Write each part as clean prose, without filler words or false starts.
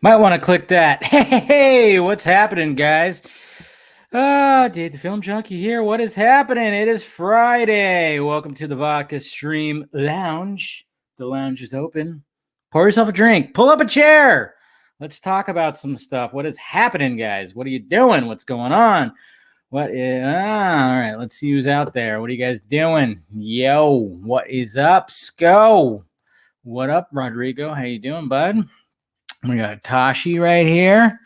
Might want to click that. Hey, what's happening, guys? Dave the Film Junkie here. What is happening? It is Friday. Welcome to the Vodka Stream Lounge. The lounge is open. Pour yourself a drink. Pull up a chair. Let's talk about some stuff. What is happening, guys? What are you doing? What's going on? All right. Let's see who's out there. What are you guys doing? Yo, what is up? Sko. What up, Rodrigo? How you doing, bud? We got Tashi right here.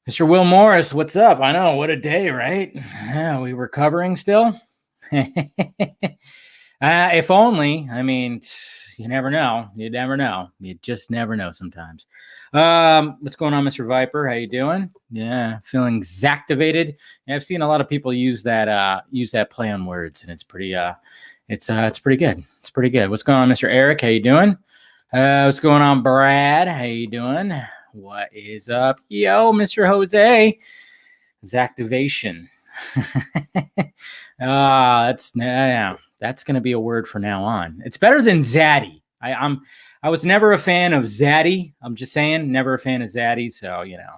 Mr. Will Morris, what's up? I know, what a day, right? Yeah, we recovering still? If only. I mean, you never know. You never know. You just never know sometimes. What's going on, Mr. Viper? How you doing? Yeah, feeling Zactivated. Yeah, I've seen a lot of people use that play on words, and it's pretty pretty good. It's pretty good. What's going on, Mr. Eric? How you doing? What's going on, Brad? How you doing? What is up? Yo, Mr. Jose. Zactivation. That's going to be a word for now on. It's better than Zaddy. I was never a fan of Zaddy. I'm just saying, never a fan of Zaddy. So, you know.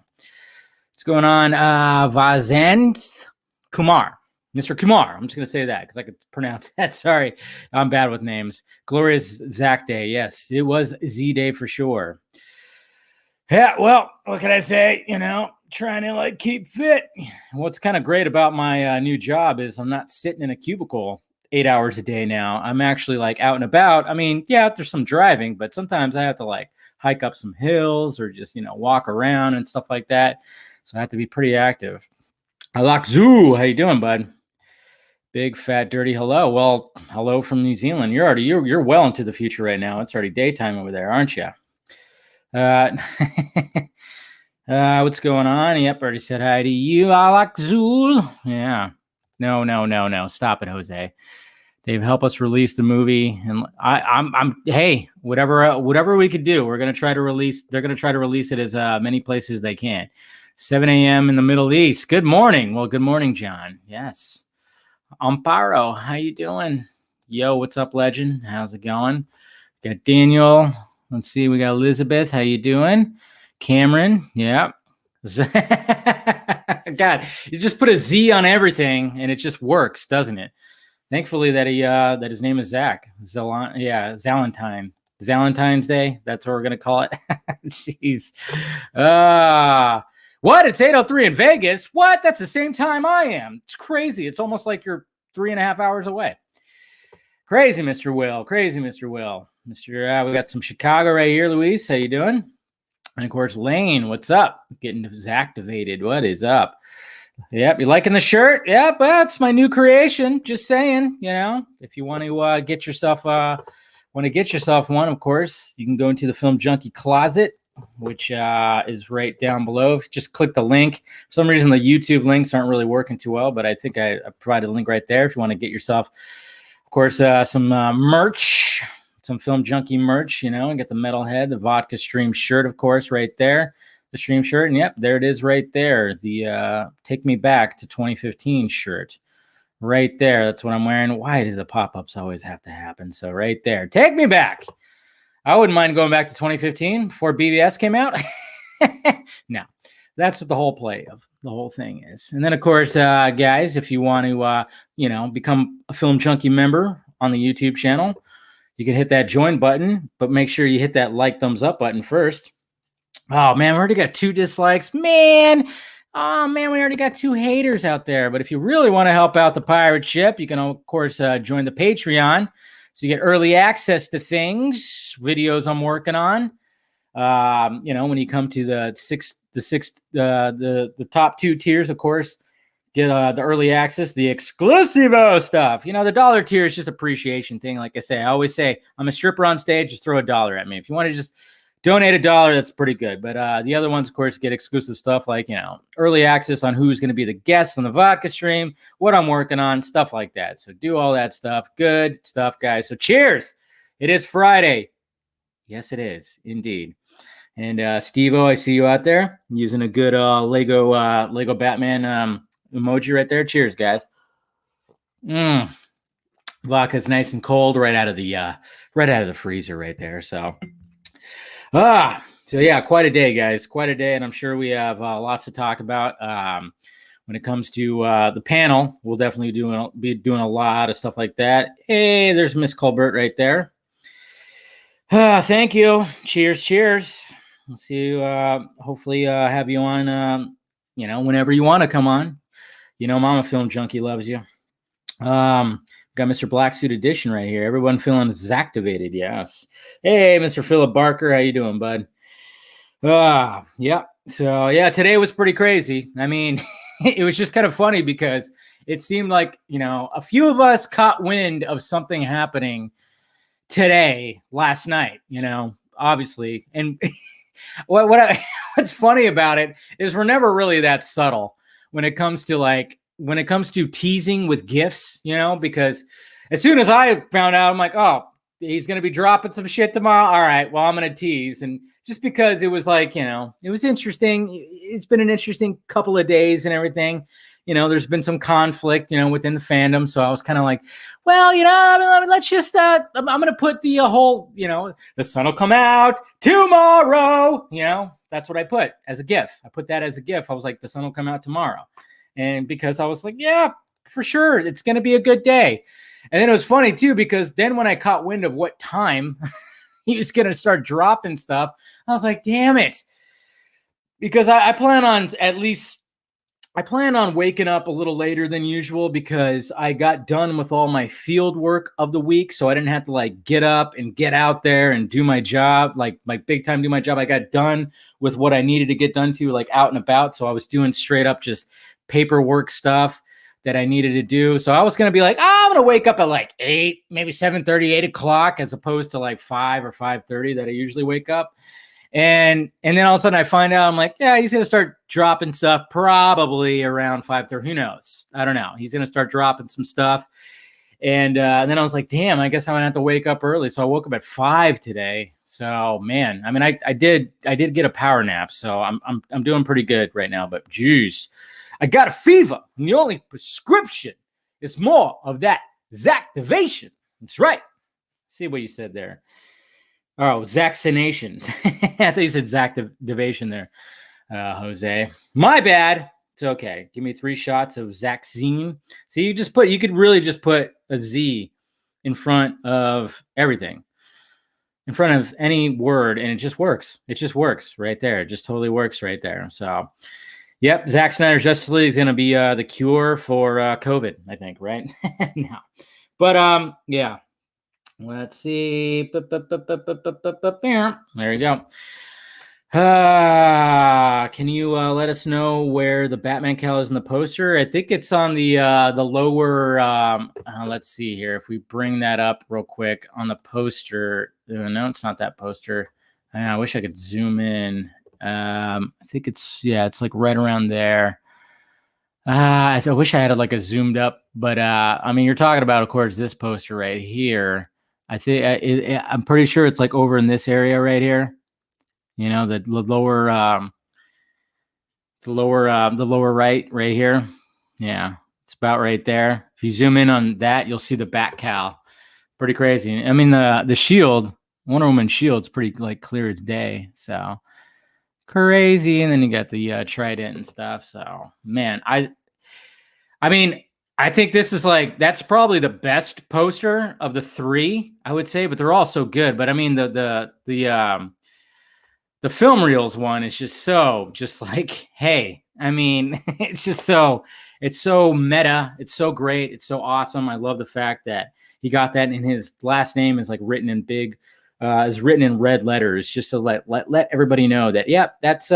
What's going on? Vazant Kumar. Mr. Kumar. I'm just going to say that because I could pronounce that. Sorry. I'm bad with names. Glorious Zach Day. Yes, it was Z Day for sure. Yeah, well, what can I say? You know, trying to keep fit. What's kind of great about my new job is I'm not sitting in a cubicle 8 hours a day now. I'm actually out and about. I mean, yeah, there's some driving, but sometimes I have to hike up some hills or just, walk around and stuff like that. So I have to be pretty active. Alakzu, how you doing, bud? Big fat dirty hello. Well, hello from New Zealand. You're well into the future right now. It's already daytime over there, aren't you? What's going on? Yep, already said hi to you, Alakzul. Yeah. No. Stop it, Jose. Dave, help us release the movie. And I'm hey, whatever we could do, we're gonna try to release. They're gonna try to release it as many places as they can. 7 a.m. in the Middle East. Good morning. Well, good morning, John. Yes. Amparo, how you doing? Yo, what's up, legend? How's it going? Got Daniel. Let's see. We got Elizabeth. How you doing? Cameron. Yeah. God, you just put a Z on everything, and it just works, doesn't it? Thankfully that that his name is Zach. Zalentine. Zalentine's Day. That's what we're gonna call it. Jeez. What? It's 8:03 in Vegas. What? That's the same time I am. It's crazy. It's almost like you're 3.5 hours away. Crazy, Mr. Will. Crazy, Mr. Will. We got some Chicago right here, Luis. How you doing? And of course, Lane. What's up? Getting Zactivated. What is up? Yep, you liking the shirt? Yep, that's my new creation. Just saying, if you want to get yourself one, of course, you can go into the Film Junkie closet, which is right down below. Just click the link. For some reason, the YouTube links aren't really working too well, but I think I provided a link right there if you want to get yourself, of course, some merch, some Film Junkie merch, and get the metalhead, the Vodka Stream shirt, of course, right there. The stream shirt, and yep, there it is right there. The Take Me Back to 2015 shirt. Right there. That's what I'm wearing. Why do the pop-ups always have to happen? So right there. Take me back. I wouldn't mind going back to 2015 before BBS came out. No, that's what the whole thing is. And then, of course, guys, if you want to, become a Film Junkie member on the YouTube channel, you can hit that join button, but make sure you hit that thumbs up button first. Oh, man, we already got 2 dislikes. Man. Oh, man, we already got 2 haters out there. But if you really want to help out the pirate ship, you can, of course, join the Patreon. So you get early access to things, videos I'm working on. When you come to the top 2 tiers, of course, get the early access, the exclusivo stuff. The $1 tier is just appreciation thing. Like I say, I always say, I'm a stripper on stage. Just throw $1 at me. If you want to just donate $1, that's pretty good. But the other ones, of course, get exclusive stuff like, early access on who's going to be the guests on the Vodka stream, what I'm working on, stuff like that. So do all that stuff. Good stuff, guys. So cheers. It is Friday. Yes, it is. Indeed. And Steve-O, I see you out there using a good Lego Batman emoji right there. Cheers, guys. Vodka's nice and cold right out of the freezer right there. So So yeah, quite a day, guys. Quite a day, and I'm sure we have lots to talk about. When it comes to the panel, we'll definitely be doing a lot of stuff like that. Hey, there's Miss Colbert right there. Thank you. Cheers, cheers. We'll see you. Hopefully, have you on. Whenever you want to come on. Mama Film Junkie loves you. Got Mr. Black Suit Edition right here. Everyone feeling Zactivated, yes. Hey, Mr. Philip Barker, how you doing, bud? Yeah. So yeah, today was pretty crazy. I mean, it was just kind of funny because it seemed like a few of us caught wind of something happening today, last night. Obviously, and what's funny about it is we're never really that subtle when it comes to teasing with gifts, because as soon as I found out, I'm like, oh, he's going to be dropping some shit tomorrow. All right, well, I'm going to tease. And just because it was like, it was interesting. It's been an interesting couple of days and everything. There's been some conflict, within the fandom. So I was kind of like, well, let's just, I'm going to put the whole, the sun will come out tomorrow. That's what I put as a GIF. I put that as a GIF. I was like, the sun will come out tomorrow. And because I was like, yeah, for sure, it's going to be a good day. And then it was funny, too, because then when I caught wind of what time he was going to start dropping stuff, I was like, damn it. Because I plan on waking up a little later than usual because I got done with all my field work of the week. So I didn't have to get up and get out there and do my job, like big time do my job. I got done with what I needed to get done to out and about. So I was doing straight up just paperwork stuff that I needed to do. So I was going to be like, I'm going to wake up at 8, maybe 7:30, 8 o'clock, as opposed to 5 or 5:30 that I usually wake up. And then all of a sudden I find out, I'm like, yeah, he's going to start dropping stuff probably around 5:30. Who knows? I don't know. He's going to start dropping some stuff. And then I was like, damn, I guess I'm going to have to wake up early. So I woke up at 5 today. So, man, I mean, I did get a power nap. So I'm doing pretty good right now. But geez, I got a fever. And the only prescription is more of that Zactivation. That's right. See what you said there. Oh, Zaccinations. I thought you said Zactivation there, Jose. My bad. It's okay. Give me 3 shots of Zaxine. See, you could really just put a Z in front of everything, in front of any word, and it just works. It just works right there. It just totally works right there. So, yep, Zack Snyder's Justice League is going to be the cure for COVID, I think, right? No. But, yeah. Let's see. There you go. Can you let us know where the Batman cowl is in the poster? I think it's on the lower. Let's see here. If we bring that up real quick on the poster. No, it's not that poster. I wish I could zoom in. I think it's right around there. I wish I had a zoomed up, but I mean, you're talking about, of course, this poster right here. I think I'm pretty sure it's over in this area right here. The lower right here. Yeah, it's about right there. If you zoom in on that, you'll see the Bat cowl. Pretty crazy. I mean, the shield, Wonder Woman shield's pretty clear as day. So crazy. And then you got the trident and stuff. So man, I mean, I think this is that's probably the best poster of the 3, I would say, but they're all so good. But I mean, the film reels one is just so hey, I mean, it's so meta. It's so great. It's so awesome. I love the fact that he got that, and his last name is written in big, is written in red letters, just to let everybody know that, that's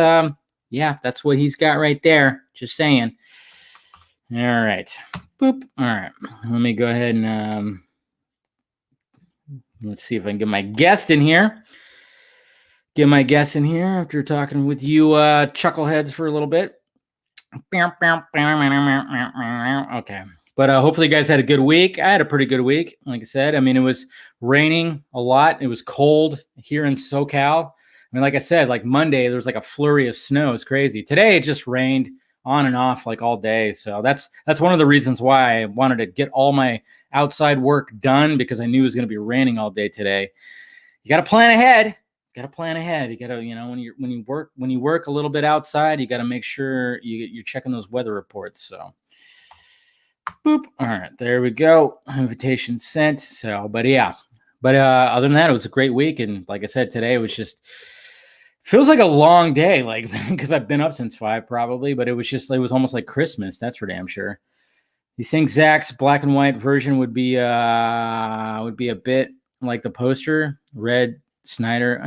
what he's got right there. Just saying. All right. Boop. All right. Let me go ahead and let's see if I can get my guest in here. After talking with you chuckleheads for a little bit. Okay. But hopefully you guys had a good week. I had a pretty good week. Like I said, I mean, it was raining a lot. It was cold here in SoCal. I mean, like I said, Monday, there was a flurry of snow. It's crazy. Today, it just rained on and off all day. So that's one of the reasons why I wanted to get all my outside work done, because I knew it was going to be raining all day today. You got to plan ahead. got to plan ahead. You got to, when you work a little bit outside, you got to make sure you're checking those weather reports. So, boop. All right, there we go. Invitation sent. So, but yeah, other than that, it was a great week. And like I said, today was just feels like a long day, like because I've been up since 5 probably, but it was almost like Christmas. That's for damn sure. You think Zach's black and white version would be a bit like the poster, red Snyder?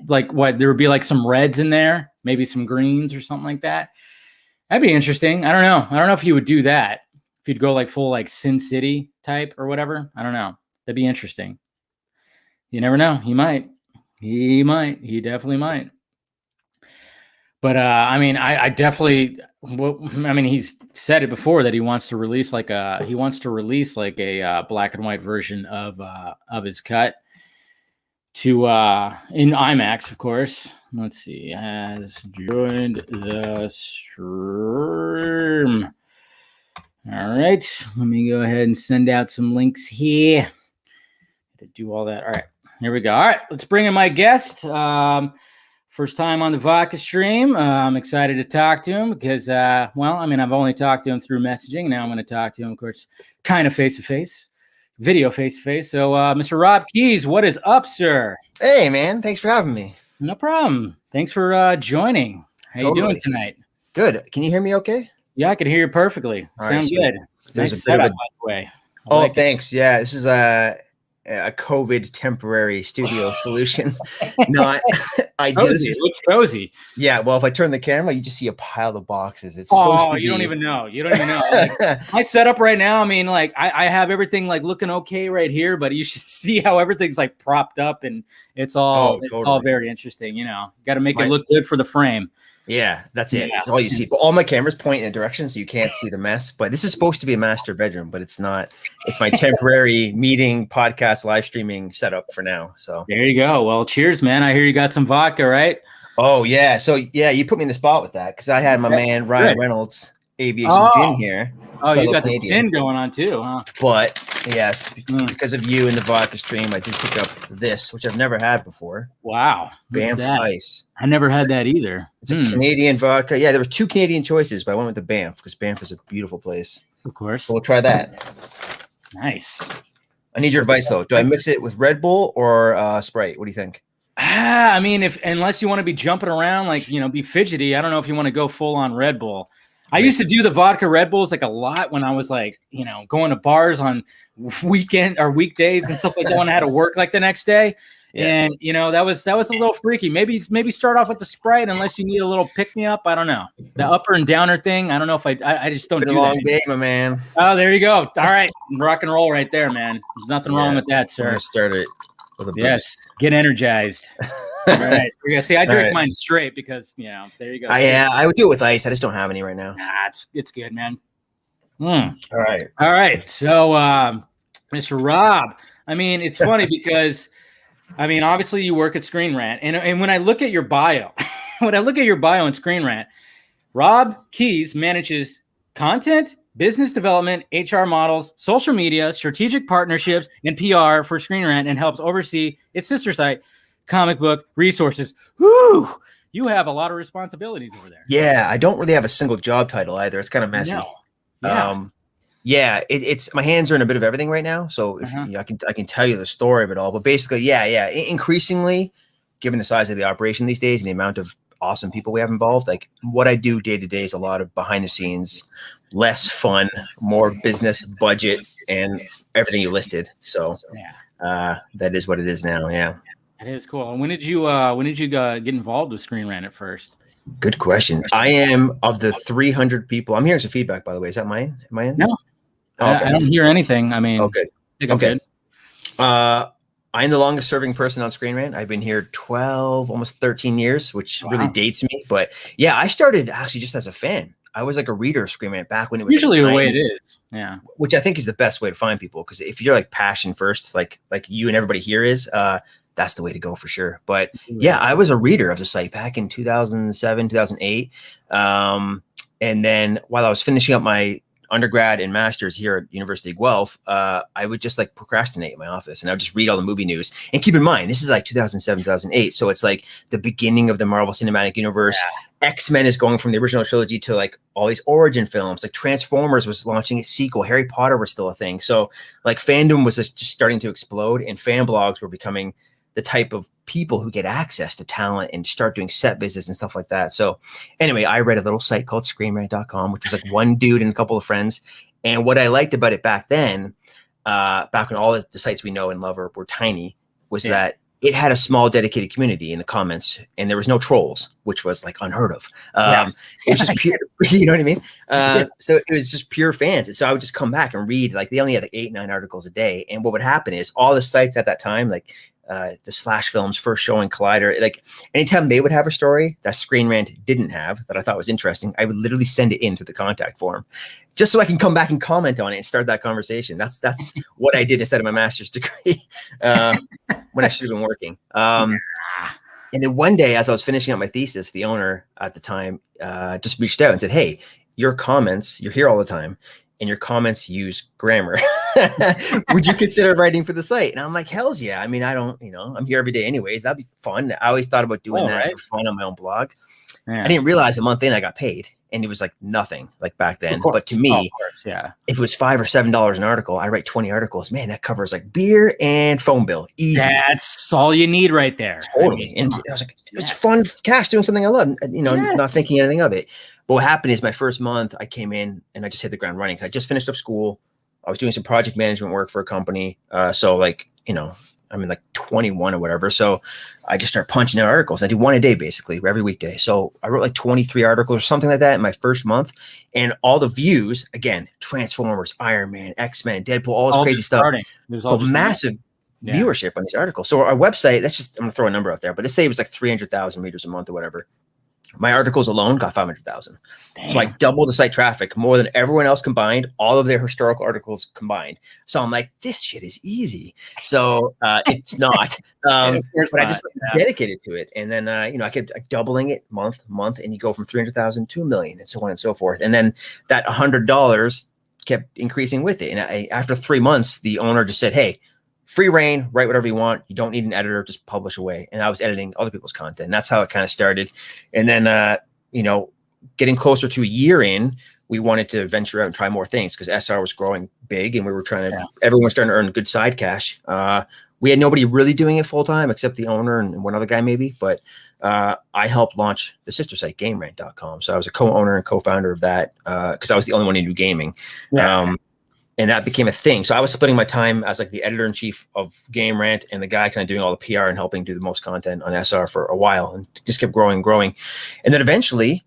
Like what? There would be like some reds in there, maybe some greens or something like that. That'd be interesting. I don't know. I don't know if you would do that. If you'd go like full like Sin City type or whatever. I don't know. That'd be interesting. You never know. He might. He definitely might. But I mean, I definitely. I mean, he's said it before that he wants to release like a black and white version of his cut to in IMAX, of course. Let's see, has joined the stream. All right, let me go ahead and send out some links here to do all that. All right, here we go. All right, let's bring in my guest. First time on the Vodka stream. I'm excited to talk to him because, I've only talked to him through messaging. Now I'm going to talk to him, of course, kind of face-to-face, video face-to-face. So, Mr. Rob Keys, what is up, sir? Hey, man. Thanks for having me. No problem. Thanks for joining. How you doing tonight? Good. Can you hear me okay? Yeah, I can hear you perfectly. Sounds good. There's nice setup, by the way. Thanks. Yeah, this is a COVID temporary studio solution. No, I do this. It looks cozy. Yeah, well, if I turn the camera, you just see a pile of boxes. It's supposed to be. You don't even know. Like, my setup right now, I mean, like I have everything like looking okay right here, but you should see how everything's like propped up and it's all very interesting. You got to make it look good for the frame. Yeah, that's it. That's all you see. But all my cameras point in a direction, so you can't see the mess. But this is supposed to be a master bedroom, but it's not. It's my temporary meeting, podcast, live streaming setup for now. So there you go. Well, cheers, man. I hear you got some vodka, right? Oh yeah. So yeah, you put me in the spot with that because I had my man Ryan Reynolds Aviation Gin here. Oh, you got the gin going on too, huh? But yes, because of you in the vodka stream, I did pick up this, which I've never had before. Wow. Banff Ice. I never had that either. It's a Canadian vodka. Yeah, there were 2 Canadian choices, but I went with the Banff because Banff is a beautiful place. Of course. So we'll try that. Nice. I need your advice though. Do I mix it with Red Bull or Sprite? What do you think? I mean, unless you want to be jumping around, like, be fidgety, I don't know if you want to go full on Red Bull. I used to do the vodka Red Bulls like a lot when I was like, going to bars on weekend or weekdays and stuff like that when I had to work like the next day. Yeah. And that was a little freaky. Maybe start off with the Sprite unless you need a little pick me up. I don't know. The upper and downer thing. I don't know if I just don't do that. It's a long day, my man. Oh, there you go. All right, rock and roll right there, man. There's nothing wrong with that, sir. I'm gonna start it with a boost. Yes, get energized. All right. See, I drink mine straight because, there you go. I would do it with ice. I just don't have any right now. Nah, it's good, man. All right. So, Mr. Rob, I mean, it's funny because, obviously you work at Screen Rant. And when I look at your bio, in Screen Rant, Rob Keys manages content, business development, HR models, social media, strategic partnerships, and PR for Screen Rant and helps oversee its sister site, Comic Book Resources. Whoo! You have a lot of responsibilities over there. Yeah, I don't really have a single job title either. It's kind of messy. No. It's my hands are in a bit of everything right now. So if I can tell you the story of it all. But basically, increasingly, given the size of the operation these days and the amount of awesome people we have involved, like what I do day to day is a lot of behind the scenes, less fun, more business, budget, and everything you listed. So that is what it is now. Yeah. It is cool. And when did you get involved with Screen Rant at first? Good question. I am of the 300 people. I'm hearing some feedback, by the way. Is that mine? Am I in? No, okay. I don't hear anything. I mean, good. Okay. I'm the longest serving person on Screen Rant. I've been here 12, almost 13 years, which really dates me. But yeah, I started actually just as a fan. I was like a reader of Screen Rant back when it was usually the way it is. Yeah. Which I think is the best way to find people. Because if you're like passion first, like you and everybody here is, that's the way to go for sure. But yeah, I was a reader of the site back in 2007, 2008. And then while I was finishing up my undergrad and master's here at University of Guelph, I would just like procrastinate in my office and I would just read all the movie news. And keep in mind, this is like 2007, 2008. So it's like the beginning of the Marvel Cinematic Universe. Yeah. X-Men is going from the original trilogy to like all these origin films. Like Transformers was launching its sequel. Harry Potter was still a thing. So like fandom was just starting to explode, and fan blogs were becoming the type of people who get access to talent and start doing set visits and stuff like that. So anyway, I read a little site called ScreenRant.com, which was like one dude and a couple of friends. And what I liked about it back then, back when all the sites we know and love were tiny, was that it had a small dedicated community in the comments, and there was no trolls, which was like unheard of. It was just pure, you know what I mean? So it was just pure fans. And so I would just come back and read, like they only had like 8-9 articles a day. And what would happen is all the sites at that time, like the Slash Films, First Showing, Collider, like anytime they would have a story that Screen Rant didn't have that I thought was interesting, I would literally send it in through the contact form just so I can come back and comment on it and start that conversation. That's what I did instead of my master's degree when I should have been working. And then one day, as I was finishing up my thesis, the owner at the time just reached out and said, "Hey, your comments, you're here all the time, and your comments use grammar. Would you consider writing for the site?" And I'm like, "Hells yeah. I mean, I don't, I'm here every day anyways. That'd be fun." I always thought about doing that for fun on my own blog. Yeah. I didn't realize a month in I got paid, and it was like nothing like back then. But to me, if it was $5 or $7 an article, I write 20 articles. Man, that covers like beer and phone bill. Easy. That's all you need right there. Totally. And I was like, it's fun cash doing something I love, not thinking anything of it. But what happened is my first month I came in and I just hit the ground running. I just finished up school. I was doing some project management work for a company. So like, I'm in like 21 or whatever. So I just start punching out articles. I do one a day, basically every weekday. So I wrote like 23 articles or something like that in my first month. And all the views, again, Transformers, Iron Man, X-Men, Deadpool, all this crazy stuff. So massive viewership on these articles. So our website, I'm going to throw a number out there, but let's say it was like 300,000 readers a month or whatever. My articles alone got 500,000. So I doubled the site traffic more than everyone else combined, all of their historical articles combined. So I'm like, this shit is easy. So it's not. But I just dedicated to it. And then, I kept doubling it month, and you go from 300,000 to 1 million and so on and so forth. And then that $100 kept increasing with it. And after 3 months, the owner just said, "Hey, free reign, write whatever you want. You don't need an editor, just publish away." And I was editing other people's content. And that's how it kind of started. And then, getting closer to a year in, we wanted to venture out and try more things because SR was growing big and we were trying to, everyone was starting to earn good side cash. We had nobody really doing it full time except the owner and one other guy maybe. But I helped launch the sister site, GameRant.com. So I was a co-owner and co-founder of that because I was the only one who knew gaming. And that became a thing. So I was splitting my time as like the editor-in-chief of Game Rant and the guy kind of doing all the PR and helping do the most content on SR for a while, and just kept growing and growing. And then eventually,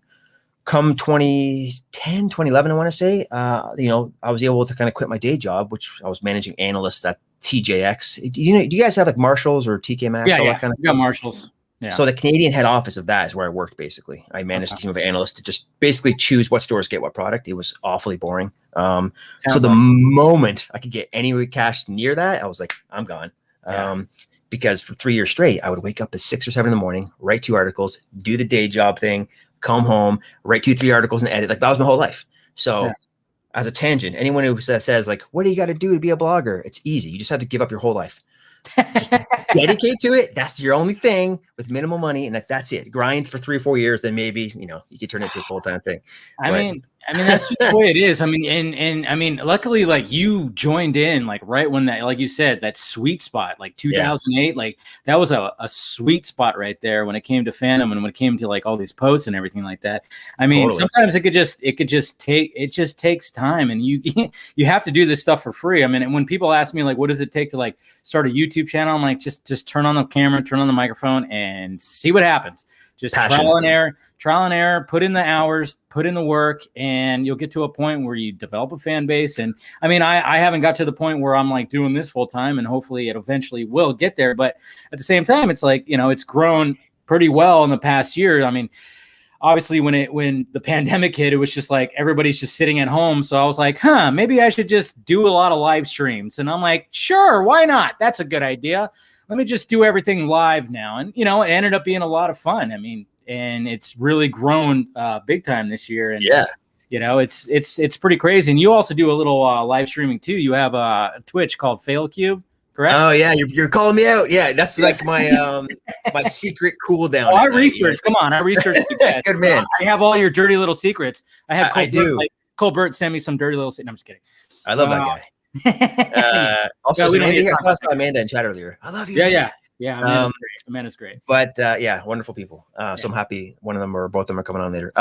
come 2010, 2011, I want to say, I was able to kind of quit my day job, which I was managing analysts at TJX. Do you guys have like Marshalls or TK Maxx? Yeah, that kind of stuff? Got Marshalls. Yeah. So the Canadian head office of that is where I worked, basically. I managed a team of analysts to just basically choose what stores get what product. It was awfully boring. So the moment I could get any cash near that, I was like, I'm gone. Because for 3 years straight, I would wake up at 6 or 7 in the morning, write 2 articles, do the day job thing, come home, write 2-3 articles and edit. Like that was my whole life. So as a tangent, anyone who says like, what do you got to do to be a blogger? It's easy. You just have to give up your whole life. Just dedicate to it. That's your only thing with minimal money, and that's it. Grind for 3 or 4 years, then maybe you could turn it into a full-time thing. I mean that's just the way it is. I mean, and I mean, luckily, like you joined in like right when that, like you said, that sweet spot, like 2008, like that was a sweet spot right there when it came to fandom and when it came to like all these posts and everything like that. I mean, sometimes it just takes time, and you have to do this stuff for free. I mean, and when people ask me like, what does it take to like start a YouTube channel? I'm like, just turn on the camera, turn on the microphone, and see what happens. Just trial and error, put in the hours, put in the work, and you'll get to a point where you develop a fan base. And I mean, I haven't got to the point where I'm like doing this full time, and hopefully it eventually will get there. But at the same time, it's like, it's grown pretty well in the past year. I mean, obviously when the pandemic hit, it was just like everybody's just sitting at home. So I was like, maybe I should just do a lot of live streams. And I'm like, sure, why not? That's a good idea. Let me just do everything live now. And, it ended up being a lot of fun. I mean, and it's really grown big time this year. And You know, it's pretty crazy. And you also do a little live streaming too. You have a Twitch called FailCube, correct? Oh yeah, you're calling me out. Yeah, that's like my my secret cool down. Oh, I researched. Come on, I researched. Good man. I have all your dirty little secrets. I had I do. Colbert send me some dirty little. No, I'm just kidding. I love that guy. Also, Amanda here. I saw Amanda in chat earlier. I love you. Yeah. Amanda's great. Amanda's great. But yeah, wonderful people. So I'm happy one of them or both of them are coming on later.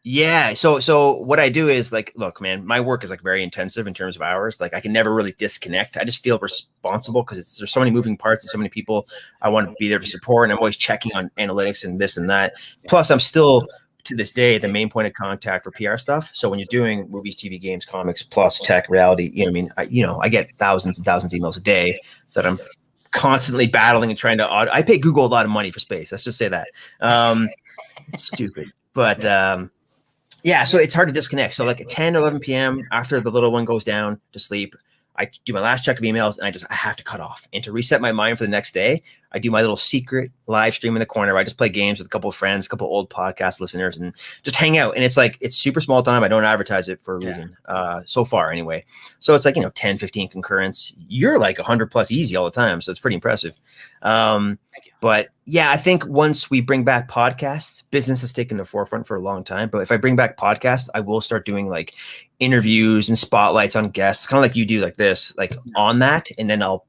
Yeah. So what I do is like, look, man, my work is like very intensive in terms of hours. Like I can never really disconnect. I just feel responsible because there's so many moving parts and so many people I want to be there to support. And I'm always checking on analytics and this and that. Plus, I'm still to this day the main point of contact for PR stuff. So when you're doing movies, TV, games, comics, plus tech, reality, you know what I mean? I get thousands and thousands of emails a day that I'm constantly battling and trying to I pay Google a lot of money for space. Let's just say that. It's stupid. But yeah, so it's hard to disconnect. So like at 10 or 11 p.m. after the little one goes down to sleep, I do my last check of emails and I have to cut off. And to reset my mind for the next day, I do my little secret live stream in the corner where I just play games with a couple of friends, a couple of old podcast listeners, and just hang out. And it's like, it's super small time. I don't advertise it for a reason, so far anyway. So it's like, 10, 15 concurrents. You're like 100 plus easy all the time. So it's pretty impressive. But yeah, I think once we bring back podcasts, business has taken the forefront for a long time. But if I bring back podcasts, I will start doing like interviews and spotlights on guests, kind of like you do like this, like on that. And then I'll,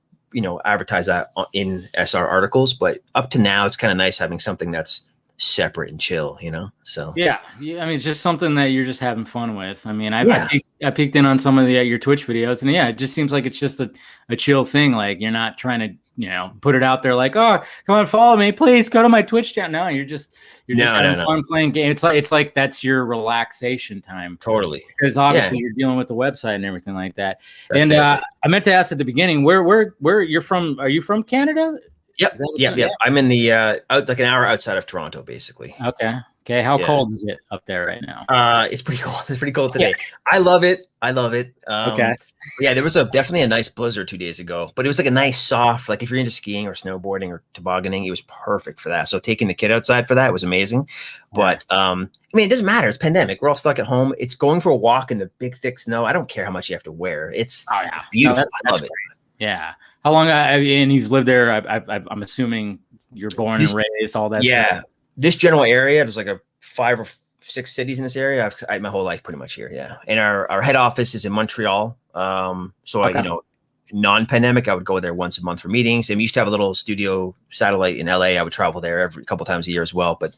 advertise that in SR articles. But up to now, it's kind of nice having something that's separate and chill, so yeah, I mean, it's just something that you're just having fun with. I mean, I peeked in on some of your Twitch videos, and it just seems like it's just a chill thing. Like you're not trying to put it out there like, oh, come on, follow me, please go to my Twitch channel. No, you're just having fun playing games. It's like that's your relaxation time. Totally, because obviously you're dealing with the website and everything like that. And I meant to ask at the beginning, where you're from? Are you from Canada? Yep. I'm in the like an hour outside of Toronto, basically. Okay. How cold is it up there right now? It's pretty cold. It's pretty cold today. I love it. Okay. Yeah, there was definitely a nice blizzard 2 days ago, but it was like a nice soft, like if you're into skiing or snowboarding or tobogganing, it was perfect for that. So taking the kid outside for that was amazing. But I mean, it doesn't matter. It's pandemic. We're all stuck at home. It's going for a walk in the big, thick snow. I don't care how much you have to wear. It's beautiful. I love it. Yeah. How long? And you've lived there? I'm assuming you're born and raised, all that. Yeah. Stuff. This general area, there's like 5 or 6 cities in this area. I've my whole life pretty much here. Yeah. And our head office is in Montreal. So non-pandemic, I would go there once a month for meetings. And we used to have a little studio satellite in LA. I would travel there every couple times a year as well. But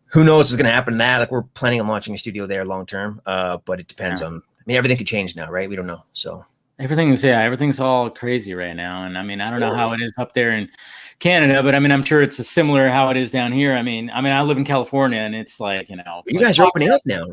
who knows what's going to happen to that? Like we're planning on launching a studio there long term. But it depends on. I mean, everything could change now, right? We don't know. So. Everything's all crazy right now. And I mean, I don't know how it is up there in Canada, but I mean, I'm sure it's similar how it is down here. I mean, I live in California and it's like, you guys are opening up now,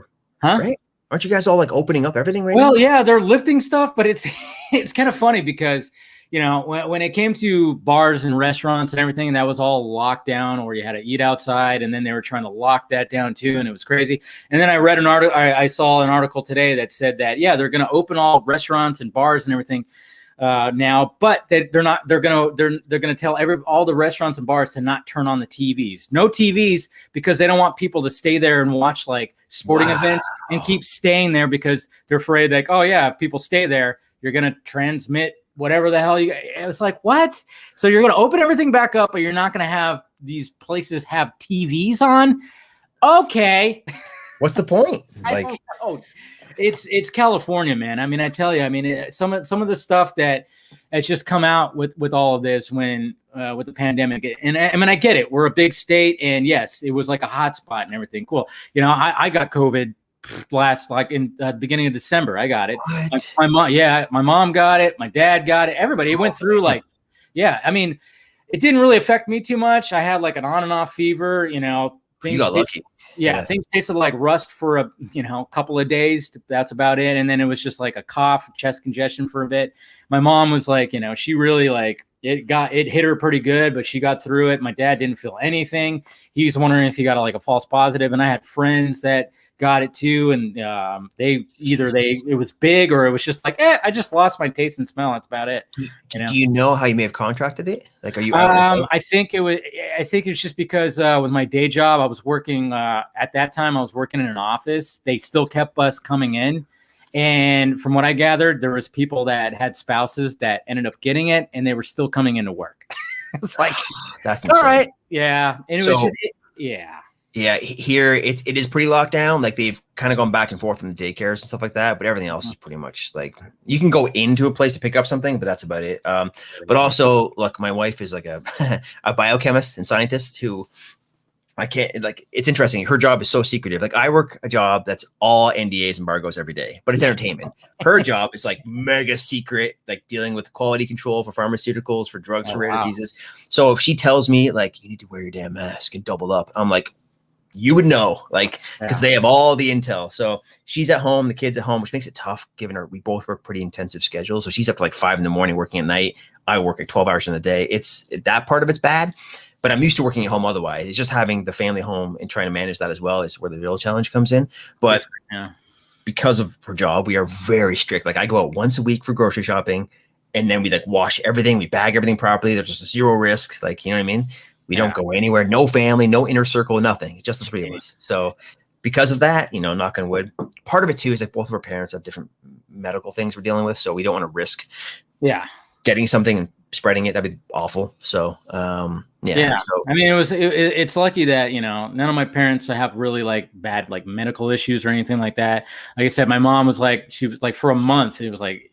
huh? Right? Aren't you guys all like opening up everything right now? Well, yeah, they're lifting stuff, but it's kind of funny because, when it came to bars and restaurants and everything, that was all locked down, or you had to eat outside, and then they were trying to lock that down too, and it was crazy. And then I read an article, I saw an article today that said that they're going to open all restaurants and bars and everything now, but they're going to tell all the restaurants and bars to not turn on the TVs, no TVs, because they don't want people to stay there and watch like sporting events and keep staying there because they're afraid like, oh yeah, if people stay there, you're going to transmit whatever the hell it was like, what? So you're going to open everything back up, but you're not going to have these places have TVs on. Okay. What's the point? Like, it's California, man. I mean, I tell you, some of the stuff that has just come out with all of this when with the pandemic, and I mean, I get it. We're a big state, and yes, it was like a hot spot and everything. Cool. I got COVID like in the beginning of December. I got it. My mom got it. My dad got it. Everybody went through I mean, it didn't really affect me too much. I had like an on and off fever, you got lucky. Yeah, things tasted like rust for a couple of days. That's about it. And then it was just like a cough, chest congestion for a bit. My mom was like, she really like it hit her pretty good, but she got through it. My dad didn't feel anything. He was wondering if he got like a false positive, and I had friends that got it too, and it was big, or it was just like, I just lost my taste and smell. That's about it. Do you know how you may have contracted it? Like, are you? I think it's just because with my day job, I was working at that time. I was working in an office. They still kept us coming in. And from what I gathered, there was people that had spouses that ended up getting it, and they were still coming into work. It's like, that's insane. All right. Yeah. And it was just, yeah. Yeah. Here it is pretty locked down. Like, they've kind of gone back and forth in the daycares and stuff like that, but everything else is pretty much like, you can go into a place to pick up something, but that's about it. But also, look, my wife is like a biochemist and scientist who, I can't, like, it's interesting. Her job is so secretive. Like, I work a job that's all NDAs, embargoes every day, but it's entertainment. Her job is like mega secret, like dealing with quality control for pharmaceuticals, for drugs, for rare diseases. So if she tells me like, you need to wear your damn mask and double up, I'm like, you would know, like, because they have all the intel. So she's at home, the kid's at home, which makes it tough given we both work pretty intensive schedules. So she's up to like 5 a.m. working at night. I work like 12 hours in the day. That part of it's bad. But I'm used to working at home otherwise. It's just having the family home and trying to manage that as well is where the real challenge comes in. But because of her job, we are very strict. Like, I go out once a week for grocery shopping, and then we like wash everything. We bag everything properly. There's just zero risk. Like, you know what I mean? We don't go anywhere. No family, no inner circle, nothing. Just the three of us. So because of that, knock on wood. Part of it too is like both of our parents have different medical things we're dealing with. So we don't want to risk getting something and spreading it. That'd be awful. So So, I mean, it's lucky that none of my parents have really like bad like medical issues or anything like that. Like I said, my mom was like, for a month, it was like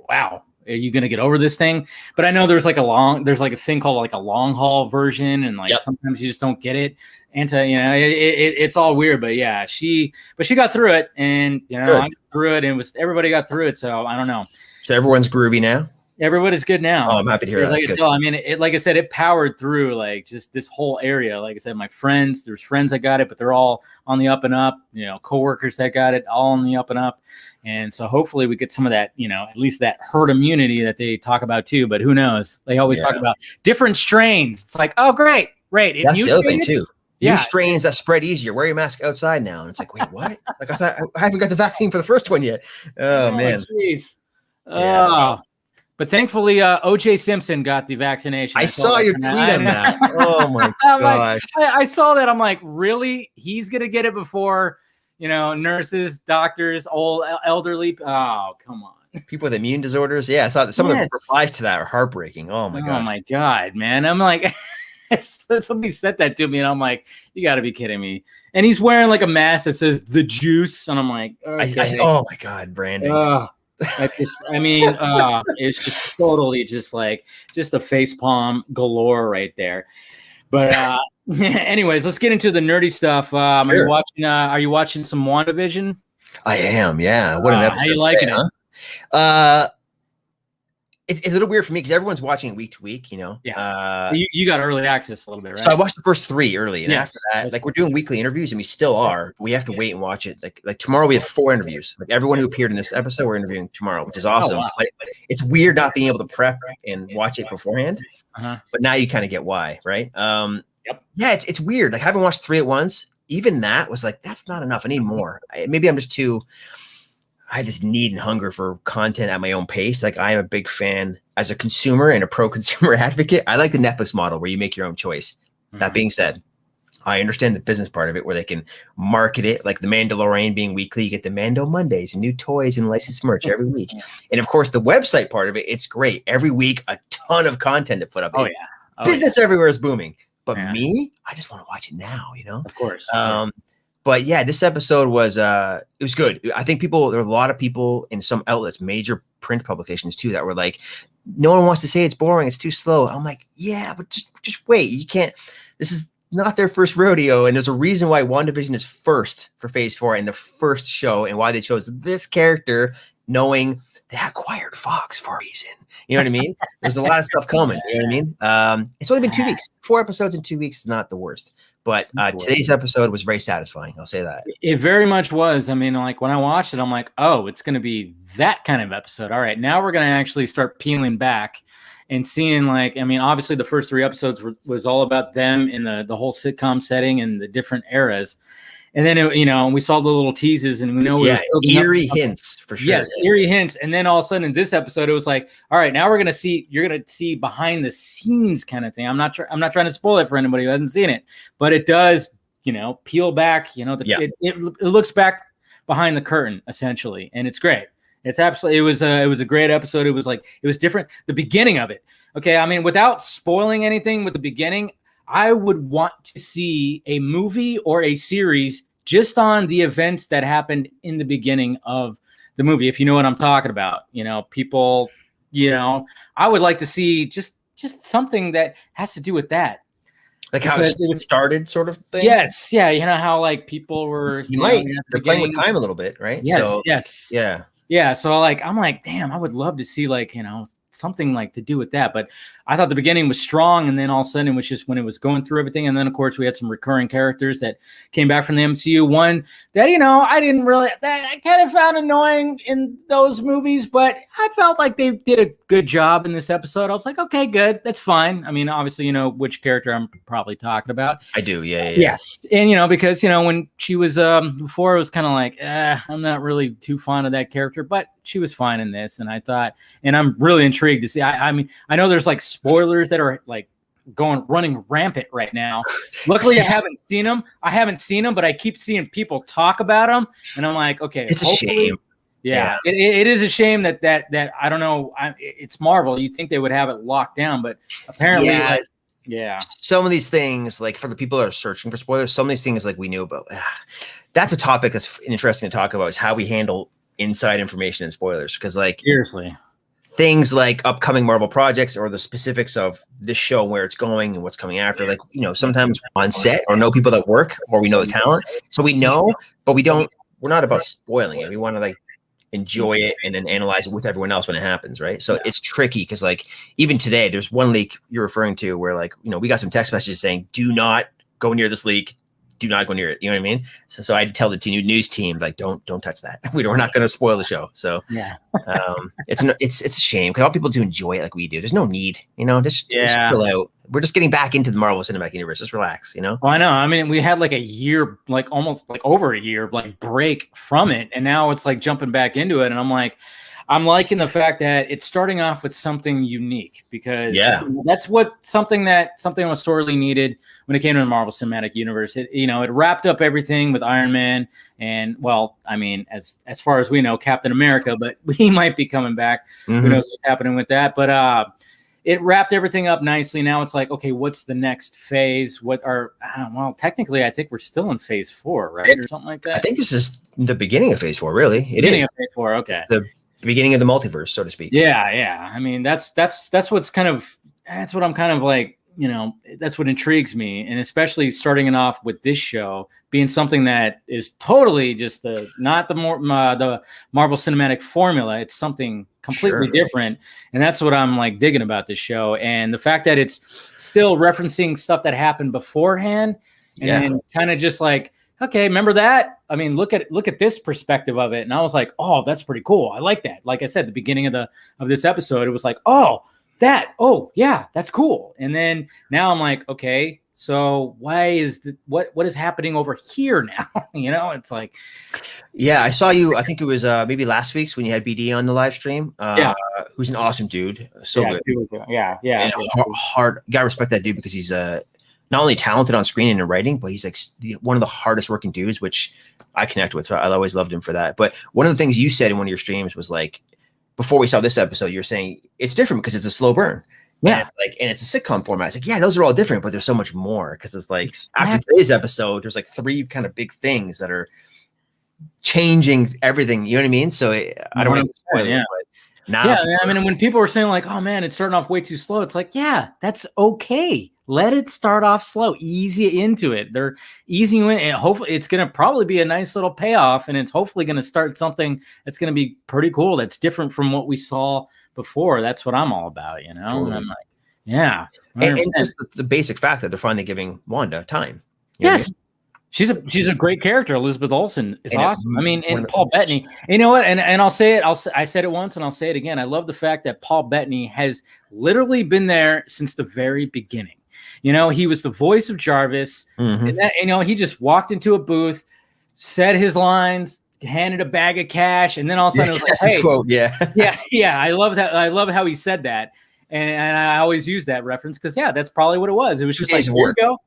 wow, are you gonna get over this thing? But I know there's like a thing called like a long haul version, and like sometimes you just don't get it. And it's all weird, but she got through it, and I got through it, and everybody got through it. So I don't know. So everyone's groovy now. Everybody's good now. Oh, I'm happy to hear that. Like I mean, like I said, it powered through like just this whole area. Like I said, there's friends that got it, but they're all on the up and up. Coworkers that got it, all on the up and up. And so hopefully we get some of that, at least that herd immunity that they talk about too. But who knows? They always talk about different strains. It's like, oh, great. That's the other thing too. New strains that spread easier. Wear your mask outside now. And it's like, wait, what? Like, I thought I haven't got the vaccine for the first one yet. Oh man. Jeez. But thankfully, O.J. Simpson got the vaccination. I saw your tweet on that. Oh my gosh! I saw that. I'm like, really? He's gonna get it before, nurses, doctors, old, elderly. Oh, come on. People with immune disorders. Yeah, I saw that. Some of the replies to that are heartbreaking. Oh my gosh. Oh my god, man! I'm like, somebody said that to me, and I'm like, you got to be kidding me. And he's wearing like a mask that says "the juice," and I'm like, okay. Oh my god, branding. It's just totally just a face palm galore right there. But anyways, let's get into the nerdy stuff. Sure. Are you watching some WandaVision? I am, yeah. What an episode! How you liking it? Huh? It's a little weird for me because everyone's watching it week to week, Yeah. You got early access a little bit, right? So I watched the first 3 early, and after that, like, we're doing weekly interviews, and we still are. We have to wait and watch it. Like tomorrow, we have 4 interviews. Like, everyone who appeared in this episode, we're interviewing tomorrow, which is awesome. Oh, wow. But it's weird not being able to prep and watch it beforehand. But now you kind of get why, right? Yeah, it's weird. Like, having watched 3 at once, even that was like, that's not enough. I need more. Maybe I'm just too. I have this need and hunger for content at my own pace. Like, I am a big fan as a consumer and a pro-consumer advocate. I like the Netflix model where you make your own choice. That being said, I understand the business part of it where they can market it, like the Mandalorian being weekly. You get the Mando Mondays and new toys and licensed merch every week. And of course, the website part of it, it's great. Every week, a ton of content to put up. Business everywhere is booming. But me, I just want to watch it now, Of course. But yeah, this episode was it was good. I think there were a lot of people in some outlets, major print publications too, that were like, no one wants to say it's boring, it's too slow. I'm like, yeah, but just wait. You can't. This is not their first rodeo, and there's a reason why WandaVision is first for Phase 4 and the first show, and why they chose this character knowing they acquired Fox for a reason. You know what I mean? There's a lot of stuff coming. You know what I mean? It's only been 2 weeks. 4 episodes in 2 weeks is not the worst. But today's episode was very satisfying. I'll say that. It very much was. I mean, like when I watched it, I'm like, oh, it's going to be that kind of episode. All right, now we're going to actually start peeling back and seeing, like, I mean, obviously the first 3 episodes was all about them in the whole sitcom setting and the different eras. And then, we saw the little teases, and we know eerie hints for sure. Yes, eerie hints. And then all of a sudden in this episode, it was like, all right, now you're going to see behind the scenes kind of thing. I'm not trying to spoil it for anybody who hasn't seen it, but it does, peel back, it looks back behind the curtain essentially. And it's great. It's absolutely, it was a great episode. It was different. The beginning of it. Okay. I mean, without spoiling anything with the beginning, I would want to see a movie or a series just on the events that happened in the beginning of the movie, if you know what I'm talking about. People, I would like to see just something that has to do with that. Like how it started, sort of thing? Yes. Yeah. How like people were... They're playing with time a little bit, right? Yes, so, yes. Yeah. Yeah. So like, I'm like, damn, I would love to see like, something like to do with that. But I thought the beginning was strong, and then all of a sudden it was just when it was going through everything. And then of course we had some recurring characters that came back from the MCU. One that, I kind of found annoying in those movies, but I felt like they did a good job in this episode. I was like, okay, good. That's fine. I mean, obviously, which character I'm probably talking about. I do. Yeah. Yes. And, because, when she was, before it was kind of like, I'm not really too fond of that character, but she was fine in this. And I thought, and I'm really intrigued to see, I mean, I know there's like spoilers that are like running rampant right now. Luckily, I haven't seen them, but I keep seeing people talk about them. And I'm like, okay, it's a shame. Yeah. It is a shame that I don't know. It's Marvel. You think they would have it locked down, but apparently, some of these things, like for the people that are searching for spoilers, some of these things like we knew about. That's a topic that's interesting to talk about, is how we handle inside information and spoilers. Because like seriously, things like upcoming Marvel projects or the specifics of this show, where it's going and what's coming after, like, sometimes on set or know people that work, or we know the talent. So we know, but we're not about spoiling it. We want to like enjoy it and then analyze it with everyone else when it happens. Right. So it's tricky because like even today, there's one leak you're referring to where like, we got some text messages saying, do not go near this leak. Do not go near it. You know what I mean? So I had to tell the news team, like, don't touch that. We're not going to spoil the show. So it's a shame because all people do enjoy it like we do. There's no need, just chill out. We're just getting back into the Marvel Cinematic Universe. Just relax, Well, I know. I mean, we had like a year, like almost like over a year, like break from it. And now it's like jumping back into it. And I'm liking the fact that it's starting off with something unique, because that's something was sorely needed when it came to the Marvel Cinematic Universe. It wrapped up everything with Iron Man and, well, I mean, as far as we know, Captain America, but he might be coming back. Mm-hmm. Who knows what's happening with that? But it wrapped everything up nicely. Now it's like, okay, what's the next phase? Technically, I think we're still in phase 4, right? Or something like that. I think this is the beginning of phase 4, really. Beginning of phase 4, okay. The beginning of the multiverse, so to speak. Yeah. I mean, that's what I'm kind of like, that's what intrigues me. And especially starting it off with this show being something that is totally just not the Marvel Cinematic formula. It's something completely different. And that's what I'm like digging about this show. And the fact that it's still referencing stuff that happened beforehand, and then kind of just like, okay, remember that? I mean, look at this perspective of it. And I was like, oh, that's pretty cool. I like that. Like I said, the beginning of this episode, it was like, oh, yeah, that's cool. And then now I'm like, okay, so why is what is happening over here now? It's like, I saw you. I think it was maybe last week's when you had BD on the live stream. Who's an awesome dude. So good. Yeah. And hard. Gotta respect that dude because he's not only talented on screen and in writing, but he's like one of the hardest working dudes, which I connect with. I always loved him for that. But one of the things you said in one of your streams was like, before we saw this episode, you're saying it's different because it's a slow burn. Yeah. And it's a sitcom format. It's like, yeah, those are all different, but there's so much more. Because it's like after today's episode, there's like 3 kind of big things that are changing everything. You know what I mean? So I don't want to spoil it. But now, I mean, when people were saying like, oh man, it's starting off way too slow, it's like, yeah, that's okay. Let it start off slow, ease you into it. They're easing you in, and hopefully it's going to probably be a nice little payoff, and it's hopefully going to start something that's going to be pretty cool. That's different from what we saw before. That's what I'm all about, you know? Totally. And I'm like, yeah. And just the basic fact that they're finally giving Wanda time. Yes. She's a great character. Elizabeth Olsen is awesome. I mean, and Paul Bettany. You know what? And I'll say it. I said it once, and I'll say it again. I love the fact that Paul Bettany has literally been there since the very beginning. You know, he was the voice of Jarvis, and that, you know, he just walked into a booth, said his lines, handed a bag of cash, and then all of a sudden it was like, "Hey, quote, yeah." I love that. I love how he said that. And I always use that reference because that's probably what it was. It was just like, here you go.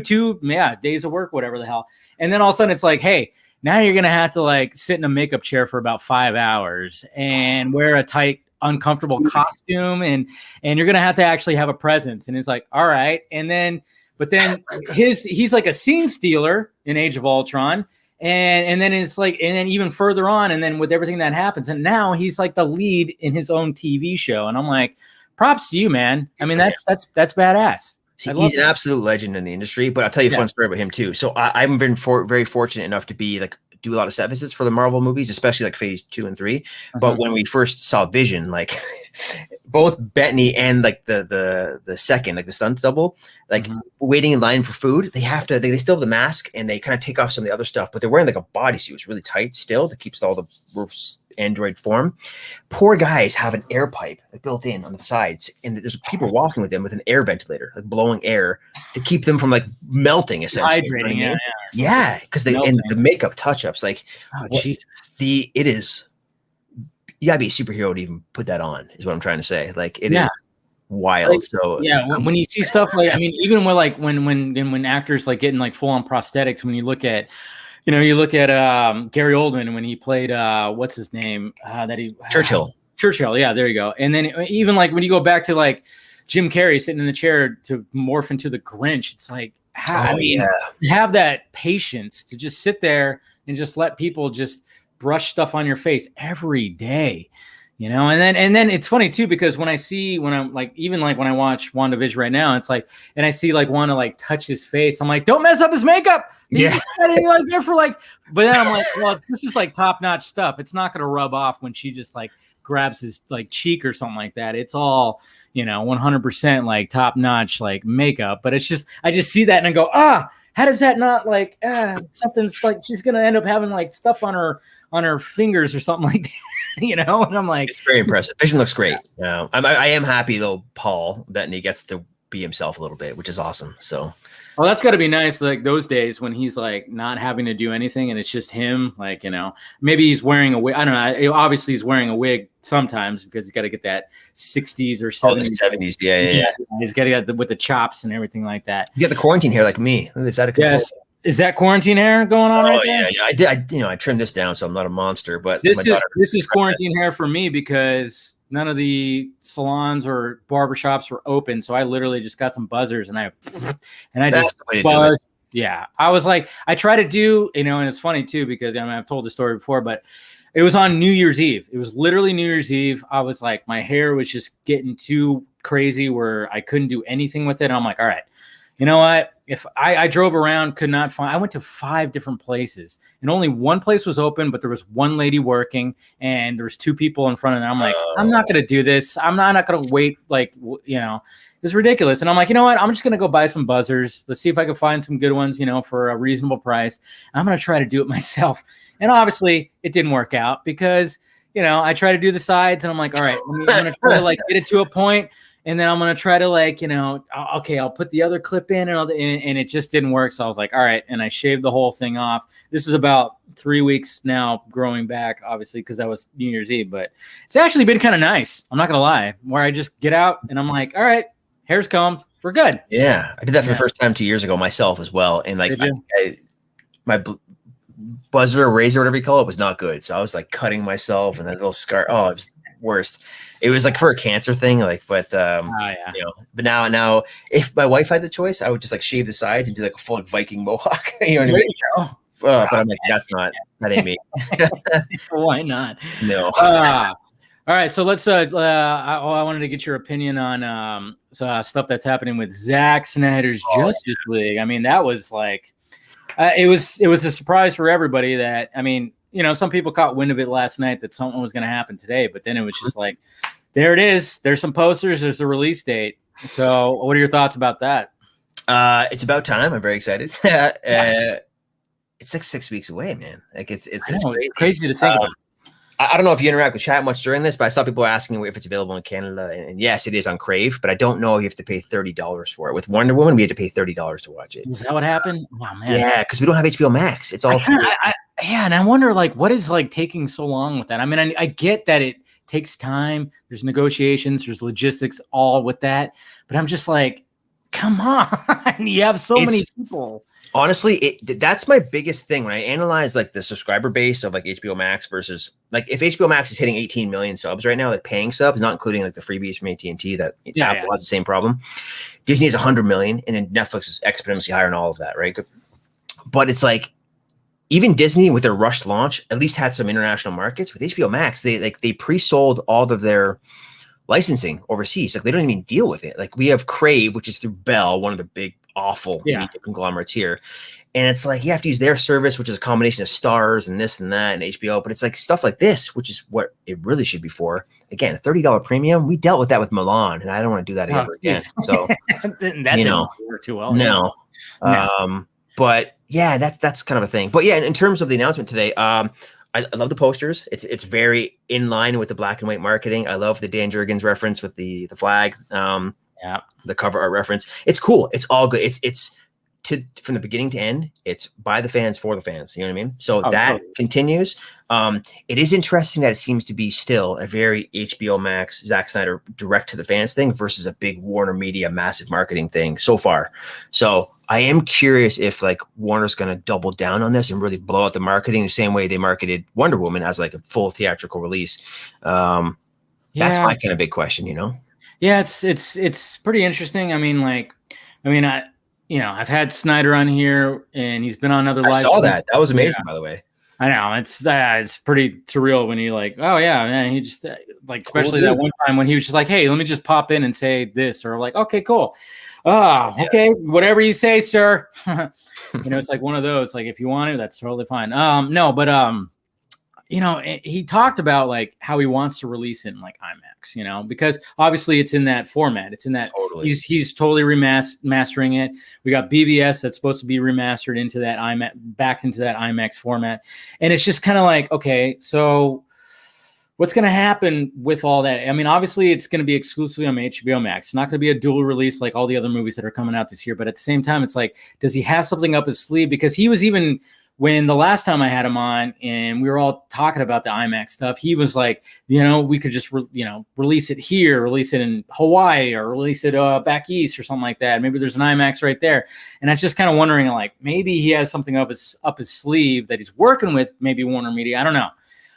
Two days of work, whatever the hell. And then all of a sudden it's like, hey, now you're gonna have to like sit in a makeup chair for about 5 hours and wear a tight, uncomfortable costume, and you're gonna have to actually have a presence. And it's like, all right. And then, but then he's like a scene stealer in Age of Ultron. And then it's like, and then even further on, and then with everything that happens, and now he's like the lead in his own TV show. And I'm like, props to you, man. I mean, that's badass. He's an absolute legend in the industry. But I'll tell you a fun story about him too. So I've been very fortunate enough to be like do a lot of set visits for the Marvel movies, especially like phase 2 and 3. But when we first saw Vision, like both Bettany and like the second, like the stunt double, like waiting in line for food, they still have the mask and they kind of take off some of the other stuff, but they're wearing like a bodysuit. It's really tight still that keeps all the android form. Poor guys have an air pipe like built in on the sides, and there's people walking with them with an air ventilator, like blowing air to keep them from like melting, essentially. Hydrating, yeah, because they and the makeup touch-ups, like Jesus. It is, you gotta be a superhero to even put that on, is what I'm trying to say. Like it is wild. Like, so when you see stuff like, I mean, even with like when actors like getting like full on prosthetics, when you look at Gary Oldman when he played what's his name Churchill, yeah, there you go. And then even like when you go back to like Jim Carrey sitting in the chair to morph into the Grinch, it's like, have that patience to just sit there and just let people just brush stuff on your face every day, you know. And then it's funny too, because when I watch WandaVision right now, it's like, and I see like Wanda like touch his face, I'm like, don't mess up his makeup. You just set it like there for like, but then I'm like, well, this is like top-notch stuff. It's not gonna rub off when she just like grabs his like cheek or something like that. It's all, 100% like top-notch like makeup. But it's just, I just see that and I go, how does that not like something's like she's gonna end up having like stuff on her fingers or something like that, And I'm like, it's very impressive. Vision looks great. I am happy though Paul Bettany gets to be himself a little bit, which is awesome. So well, that's got to be nice, like those days when he's like not having to do anything and it's just him, like, maybe he's wearing a wig. I don't know. Obviously he's wearing a wig sometimes because he's got to get that 60s or 70s. 70s. Yeah. He's got to get with the chops and everything like that. You get the quarantine hair like me. Is that a control? Yes. Is that quarantine hair going on right there? Yeah. I trimmed this down so I'm not a monster, but this is quarantine hair for me because none of the salons or barbershops were open. So I literally just got some buzzers and I just buzzed. Yeah. I was like, I try to do, and it's funny too, because I've told the story before, but it was on New Year's Eve. It was literally New Year's Eve. I was like, my hair was just getting too crazy where I couldn't do anything with it. And I'm like, all right, you know what? If I drove around, could not find, I went to 5 different places and only one place was open, but there was one lady working and there was 2 people in front of them. I'm like, I'm not going to do this. I'm not going to wait. Like, it's ridiculous. And I'm like, you know what? I'm just going to go buy some buzzers. Let's see if I can find some good ones, for a reasonable price. I'm going to try to do it myself. And obviously it didn't work out because, I try to do the sides and I'm like, all right, I'm going to try to like get it to a point. And then I'm going to try to like, okay, I'll put the other clip in and it just didn't work. So I was like, all right. And I shaved the whole thing off. This is about 3 weeks now growing back, obviously, because that was New Year's Eve, but it's actually been kind of nice. I'm not going to lie, where I just get out and I'm like, all right, hair's combed. We're good. Yeah. I did that for the first time 2 years ago myself as well. And like my buzzer, razor, whatever you call it, was not good. So I was like cutting myself and that little scar. Oh, it was worst. It was like for a cancer thing, like, but but now if my wife had the choice, I would just like shave the sides and do like a full like, Viking mohawk. You know what I mean? But I'm like, that ain't me. Why not? No. All right, so let's. I wanted to get your opinion on stuff that's happening with Zack Snyder's Justice League. I mean, that was like, it was a surprise for everybody. That I mean, some people caught wind of it last night that something was going to happen today, but then it was just like, there it is. There's some posters. There's the release date. So, what are your thoughts about that? It's about time. I'm very excited. It's like 6 weeks away, man. Like it's crazy to think about. I don't know if you interact with chat much during this, but I saw people asking if it's available in Canada. And yes, it is on Crave, but I don't know if you have to pay $30 for it. With Wonder Woman, we had to pay $30 to watch it. Is that what happened? Oh, man. Yeah, because we don't have HBO Max. It's all and I wonder, like, what is like taking so long with that? I mean, I get that it takes time. There's negotiations, there's logistics, all with that. But I'm just like, come on. You have so many people. Honestly, that's my biggest thing when I analyze like the subscriber base of like HBO Max versus like if HBO Max is hitting 18 million subs right now, like paying subs, not including like the freebies from AT&T that Apple has the same problem. Disney is 100 million, and then Netflix is exponentially higher than all of that, right? But it's like even Disney with their rushed launch at least had some international markets. With HBO Max, they pre-sold all of their licensing overseas. Like they don't even deal with it. Like we have Crave, which is through Bell, one of the big awful media conglomerates here, and it's like you have to use their service, which is a combination of Stars and this and that and HBO. But it's like stuff like this, which is what it really should be for. Again, a $30 premium. We dealt with that with Milan, and I don't want to do that ever again. So that didn't work too well. No. But yeah, that's kind of a thing. But yeah, in terms of the announcement today, I love the posters. It's very in line with the black and white marketing. I love the Dan Jurgens reference with the flag. The cover art reference. It's cool. It's all good. It's from the beginning to end. It's by the fans for the fans. You know what I mean? So that continues. It is interesting that it seems to be still a very HBO Max, Zack Snyder direct to the fans thing versus a big Warner Media massive marketing thing so far. So I am curious if like Warner's going to double down on this and really blow out the marketing the same way they marketed Wonder Woman as like a full theatrical release. That's my kind of big question, Yeah, it's pretty interesting. I mean, I've had Snyder on here, and he's been on other. I saw that. That was amazing, by the way. I know it's pretty surreal when you like, oh yeah, man. He just like, especially that one time when he was just like, hey, let me just pop in and say this, or like, okay, cool. Okay, whatever you say, sir. It's like one of those. Like, if you want to, that's totally fine. He talked about like how he wants to release it in like IMAX, because obviously it's in that format. It's in that he's totally remastering it. We got BVS that's supposed to be remastered into that back into that IMAX format. And it's just kind of like, okay, so what's going to happen with all that? I mean, obviously it's going to be exclusively on HBO Max. It's not going to be a dual release like all the other movies that are coming out this year. But at the same time, it's like, does he have something up his sleeve? Because he was even, when the last time I had him on and we were all talking about the IMAX stuff, he was like, we could just, release it here, release it in Hawaii, or release it back east or something like that. Maybe there's an IMAX right there. And I was just kind of wondering, like, maybe he has something up his sleeve that he's working with, maybe Warner Media. I don't know.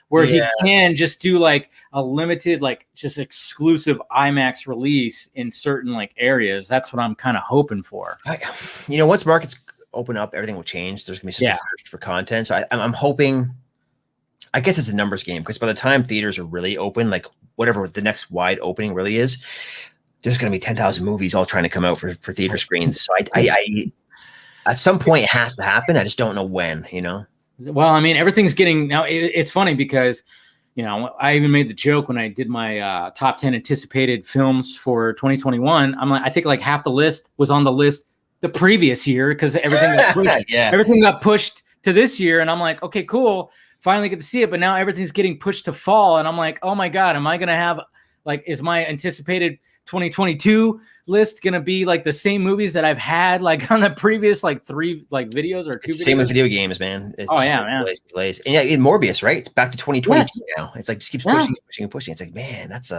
Where he can just do like a limited, like just exclusive IMAX release in certain like areas. That's what I'm kind of hoping for. Once markets open up, everything will change. There's gonna be such a thirst for content. So I'm hoping, I guess it's a numbers game, because by the time theaters are really open, like whatever the next wide opening really is, there's gonna be 10,000 movies all trying to come out for theater screens. So I at some point it has to happen. I just don't know when. Well, I mean, everything's getting now. It's funny because I even made the joke when I did my top 10 anticipated films for 2021. I'm like, I think like half the list was on the list the previous year because everything got pushed, everything got pushed to this year. And I'm like, okay, cool. Finally get to see it. But now everything's getting pushed to fall. And I'm like, oh my God, am I going to have like, is my anticipated 2022 list going to be like the same movies that I've had like on the previous like 3 like videos or 2 videos? Same with video games, man. It's man. Delays. And in Morbius, right? It's back to 2020 now. It's like just keeps pushing. It's like, man, that's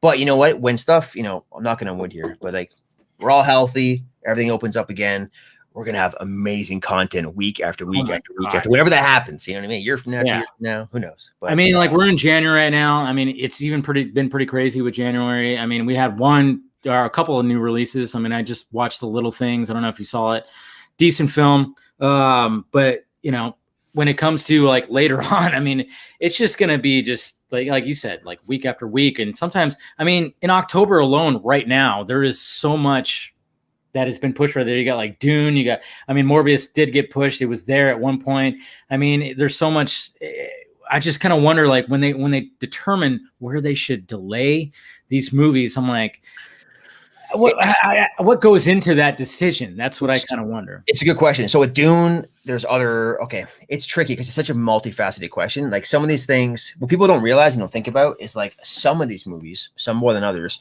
but you know what? When stuff, I'm not going to wood here, but like we're all healthy. Everything opens up again. We're going to have amazing content week after week after week after whenever that happens. You know what I mean? Year from now, 2 years from now, who knows? But I mean, like we're in January right now. I mean, it's even been pretty crazy with January. I mean, we had a couple of new releases. I mean, I just watched The Little Things. I don't know if you saw it. Decent film. But when it comes to like later on, I mean, it's just going to be just like you said, like week after week. And sometimes, I mean, in October alone right now, there is so much that has been pushed for there. You got like Dune, Morbius did get pushed. It was there at one point. I mean, there's so much. I just kind of wonder, like when they determine where they should delay these movies, I'm like, what goes into that decision? That's what I kind of wonder. It's a good question. So with Dune, it's tricky because it's such a multifaceted question. Like some of these things, what people don't realize and don't think about is like some of these movies, some more than others,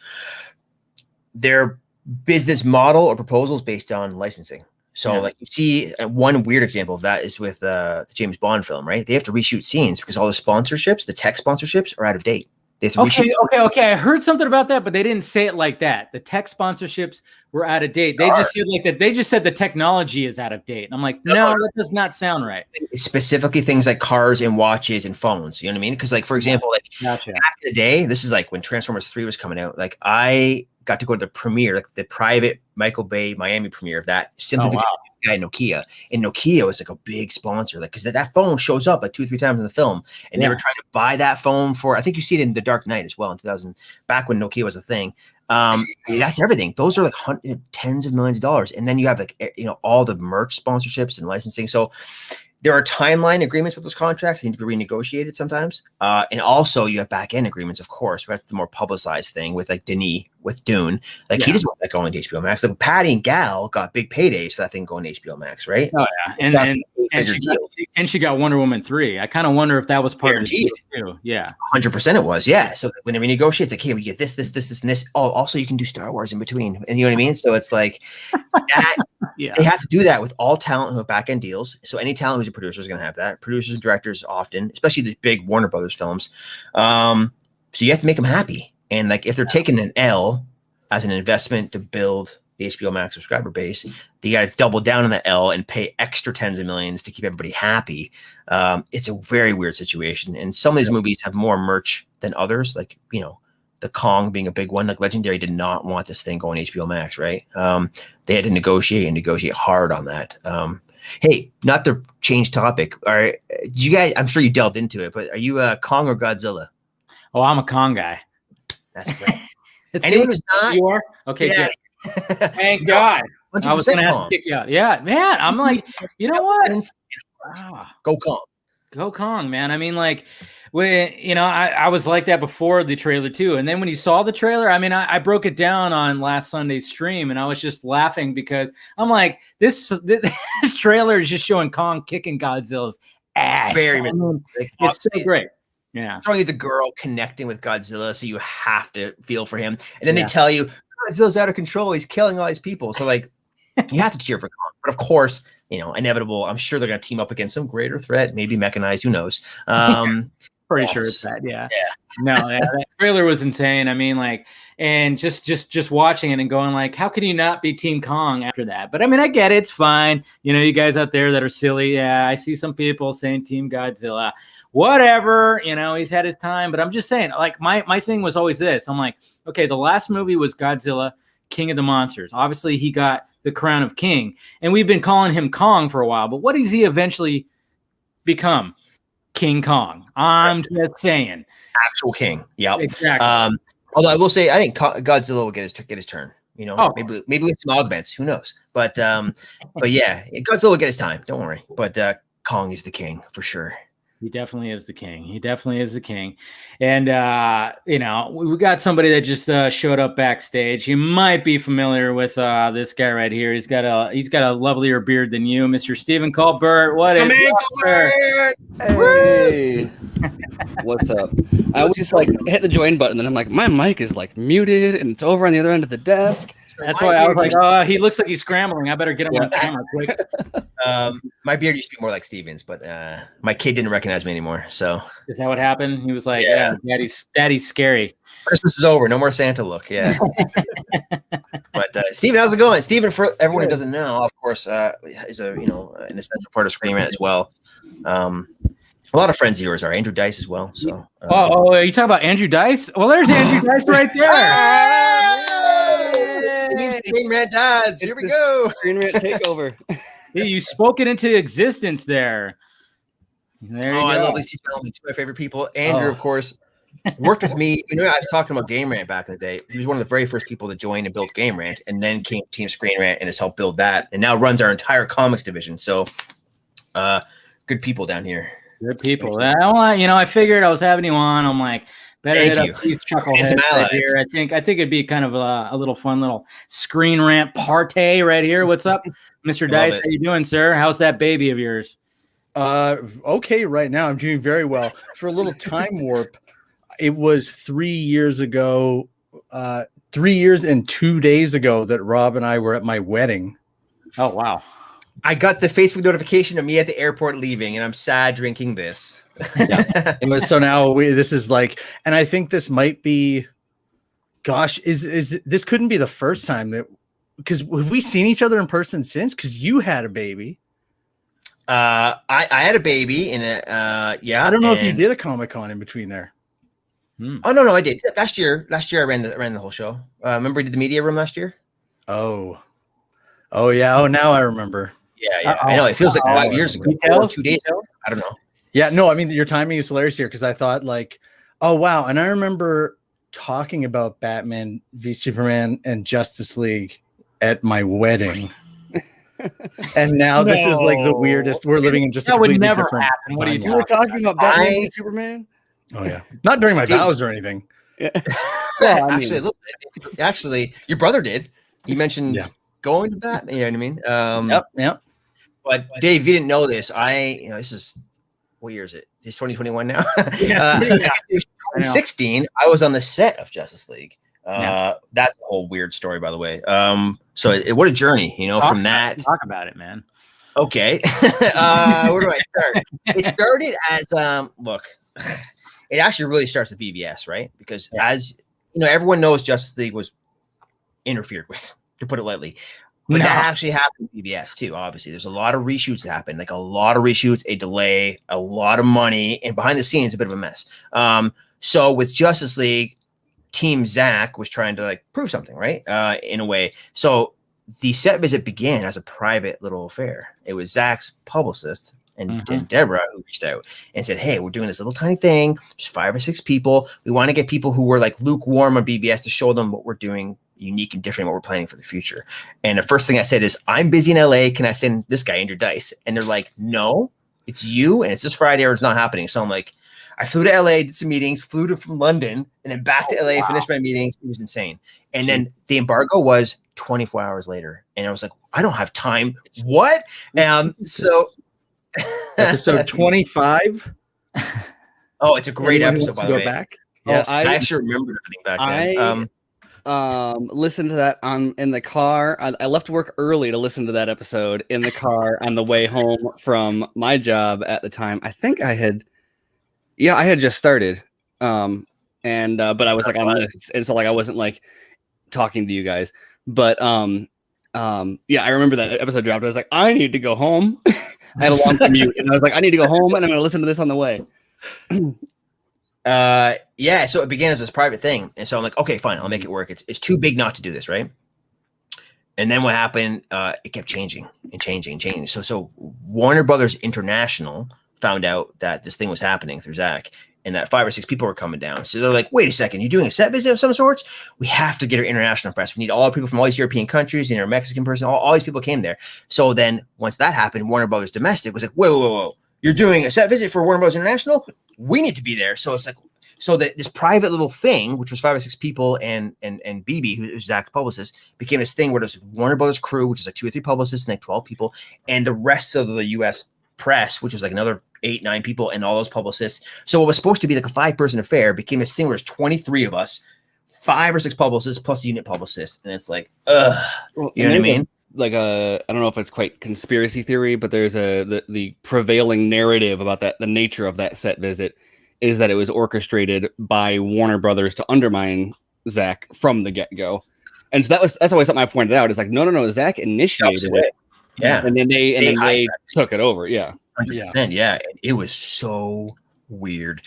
their business model or proposals based on licensing. So like you see one weird example of that is with the James Bond film, right? They have to reshoot scenes because all the sponsorships, the tech sponsorships are out of date. Okay. I heard something about that, but they didn't say it like that. The tech sponsorships were out of date. They just said like that. They just said the technology is out of date. And I'm like, no, that does not sound right. Specifically things like cars and watches and phones. You know what I mean? Because like, for example, like Gotcha. back in the day, this is like when Transformers 3 was coming out. Like I got to go to the premiere, like the private Michael Bay Miami premiere of that simply because guy Nokia, and Nokia was like a big sponsor, like because that phone shows up like 2 or 3 times in the film, and they were trying to buy that phone for, I think you see it in The Dark Knight as well in 2000, back when Nokia was a thing. That's everything. Those are like tens of millions of dollars, and then you have like all the merch sponsorships and licensing. So there are timeline agreements with those contracts that need to be renegotiated sometimes. And also you have back end agreements, of course. That's the more publicized thing with like Denis with Dune. Like he doesn't want that going to HBO Max. Like Patty and Gal got big paydays for that thing going to HBO Max, right? Oh yeah. And she got Wonder Woman 3. I kind of wonder if that was part of the deal too. Yeah. 100% it was. Yeah. So when they renegotiate, it's like, hey, we get this, and this. Oh, also you can do Star Wars in between. And you know what I mean? So it's like that. They have to do that with all talent who have back end deals. So any talent who's a producer is going to have that. Producers and directors often, especially these big Warner Brothers films. So you have to make them happy. And like if they're taking an L as an investment to build the HBO Max subscriber base, you got to double down on the L and pay extra tens of millions to keep everybody happy. It's a very weird situation. And some of these movies have more merch than others. Like, the Kong being a big one. Like Legendary did not want this thing going HBO Max, right? They had to negotiate hard on that. Hey, not to change topic. You guys, I'm sure you delved into it, but are you a Kong or Godzilla? Oh, I'm a Kong guy. That's great. Anyone who's not, you are? Okay, good. Thank God. I was going to have to kick you out. Yeah, man. I'm like, you know what? Go Kong. Go Kong, man. I mean, like, I was like that before the trailer too. And then when you saw the trailer, I mean, I broke it down on last Sunday's stream, and I was just laughing because I'm like, this trailer is just showing Kong kicking Godzilla's ass. It's so great. Yeah. Showing you the girl connecting with Godzilla, so you have to feel for him. And then they tell you Godzilla's out of control. He's killing all these people. So like, you have to cheer for Kong. But of course, inevitable. I'm sure they're going to team up against some greater threat, maybe mechanized. Who knows? Pretty sure it's that. Yeah. No, that trailer was insane. I mean, like, and just watching it and going like, how can you not be Team Kong after that? But I mean, I get it. It's fine. You guys out there that are silly. Yeah, I see some people saying Team Godzilla. Whatever, he's had his time. But I'm just saying, like, my thing was always this. I'm like, okay, the last movie was Godzilla, King of the Monsters. Obviously, he got the crown of king, and we've been calling him Kong for a while. But what does he eventually become? King Kong. I'm just saying. Actual king. Yeah. Exactly. Although I will say, I think Godzilla will get his turn. Maybe with some augments. Who knows? But yeah, Godzilla will get his time. Don't worry. But Kong is the king for sure. He definitely is the king. And, we got somebody that just showed up backstage. You might be familiar with this guy right here. He's got a lovelier beard than you, Mr. Stephen Colbert. What is up, Hey. What's up? I always like hit the join button, and I'm like, my mic is like muted, and it's over on the other end of the desk. That's why I was like, oh, he looks like he's scrambling. I better get him on camera quick. My beard used to be more like Steven's, but my kid didn't recognize me anymore. So is that what happened? He was like, yeah, daddy's scary. Christmas is over. No more Santa look. Yeah. But Steven, how's it going? Steven, for everyone who doesn't know, of course, is an essential part of Screen Rant as well. A lot of friends of yours are Andrew Dice as well. So are you talking about Andrew Dice? Well, there's Andrew Dice right there. Screen Rant dads. Here we go. Screen Rant takeover. You spoke it into existence there. There you go. I love these two gentlemen, two of my favorite people. Andrew, of course, worked with me. You know, I was talking about Game Rant back in the day. He was one of the very first people to join and build Game Rant, and then came Team Screen Rant and has helped build that, and now runs our entire comics division. So, good people down here. Good people. I figured I was having you on. I'm like, better hit up these chuckleheads right here. I think it'd be kind of a little fun little Screen Rant party right here. What's up, Mr. Dice? How you doing, sir? How's that baby of yours? Okay, right now I'm doing very well. For a little time warp, it was 3 years ago, 3 years and 2 days ago that Rob and I were at my wedding. Oh, wow. I got the Facebook notification of me at the airport leaving, and I'm sad drinking this. Yeah. It was, so now this is like, and I think this might be, gosh, is this couldn't be the first time that, because have we seen each other in person since? Because you had a baby. I had a baby, and yeah. I don't know if you did a Comic-Con in between there. Oh no, I did last year. Last year I ran the whole show. Remember we did the media room last year? Oh yeah. Oh, now I remember. Yeah. I know it feels like 5 years ago. Or 2 days ago. I don't know. Yeah, no, I mean your timing is hilarious here because I thought like, oh wow, and I remember talking about Batman v Superman and Justice League at my wedding. And now this is like the weirdest. We're living in just that a would never different happen. What are you were talking about Batman v Superman? Oh yeah, not during my vows or anything. Yeah. Well, actually, your brother did. He mentioned going to Batman. You know what I mean? Yep. But Dave, you didn't know this. This is, what year is it? It's 2021 now. Yeah. 2016. I was on the set of Justice League. That's a whole weird story, by the way. So what a journey, from that. Talk about it, man. Okay. Where do I start? It started as look. It actually really starts with BBS, right? Because as everyone knows, Justice League was interfered with, to put it lightly. But that actually happened in BBS too. Obviously, there's a lot of reshoots that happen, like a lot of reshoots, a delay, a lot of money, and behind the scenes, a bit of a mess. So with Justice League, Team Zach was trying to like prove something, right? In a way. So the set visit began as a private little affair. It was Zach's publicist and Deborah who reached out and said, "Hey, we're doing this little tiny thing, just 5 or 6 people. We want to get people who were like lukewarm on BBS to show them what we're doing unique and different, what we're planning for the future." And the first thing I said is, "I'm busy in LA. Can I send this guy Andrew Dice?" And they're like, "No, it's you, and it's this Friday or it's not happening." So I'm like, I flew to LA, did some meetings, flew from London, and then back to LA, finished my meetings. It was insane. And then the embargo was 24 hours later. And I was like, I don't have time. What? So episode 25. Oh, it's a great episode, by the way. Back? Yes, I actually remembered everything back then. Listened to that in the car. I left work early to listen to that episode in the car on the way home from my job at the time. I think I had just started. But I was like on this, and so like I wasn't like talking to you guys. But I remember that episode dropped. I was like, I need to go home. I had a long commute, and I was like, I need to go home, and I'm going to listen to this on the way. So it began as this private thing, and so I'm like, okay, fine, I'll make it work. It's too big not to do this, right? And then what happened? It kept changing and changing and changing. So Warner Brothers International found out that this thing was happening through Zach, and that 5 or 6 people were coming down. So they're like, wait a second, you doing a set visit of some sorts? We have to get our international press. We need all the people from all these European countries and our Mexican person. All these people came there. So then once that happened, Warner Brothers Domestic was like, whoa. You're doing a set visit for Warner Brothers International? We need to be there. So it's like, so that this private little thing, which was 5 or 6 people and BB, who's Zach's publicist, became this thing where there's Warner Brothers crew, which is like 2 or 3 publicists and like 12 people, and the rest of the US press, which was like another 8, 9 people, and all those publicists. So what was supposed to be like a 5-person affair became a thing where there's 23 of us, 5 or 6 publicists plus the unit publicist, and it's like, you know what I mean? Like I don't know if it's quite conspiracy theory, but there's the prevailing narrative about that. The nature of that set visit is that it was orchestrated by Warner Brothers to undermine Zach from the get-go, and so that's always something I pointed out. It's like, no, Zach initiated it. Yeah, and then they took it over. Yeah. 100%. Yeah, it was so weird.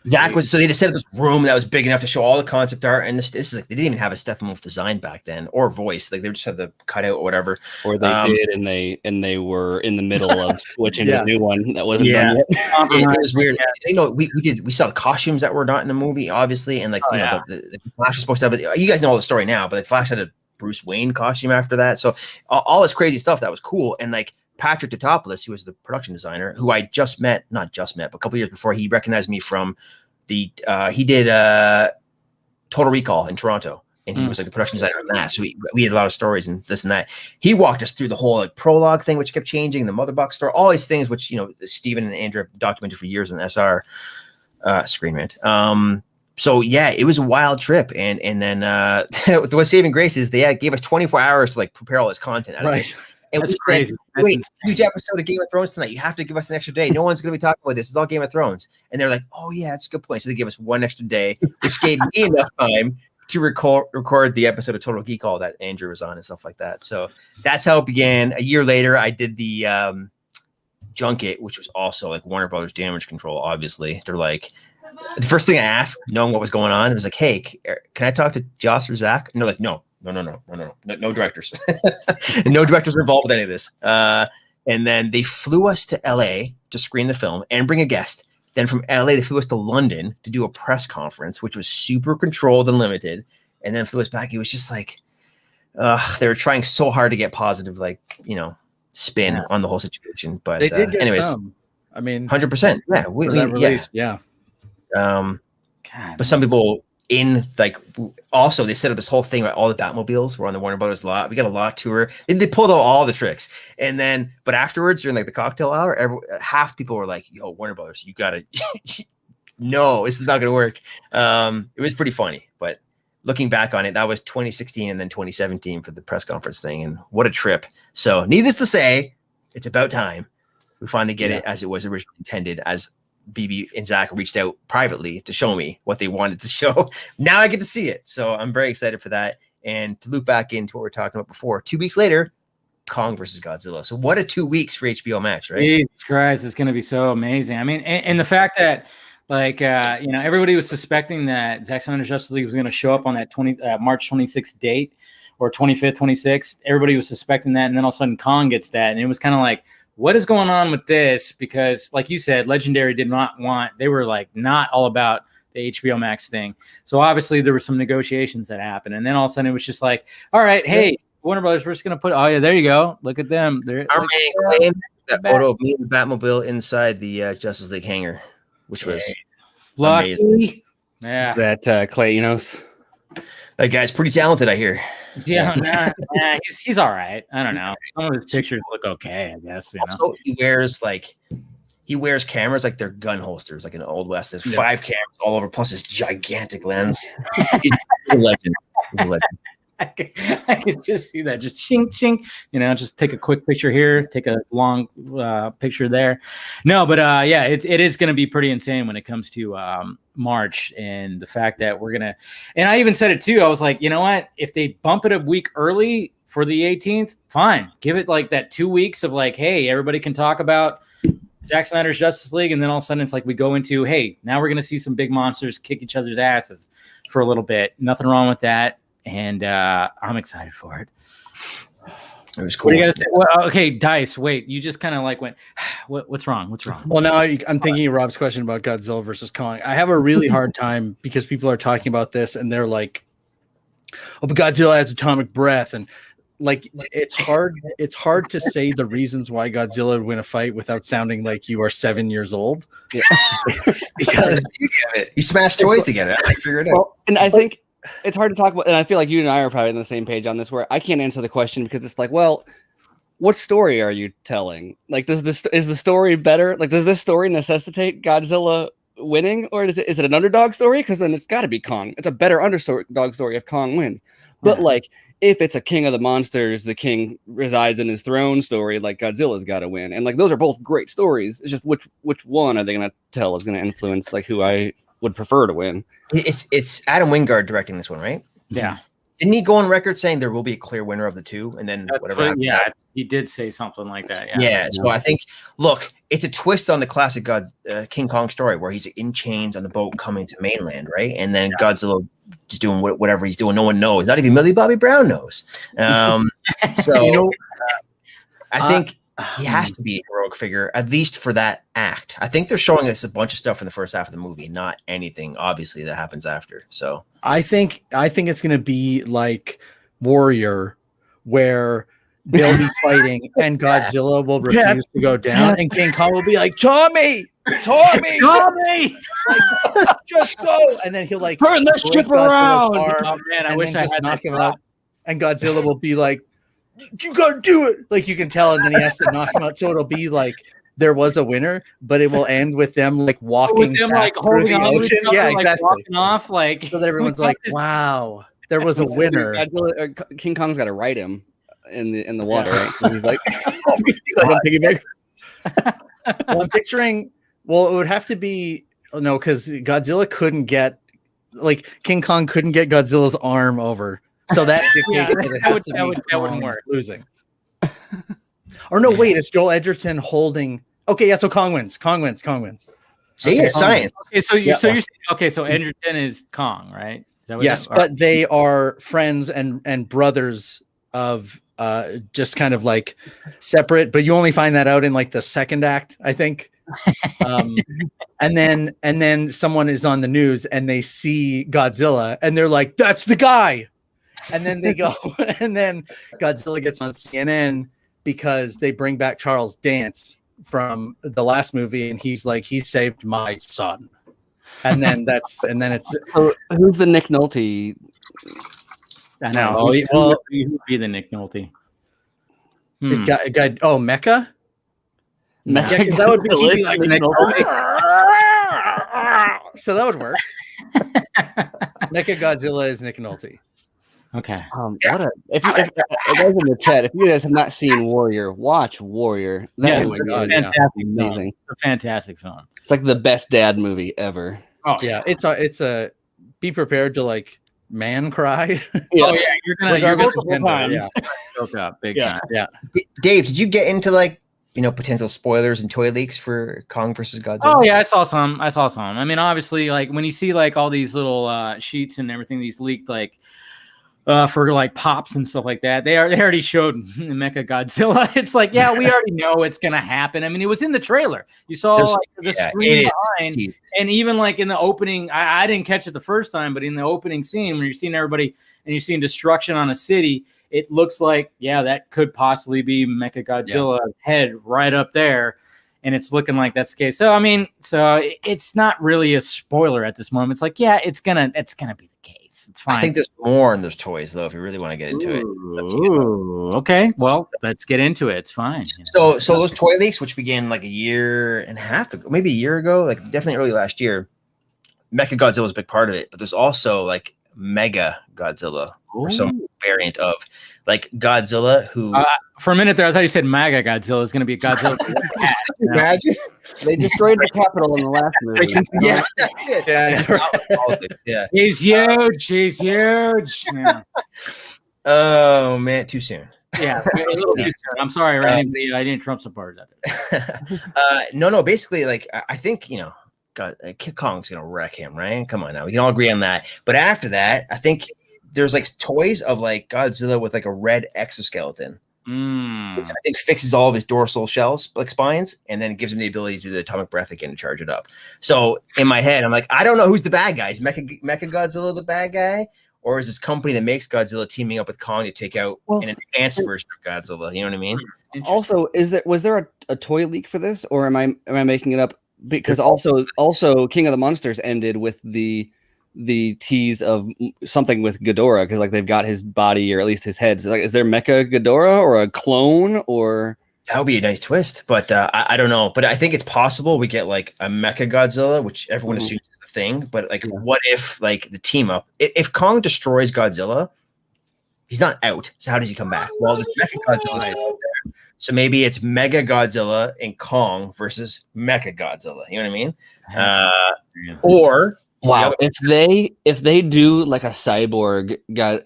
Zach was, so they just set up this room that was big enough to show all the concept art, and this is like they didn't even have a Steppenwolf design back then or voice, like they just had the cutout or whatever. Or they did, and they were in the middle of switching to a new one that wasn't done yet. It was weird. You know, we saw the costumes that were not in the movie, obviously, and like the Flash was supposed to have it. You guys know all the story now, but like Flash had a Bruce Wayne costume after that, so all this crazy stuff that was cool. And like Patrick Tatopoulos, who was the production designer, who I not just met, but a couple years before, he recognized me from he did Total Recall in Toronto, and he was like the production designer on that. So we had a lot of stories and this and that. He walked us through the whole like prologue thing, which kept changing, the Mother Box story, all these things, which, you know, Steven and Andrew have documented for years on SR Screen Rant. So yeah, it was a wild trip, and then the saving grace is they gave us 24 hours to like prepare all this content out of it. And that's we crazy. said, wait, huge episode of Game of Thrones tonight. You have to give us an extra day. No one's going to be talking about this. It's all Game of Thrones. And they're like, oh, yeah, that's a good point. So they gave us one extra day, which gave me enough time to record the episode of Total Geek All that Andrew was on and stuff like that. So that's how it began. A year later, I did the Junket, which was also like Warner Brothers Damage Control, obviously. They're like, the first thing I asked, knowing what was going on, it was like, hey, can I talk to Joss or Zach? And they're like, no directors. No directors are involved with any of this. And then they flew us to LA to screen the film and bring a guest. Then from LA, they flew us to London to do a press conference, which was super controlled and limited. And then flew us back. It was just like, they were trying so hard to get positive, like, you know, spin on the whole situation. But they did get anyways, some. I mean, 100%. Yeah. But some people in like also they set up this whole thing about all the Batmobiles were on the Warner Brothers lot. We got a lot tour, and they pulled out all the tricks. And then, but afterwards during like the cocktail hour, half people were like, "Yo, Warner Brothers, you gotta no, this is not gonna work." It was pretty funny, but looking back on it, that was 2016 and then 2017 for the press conference thing, and what a trip. So, needless to say, it's about time we finally get it as it was originally intended, as BB and Zach reached out privately to show me what they wanted to show. Now I get to see it. So I'm very excited for that. And to loop back into what we were talking about before, 2 weeks later, Kong versus Godzilla. So what a 2 weeks for HBO Max, right? Jesus Christ, it's going to be so amazing. I mean, and the fact that, like, you know, everybody was suspecting that Zack Snyder's Justice League was going to show up on that March 26th date or 25th, 26th. Everybody was suspecting that. And then all of a sudden Kong gets that. And it was kind of like, what is going on with this? Because like you said, Legendary did not want, they were like not all about the HBO Max thing. So obviously there were some negotiations that happened. And then all of a sudden it was just like, all right, hey, Warner Brothers, we're just going to put, oh yeah, there you go. Look at them. Our man claimed that photo of me and the Batmobile inside the Justice League hangar, which was amazing. Yeah. That Clay Enos. That guy's pretty talented, I hear. Yeah, nah, he's all right. I don't know. Some of his pictures look okay, I guess. You know? Also, he wears cameras like they're gun holsters, like in the Old West. There's 5 cameras all over, plus his gigantic lens. He's a legend. He's a legend. I can just see that. Just chink, chink. You know, just take a quick picture here, take a long picture there. No, but yeah, it is going to be pretty insane when it comes to March, and the fact that we're going to, and I even said it too. I was like, you know what? If they bump it a week early for the 18th, fine. Give it like that 2 weeks of like, hey, everybody can talk about Zack Snyder's Justice League, and then all of a sudden it's like we go into, hey, now we're going to see some big monsters kick each other's asses for a little bit. Nothing wrong with that. And I'm excited for it. It was cool. What do you got to say? Well, okay, Dice. Wait, you just kind of like went, what's wrong? What's wrong? Well, now I'm thinking of Rob's question about Godzilla versus Kong. I have a really hard time because people are talking about this and they're like, oh, but Godzilla has atomic breath. And like, it's hard to say the reasons why Godzilla would win a fight without sounding like you are 7 years old. Yeah. Because you smashed toys together. I figured it out. Well, and I think it's hard to talk about, and I feel like you and I are probably on the same page on this, where I can't answer the question because it's like, well, what story are you telling? Like, is the story better? Like, does this story necessitate Godzilla winning, or is it an underdog story? Because then it's got to be Kong. It's a better underdog story if Kong wins. But like, if it's a King of the Monsters, the king resides in his throne story, like Godzilla's got to win, and like those are both great stories. It's just which one are they going to tell is going to influence like who I would prefer to win. It's Adam Wingard directing this one, right? Yeah. Didn't he go on record saying there will be a clear winner of the two, and then whatever happens? Yeah, he did say something like that. Yeah. So I think, look, it's a twist on the classic King Kong story where he's in chains on the boat coming to mainland, right? And then Godzilla just doing whatever he's doing. No one knows. Not even Millie Bobby Brown knows. So I think he has to be a heroic figure, at least for that act. I think they're showing us a bunch of stuff in the first half of the movie, not anything obviously that happens after. So I think it's going to be like Warrior, where they'll be fighting and Godzilla will refuse to go down, and King Kong will be like, Tommy, like, just go, and then he'll like turn this ship around. Oh man, I wish I had knock him out, and Godzilla will be like, you gotta do it, like you can tell, and then he has to knock him out. So it'll be like there was a winner, but it will end with them like walking, like holding on to each other, yeah, like, exactly, walking off, like so that everyone's like, wow, there was a winner. King Kong's got to ride him in the water, right? So he's like, a piggyback. Well, I'm picturing. Well, it would have to be because Godzilla couldn't get, like, King Kong couldn't get Godzilla's arm over. So that dictates that it has to be that wouldn't work. Losing. Or no, wait, it's Joel Edgerton holding. Okay, yeah, so Kong wins. See, it's science. Okay, so you're saying, okay, so Edgerton is Kong, right? Is that what yes, but they are friends and brothers of just kind of like separate, but you only find that out in like the second act, I think. And then someone is on the news and they see Godzilla and they're like, that's the guy. And then they go, and then Godzilla gets on CNN because they bring back Charles Dance from the last movie, and he's like, he saved my son. And then it's so who's the Nick Nolte? I know. Well, he would be the Nick Nolte. Guy. Oh, Mecha. Mecha, yeah, because that would be like Nick Nolte. So that would work. Mecha Godzilla is Nick Nolte. Okay. If you guys in the chat, if you guys have not seen Warrior, watch Warrior. That's amazing. It's a fantastic film. It's like the best dad movie ever. Oh yeah, it's a be prepared to like man cry. Yeah. Oh yeah, you're gonna choke up big time. Yeah. Dave, did you get into like potential spoilers and toy leaks for Kong versus Godzilla? Oh yeah, I saw some. I mean, obviously, like when you see like all these little sheets and everything, these leaked like for like pops and stuff like that, they already showed Mecha Godzilla. It's like, yeah, we already know it's gonna happen. I mean, it was in the trailer. You saw like the screen behind, and even like in the opening, I didn't catch it the first time, but in the opening scene when you're seeing everybody and you're seeing destruction on a city, it looks like, yeah, that could possibly be Mecha Godzilla's head right up there. And it's looking like that's the case. So, I mean, it's not really a spoiler at this moment. It's like, yeah, it's gonna be the case. It's fine. I think there's more in those toys, though, if you really want to get into it. Ooh, okay. Well, let's get into it. It's fine. So those toy leaks, which began like a year and a half ago, maybe a year ago, like definitely early last year, Mecha Godzilla was a big part of it. But there's also like Mega Godzilla or some variant of like Godzilla who for a minute there I thought you said MAGA Godzilla is going to be a Godzilla. Imagine they destroyed the Capitol in the last movie. Yeah, that's it. Yeah, he's huge. Yeah. Oh man, too soon. Yeah, a little too soon. I'm sorry, Randy. I didn't trump some part of that. No. Basically, like I think King Kong's gonna wreck him, right? Come on now, we can all agree on that. But after that, I think there's like toys of like Godzilla with like a red exoskeleton, which I think fixes all of his dorsal shells, like spines, and then gives him the ability to do the atomic breath again to charge it up. So in my head, I'm like, I don't know who's the bad guy. Is Mecha Godzilla the bad guy, or is this company that makes Godzilla teaming up with Kong to take out an advanced version of Godzilla? You know what I mean? Also, was there a toy leak for this, or am I making it up? Because also King of the Monsters ended with the tease of something with Ghidorah, because like they've got his body or at least his head. So, like, is there Mecha Ghidorah or a clone, or that would be a nice twist? But I don't know. But I think it's possible we get like a Mecha Godzilla, which everyone assumes is the thing. But like, what if like the team up? If Kong destroys Godzilla, he's not out. So how does he come back? Well, this Mecha Godzilla is still out there. So maybe it's Mega Godzilla and Kong versus Mecha Godzilla. You know what I mean? Or Wow, if they do like a cyborg guy,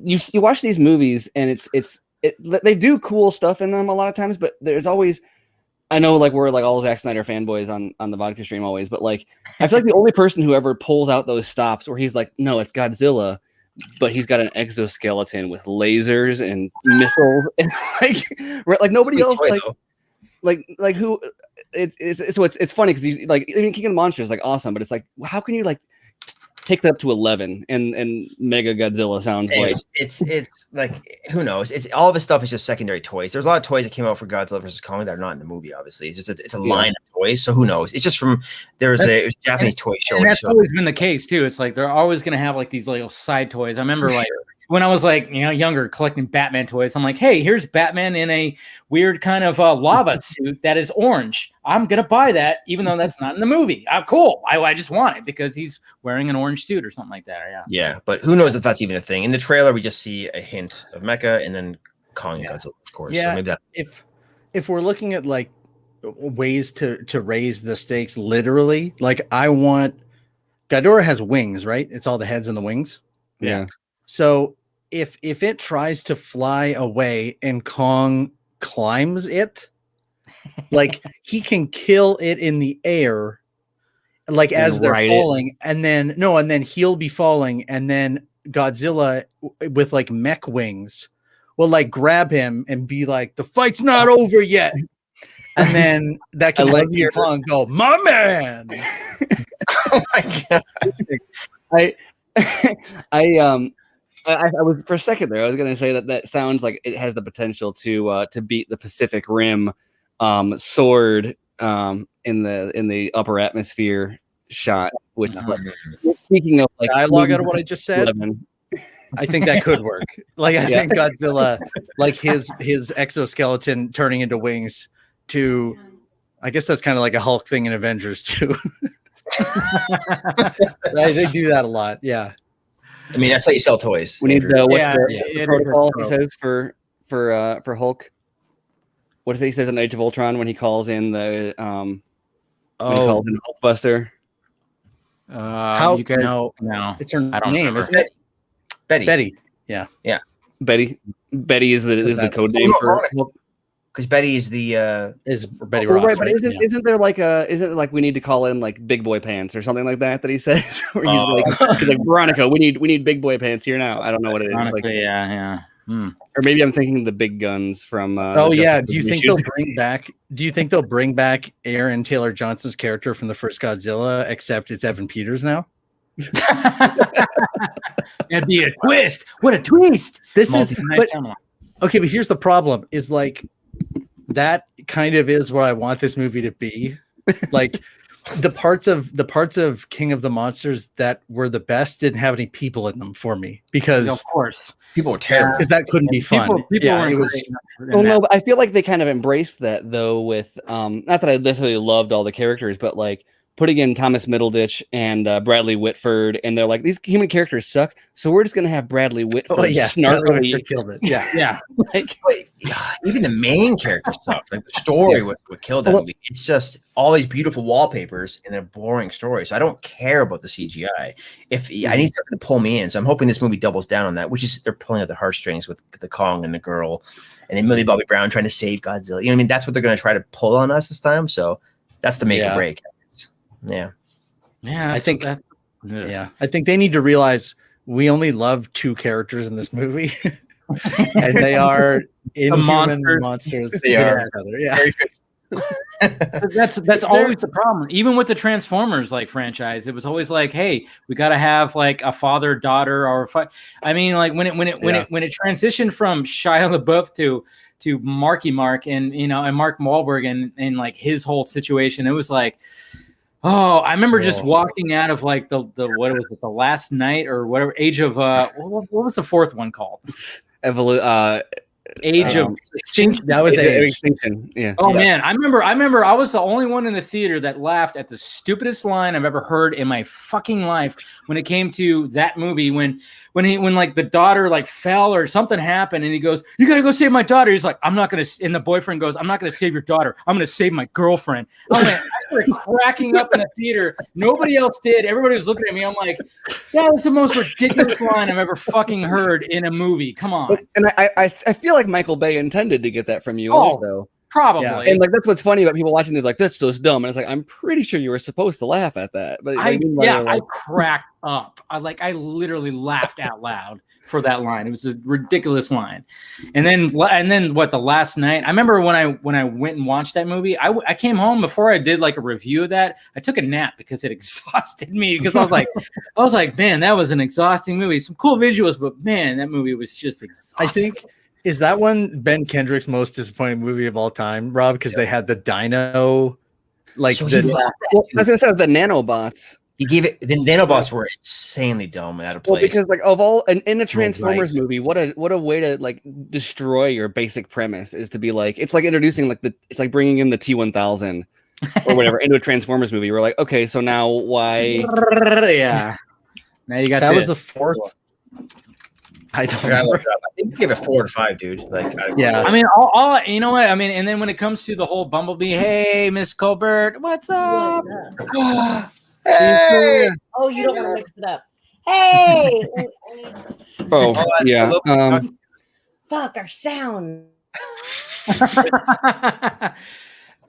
you watch these movies and they do cool stuff in them a lot of times, but there's always, I know like we're like all Zack Snyder fanboys on the Vodka stream always, but like I feel like the only person who ever pulls out those stops where he's like, no, it's Godzilla, but he's got an exoskeleton with lasers and missiles and like nobody else like who it's funny because you like, I mean, King of the Monsters is like awesome, but it's like, how can you like take that up to 11 and Mega Godzilla sounds like it's like, who knows? It's all of his stuff is just secondary toys. There's a lot of toys that came out for Godzilla versus Kong that are not in the movie. Obviously, it's a line of toys. So who knows? It's just from it was a Japanese toy show. And that's always been the case too. It's like they're always going to have like these little side toys. I remember when I was like, younger, collecting Batman toys, I'm like, hey, here's Batman in a weird kind of lava suit that is orange. I'm going to buy that, even though that's not in the movie. Cool. I just want it because he's wearing an orange suit or something like that. Yeah, but who knows if that's even a thing. In the trailer, we just see a hint of Mecha and then Kong and Godzilla, of course. Yeah, so maybe that's... if we're looking at like ways to raise the stakes literally, like I want... Ghidorah has wings, right? It's all the heads and the wings. Yeah. So if it tries to fly away and Kong climbs it, like he can kill it in the air, like as they're falling, and then he'll be falling, and then Godzilla with like mech wings will like grab him and be like, the fight's not over yet. And then that can let King Kong go, my man. Oh my god. I was for a second there. I was going to say that sounds like it has the potential to beat the Pacific Rim sword in the upper atmosphere shot. Which, speaking of like dialogue out of what I just said, I think that could work. Like I think Godzilla, like his exoskeleton turning into wings. To, I guess that's kind of like a Hulk thing in Avengers too. Right, they do that a lot. Yeah. I mean, that's how you sell toys. We need the protocol he says for Hulk. What does he says in Age of Ultron when he calls in the when he calls in Hulkbuster? How you guys, no, it's her name, isn't it? Betty. Yeah. Betty is the code name for Hulk. Because Betty is is Betty Ross, right? But isn't there like isn't it like we need to call in like Big Boy Pants or something like that he says? Where he's like Veronica, we need Big Boy Pants here now. I don't know what it is. Like, or maybe I'm thinking the big guns from. Do you think they'll bring back Aaron Taylor Johnson's character from the first Godzilla, except it's Evan Peters now? That'd be a twist. What a twist! But here's the problem: is like. That kind of is what I want this movie to be. Like the parts of King of the Monsters that were the best didn't have any people in them for me because of course people were terrible because that couldn't be fun. No, but I feel like they kind of embraced that though with not that I necessarily loved all the characters, but like putting in Thomas Middleditch and Bradley Whitford, and they're like, these human characters suck, so we're just gonna have Bradley Whitford snarkily killed it. Like, even the main character sucks. Like the story what killed that movie. It's just all these beautiful wallpapers and a boring story. So I don't care about the CGI. I need something to pull me in. So I'm hoping this movie doubles down on that, which is they're pulling at the heartstrings with the Kong and the girl, and then Millie Bobby Brown trying to save Godzilla. You know what I mean? That's what they're gonna try to pull on us this time. So that's the make or break. I think they need to realize we only love two characters in this movie, and they are inhuman monsters. They are. That's always the problem. Even with the Transformers like franchise, it was always like, hey, we got to have like a father daughter or I mean, like when it transitioned from Shia LaBeouf to Marky Mark and and Mark Wahlberg and like his whole situation, it was like. Oh, I remember just walking out of like the what was it, the last night or whatever Age of what was the fourth one called? Age of Extinction. That was Extinction. Yeah. Oh man, I remember I was the only one in the theater that laughed at the stupidest line I've ever heard in my fucking life when it came to that movie when like the daughter like fell or something happened and he goes, "You got to go save my daughter." He's like, "I'm not going to," and the boyfriend goes, "I'm not going to save your daughter. I'm going to save my girlfriend." I started cracking up in the theater. Nobody else did. Everybody was looking at me. I'm like, that was the most ridiculous line I've ever fucking heard in a movie. Come on. And I feel like Michael Bay intended to get that from you also. Probably. Yeah. And like that's what's funny about people watching. They're like, "That's so dumb." And it's like, I'm pretty sure you were supposed to laugh at that. But I cracked up. I literally laughed out loud for that line. It was a ridiculous line. And then what, the last night, I remember when I went and watched that movie, I came home before I did like a review of that. I took a nap because it exhausted me because I was like, man, that was an exhausting movie. Some cool visuals, but man, that movie was just exhausting. I think, is that one Ben Kendrick's most disappointing movie of all time, Rob? Because they had the dino, like So the. I was gonna say the nanobots. He gave it. The nanobots were insanely dumb and out of place. Well, because like of all in a Transformers movie, what a way to like destroy your basic premise is to be like, it's like introducing like it's like bringing in the T-1000 or whatever into a Transformers movie. We're like, okay, so now why? Yeah. Now you got That this. was the fourth. I don't I remember. think he gave it 4 to 5, dude. Like, Yeah. I mean, all you know what I mean. And then when it comes to the whole Bumblebee, hey, Miss Colbert, what's up? Hey! Oh, you don't want to mix it up. Hey! Oh yeah. Fuck our sound.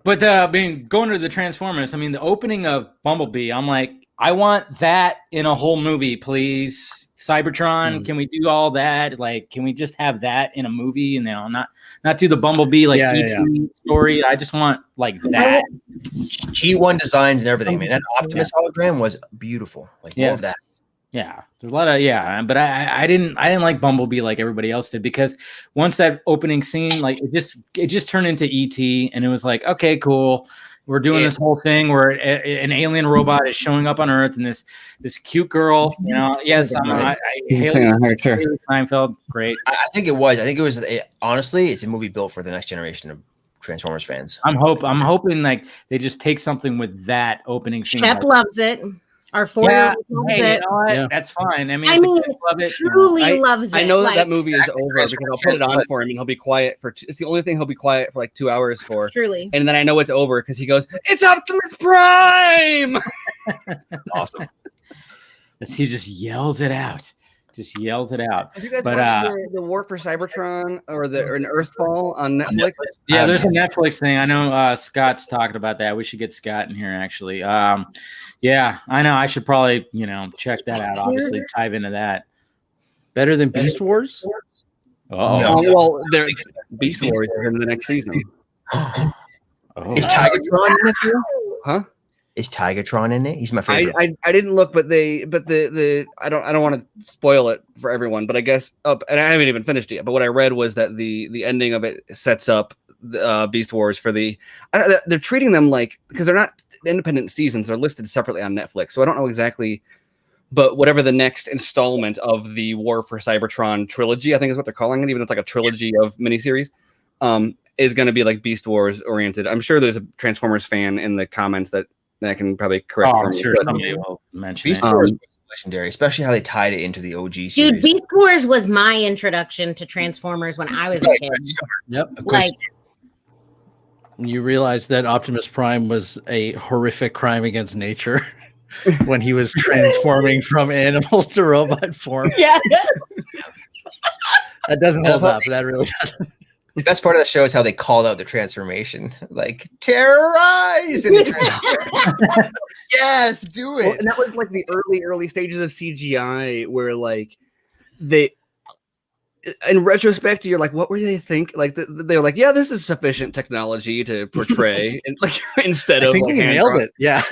But I mean, going to the Transformers, I mean, the opening of Bumblebee, I'm like, I want that in a whole movie, please. Cybertron, can we do all that? Like, can we just have that in a movie and not do the Bumblebee like ET story? I just want like that. G1 designs and everything, man. That Optimus hologram was beautiful. Like, love that. Yeah, there's a lot of but I didn't like Bumblebee like everybody else did, because once that opening scene, like it just turned into ET, and it was like, okay, cool. We're doing this whole thing where an alien robot is showing up on Earth, and this cute girl, you know. Yes, Haley Steinfeld, great. I think it was. Honestly, it's a movie built for the next generation of Transformers fans. I'm hoping like they just take something with that opening scene. Shep loves it. Our 4-year-old loves it. You know what? That's fine. I mean, love it, truly loves it. I know that movie is over because I'll put it on for him and he'll be quiet for. It's the only thing he'll be quiet for like 2 hours for. Truly. And then I know it's over because he goes, "It's Optimus Prime!" Awesome. He just yells it out. Have you guys watched the War for Cybertron or an Earthfall on Netflix? Yeah, there's a Netflix thing. I know Scott's talking about that. We should get Scott in here, actually. Yeah, I know. I should probably, check that out. Obviously, dive into that. Better than Beast Wars? Oh, well, they're Beast Wars in the next season. Is Tigatron in it? Huh? Is Tigatron in it? He's my favorite. I didn't look, but the I don't want to spoil it for everyone, but I guess and I haven't even finished it yet. But what I read was that the ending of it sets up the Beast Wars for they're treating them like, because they're not independent seasons, they're listed separately on Netflix. So I don't know exactly, but whatever the next installment of the War for Cybertron trilogy, I think is what they're calling it, even though it's like a trilogy of miniseries, is going to be like Beast Wars oriented. I'm sure there's a Transformers fan in the comments that can probably correct for me. Sure, somebody will mention Beast Wars was legendary, especially how they tied it into the OG series. Dude, Beast Wars was my introduction to Transformers when I was a kid. Yep. Like, you realize that Optimus Prime was a horrific crime against nature when he was transforming from animal to robot form. yeah. That doesn't hold up. That really doesn't. The best part of the show is how they called out the transformation, like terrorize. And yes, do it. Well, and that was like the early stages of CGI, where like they, in retrospect, you're like, what were they think? Like they were like, yeah, this is sufficient technology to portray, and like instead of think like, you nailed it. Yeah,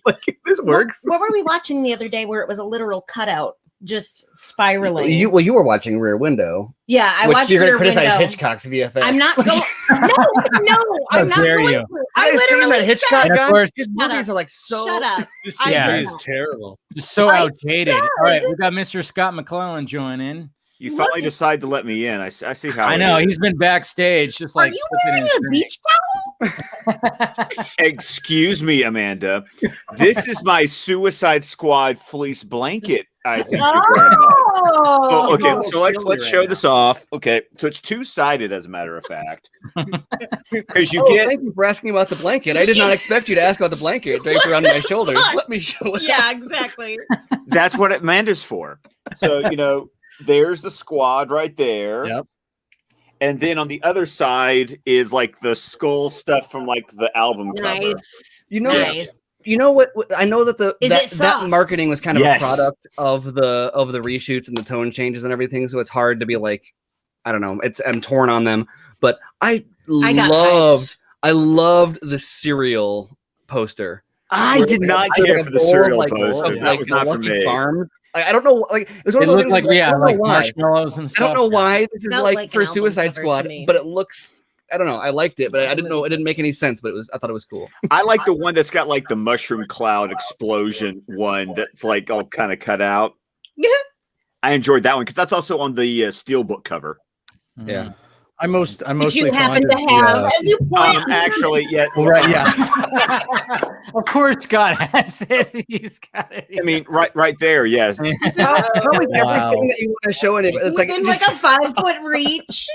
like this works. What were we watching the other day where it was a literal cutout? Just spiraling. You were watching Rear Window. Yeah, I watched You're Rear going to criticize Window. Hitchcock's VFX. I'm not going. No, I'm not dare going. you. To. I seen that Hitchcock And guy. of course- His Shut movies up. are like so. Shut up. Yeah, I it's terrible. just so I outdated. said- All right, we got Mr. Scott McClellan joining. You finally decide to let me in. I see how I it know is. he's been backstage, just Are like you flipping wearing his a drink. beach towel? Excuse me, Amanda. This is my Suicide Squad fleece blanket. I think you're wearing that. Oh, okay. Oh, So let's right show now. this off. Okay, so it's two-sided, as a matter of fact, because you Oh, get. thank you for asking about the blanket. I did not expect you to ask about the blanket draped around my shoulders. Let me show it. Yeah, exactly. That's what Amanda's for. So there's the squad right there. Yep. And then on the other side is like the skull stuff from like the album cover. Nice. You know, Nice. you know what? I know that Is that it soft? marketing was kind of Yes. a product of the reshoots and the tone changes and everything, so it's hard to be like, I don't know. I'm torn on them, but I got loved the cereal poster. I did not I care like for a the bowl cereal of, poster. of, That was not for Lucky me. Charms. I don't know. Like it was one It of those looked things like where I don't know why. marshmallows and I stuff. don't know why this is Felt like like for an album Suicide cover to Squad, me. but it looks. I don't know. I liked it, but I didn't know. It didn't make any sense. But I thought it was cool. I like the one that's got like the mushroom cloud explosion one that's like all kind of cut out. Yeah. I enjoyed that one because that's also on the Steelbook cover. Yeah. I'm Did mostly you happen fond to of have, the, as you point, Actually, yeah. well, right, yeah. Of course, Scott has it. He's got it. I mean, right there, yes. How is Wow. everything that you want to show it? It's like within like a 5-foot reach.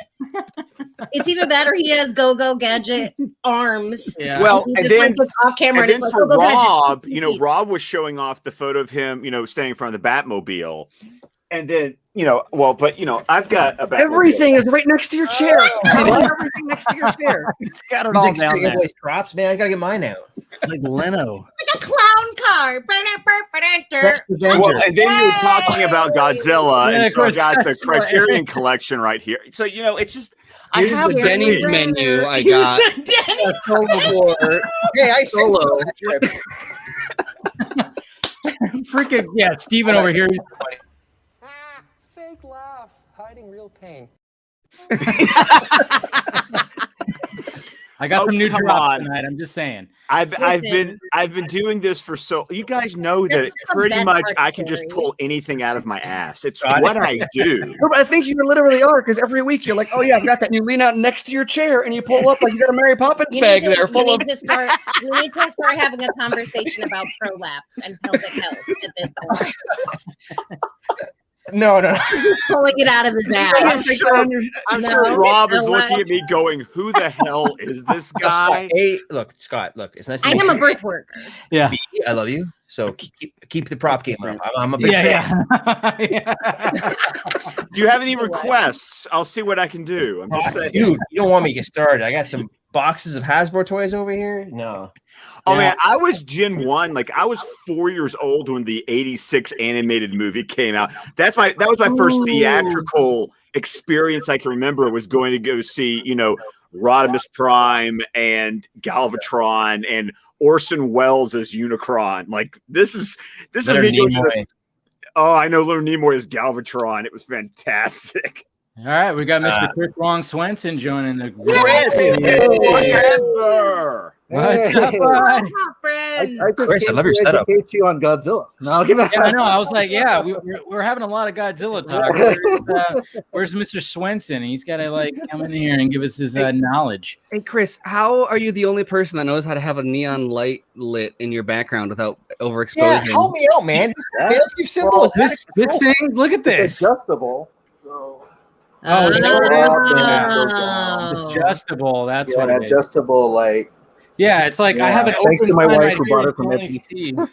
It's either that or he has Go-Go Gadget arms. Yeah. Well, He and just, then like, looks off camera and and then it's like, for Go-Go Gadget. Rob, Rob was showing off the photo of him, standing in front of the Batmobile. And then, I've got a Batmobile. everything is right next to your chair. Everything next to your chair. It's got it He's all like down singing there. voice props, man. I gotta get mine out. It's like Leno. Like a clown car. That's the Avenger. Well, and then you were talking about Godzilla, Yeah, and of so I course, got the that's right. Criterion collection right here. So, it's just, I Here's have the Denny's Denny's menu I got. Denny's. Before. Hey, I sent Solo. you that trip. Freaking yeah, Steven over here. Fake laugh, hiding real pain. I got some new come drops on. tonight. I'm just saying. I've Listen. been doing this for you guys know that That's the pretty best much part, I can just Corey. pull anything out of my ass. It's Got it. what I do. No, but I think you literally are, because every week you're like, oh yeah, I've got that. And you lean out next to your chair and you pull up like you got a Mary Poppins You bag need to, there you full of. need to start. You need to start having a conversation about prolapse and pelvic health at this point. No. He's pulling it out of his ass. I'm No, sure Rob is no, looking at me going, "Who the hell is this guy?" Hey, Scott, look, it's nice to I meet am a you. birth worker. Yeah. I love you. So keep the prop game up. I'm a big fan. Yeah. Do you have any requests? I'll see what I can do. I'm just saying. Dude, you don't want me to get started. I got some boxes of Hasbro toys over here. No. Oh Yeah. man, I was Gen 1. Like I was 4 years old when the '86 animated movie came out. That was my first theatrical experience I can remember. Was going to go see, Rodimus Prime and Galvatron and Orson Welles as Unicron. Like this is Leonard me going to Nimoy. the, Oh, I know Leonard Nimoy as Galvatron. It was fantastic. All right, we got Mr. Chris Long Swenson joining the group. Chris, Hey. What's up, bud? Friend. I just Chris, I came love your to setup. educate you on Godzilla. No, give it. Yeah, I know. I was like, yeah, we're having a lot of Godzilla talk. Where's Mr. Swenson? He's got to come in here and give us his knowledge. Hey Chris, how are you the only person that knows how to have a neon light lit in your background without overexposing? Yeah, help me out, man. This symbol is This thing, look at It's this. adjustable. So Oh, you know what it is? Oh. Adjustable. That's yeah, what an it is. adjustable light. Yeah, it's like I have an Thanks open to my sign wife right who here. bought You it from can only Etsy. see. You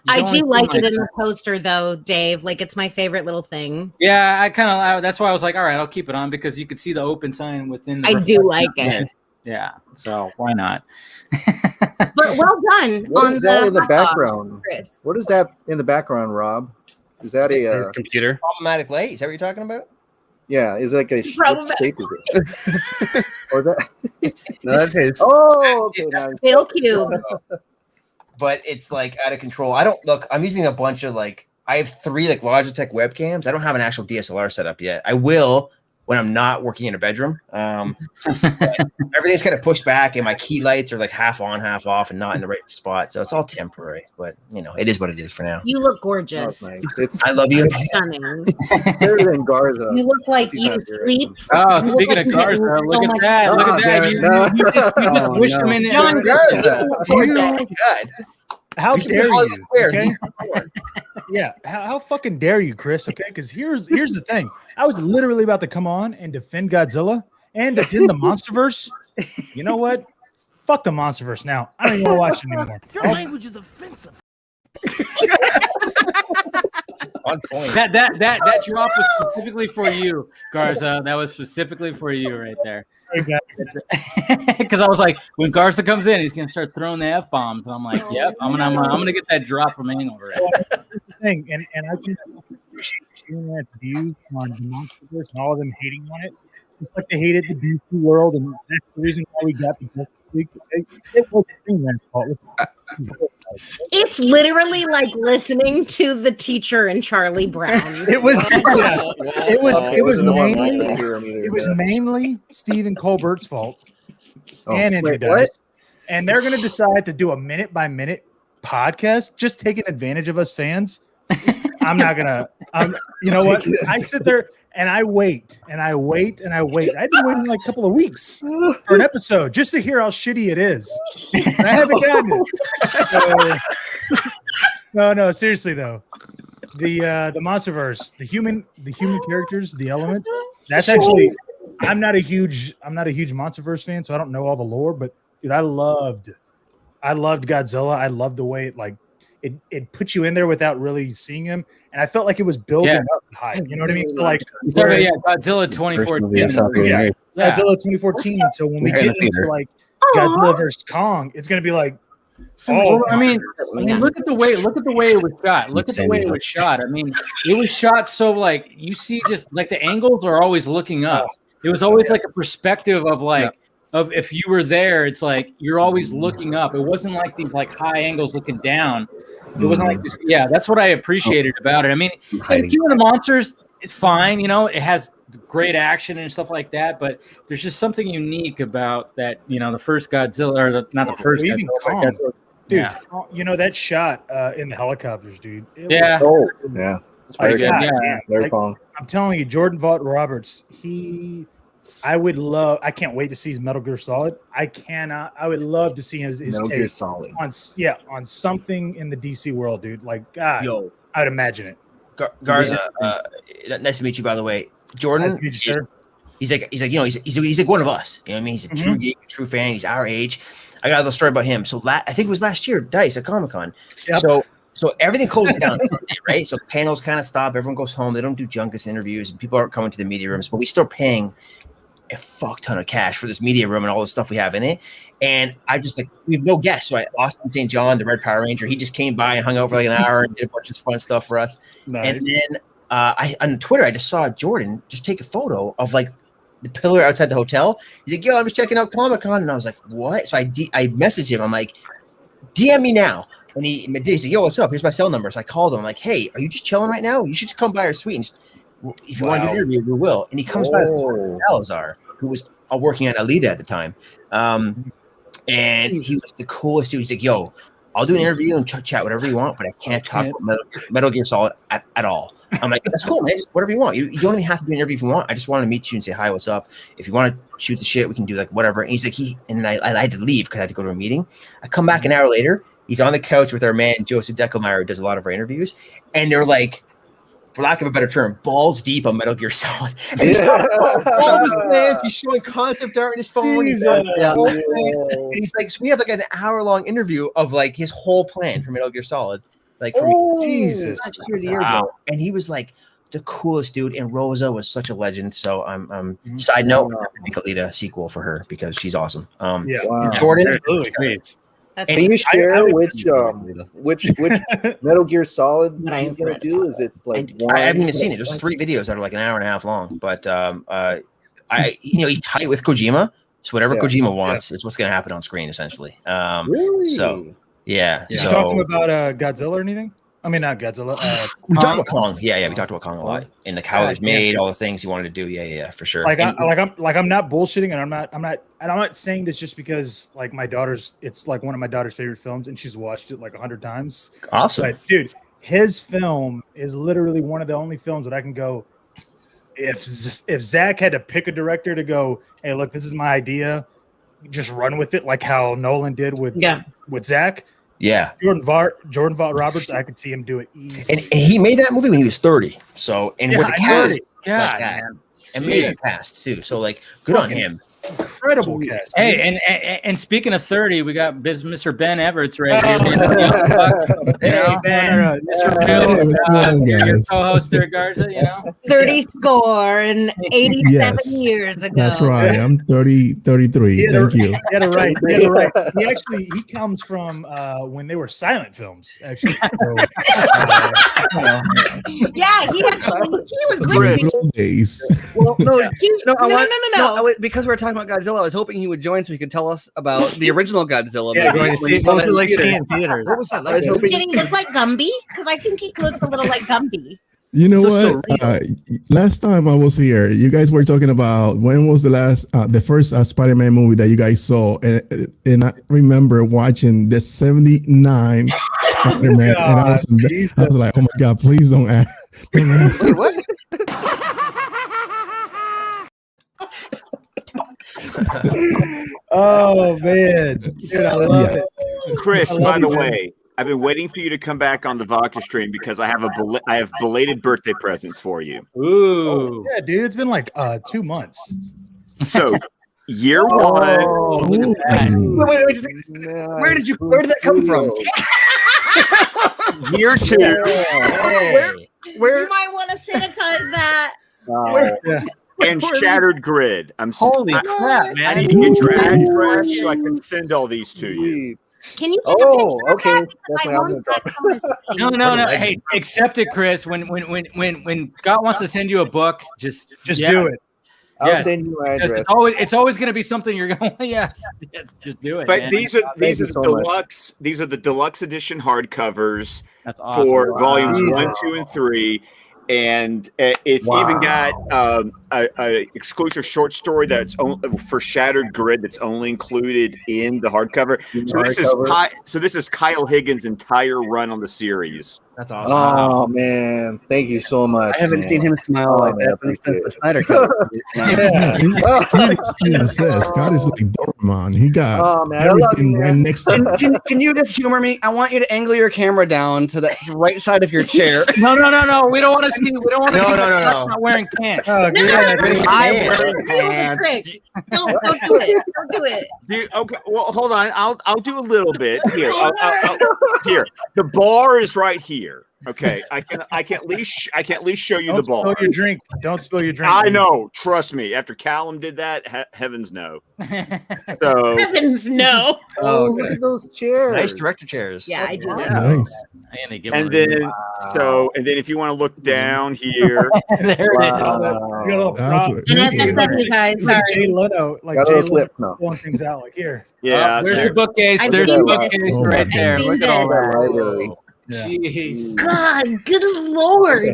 I can only do see like my it in sign. the poster though, Dave. Like it's my favorite little thing. Yeah, I kind of. That's why I was like, all right, I'll keep it on because you could see the open sign within. The I do reflection. like it. Yeah, so why not? But well done What on is that in the hot dog, background? Chris. What is that in the background, Rob? Is that a computer. problematic light. Is that what you're talking about? yeah? Is it like a Problematic. shape? Is it? Or that? No, that's his. Oh, okay. Nice. Bill Cube. But it's out of control. I'm using a bunch of I have 3 Logitech webcams. I don't have an actual DSLR set up yet. I will when I'm not working in a bedroom. Everything's kind of pushed back, and my key lights are like half on, half off, and not in the right spot. So it's all temporary, but it is what it is for now. You look Oh, gorgeous. it's nice. It's I love you. Stunning. better than Garza. You look like He's you not here. sleep. Oh, You speaking look of like Garza, you're look so at much that. Look at that. damn You just Oh, wished no. him in John, Garza. gorgeous. God. How You dare Hollywood you? Square. Okay? Yeah, how fucking dare you, Chris? Okay, because here's the thing. I was literally about to come on and defend Godzilla and defend the MonsterVerse. You know what? Fuck the MonsterVerse now. I don't even want to watch it anymore. Your language is offensive. On point. That drop was specifically for you, Garza. That was specifically for you right there. Because I was like, when Garza comes in, he's gonna start throwing the F bombs, and I'm like, yep, I'm gonna get that drop from Hangover. Thing, and I can appreciate that view on the MonsterVerse and all of them hating on it. It's like they hated the DC world, and that's the reason why we got the Justice League. It was Greenland's fault. It's literally like listening to the teacher in Charlie Brown. It was mainly mainly Stephen Colbert's fault and Andrew wait, Dice. what? And they're going to decide to do a minute by minute podcast, just taking advantage of us fans. I'm not gonna. You know what? I sit there and I wait and I wait and I wait. I've been waiting like a couple of weeks for an episode just to hear how shitty it is. And I haven't gotten it. No, seriously though. The MonsterVerse, the human characters, the elements. That's actually. I'm not a huge MonsterVerse fan, so I don't know all the lore. But dude, I loved Godzilla. I loved the way it put you in there without really seeing him, and I felt like it was building up hype. You know what I mean? So like, Godzilla 2014. Yeah, Godzilla 2014. So when we get into like Godzilla versus Kong, it's gonna be like, I mean, look at the way it was shot. Look at the way it was shot. I mean, it was shot so like you see, just like the angles are always looking up. It was always like a perspective of like. Of if you were there, it's like you're always looking up. It wasn't like these like high angles looking down. It wasn't like this. Yeah, that's what I appreciated about it. I mean, King of the Monsters, it's fine. It has great action and stuff like that. But there's just something unique about that. The first Godzilla, or not the first. Even Godzilla, Kong. Dude, that shot in the helicopters, dude. Yeah, it's pretty good. Very fun. I'm telling you, Jordan Vaught Roberts, I can't wait to see his Metal Gear Solid. I would love to see his Metal take Gear Solid on something in the DC world, dude. Like, God, Yo, I'd imagine it. Garza, nice to meet you, by the way. Jordan, Nice to meet you, sir. He's like he's like one of us. You know what I mean? He's a true geek, true fan. He's our age. I got a little story about him. So I think it was last year, Dice at Comic-Con. Yep. So everything closes down, right? So panels kind of stop. Everyone goes home. They don't do Junkee interviews, and people aren't coming to the media rooms. But we still paying a fuck ton of cash for this media room and all the stuff we have in it. And I just we have no guests. So Austin St. John, the Red Power Ranger, he just came by and hung out for like an hour and did a bunch of fun stuff for us. Nice. And then on Twitter, I just saw Jordan just take a photo of like the pillar outside the hotel. He's like, yo, I was checking out Comic-Con. And I was like, what? So I messaged him. I'm like, DM me now. And he said, yo, what's up? Here's my cell number. So I called him. I'm like, hey, are you just chilling right now? You should come by our suite. And if you want to do an interview, we will. And he comes by with Salazar, who was working on Alita at the time. And he was the coolest dude. He's like, yo, I'll do an interview and chat whatever you want, but I can't talk about Metal Gear Solid at all. I'm like, that's cool, man. Just whatever you want. You don't even have to do an interview if you want. I just want to meet you and say hi, what's up? If you want to shoot the shit, we can do like whatever. And he's like, and then I had to leave because I had to go to a meeting. I come back an hour later. He's on the couch with our man, Joseph Deckelmeyer, who does a lot of our interviews. And they're like, for lack of a better term, balls deep on Metal Gear Solid. And he's all of his plans. He's showing concept art in his phone. He's like, so we have like an hour-long interview of like his whole plan for Metal Gear Solid. Like, from Jesus. Ago. And he was like the coolest dude. And Rosa was such a legend. So side note, I make Alita sequel for her because she's awesome. Jordan, Great. Can you share which Metal Gear Solid he's gonna do? Is it like one? I haven't even seen it. There's 3 videos that are like an hour and a half long. But he's tight with Kojima, so whatever Kojima wants is what's gonna happen on screen, essentially. Really? So yeah. Did you talk to him about Godzilla or anything? I mean, not Godzilla. We talked about Kong. Yeah, we talked about Kong a lot, and like how it was made, all the things he wanted to do. Yeah, for sure. Like, I'm not bullshitting, and I'm not saying this just because like it's like one of my daughter's favorite films, and she's watched it like 100 times. Awesome, but, dude. His film is literally one of the only films that I can go. If Zach had to pick a director to go, hey, look, this is my idea, just run with it, like how Nolan did with Zach. Yeah, Jordan Vaught Roberts, I could see him do it easy. And he made that movie when he was 30. So with the cast, and made it cast too. So like, good on him. Incredible cast. Hey, and speaking of 30, we got Mr. Ben Everett's right here. Hey, Ben. Mr. Bill, your co-host there, Garza, 30 score and 87 years ago. That's right. I'm 33. Thank you. Get it right. He comes from when they were silent films, actually. So, yeah, he was with me. Days. Well, no. Because we were talking about Godzilla, I was hoping he would join so he could tell us about the original Godzilla. Yeah, going to see what was it like seeing in theaters? What was that like? Did he look like Gumby? Because I think he looks a little like Gumby. You know what? Last time I was here, you guys were talking about when was the first Spider-Man movie that you guys saw, and I remember watching the '79 Spider-Man, and I was like, oh my god, please don't ask. Wait, what? Oh man, dude, I love it. Chris, by the way, I've been waiting for you to come back on the Vodka stream because I have belated birthday presents for you. Ooh, yeah, dude, it's been like 2 months. So, year one. Look at that. Wait, where did that come from? Year two. You might want to sanitize that. And Shattered Grid. Holy crap, man! I need to get your address so I can send all these to you. Can you take a picture of that? Definitely. I'm gonna drop No. Hey, accept it, Chris. When God wants to send you a book, just do it. I'll send you my address. It's always going to be something you're going. Yes, just do it. But man. these are the so deluxe. These are the deluxe edition hardcovers. That's awesome. For volumes 1, 2, and 3. And it's even got a exclusive short story that's for Shattered Grid that's only included in the hardcover. So this is Kyle Higgins' entire run on the series. That's awesome. Oh man, thank you so much. I haven't seen him smile like that since the Snyder Cut. Steven says Scott is like Doraemon. He got everything right next to him. Can you just humor me? I want you to angle your camera down to the right side of your chair. No. We don't want to see. We don't want to see. No. I'm not wearing pants. I'm wearing pants. Don't do it. Don't do it. Okay. Well, hold on. I'll do a little bit here. Here. The bar is right here. Okay, I can at least show you the bar. Don't spill your drink. Don't spill your drink. I know. Trust me. After Callum did that, heavens no. So heavens no. Look at those chairs. Nice director chairs. Yeah, I do. Nice. And then if you want to look down here, there it is. And guys, sorry. Jay Leno, pulling things out like here. Yeah. There's the bookcase. There's the bookcase right there. Look at all that. Yeah. Jeez. God, good lord.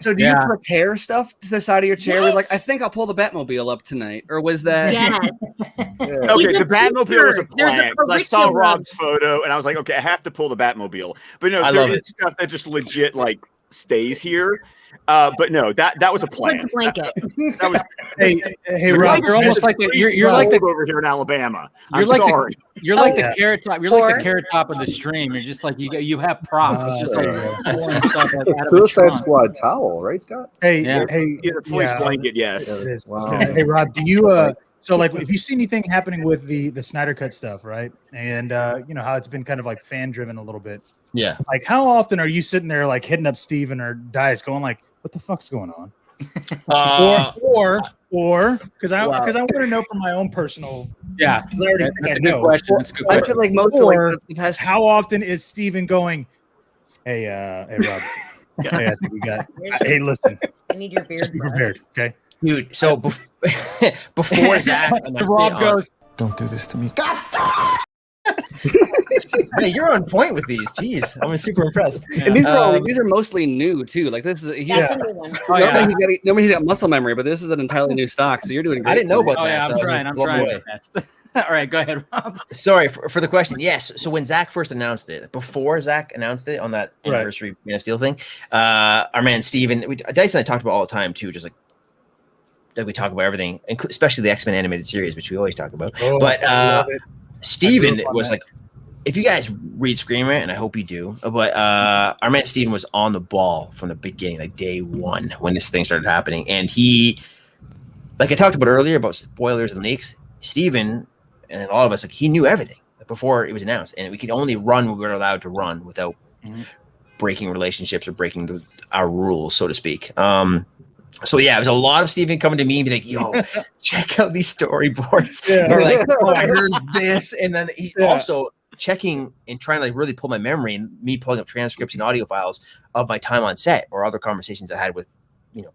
So do you prepare stuff to the side of your chair? Yes. Like, I think I'll pull the Batmobile up tonight. Or was that? Yes. Okay, the Batmobile was a plan. I saw Rob's photo and I was like, okay, I have to pull the Batmobile. But no, there is stuff that just legit like stays here. But no, that was a plan. Like the blanket. That was hey, Rob, you're almost like you're like the over here in Alabama. Sorry. You're like the carrot top. You're like the carrot top of the stream. You're just like you have props, just like pulling stuff out of the Suicide trunk. Squad towel, right, Scott? Hey, fleece blanket, yes. Wow. Hey, Rob, do you so like if you see anything happening with the Snyder Cut stuff, right? And you know how it's been kind of like fan driven a little bit. Yeah. Like how often are you sitting there like hitting up Steven or Dice going like, what the fuck's going on? Or because I want to know from my own personal that's a good question. That's a good I question. feel like most how often is Steven going, hey Rob, we got hey listen, I need your beard. Just be prepared, okay? Dude, so before Zach Rob goes, don't do this to me. God! Man, you're on point with these. Jeez, I'm super impressed. And these are mostly new too. Like this is That's a new one. Nobody's got muscle memory, but this is an entirely new stock. So you're doing great. I didn't know about Oh that. yeah, so I'm I trying. was I'm blown trying. away. All right, go ahead, Rob. Sorry for the question. Yes. So when Zach first announced it, before Zach announced it on that anniversary Man of Steel thing, our man Steven, Dice and I talked about all the time too, just like that we talk about everything, especially the X-Men animated series, which we always talk about. Oh, but Steven was that. like, if you guys read Scream Rant, and I hope you do, but our man Steven was on the ball from the beginning, like day one when this thing started happening. And he, like I talked about earlier about spoilers and leaks, Steven and all of us, like he knew everything before it was announced, and we could only run what we were allowed to run without breaking relationships or breaking our rules, so to speak. So yeah, it was a lot of Steven coming to me and be like, "Yo, check out these storyboards." Yeah. Or like, "Oh, I heard this," and then he also checking and trying to like really pull my memory and me pulling up transcripts and audio files of my time on set or other conversations I had with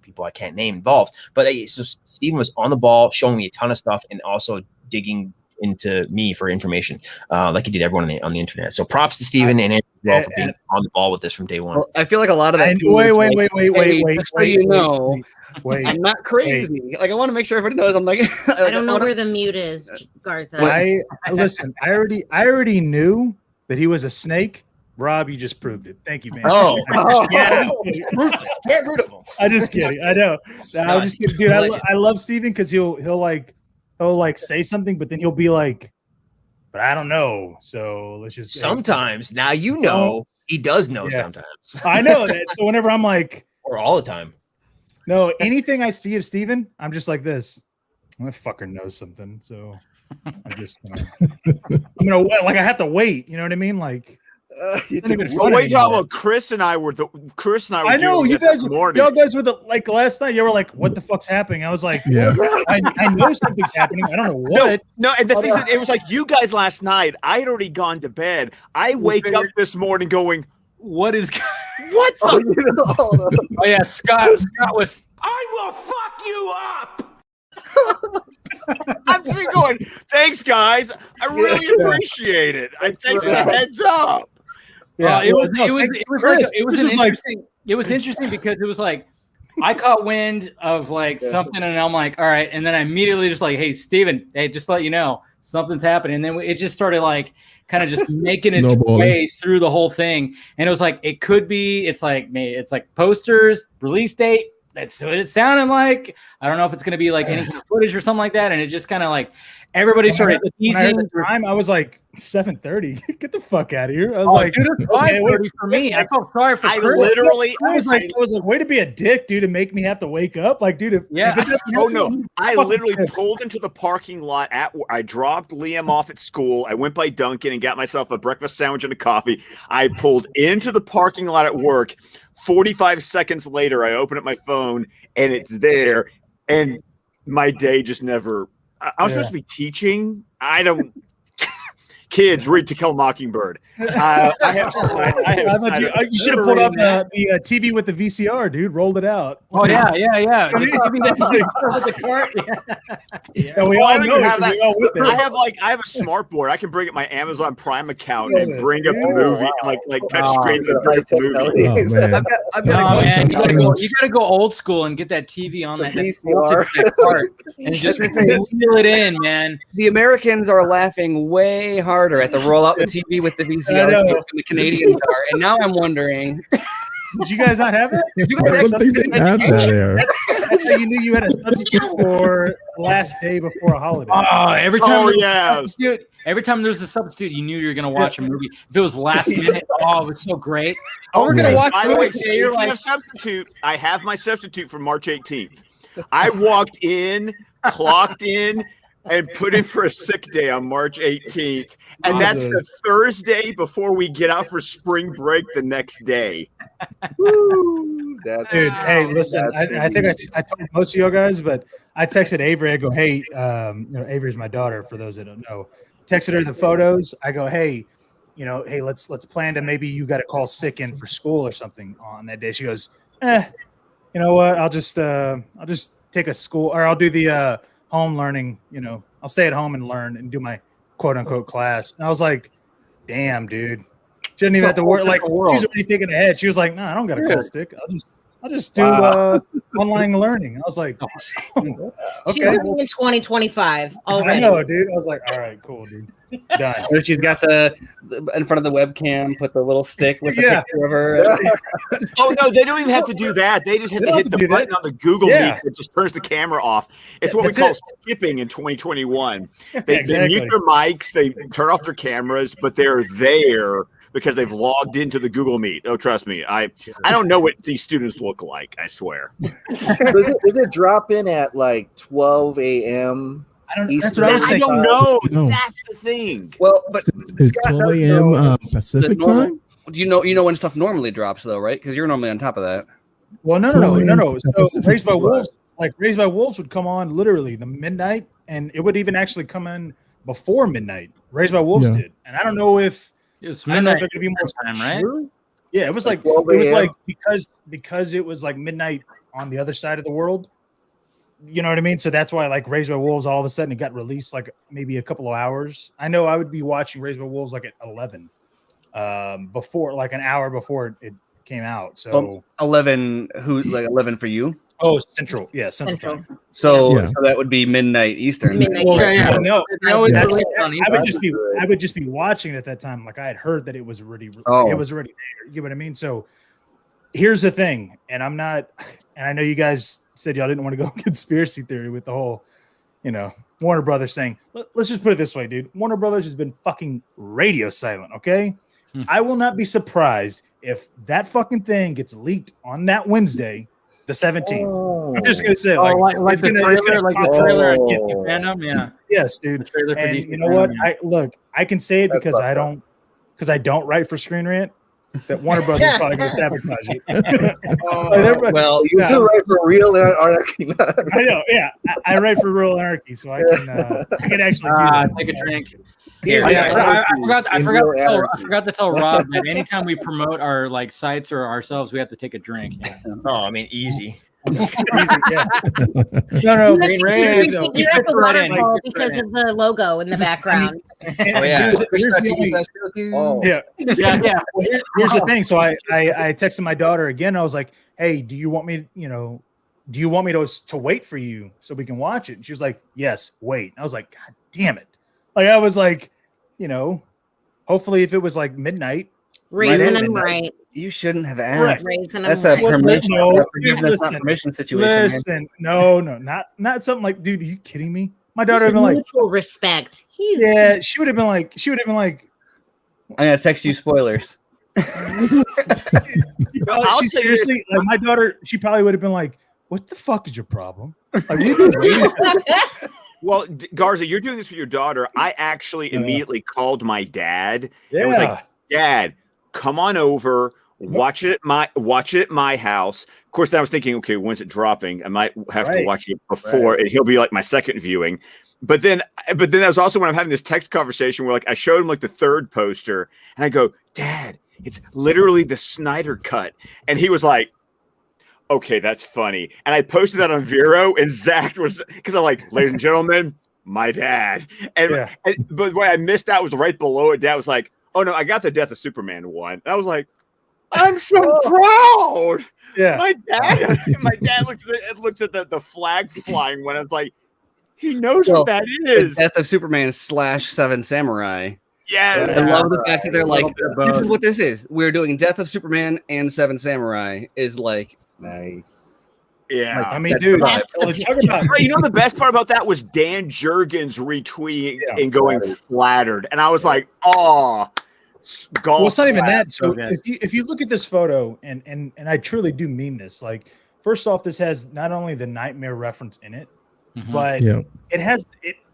people I can't name involved. But so Steven was on the ball, showing me a ton of stuff, and also digging into me for information, like he did everyone on the internet. So props to Steven and Andrew as well for being on the ball with this from day one. Well, I feel like a lot of that. Wait. I'm not crazy. Like I want to make sure everybody knows. I'm like, I don't know where the mute is, Garza. Listen. I already knew that he was a snake. Rob, you just proved it. Thank you, man. Yeah, ruthless. Get rid of him. I'm just kidding. I know. I'm just kidding, dude. I love Steven because he'll like say something, but then he'll be like, but I don't know. So let's just sometimes now he does know sometimes. I know that. So whenever I'm like, or all the time. No, anything I see of Steven, I'm just like this. That fucker knows something. So I just I'm gonna like I have to wait. You know what I mean? Like wait, talking about Chris and I were. I know you guys. Y'all guys were like last night. You were like, "What the fuck's happening?" I was like, "Yeah, I know something's happening. I don't know what." No, and the thing is, it was like you guys last night. I had already gone to bed. I wake up this morning going, "What is? What the?" Oh yeah, Scott was. I will fuck you up. I'm just going. Thanks, guys. I really appreciate it. Thanks for the heads up. Yeah, it was interesting because it was like I caught wind of like something, and I'm like, all right, and then I immediately just like, hey, Steven, hey, just to let you know something's happening, and then it just started like kind of just making its way through the whole thing, and it was like it could be, it's like posters, release date. That's what it sounded like. I don't know if it's going to be like any kind of footage or something like that, and it just kind of like everybody started teasing. The time I was like 7:30. Get the fuck out of here! I was like, dude, it's 5:30 for me. I felt sorry for. I was like, way to be a dick, dude, to make me have to wake up. Like, dude, I literally pulled into the parking lot I dropped Liam off at school. I went by Dunkin' and got myself a breakfast sandwich and a coffee. I pulled into the parking lot at work. 45 seconds later, I open up my phone and it's there, and my day just never. I was supposed to be teaching. I don't. Kids, read To Kill a Mockingbird. You should have pulled up the TV with the VCR, dude. Rolled it out. Oh yeah. We all know that. I have a smart board. I can bring up my Amazon Prime account and bring up a movie, like touch screen and bring up the movie. You gotta go old school and get that TV on that VCR and just seal it in, man. The Americans are laughing way harder at the roll out the TV with the VCR than the Canadians are, and now I'm wondering. Did you guys not have it? I don't think they had that there. That's how you knew you had a substitute for the last day before a holiday. Oh, every time every time there's a substitute, you knew you were gonna watch a movie. If it was last minute, it was so great. We're gonna watch. By the way, you're like substitute. I have my substitute for March 18th. I walked in, clocked in, and put in for a sick day on March 18th. And that's the Thursday before we get out for spring break the next day. Dude, hey, listen, I think I told most of you guys, but I texted Avery. I go, hey, Avery's my daughter, for those that don't know. Texted her the photos. I go, hey, let's plan to maybe you got to call sick in for school or something on that day. She goes, you know what? I'll just take a school, or I'll do the home learning, I'll stay at home and learn and do my quote unquote class. And I was like, damn, dude. She didn't even have to work. Like, she's already thinking ahead. She was like, no, I don't got a cool stick. I'll just do online learning. I was like, She's okay. living in 2025 already. I know, dude. I was like, all right, cool, dude. Done. Or she's got the in front of the webcam, put the little stick with the picture of her. Oh no, they don't even have to do that. They just have to hit the button on the Google Meet that just turns the camera off. It's what we call skipping in 2021. They mute their mics, they turn off their cameras, but they're there because they've logged into the Google Meet. Oh, trust me, I don't know what these students look like. I swear. Does it drop in at like 12 a.m.? That's what I was thinking. I don't know. No. That's the thing. Well, but it's 12 a.m. Pacific time. Do you know when stuff normally drops though, right? Because you're normally on top of that. Well, no. So Raised by Wolves would come on literally the midnight, and it would even actually come in before midnight. Raised by Wolves did, and I don't know if it's I don't know if midnight there could be more time, right? sure. Yeah, it was like because it was like midnight on the other side of the world. You know what I mean? So that's why like Raised by Wolves all of a sudden it got released like maybe a couple of hours. I know I would be watching Raised by Wolves like at 11, before like an hour before it came out. So 11, who's like 11 for you? Oh, Central. Yeah, Central time. So that would be midnight Eastern. Midnight. Well, no, I would just be watching it at that time. Like I had heard that it was already it was already there. You know what I mean? So here's the thing, and I know you guys said y'all didn't want to go conspiracy theory with the whole, Warner Brothers saying, let's just put it this way, dude. Warner Brothers has been fucking radio silent, okay? I will not be surprised if that fucking thing gets leaked on that Wednesday, the 17th. I'm just gonna say, like the trailer and Get You Fandom, yeah. Yes, dude. And you know what? I can say it because I don't write for Screen Rant. That Warner Brothers is probably going to sabotage it. Well, you still write for Real Anarchy. I know, yeah. I write for Real Anarchy, so I can actually do that. Take a drink. I forgot to tell Rob that anytime we promote our like sites or ourselves, we have to take a drink. Yeah. Oh, I mean, easy. No. You have the waterfall because of the logo in the background. Here's the thing. So I texted my daughter again. I was like, "Hey, do you want me to wait for you so we can watch it?" And she was like, "Yes, wait." And I was like, "God damn it!" Like I was like, hopefully if it was like midnight. Raising them right. You shouldn't have asked. That's a permission situation. Listen, no, not something like, dude, are you kidding me? My daughter would have been mutual respect. She would have been like, I'm gonna text you spoilers. She seriously, like my daughter, she probably would have been like, what the fuck is your problem? Well, Garza, you're doing this with your daughter. I actually immediately called my dad. Yeah. I was like, Dad, come on over, watch it at my house. Of course, then I was thinking, okay, when's it dropping? I might have to watch it before, and he'll be like my second viewing. But then that was also when I'm having this text conversation where like I showed him like the third poster, and I go, Dad, it's literally the Snyder cut, and he was like, okay, that's funny. And I posted that on Vero, and Zach was, because I'm like, ladies and gentlemen, my dad. But what I missed out was right below it. Dad was like, oh no, I got the Death of Superman one. And I was like, I'm so proud. Yeah. My dad looks at the flag flying when I was like, he knows what that is. Death of Superman / Seven Samurai. Yeah. I love the fact that they're like, this is what this is. We're doing Death of Superman and Seven Samurai is like nice. Yeah, I mean, dude, talk about, you know, the best part about that was Dan Jurgens retweeting and going flattered, and I was like, "Oh, golf." Well, it's not even that. So if you look at this photo, and I truly do mean this. Like, first off, this has not only the Nightmare reference in it, but it has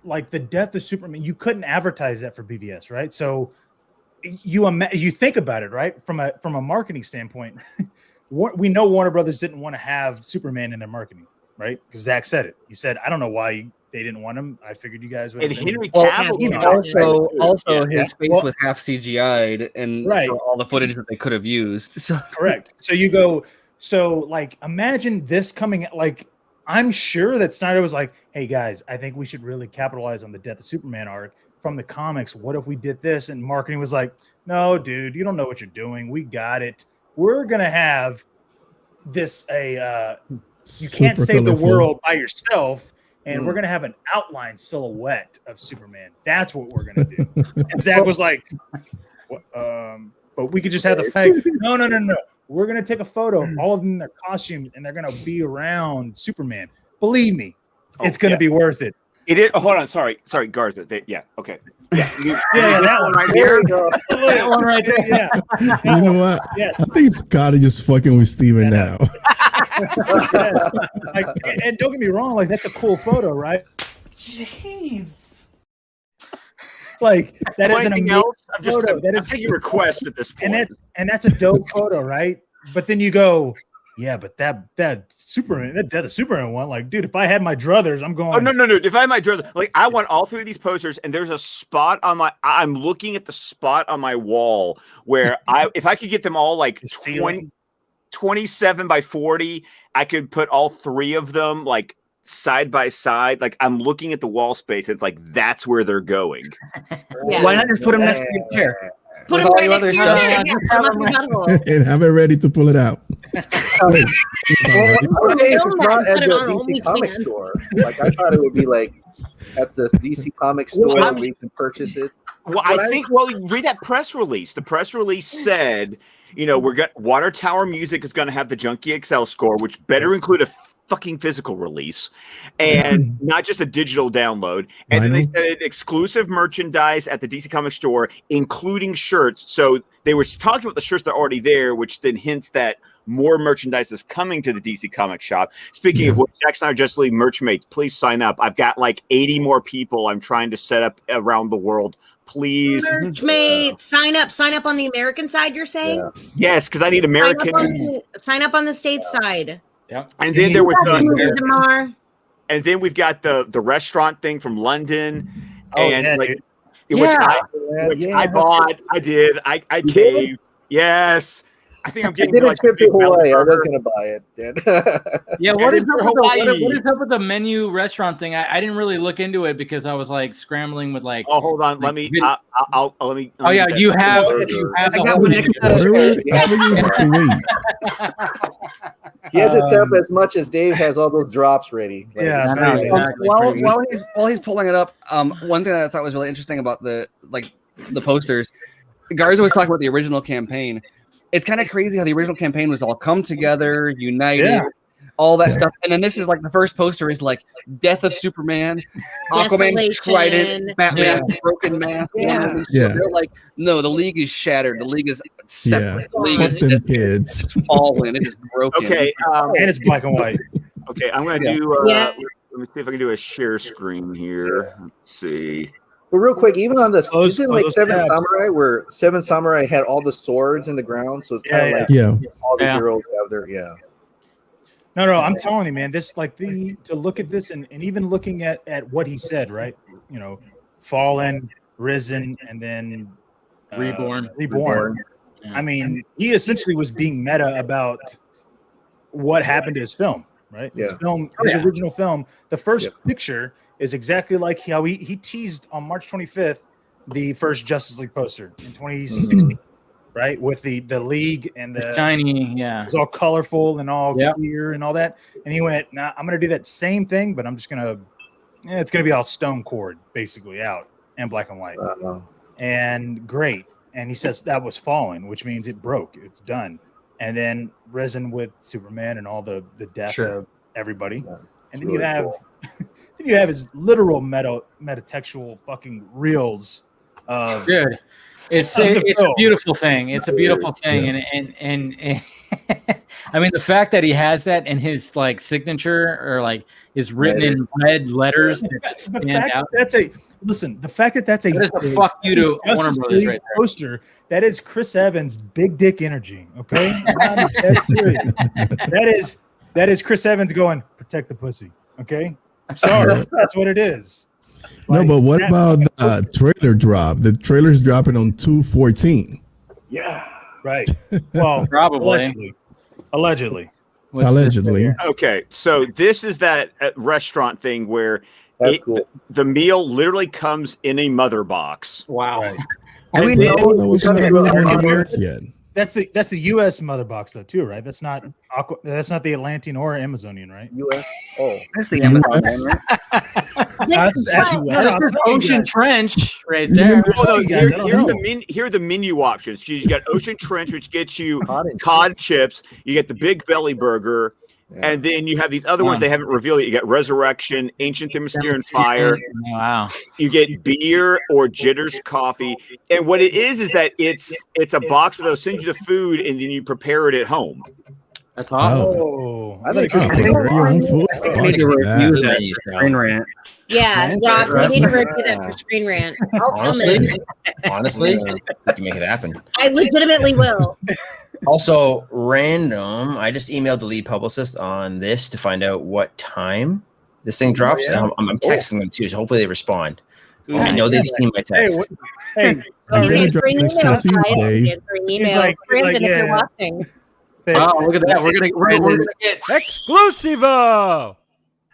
like the Death of Superman. You couldn't advertise that for BVS, right? So you think about it, right, from a marketing standpoint. We know Warner Brothers didn't want to have Superman in their marketing, right? Because Zach said it. He said, "I don't know why they didn't want him. I figured you guys would." And Henry Cavill, also his face was half CGI'd, and for all the footage that they could have used. So. Correct. So you go. So like, imagine this coming. Like, I'm sure that Snyder was like, "Hey guys, I think we should really capitalize on the Death of Superman arc. from the comics. What if we did this? And marketing was like, no, dude, you don't know what you're doing. We got it. We're gonna have this you can't save the world by yourself, and we're gonna have an outline silhouette of Superman. That's what we're gonna do. And Zach was like, but we could just have the fake. No. We're gonna take a photo of all of them in their costumes, and they're gonna be around Superman. Believe me, it's gonna be worth it. It is. Oh, hold on. Sorry, Garza. Yeah. Okay. Yeah. That one right there. That one right there. Yeah. You know what? Yeah. I think Scotty just fucking with Steven now. Yes. And don't get me wrong, like that's a cool photo, right? Jeez. Like that is an amazing photo. I'm taking requests at this point. And that's a dope photo, right? But then you go, yeah, but that Superman, the Superman one, like, dude, if I had my druthers, I'm going. Oh no! If I had my druthers, like, I want all three of these posters, and there's a spot on my. I'm looking at the spot on my wall where if I could get them all like 27 by 40, I could put all three of them like side by side. Like, I'm looking at the wall space. It's like that's where they're going. Yeah. Why not just put them next to your chair? Put them right next to your chair. And have it ready to pull it out. Nowadays, it's not at the DC Comic store. Like, I thought it would be like at the DC Comic store where you can purchase it. Well, read that press release. The press release said, Water Tower Music is going to have the Junkee XL score, which better include a fucking physical release and not just a digital download. And then they said exclusive merchandise at the DC Comics store, including shirts. So they were talking about the shirts that are already there, which then hints that more merchandise is coming to the DC Comics shop. Speaking of which, Jack Snyder Justice League merch mates, please sign up. I've got like 80 more people I'm trying to set up around the world. Please, merch mate, sign up on the American side. You're saying yes, because I need Americans. Sign up on the state side. Yeah, and then there was and then we've got the restaurant thing from London, which I bought. I did. I caved. Yes. I think I'm getting. I did a trip to Hawaii. I was going to buy it. Yeah, what is up with the menu restaurant thing? I didn't really look into it because I was like scrambling with like. Oh, hold on. Let me. You have. He has it set up as much as Dave has all those drops ready. While he's pulling it up, one thing that I thought was really interesting about the posters, Garza was talking about the original campaign. It's kind of crazy how the original campaign was all come together, united, all that stuff. And then this is like the first poster is like Death of Superman, Aquaman's trident, Batman's broken mask. They're like, no, the League is shattered. The League is separate. The League is just fallen. It is broken. Okay. And it's black and white. Okay, I'm going to do, let me see if I can do a share screen here. Let's see. But real quick, even on this, isn't like Seven Samurai, where Seven Samurai had all the swords in the ground, so it's kind of like all the heroes have their No, I'm telling you, man. This to look at this and even looking at what he said, right? Fallen, risen, and then reborn. Yeah. I mean, he essentially was being meta about what happened to his film, right? His original film, the first picture is exactly like how he teased on March 25th the first Justice League poster in 2016, right? With the League and the shiny, it was all colorful and all clear and all that. And he went, "Nah, I'm gonna do that same thing, but I'm just gonna, it's gonna be all stone cord, basically out and black and white." And great. And he says that was Fallen, which means it broke, it's done. And then Risen with Superman and all the death of everybody. And then you have. Then you have his literal metatextual fucking reels of good. It's a beautiful thing. It's a beautiful thing, and I mean the fact that he has that in his like signature or like is written in red letters. The fact that that's a fuck you to Warner Brothers right poster. That is Chris Evans' big dick energy. Okay, that's serious. That is Chris Evans going protect the pussy. Okay. I'm sorry, that's what it is. No, but what about the trailer drop? The trailer's dropping on 2/14. Yeah, right. Well, probably. Allegedly. Okay, so this is that restaurant thing where That's cool. The meal literally comes in a mother box. Wow. Right. I And didn't then- know that was not yet. That's the U.S. mother box though too, right? That's not that's not the Atlantean or Amazonian, right? U.S. Oh, That's the Amazon man, right? That's That's just Ocean Trench right there. Oh, no, guys, I don't know. here are the menu options. You got Ocean Trench, which gets you cod cod chips. You get the Big Belly Burger. Yeah. And then you have these other ones they haven't revealed yet. You got Resurrection, Ancient Themyscira and Fire. Wow. You get beer or Jitters coffee. And what it is that it's a box where they'll send you the food and then you prepare it at home. That's awesome. Oh, I like Oh, prepare your own food. I think we need to review Good that menus, Cal. Screen Rant. Yeah, Rob, we need to review that for Screen Rant. Honestly, we can make it happen. I legitimately will. Also, random. I just emailed the lead publicist on this to find out what time this thing drops. yeah. And I'm texting them too, so hopefully they respond. Ooh, I know they've seen my Hey, text. hey, You Sorry. can Drop bring next to emails, Steve, guys. Dave. You can bring He's emails. like, Brandon, if yeah. you're watching. Oh, look at that. We're gonna get exclusivo.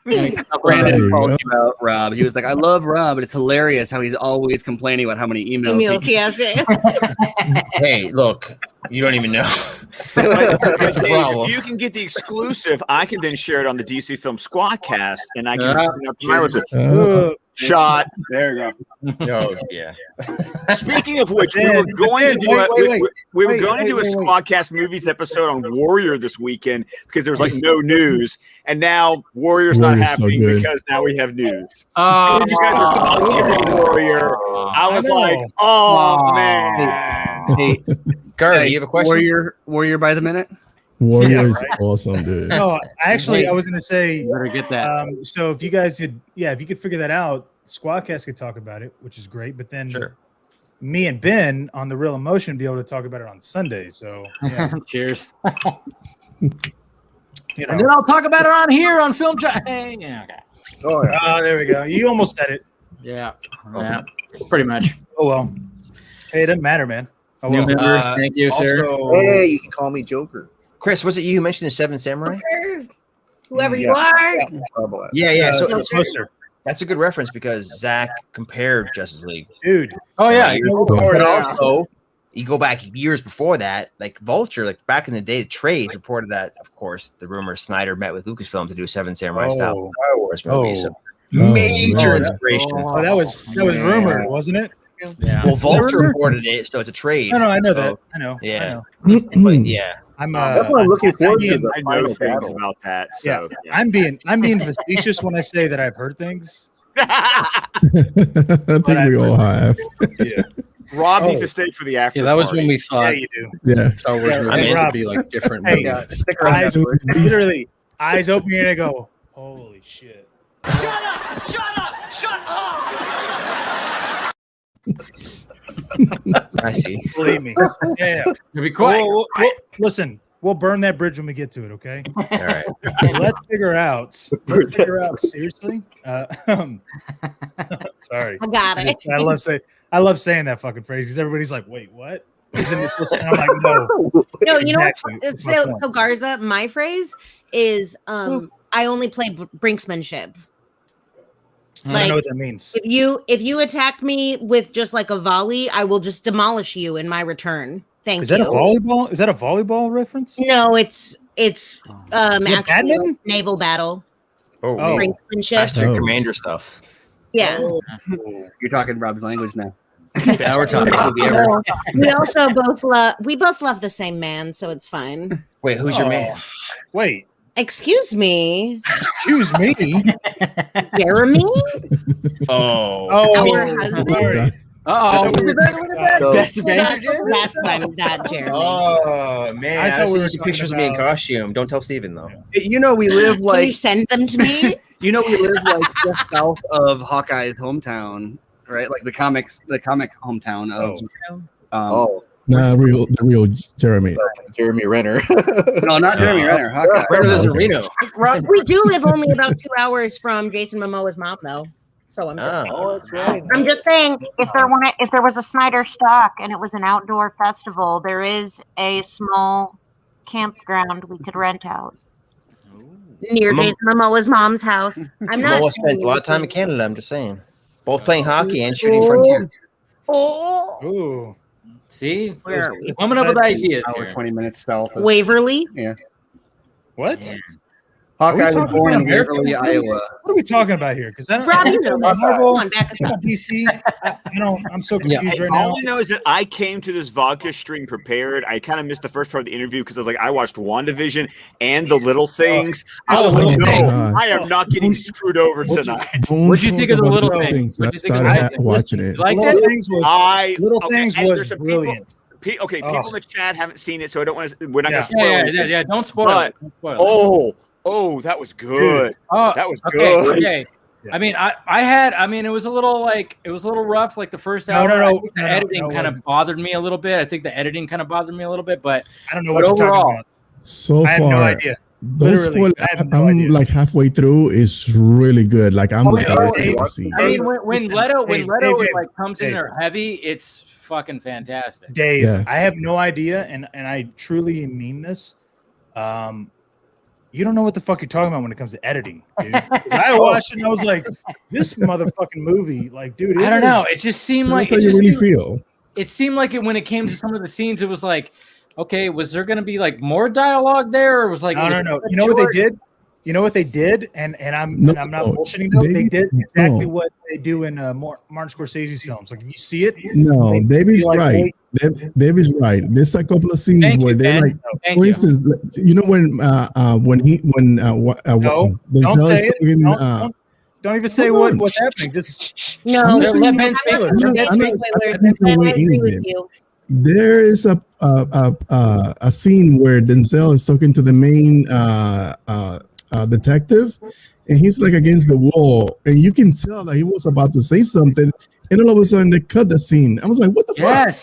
Brandon There you called go. you out, Rob. He was like, "I love Rob, but it's hilarious how he's always complaining about how many emails." Emails, he yes. yes. Hey, look, you don't even know. But That's a Dave, problem. if you can get the exclusive, I can then share it on the DC Film Squadcast, and I can Ah, send out to my listeners. Shot. Shot. There you go. Oh, yeah. Speaking of which, we Then- were going to do wait, a, wait, we- wait. we were Wait, going to do a wait, wait. Squadcast movies episode on Warrior this weekend because there was like no news, and now Warrior's not Warrior's so happening good. because now we have news. So Oh, when you guys were talking about Warrior, I was know. like, oh Aw. man. Hey, Garza, you have a question? Warrior by the minute. Warrior is Yeah, right. awesome, dude. No, actually, I was going to say, you better get that. so if you guys could, if you could figure that out, Squadcast could talk about it, which is great. But then Sure. me and Ben on the Real Emotion be able to talk about it on Sunday. So, yeah, Cheers. you And then know. I'll talk about it on here on Film Chat. Hey, yeah, okay. Oh yeah. Oh, there we go. You almost said it. Yeah, pretty much. Oh well. Hey, it doesn't matter, man. Oh New well. member. Thank you, sir. Also, Hey, you can call me Joker. Chris, was it you who mentioned the Seven Samurai? Whoever you Yeah. are. Bravo. Yeah. So It's Spencer. that's a good reference because Zach compared Justice League. Dude. Oh yeah, But also, you go back years before that, like Vulture, like back in the day, the trades reported that, of course, the rumor Snyder met with Lucasfilm to do a Seven Samurai style Oh. Star Wars movie. Oh. So Oh, major man. inspiration. Oh, that was rumored, wasn't it? yeah. Well, Vulture Rumor? reported it, so it's a trade. No, I know So, that. I know. yeah. I know. But yeah. I'm That's what I'm looking forward to. being- The I know final things battle. about that. So, I'm being facetious when I say that I've heard things. I think we all have. Rob needs Oh. to stay for the after. Yeah, that was party. when we Yeah, thought you do. Yeah. Star Wars Yeah, movies hey, would Rob. be like different Hey, movies. Stick around. Eyes, literally, eyes open and I go, holy shit. I see. Believe me. Yeah. You'll be quiet. Listen, we'll burn that bridge when we get to it, okay? All right. Let's figure out seriously. Sorry. I got it. I love saying that fucking phrase because everybody's like, wait, what? Isn't this supposed to-" and I'm like, no. No, you Exactly. know That's what? my So, point. so Garza, my phrase is I only play brinksmanship. I don't Like, know what that means. if you attack me with just like a volley, I will just demolish you in my return. Thank Is you. that a volleyball? Is that a volleyball reference? No, it's Yeah, actually badminton? naval battle. Oh, Oh. Brinksmanship. Master Oh. Commander stuff. Yeah. You're talking Rob's language now. Now we're talking. We also both love the same man, so it's fine. Wait, who's your Oh. man? Wait, Excuse me, excuse me. Jeremy, Oh. our husband. sorry. Uh-oh. So, Best That's that Jeremy. Oh man, I I thought have we seen were some talking pictures of me in about- costume. Don't tell Steven though. You know, we live Can you like send them to me? we live like just south of Hawkeye's hometown, right? Like the comic hometown of. oh, Nah, the real Jeremy. Jeremy Renner. No, not Jeremy Renner. Hawkeye. Where lives in Reno? We do live only about 2 hours from Jason Momoa's mom, though. So I'm Oh, that's right. I'm just saying, if there was a Snyder stock and it was an outdoor festival, there is a small campground we could rent out. Near Jason Momoa's mom's house. I'm not. Momoa spent a lot of time in Canada. I'm just saying, both playing hockey and shooting Frontier. Oh, Ooh. See, Where- coming up with ideas Hour, here. 20 minutes south. Of, Waverly. yeah. What? Yeah. Hawkeye was talking born in about American Waverly, Iowa. What are we talking about here? Because I don't. Rob, I you don't know this. Marvel, Come on, back us up. DC. I don't. I'm so Yeah. confused right All now. I know is that I came to this vodka string prepared. I kind of missed the first part of the interview because I was like, I watched WandaVision and The Little Things. I was like, Little no, Things. I am not getting screwed over tonight. What'd you think of the little things? things? I What'd you think of started the little things? watching it. You like Little that? Things was Little Things and was there's some brilliant. People in Oh. the chat haven't seen it, so I don't want to. We're not Yeah. going to spoil Yeah, anything. yeah. Don't spoil But- it. Don't spoil it. Oh, that was good. Oh, That was okay. good. Okay. Yeah. I mean, it was a little rough, like the first No, hour. no, no. I think the No, no, editing no, it kind of wasn't. bothered me a little bit. I think the editing kind of bothered me a little bit, but I don't know But what you're overall, talking about. So I have far, no idea. don't Literally, spoil. I have no I'm idea. like halfway through. It's really good. Like I'm like, yeah, ready Dave, to see. I mean, Dave, when listen, Leto Dave, like comes in Dave. there heavy, it's fucking fantastic. Dave, Yeah. I have no idea, and I truly mean this. You don't know what the fuck you're talking about when it comes to editing, dude. 'Cause I watched it and I was like, this motherfucking movie, like, dude. I don't know. It just seemed like That's how you really feel. it seemed like it when it came to some of the scenes. It was like, okay, was there going to be like more dialogue there, or was like, No, it no, was no. so You know what short? they did? You know what they did? And I'm No, not no. bullshitting them. They did exactly No. what they do in Martin Scorsese's films. Like, if you see it, No, they David's feel like right. David's right. There's a couple of scenes Thank where you, they Ben. like, Thank for you. instance, you know when don't Denzel say is it. talking, Don't even say Hold on. what's happening. Just No, I'm not Let saying- Ben speak. I'm not I'm not- saying I'm not- spoilers, I'm not but I doing agree with anything. you. there is a scene where Denzel is talking to the main detective, and he's like against the wall, and you can tell that he was about to say something, and all of a sudden they cut the scene. I was like, "What the fuck?"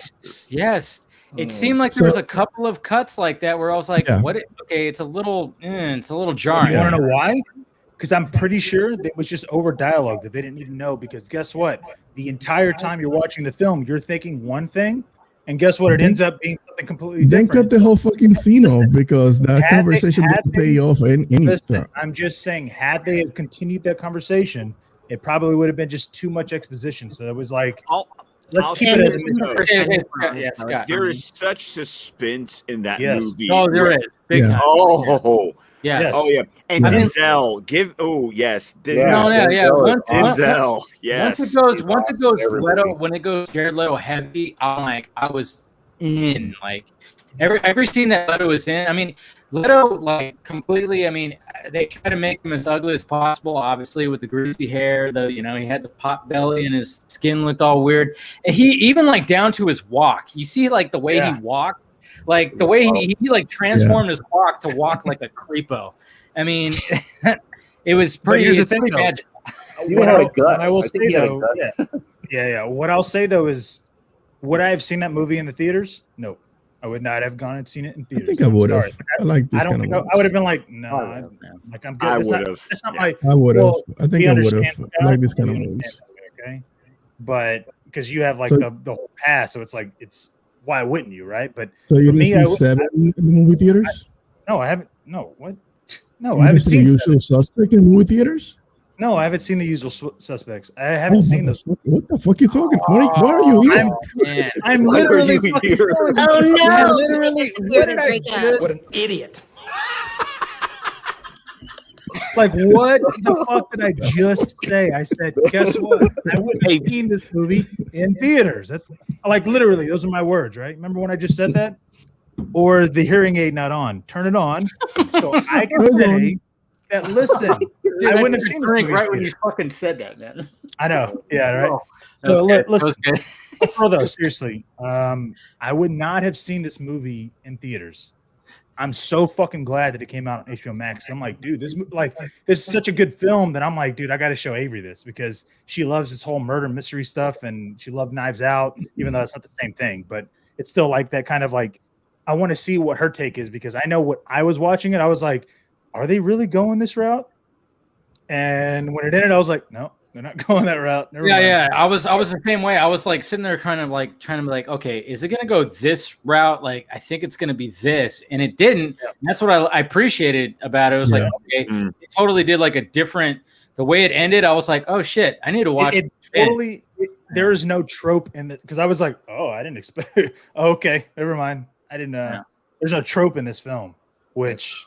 Yes. It seemed like there was a couple of cuts like that where I was like, Yeah. "What? Okay, it's a little jarring." You want to know why? Because I'm pretty sure that it was just over dialogue that they didn't need to know. Because guess what? The entire time you're watching the film, you're thinking one thing, and guess what? It Then- ends up being something completely Then different. cut the whole fucking scene Listen, off because that had conversation they- didn't pay off any Listen, time. I'm just saying, had they have continued that conversation, it probably would have been just too much exposition. So it was like, let's I'll keep say it as a this, mystery. Okay, Scott, yeah, Scott. There is such suspense in that Yes. movie. Oh, there is big Yeah. time. Oh, Yes. oh yeah. And Yeah. Denzel, yes. Yeah. Yeah. Denzel, yes. Once it goes Every Leto, movie. when it goes Jared Leto heavy, I was in. Like every scene that Leto was in. I mean, Leto like completely. I mean, they try to make him as ugly as possible, obviously with the greasy hair. He had the pot belly and his skin looked all weird. And he even like down to his walk. You see like the way Yeah. he walked. Like the way he like transformed his walk to walk like a creepo. I mean, it was pretty. here's the it's thing, pretty though. magic. He had a gut. What I will I say think he had a though, gut. yeah. What I'll say though is, would I have seen that movie in the theaters? No, I would not have gone and seen it in I theaters. think I I'm would have. sorry. I like this I don't kind think of. I would have been like, no, Oh, like I'm good. I That's not- would have. That's not Yeah. my. I would have. Well, I think we I would have. understand I like this kind of we movies. understand, okay, but because you have like So- the whole past, so it's like it's why wouldn't you, right? But So you For didn't me, see I would- Seven in the movie theaters? no, I haven't. No, what? No, You I haven't didn't see The seen. Usual Suspect in movie theaters? No, I haven't seen The Usual Suspects. I haven't seen those. What the fuck you talking? Why are you here? Man. I'm Why are literally you fucking here? telling you. Oh no! I'm literally. What did I Break up. just? What an idiot. Like, what the fuck did I just say? I said, guess what? I wouldn't have seen this movie in theaters. That's like literally, those are my words, right? Remember when I just said that? Or the hearing aid not on. Turn it on. So I can Hold say that, listen, Dude, I wouldn't have took a seen this drink movie. right when you fucking said that, man. I know. Yeah, right. That was So good. listen, That was good. for though, seriously, I would not have seen this movie in theaters. I'm so fucking glad that it came out on HBO Max. I'm like, dude, this is such a good film that I'm like, dude, I got to show Avery this because she loves this whole murder mystery stuff and she loved Knives Out, even though it's not the same thing, but it's still like that kind of like, I want to see what her take is because I know what I was watching it. I was like, are they really going this route? And when it ended, I was like, no, They're not going that route. Never Yeah, mind. yeah. I was the same way. I was like sitting there kind of like trying to be like, okay, is it gonna go this route? Like, I think it's gonna be this, and it didn't. Yeah. And that's what I appreciated about it. It was like, okay, it totally did like a different. The way it ended, I was like, oh shit, I need to watch. There is no trope in the because I was like, oh, I didn't expect. Okay, never mind. I didn't. There's no trope in this film, which.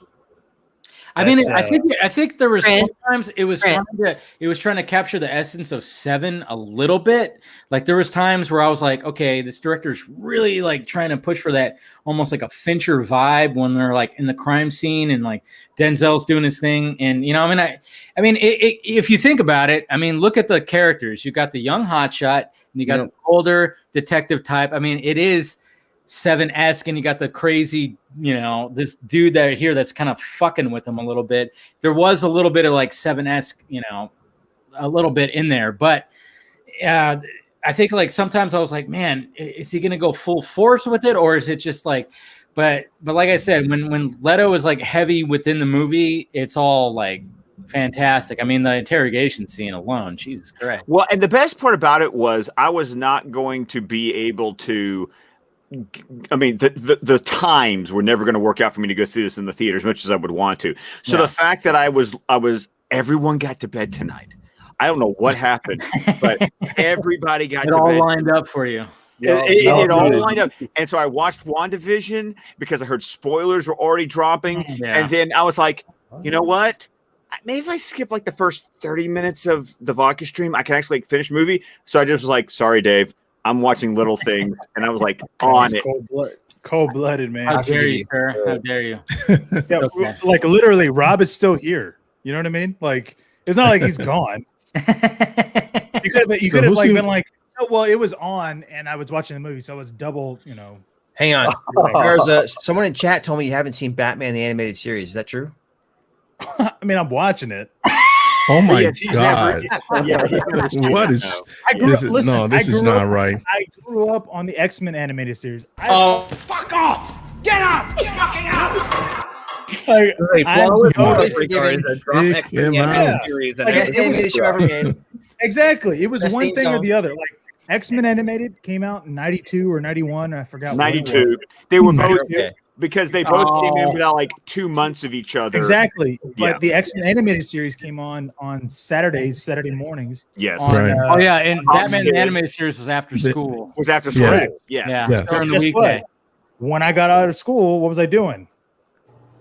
I mean, I think there was sometimes it was trying to capture the essence of Seven a little bit. Like there was times where I was like, okay, this director's really like trying to push for that almost like a Fincher vibe when they're like in the crime scene and like Denzel's doing his thing. And I mean, if you think about it, I mean, look at the characters. You got the young hotshot and you got the older detective type. I mean, it is Seven-esque, and you got the crazy, this dude that's kind of fucking with him a little bit. There was a little bit of like Seven-esque, a little bit in there, but I think like sometimes I was like, man, is he gonna go full force with it, or is it just like? But like I said, when Leto is like heavy within the movie, it's all like fantastic. I mean, the interrogation scene alone, Jesus Christ. Well, and the best part about it was I was not going to be able to. I mean, the times were never going to work out for me to go see this in the theater as much as I would want to. So the fact that I was everyone got to bed tonight. I don't know what happened, but everybody got to bed. It all lined up for you. It all lined up. And so I watched WandaVision because I heard spoilers were already dropping. Yeah. And then I was like, you know what? Maybe if I skip like the first 30 minutes of the Vodka stream, I can actually finish the movie. So I just was like, sorry, Dave. I'm watching Little Things, and I was like on it. Cold-blooded, man. How dare you, sir? How dare you? Yeah, like literally, Rob is still here. You know what I mean? Like it's not like he's gone. You could have like been like, oh, well, it was on, and I was watching the movie, so it was double. Hang on. There's someone in chat told me you haven't seen Batman the animated series. Is that true? I mean, I'm watching it. Oh my God! What is? This is not right. I grew up on the X-Men animated series. Fuck off! Get out! Get fucking out! Exactly. It was one thing or the other. Like X-Men animated came out in 92 or 91. I forgot. 92. They were both. Because they both came in without like 2 months of each other. Exactly. But the X-Men animated series came on Saturday mornings. Yes. And Batman the animated series was after school. Was after school. Yeah. Yes. During the weekday. When I got out of school, what was I doing?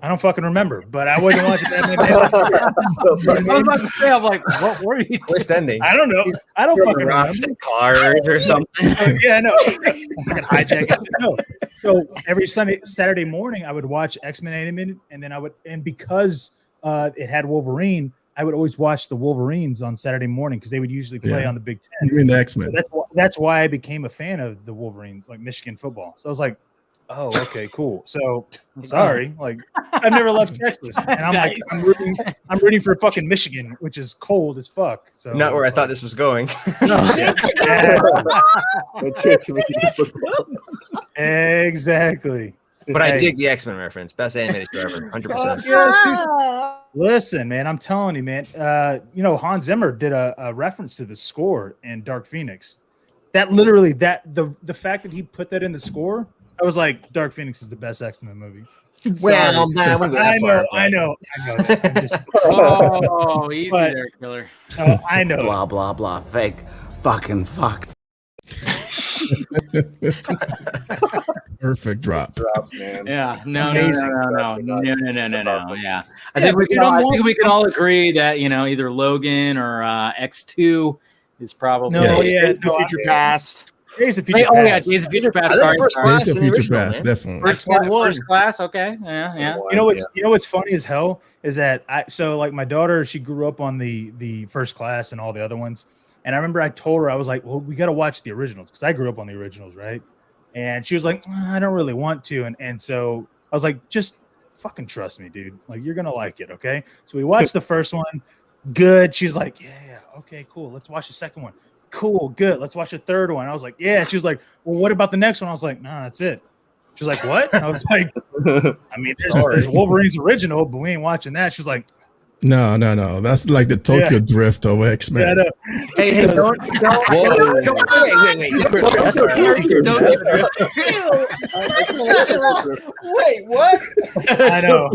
I don't fucking remember, but I wasn't watching Batman. I was about to say, I'm like, what were you twist ending? I don't know. I don't fucking remember. Cars or something. Yeah, no. Fucking hijack it. No. So every Saturday morning, I would watch X-Men animated, and then because it had Wolverine, I would always watch the Wolverines on Saturday morning because they would usually play on the Big Ten. You mean the X-Men? So that's why I became a fan of the Wolverines, like Michigan football. So I was like, oh, okay, cool. So sorry, like I've never left Texas, and I'm like, I'm rooting for fucking Michigan, which is cold as fuck. So not where I thought this was going. Exactly. But I dig the X-Men reference. Best animated show ever, 100%. Yes, listen, man, I'm telling you, man. Hans Zimmer did a reference to the score in Dark Phoenix. That literally, the fact that he put that in the score. I was like, Dark Phoenix is the best X-Men movie. Well, I know. Easy there, killer. I know. Blah, blah, blah. Fake. Fucking fuck. Perfect drop. Drops, man. Yeah. No. Yeah. I think we can all agree that, either Logan or X2 is probably Future Past. Days of Future Past. Days of Future Past. Days of Future Past, definitely. First class, okay. Yeah. You know what's funny as hell is that my daughter, she grew up on the First Class and all the other ones. And I remember I told her, I was like, well, we got to watch the originals because I grew up on the originals, right? And she was like, I don't really want to. And so I was like, just fucking trust me, dude. Like, you're going to like it, okay? So we watched the first one. Good. She's like, yeah, okay, cool. Let's watch the second one. Cool, good. Let's watch the third one. I was like, yeah. She was like, well, what about the next one? I was like, no, that's it. She was like, what? I was like, I mean, there's Wolverine's original, but we ain't watching that. She was like, No. That's like the Tokyo Drift of X-Men. Yeah, I know. Hey, don't. Wait, what? I know.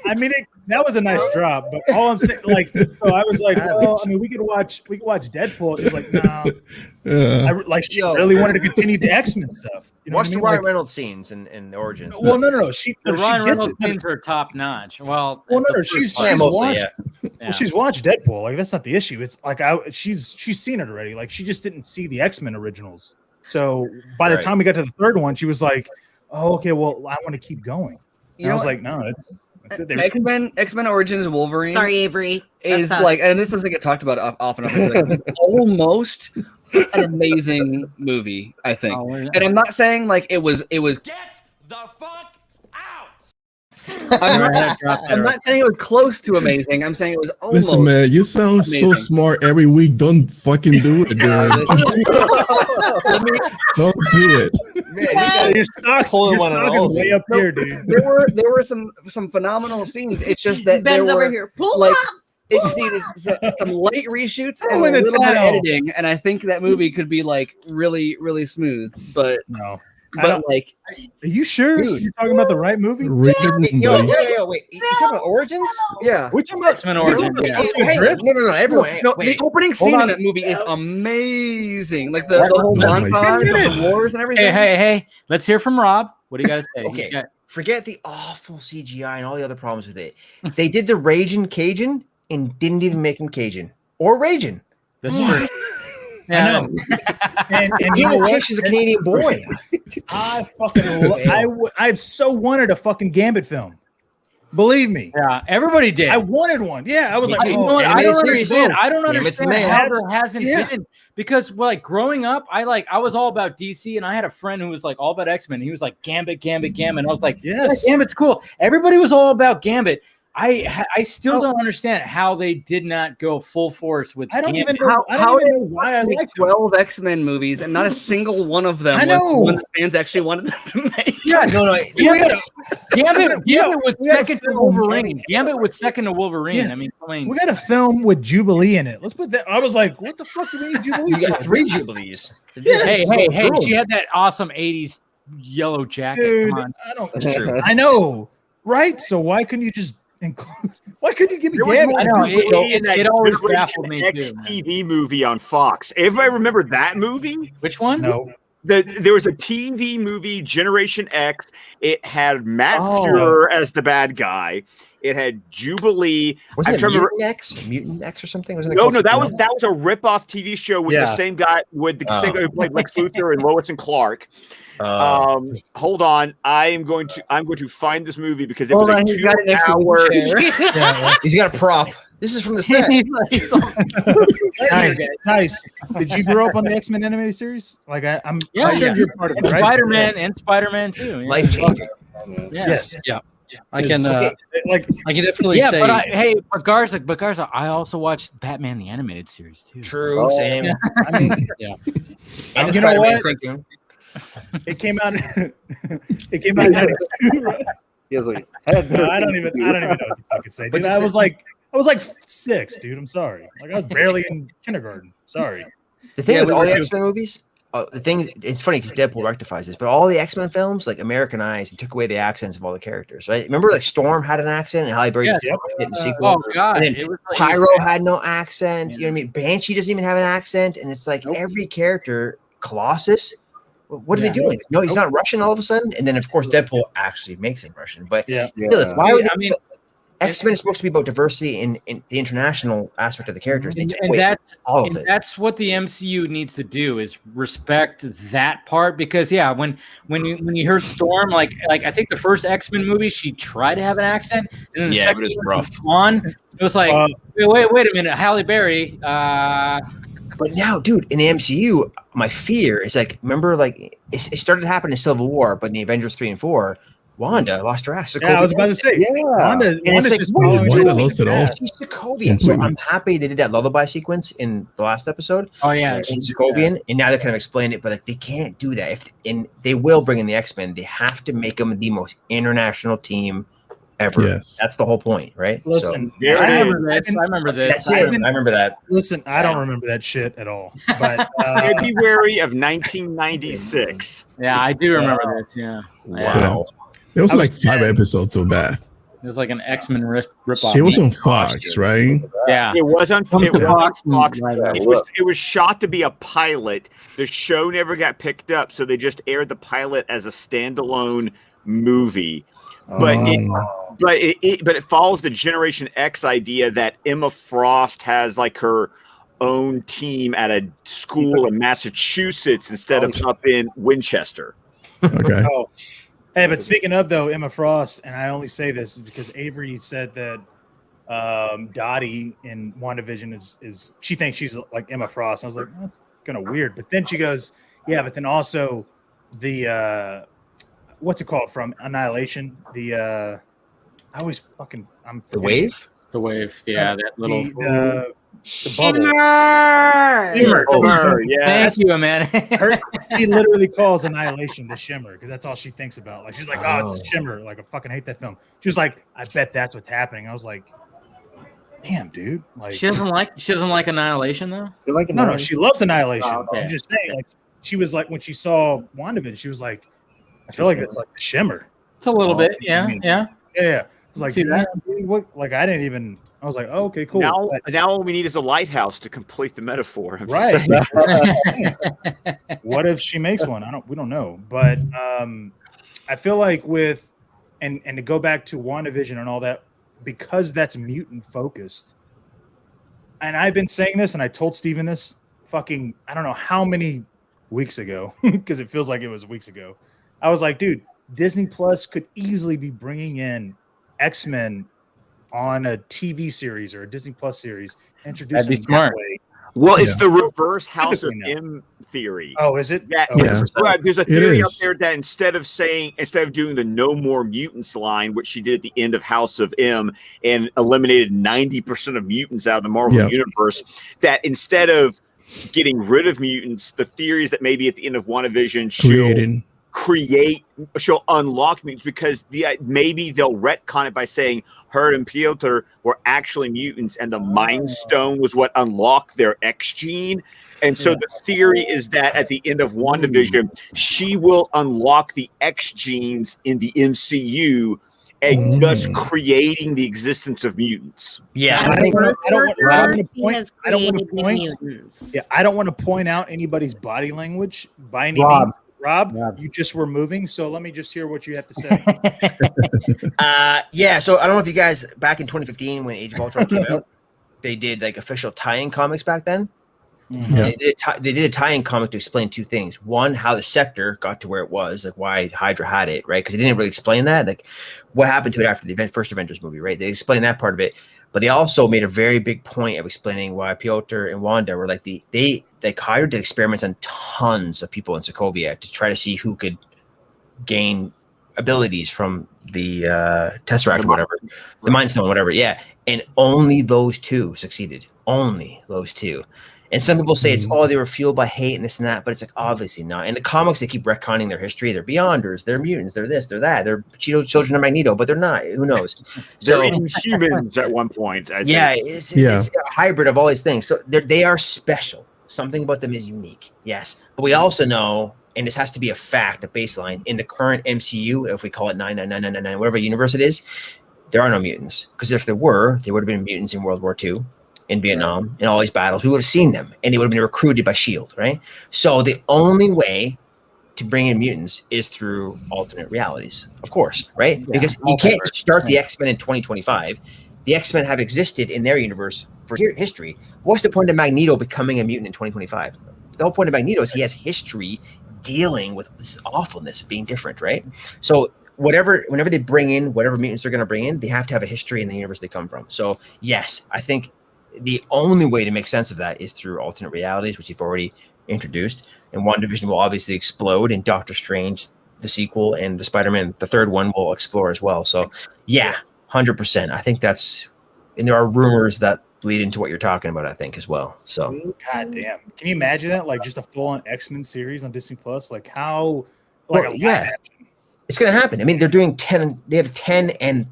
I mean, that was a nice drop, but all I'm saying, like, so I was like, well, I mean, we could watch Deadpool. She's like, no, she really wanted to continue the X-Men stuff. You know Watch what I the mean? Ryan Reynolds scenes and the origins. Well, no. The Ryan Reynolds scenes are top notch. Well, no. She's mostly, watched. Well, she's watched Deadpool. Like, that's not the issue. It's like she's seen it already. Like, she just didn't see the X-Men originals. So by the time we got to the third one, she was like, "Oh, okay. Well, I want to keep going." And I was like, "No, that's it." X-Men Origins Wolverine. Sorry, Avery. Is like, and this doesn't get talked about often. Like, almost an amazing movie, I think. And I'm not saying like it was. Get the fuck out. I'm not saying it was close to amazing. I'm saying it was almost. Listen, man, you sound so smart every week. Don't fucking do it, dude. Don't do it. Man, his stock's way up here, dude. There were some phenomenal scenes. It's just that Ben's there were over here. Pull like up. it just needed some light reshoots and a little bit of editing, and I think that movie could be like really, really smooth. But no. But like, are you sure you're talking about the right movie? Wait. You talking about Origins? Yeah. We're talking about X-Men Origins. No, everyone. The opening scene in that movie is amazing. Like the whole montage of the wars and everything. Hey. Let's hear from Rob. What do you guys say? Okay. Forget the awful CGI and all the other problems with it. They did the Raging Cajun and didn't even make him Cajun or Raging. That's true. I know. and Taylor Kish is a Canadian boy. I fucking I've so wanted a fucking Gambit film. Believe me. Yeah, everybody did. I wanted one. Yeah, I was like, you know what? I don't understand. I don't Damn, it's the understand man. how there hasn't been, because like growing up, I was all about DC, and I had a friend who was like all about X-Men. He was like Gambit. And I was like, yes, Gambit's cool. Everybody was all about Gambit. I still don't understand how they did not go full force with. I don't Gambit. even know. I don't even know why I like 12 X-Men movies, and not a single one of them was one the fans actually wanted them to make. Yeah, no. Gambit was second to Wolverine. Gambit was second to Wolverine. Yeah. I mean, we got a film with Jubilee in it. Let's put that. I was like, what the fuck do we need Jubilee? You got 3 Jubilees. Hey, she had that awesome 80s yellow jacket. Dude, come on. That's true. I know, right? So why couldn't you just include? Why couldn't you give me Gambit? I know it always baffled me too. TV movie on Fox. Everybody remember that movie? Which one? No. There was a TV movie, Generation X. It had Matt Fuhrer as the bad guy. It had Jubilee. Wasn't it Mutant X or something? Wasn't No, that was a rip-off TV show with the same guy same guy who played Lex Luthor and Lois and Clark. Hold on, I'm going to find this movie because it was a 2 hour. He's got a prop. This is from the set. Nice. Did you grow up on the X-Men animated series? Like I'm sure you're part of it, right? Spider-Man too. Life changing. Yes. Yeah. I can definitely say. But Garza, I also watched Batman the animated series too. True, same. Yeah. I mean, And you know what? cartoon. It came out. It came out in '92. Right? He was like, I don't even know what to fucking say. Dude, I was like 6, dude. I'm sorry. Like I was barely in kindergarten. Sorry. The thing with all the X-Men movies, it's funny because Deadpool rectifies this, but all the X-Men films like Americanized and took away the accents of all the characters, right? Remember, like Storm had an accent and Halle Berry didn't in the sequel. Oh god, and then Pyro had no accent. You know what I mean? Banshee doesn't even have an accent, and it's like every character. Colossus, what are they doing? No, he's not Russian all of a sudden, and then of course Deadpool actually makes him Russian. But still, why would X-Men is supposed to be about diversity in the international aspect of the characters. That's what the MCU needs to do is respect that part, because when you heard Storm, like I think the first X-Men movie, she tried to have an accent, and then the second it was rough. It was like wait a minute, Halle Berry. But now, dude, in the MCU, my fear is like, remember, like it started happening in Civil War, but in the Avengers 3 and 4. Wanda lost her ass. I was about to say, Wanda's just Wanda lost it all. She's Sokovian. So I'm happy they did that lullaby sequence in the last episode. Oh yeah, in Sokovian, and now they kind of explained it, but like they can't do that. And they will bring in the X-Men. They have to make them the most international team ever. Yes. That's the whole point, right? Listen, There I it is. remember this. I remember this. That's it. I remember that. Listen, I don't remember that shit at all. But February of 1996. Yeah, I do remember this. Yeah. Wow. There was I like was 5 sad. episodes of that. It was like an X-Men rip-off. It was on Fox, right? Yeah. It was on Come it to was Fox on Fox. and- right, It was shot to be a pilot. The show never got picked up, so they just aired the pilot as a standalone movie. But it follows the Generation X idea that Emma Frost has like her own team at a school in Massachusetts instead of up in Winchester. Okay. oh, hey, but speaking of though, Emma Frost, and I only say this because Avery said that Dottie in WandaVision is she thinks she's like Emma Frost. I was like, that's kind of weird. But then she goes, yeah, but then also the what's it called from Annihilation? The I'm The forgetting- wave? The wave. Yeah, that little. the bubble. Shimmer. Shimmer. Yeah. Thank you, Amanda. He literally calls Annihilation the Shimmer because that's all she thinks about. Like she's like, oh, it's a Shimmer. Like I fucking hate that film. She was like, I bet that's what's happening. I was like, damn, dude. Like She doesn't like Annihilation though. no, she loves Annihilation. Oh, okay. I'm just saying, like she was like when she saw WandaVision, she was like, I feel like it's like the Shimmer. It's a little bit. Yeah, yeah. Yeah. It's like, See that? dude, what? Like I didn't even. I was like, oh, okay, cool. Now, But- now all we need is a lighthouse to complete the metaphor. I'm just right. saying. What if she makes one? We don't know. But I feel like with and to go back to WandaVision and all that, because that's mutant focused. And I've been saying this, and I told Steven this fucking I don't know how many weeks ago, because it feels like it was weeks ago. I was like, dude, Disney Plus could easily be bringing in X-Men on a TV series or a Disney Plus series, introducing That'd be them smart. that way. Well, it's the reverse House of Specifically M theory. Oh, is it? Yeah, Oh, Yeah. right. There's a It theory out is. there that instead of doing the No More Mutants line, which she did at the end of House of M and eliminated 90% of mutants out of the Marvel Yeah. universe, that instead of getting rid of mutants, the theory is that maybe at the end of WandaVision she'll unlock mutants because maybe they'll retcon it by saying her and Piotr were actually mutants and the Mind Stone was what unlocked their X gene. And so the theory is that at the end of WandaVision, she will unlock the X genes in the MCU and thus creating the existence of mutants. Yeah, I don't want to He point. has I don't want to created point. mutants. Yeah, I don't want to point out anybody's body language by any Rob. means. Rob, you just were moving, so let me just hear what you have to say. Yeah, so I don't know if you guys back in 2015 when Age of Ultron came out, they did like official tie-in comics back then. Yeah. They did a tie-in comic to explain two things. One, how the Scepter got to where it was, like why Hydra had it, right? Because they didn't really explain that, like what happened to it after the first Avengers movie, right? They explained that part of it, but they also made a very big point of explaining why Piotr and Wanda were like Hydra did experiments on tons of people in Sokovia to try to see who could gain abilities from the Tesseract or whatever, the Mind Stone, whatever. Yeah, and only those two succeeded. Only those two. And some people say it's they were fueled by hate and this and that, but it's like obviously not. In the comics, they keep retconning their history. They're Beyonders, they're mutants, they're this, they're that, they're children of Magneto, but they're not. Who knows? They're Inhumans at one point. I think. Yeah, it's a hybrid of all these things. So they are special. Something about them is unique. Yes, but we also know, and this has to be a fact, a baseline in the current MCU. If we call it 99999, whatever universe it is, there are no mutants. Because if there were, there would have been mutants in World War II. In Vietnam, in all these battles, we would have seen them, and they would have been recruited by S.H.I.E.L.D., right? So the only way to bring in mutants is through alternate realities, of course, right? Yeah, because you can't start the X-Men in 2025. The X-Men have existed in their universe for history. What's the point of Magneto becoming a mutant in 2025? The whole point of Magneto is he has history dealing with this awfulness of being different, right? So whenever they bring in whatever mutants they're going to bring in, they have to have a history in the universe they come from. So yes, I think the only way to make sense of that is through alternate realities, which you've already introduced. And WandaVision will obviously explode, and Doctor Strange, the sequel, and the Spider-Man, the third one, will explore as well. So, yeah, 100%. I think that's, and there are rumors that bleed into what you're talking about, I think, as well. So, God damn, can you imagine that? Like just a full-on X-Men series on Disney Plus? Like how? Like well, yeah, it's going to happen. I mean, they're doing 10. They have 10 and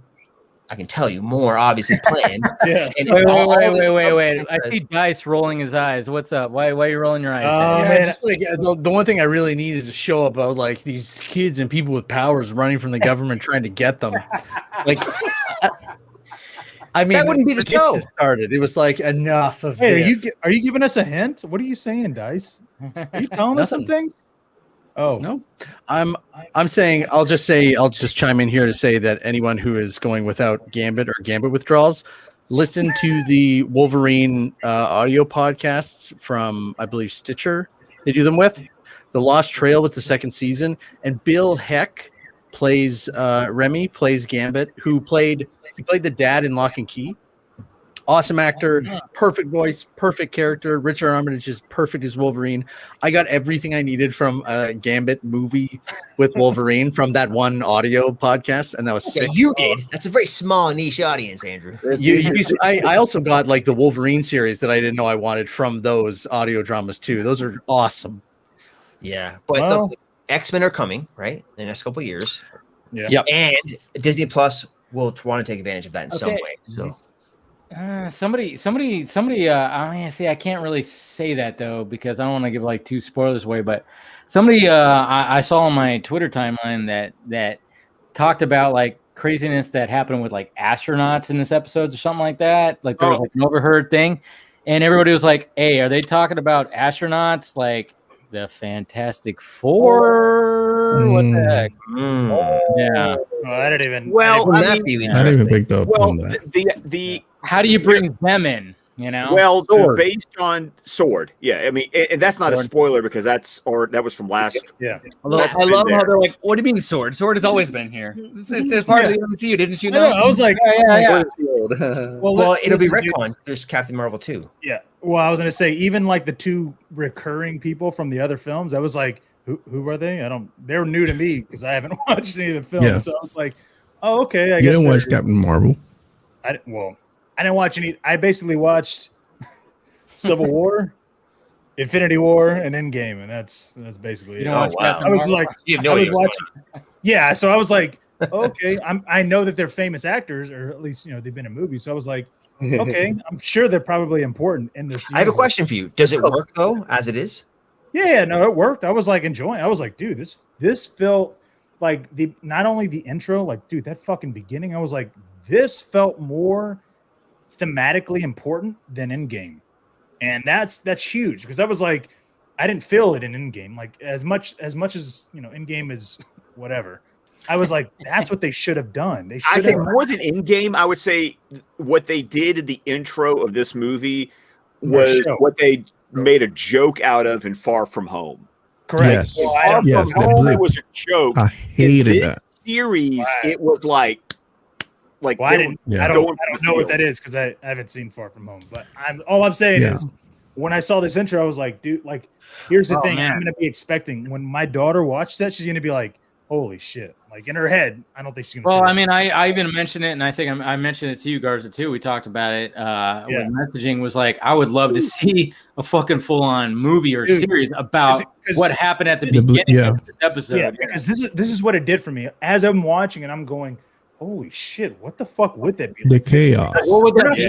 I can tell you more, obviously, planned. Yeah. And Wait. all I see Dice rolling his eyes. What's up? Why are you rolling your eyes? Oh, Dice? Yeah, man. just like the one thing I really need is a show about like these kids and people with powers running from the government trying to get them. Like, I mean, That wouldn't be the forget show. this started. It was like enough of Hey, this. are you giving us a hint? What are you saying, Dice? Are you telling us some Nothing. things? Oh, No, I'm saying I'll just chime in here to say that anyone who is going without Gambit or Gambit withdrawals, listen to the Wolverine audio podcasts from I believe Stitcher. They do them with The Lost Trail with the second season, and Bill Heck plays Remy plays Gambit, he played the dad in Lock and Key. Awesome actor, perfect voice, perfect character. Richard Armitage is perfect as Wolverine. I got everything I needed from a Gambit movie with Wolverine from that one audio podcast, and that was Okay, sick. you did. That's a very small niche audience, Andrew. I also got like the Wolverine series that I didn't know I wanted from those audio dramas too. Those are awesome. Yeah, but Well- look, X-Men are coming, right? In the next couple of years. yeah. Yep. And Disney Plus will want to take advantage of that in some Okay. way. So Somebody. I mean, see, I can't really say that though because I don't want to give like two spoilers away. But somebody, I saw on my Twitter timeline that talked about like craziness that happened with like astronauts in this episode or something like that. Like there was like an overheard thing, and everybody was like, "Hey, are they talking about astronauts like the Fantastic Four? What the heck?" Yeah. Oh, I didn't even. Well, wouldn't I that mean, be I didn't even interesting? picked up well, on that. the How do you bring them in? You know. well, Sword. based on Sword, yeah. I mean, and that's not a spoiler because that was from last. Yeah. Although That's I been love how there. they're like, "What do you mean sword? Sword has always been here. It's part of the MCU, didn't you I know. know?" I was like, Yeah. Well, it'll be listen, dude. retcon. There's Captain Marvel too. Yeah. Well, I was gonna say even like the two recurring people from the other films, I was like, who are they? They're new to me because I haven't watched any of the films. Yeah. So I was like, oh, okay. I You guess didn't watch they're- Captain Marvel. I didn't watch any. I basically watched Civil War, Infinity War, and Endgame, and that's basically You it. don't watch wow. Captain I was Marvel? like, You have no I was idea. what's going watching. Yeah, so I was like, okay, I know that they're famous actors, or at least they've been in movies. So I was like, okay, I'm sure they're probably important in this. on. I have a universe. question for you. Does it work though, as it is? Yeah, no, it worked. I was like enjoying. I was like, dude, this felt like not only the intro, like, dude, that fucking beginning. I was like, this felt more thematically important than Endgame, and that's huge because I was like, I didn't feel it in Endgame, like as much as Endgame is whatever. I was like, that's what they should have done. They I should say have. more than in game. I would say what they did in the intro of this movie More was show. what they made a joke out of in Far From Home. Correct. Yes. Well, I Far don't- Yes, From the Home blip. was a joke. I In hated this that. series, Right. it was like Well, they I didn't. Yeah. I going don't for the know what field. that is because I haven't seen Far From Home. But all I'm saying Yeah. is, when I saw this intro, I was like, dude, like, here's the Oh, thing. man. I'm gonna be expecting when my daughter watches that, she's gonna be like, holy shit! Like in her head, I don't think she's gonna. Well, say I mean, I even mentioned it, and I think I mentioned it to you, Garza, too. We talked about it. When messaging was like, I would love to see a fucking full-on movie or Dude, series about 'cause- what happened at the The bl- beginning yeah. of this episode. yeah, because this is what it did for me. As I'm watching and I'm going, holy shit, what the fuck would that be? The Like, chaos. What would You're that not, be?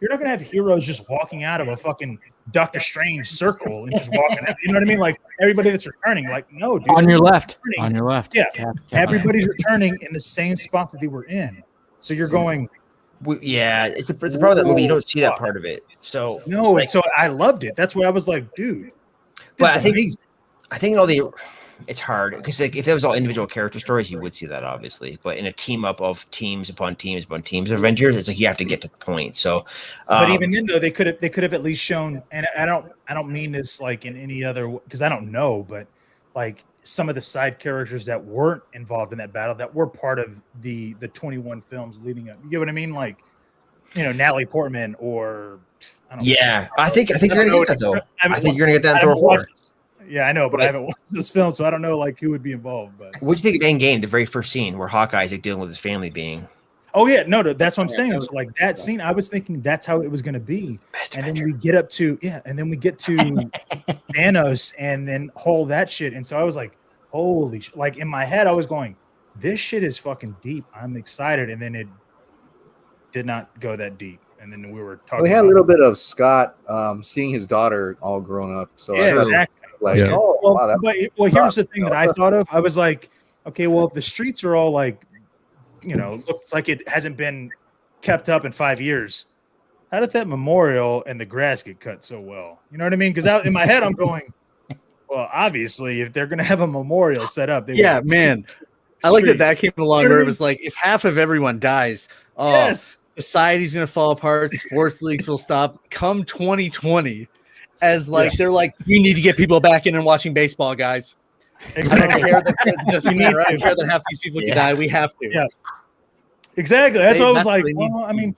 you're not gonna have heroes just walking out of a fucking Doctor Strange circle and just walking out. You know what I mean? Like everybody that's returning, like, no, dude. On your left. Returning. On your left. Yeah, Cap- everybody's returning in the same spot that they were in. So you're going, Yeah, it's a problem with that movie. You don't see that part of it. So no. like, So I loved it. That's why I was like, dude. But This I is think- amazing. I think it's hard because like if that was all individual character stories, you would see that obviously. But in a team up of teams upon teams upon teams of Avengers, it's like you have to get to the point. So, But even then, though, they could have at least shown. And I don't mean this like in any other because I don't know, but like some of the side characters that weren't involved in that battle that were part of the 21 films leading up. You get what I mean? Like, Natalie Portman or I don't know. yeah, I think you're gonna get that though. I think you're gonna get that in I Thor haven't 4. watched this. Yeah, I know, but I haven't watched this film, so I don't know like who would be involved. But What do you think of Endgame, the very first scene where Hawkeye's like dealing with his family being oh yeah, no, that's what I'm saying. So like that scene, I was thinking that's how it was going to be, best and Avenger? then we get up to Thanos, and then whole that shit. And so I was like, holy, like in my head, I was going, this shit is fucking deep. I'm excited, and then it did not go that deep. And then we were talking. Well, they had a little bit of Scott seeing his daughter all grown up. So Yeah, exactly. Like, Yeah. oh, Well, wow, that but here's the thing that I thought of. I was like, okay, well, if the streets are all like, you know, looks like it hasn't been kept up in 5 years, how did that memorial and the grass get cut so well? You know what I mean? Because in my head, I'm going, well, obviously, if they're going to have a memorial set up, Yeah, man. I like that streets. came along You know what where I it was like, if half of everyone dies, Yes. society's going to fall apart, sports leagues will stop. Come 2020, as like, they're like, we need to get people back in and watching baseball, guys. I Exactly. don't care that it doesn't matter. I don't care that half these people can die. We have to. Yeah. Exactly. That's They- what I was that's like. what they need Well, to I mean,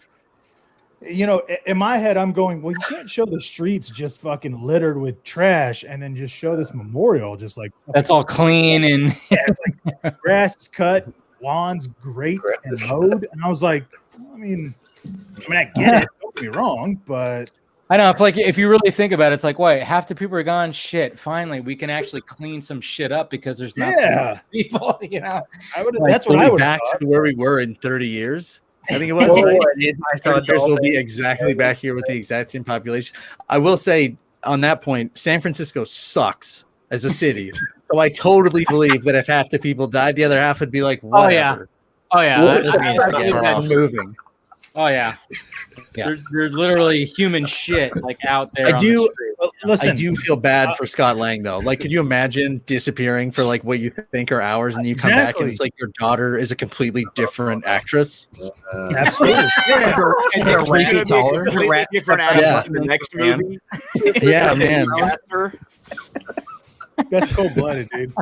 you know, in my head, I'm going, well, you can't show the streets just fucking littered with trash and then just show this memorial just like That's all clean and yeah, it's like grass is cut, lawn's great and mowed. And I was like, well, I mean, I get it. Don't get me wrong, but I know. If you really think about it, it's like, wait, half the people are gone. Shit, finally, we can actually clean some shit up because there's not so many people. You know, I would. Like, That's what I we'll be would. back to where we were in 30 years. I think it was. Oh, right? I saw 30 years Dolphin. will be exactly back here with the exact same population. I will say on that point, San Francisco sucks as a city. So I totally believe that if half the people died, the other half would be like, whatever. oh yeah, Well, that- I mean, it's not Get far that off. moving. oh yeah. Yeah. There's literally human shit like out there. I on do- the street. Listen, I do feel bad for Scott Lang though. Like, could you imagine disappearing for like what you think are hours, and you come back Exactly. and it's like your daughter is a completely different actress? absolutely. Yeah. And they're 3 feet taller. Completely different actor in the next movie. Yeah, man. Actor. That's cold blooded, dude.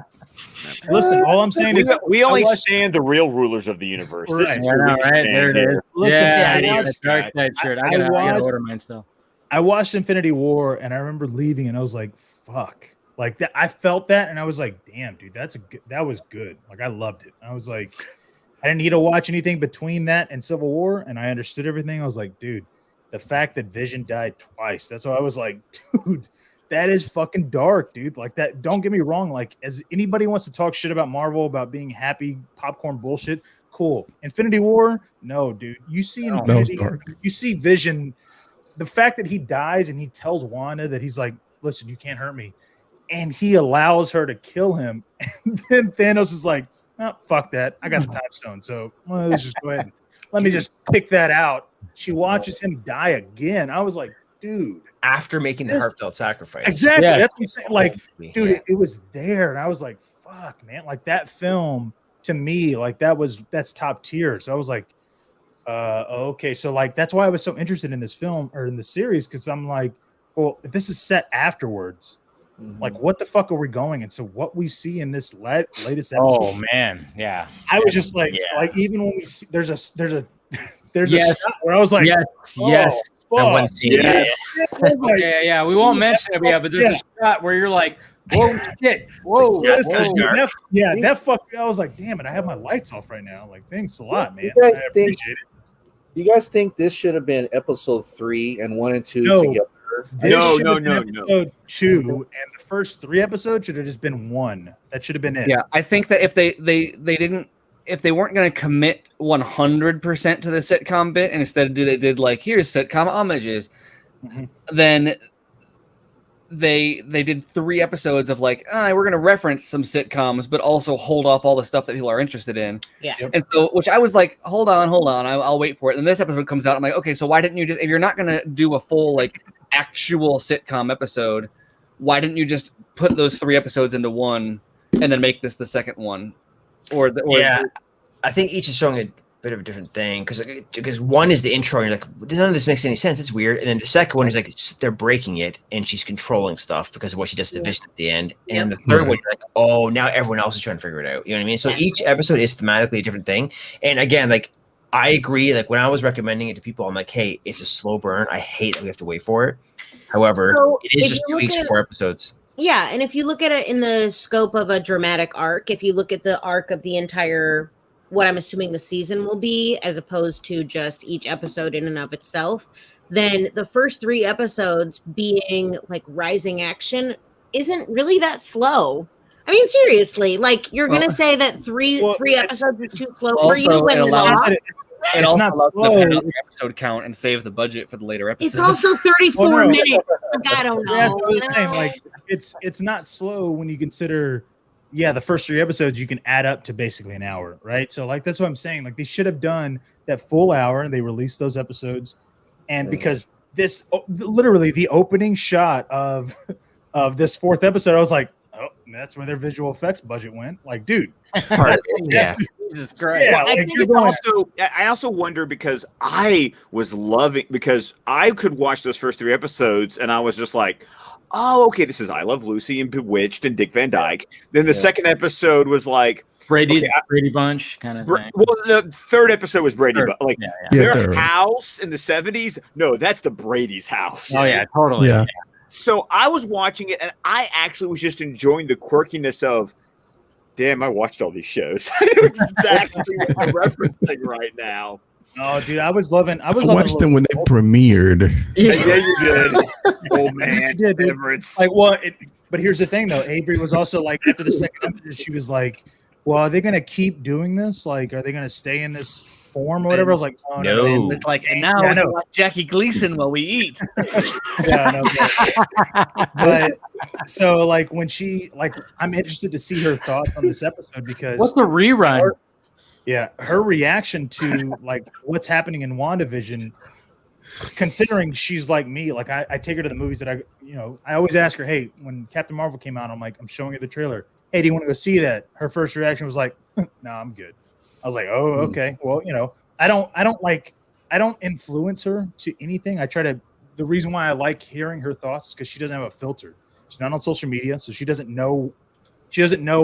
Listen, all I'm saying is We only I watched- stand the real rulers of the universe. This Right. is Yeah, I where know, we right? stand There it here. is. Listen, yeah, I I watched- watched Dark Side shirt. I I gotta watched- order mine still. I watched Infinity War and I remember leaving and I was like, fuck. Like that I felt that and I was like, damn, dude, that was good. Like I loved it. I was like, I didn't need to watch anything between that and Civil War, and I understood everything. I was like, dude, the fact that Vision died twice, that's why I was like, dude, that is fucking dark, dude. Like that, don't get me wrong. Like, as anybody wants to talk shit about Marvel, about being happy, popcorn bullshit, cool. Infinity War, no, dude. You see Infinity, dark. you see Vision. The fact that he dies and he tells Wanda that he's like, listen, you can't hurt me. And he allows her to kill him. And then Thanos is like, oh, fuck that. I got the time stone. So let's just go ahead and let me just pick that out. She watches him die again. I was like, dude. After making the heartfelt sacrifice. Exactly. Yeah. That's what I'm saying. Like, dude, Yeah. it was there. And I was like, fuck, man. Like that film to me, like that's top tier. So I was like, okay. So like, that's why I was so interested in this film or in the series. Cause I'm like, well, if this is set afterwards, like what the fuck are we going? And so what we see in this latest episode, Oh man, yeah. I was just like, Yeah. like even when we see, there's a Yes. shot where I was like, Yes, oh, yes. That one fuck, scene. dude. Yeah. I was like, Yeah, we won't mention it yet, but there's a shot where you're like, whoa, shit, whoa, Yeah, it's whoa. kinda dark. that fucked me. I was like, damn it, I have my lights off right now. Like, thanks a lot, man. You guys I think- appreciate it. You guys think this should have been episode 3 and 1 and 2 No. together? This No, should no, have been no, no. episode 2, and the first 3 episodes should have just been 1. That should have been it. Yeah, I think that if they weren't going to commit 100% to the sitcom bit, and instead they did like, here's sitcom homages, then they did 3 episodes of like, we're going to reference some sitcoms, but also hold off all the stuff that people are interested in. Yeah. Yep. And so, which I was like, hold on, I'll wait for it. And this episode comes out, I'm like, okay, so why didn't you just, if you're not going to do a full like actual sitcom episode, why didn't you just put those 3 episodes into one and then make this the second one? Or Yeah. I think each is showing a bit of a different thing because one is the intro and you're like, none of this makes any sense, it's weird, and then the second one is like they're breaking it and she's controlling stuff because of what she does to Vision at the end, and the third one you're like, oh, now everyone else is trying to figure it out, you know what I mean? So each episode is thematically a different thing. And again, like I agree, like when I was recommending it to people, I'm like, hey, it's a slow burn, I hate that we have to wait for it. However, So it is if just you 2 look weeks at- 4 episodes. Yeah, and if you look at it in the scope of a dramatic arc, if you look at the arc of the entire, what I'm assuming the season will be, as opposed to just each episode in and of itself, then the first 3 episodes being like rising action isn't really that slow. I mean, seriously, like you're gonna say that three Well, episodes is too slow for you also, when it it's allows- off? And It's also not allows them to slow. pad out the episode count and save the budget for the later episodes. It's also 34 Well, no. minutes. Like, I don't know. Yeah, that's what I was you saying. know? Like it's not slow when you consider, the first 3 episodes you can add up to basically an hour, right? So like that's what I'm saying. Like they should have done that full hour. They released those episodes, and because this literally the opening shot of this 4th episode, I was like, oh, that's where their visual effects budget went. Like, dude, Yeah. Jesus Christ. yeah, Well, I like, think you're it's going- I also wonder because I was loving because I could watch those first 3 episodes and I was just like, oh, okay, this is I Love Lucy and Bewitched and Dick Van Dyke. Then the second episode was like Brady Okay, Brady Bunch kind of thing. well, the 3rd episode was Brady, Third, but like Yeah, their third. house in the 70s. No, that's the Brady's house. Oh yeah, totally. Yeah. So I was watching it and I actually was just enjoying the quirkiness of, damn, I watched all these shows. I know exactly what I'm referencing right now. Oh, dude, I was loving. I watched them when they premiered. Yeah, you did. Old man, Yeah, dude. Everett's. Like, well, but here's the thing, though. Avery was also like, after the second episode, she was like, "Well, are they gonna keep doing this? Like, are they gonna stay in this form or whatever?" I was like, "Oh no." No. It's like, and now Yeah, I we know. watch Jackie Gleason while we eat. Yeah, no, but so like when she like, I'm interested to see her thoughts on this episode because What's the rerun? her reaction to like what's happening in WandaVision, considering she's like me, like I take her to the movies that I always ask her, hey, when Captain Marvel came out, I'm showing her the trailer. Hey, do you want to go see that? Her first reaction was like, no, I'm good. I was like, oh, okay. Well, I don't influence her to anything. The reason why I like hearing her thoughts is because she doesn't have a filter. She's not on social media, so she doesn't know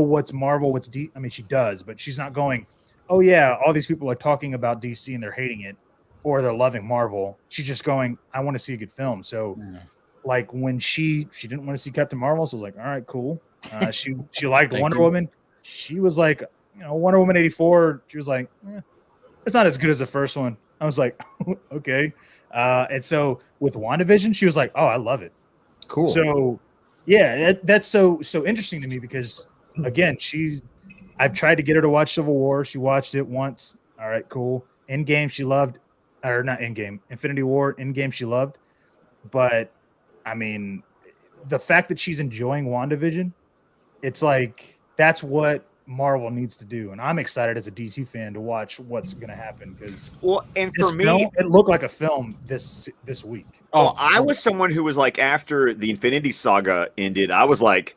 what's Marvel, what's D. I mean, she does, but she's not going, oh yeah, all these people are talking about DC and they're hating it, or they're loving Marvel. She's just going, I want to see a good film. So, like when she didn't want to see Captain Marvel, so I was like, all right, cool. She liked Wonder Woman. She was like, Wonder Woman 84. She was like, it's not as good as the first one. I was like, okay. And so with WandaVision, she was like, oh, I love it. Cool. So yeah, that's so interesting to me because again, I've tried to get her to watch Civil War. She watched it once. All right, cool. Endgame, she loved, or not Endgame, Infinity War, Endgame, she loved. But I mean, the fact that she's enjoying WandaVision, it's like that's what Marvel needs to do, and I'm excited as a DC fan to watch what's going to happen because And this for me, film, it looked like a film this week. Oh, I was someone who was like, after the Infinity Saga ended, I was like,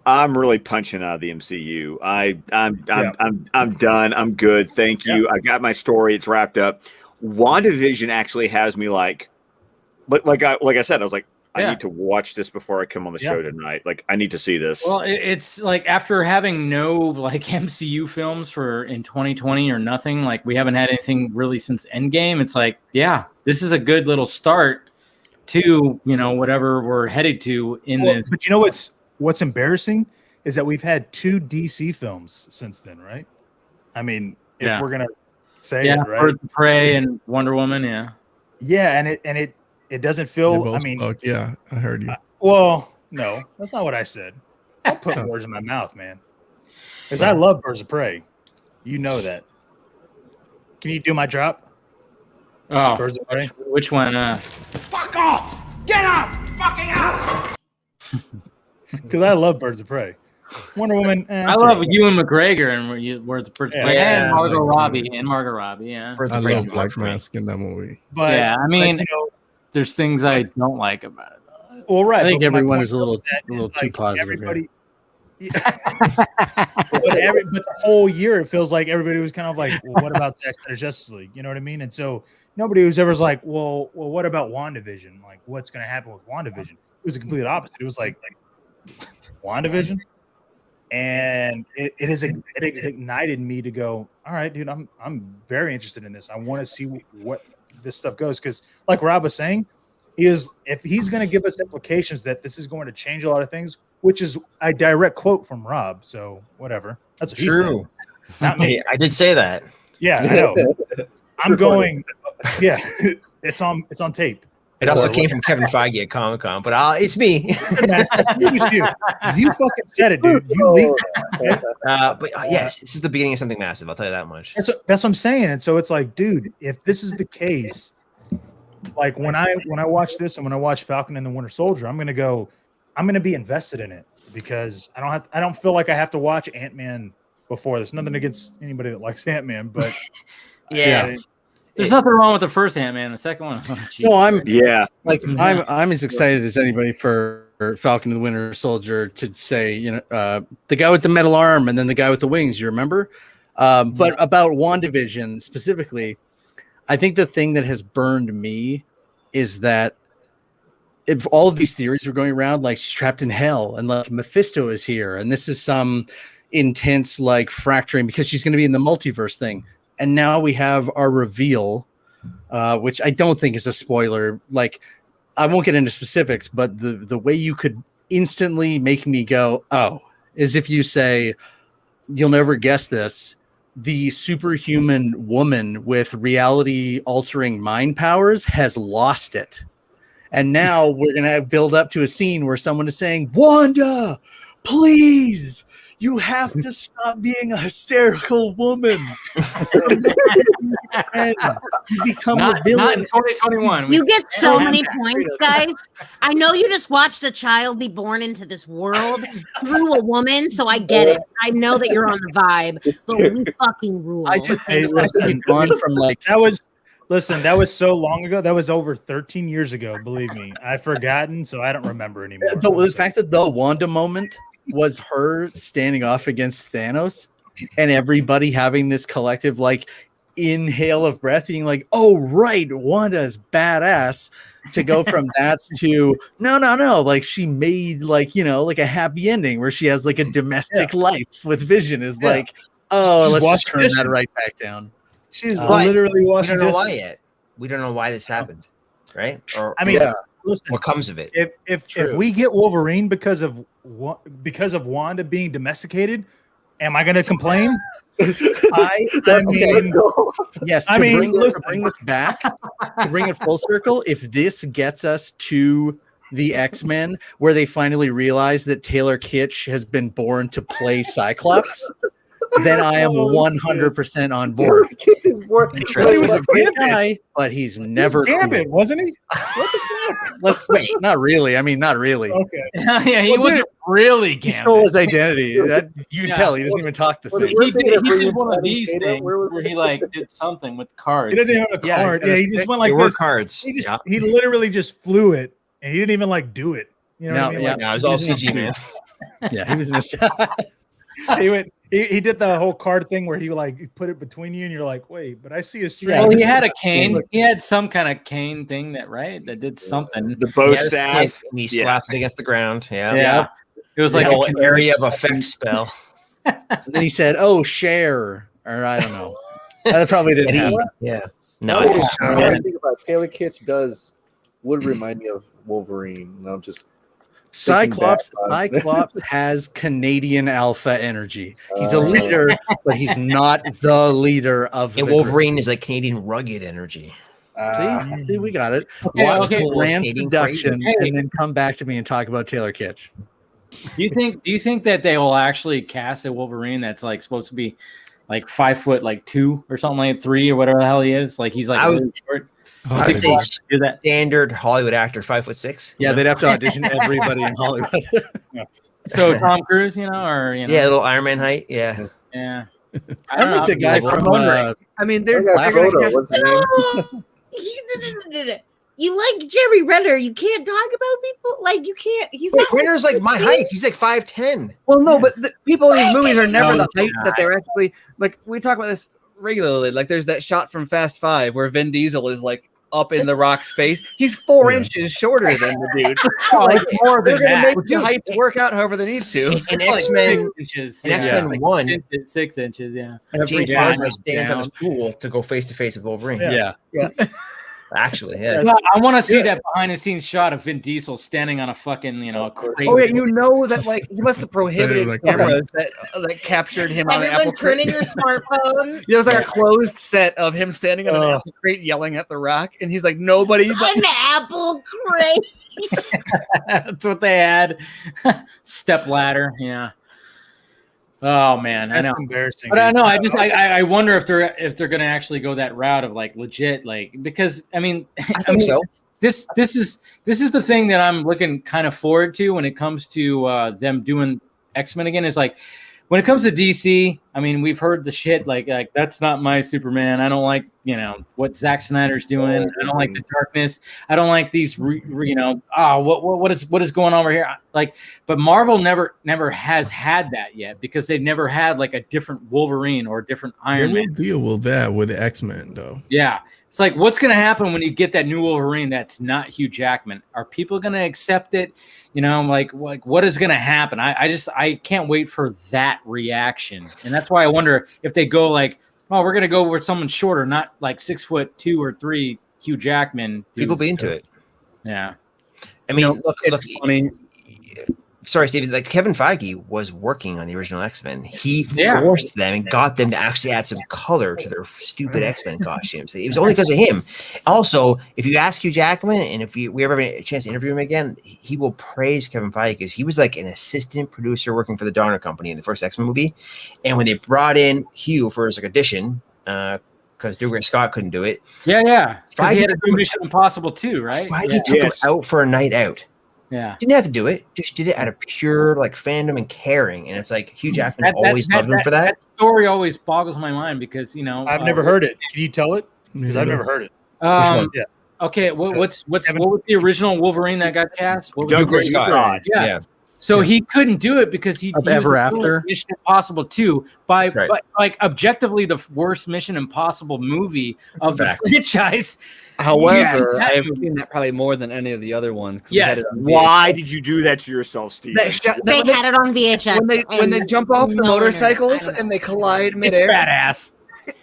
I'm really punching out of the MCU. I'm done. I'm good. Thank you. Yeah. I got my story. It's wrapped up. WandaVision actually has me like I said, I was like, I need to watch this before I come on the show tonight. Like, I need to see this. Well, it's like after having no like MCU films in 2020 or nothing, like we haven't had anything really since Endgame. It's like, yeah, this is a good little start to whatever we're headed to in this. But what's embarrassing is that we've had 2 DC films since then, right? I mean, if we're gonna say it, right? Birds of Prey and Wonder Woman, Yeah, and it doesn't feel. I mean, yeah, I heard you. Well, no, that's not what I said. Don't put words in my mouth, man. Because I love Birds of Prey. You know that. Can you do my drop? Oh, Birds of Prey. Which one? Fuck off! Get out! Fucking out! Because I love Birds of Prey. Wonder Woman. I love Ewan McGregor and Birds of Prey and Margot Robbie Yeah, I love Black Mask in that movie. But yeah, I mean, there's things I don't like about it. Well, right. I think but my everyone point is a little is, too positive. Everybody, but the whole year it feels like everybody was kind of like, well, what about Zack Snyder's Justice League? You know what I mean? And so nobody was ever like, well, what about WandaVision? Like, what's going to happen with WandaVision? It was the complete opposite. It was like WandaVision, and it ignited me to go, all right, dude, I'm very interested in this. I want to see what this stuff goes because, like Rob was saying, if he's going to give us implications that this is going to change a lot of things, which is a direct quote from Rob. So whatever, that's what True. he said. Not me. I did say that. Yeah, I know. I'm going. Yeah, it's on tape. It also came from Kevin Feige at Comic-Con, but it's me. It was you. You fucking said it, dude. You leaked But yes, this is the beginning of something massive. I'll tell you that much. That's what I'm saying. And so it's like, dude, if this is the case, like when I watch this and when I watch Falcon and the Winter Soldier, I'm gonna be invested in it because I don't feel like I have to watch Ant-Man before this. Nothing against anybody that likes Ant-Man, but there's nothing wrong with the first Ant-Man. The second one, No, I'm I'm as excited as anybody for Falcon and the Winter Soldier to say, the guy with the metal arm and then the guy with the wings. You remember? But about WandaVision specifically, I think the thing that has burned me is that if all of these theories were going around, like she's trapped in hell and like Mephisto is here, and this is some intense like fracturing because she's going to be in the multiverse thing. And now we have our reveal, which I don't think is a spoiler. Like, I won't get into specifics, but the way you could instantly make me go, oh, is if you say, you'll never guess this, the superhuman woman with reality-altering mind powers has lost it. And now we're going to build up to a scene where someone is saying, Wanda, please, you have to stop being a hysterical woman. And you become a villain. Not in 2021. You get so many points, guys. I know you just watched a child be born into this world through a woman, so I get it. I know that you're on the vibe, but we fucking rule. I just gone from like that was. Listen, that was so long ago. That was over 13 years ago. Believe me, I've forgotten, so I don't remember anymore. The fact that the Wanda moment was her standing off against Thanos and everybody having this collective like inhale of breath being like, oh right, Wanda is badass, to go from that to no, like she made like like a happy ending where she has like a domestic life with Vision is like, oh, let's just turn that right back down. She's literally watching. We don't know why yet. We don't know why this happened, right? Or listen, what comes of it? If we get Wolverine because of Wanda being domesticated, am I going to complain? I mean, yes. To bring this back, to bring it full circle, if this gets us to the X-Men, where they finally realize that Taylor Kitsch has been born to play Cyclops, then I am 100% on board. He was a great guy, but he's never Gambit, wasn't he? What the fuck? Let's wait. Not really. I mean, not really. Okay. Yeah, he wasn't really Gambit. He stole his identity. That you can tell. He doesn't even talk the same. He did one of these things where he like did something with cards. He didn't have a card. Yeah, he just went like there this. were cards. He literally just flew it, and he didn't even like do it. You know what I mean? It was all CG, man. Yeah, he was in he went. He did the whole card thing where he like put it between you, and you're like, wait, but I see a string. Well, he had a cane. He had some kind of cane thing that did something. The bow staff. And he slapped it against the ground. Yeah. It was like an area of effect spell. And then he said, "Oh, share," or I don't know. That probably didn't happen. Yeah. No, I think about Taylor Kitsch would remind me of Wolverine. And I'm just. Cyclops has Canadian alpha energy. He's a leader, but he's not the leader of the Wolverine group. is like Canadian rugged energy. See, we got it. Watch the grand production and then come back to me and talk about Taylor Kitsch. Do you think that they will actually cast a Wolverine that's like supposed to be like 5'2" or something like 3 or whatever the hell he is? Like he's like really short. I would say standard Hollywood actor, 5'6". Yeah, they'd have to audition everybody in Hollywood. So Tom Cruise, or a little Iron Man height. Yeah. I like the guy from. I mean, they're You like Jerry Renner. You can't talk about people like you can't. He's not. Renner's like my height. He's like 5'10". Well, no, but the people in these movies are never the height that they're actually like. We talk about this regularly. Like, there's that shot from Fast 5 where Vin Diesel is like up in the Rock's face. He's 4 inches shorter than the dude. Like, more than they're gonna that. make the heights work out however they need to. In X-Men, like 1, 6 inches. Yeah. James Franco stands on a stool to go face to face with Wolverine. Yeah. Actually, yeah. I want to see that behind the scenes shot of Vin Diesel standing on a fucking, crazy. Oh yeah, you know that like he must have prohibited cameras that captured him on an apple crate. Turn in your smartphone. There's like a closed set of him standing on an apple crate yelling at the Rock, and he's like, nobody. An apple crate. That's what they had. Step ladder. Yeah. Oh man, That's I know. embarrassing. But I dude. know. I wonder if they're gonna actually go that route of like legit, like because I mean, I think so. This is the thing that I'm looking kind of forward to when it comes to them doing X-Men again. Is like when it comes to DC. I mean, we've heard the shit like that's not my Superman. I don't like what Zack Snyder's doing. I don't like the darkness. I don't like these. What is going on over here? Like, but Marvel never has had that yet because they've never had like a different Wolverine or a different Iron They Man. will deal with that with the X-Men though. Yeah. It's like, what's going to happen when you get that new Wolverine that's not Hugh Jackman? Are people going to accept it? Like what is going to happen? I can't wait for that reaction. And that's why I wonder if they go like, oh, we're going to go with someone shorter, not like 6'2" or 3 Hugh Jackman. People be into it. Yeah. I mean, look, It's funny. sorry, Steven, like Kevin Feige was working on the original X-Men. He forced them and got them to actually add some color to their stupid X-Men costumes. It was only because of him. Also, if you ask Hugh Jackman, and if we ever have a chance to interview him again, he will praise Kevin Feige because he was like an assistant producer working for the Donner Company in the first X-Men movie. And when they brought in Hugh for his like audition, because Douglas Scott couldn't do it. Yeah. Because he Feige had to do Mission Impossible too, right? Feige took him out for a night out. Yeah. Didn't have to do it. Just did it out of pure like fandom and caring. And it's like Hugh Jackman always loved him for that. That story always boggles my mind because I've never heard it. Can you tell it? Because I've never heard it. One? Yeah. Okay, what was the original Wolverine that got cast? What was Douglas Scott. Yeah. So he couldn't do it because he was Ever doing After? Mission Impossible 2 by right. but like objectively the worst Mission Impossible movie of Fact. the franchise. However, Yes. I've seen that probably more than any of the other ones. 'cause we Yes. had it on Why did you do that to yourself, Steve? They had it on VHS. when they and jump off the no one- motorcycles I don't and they collide It's midair. badass.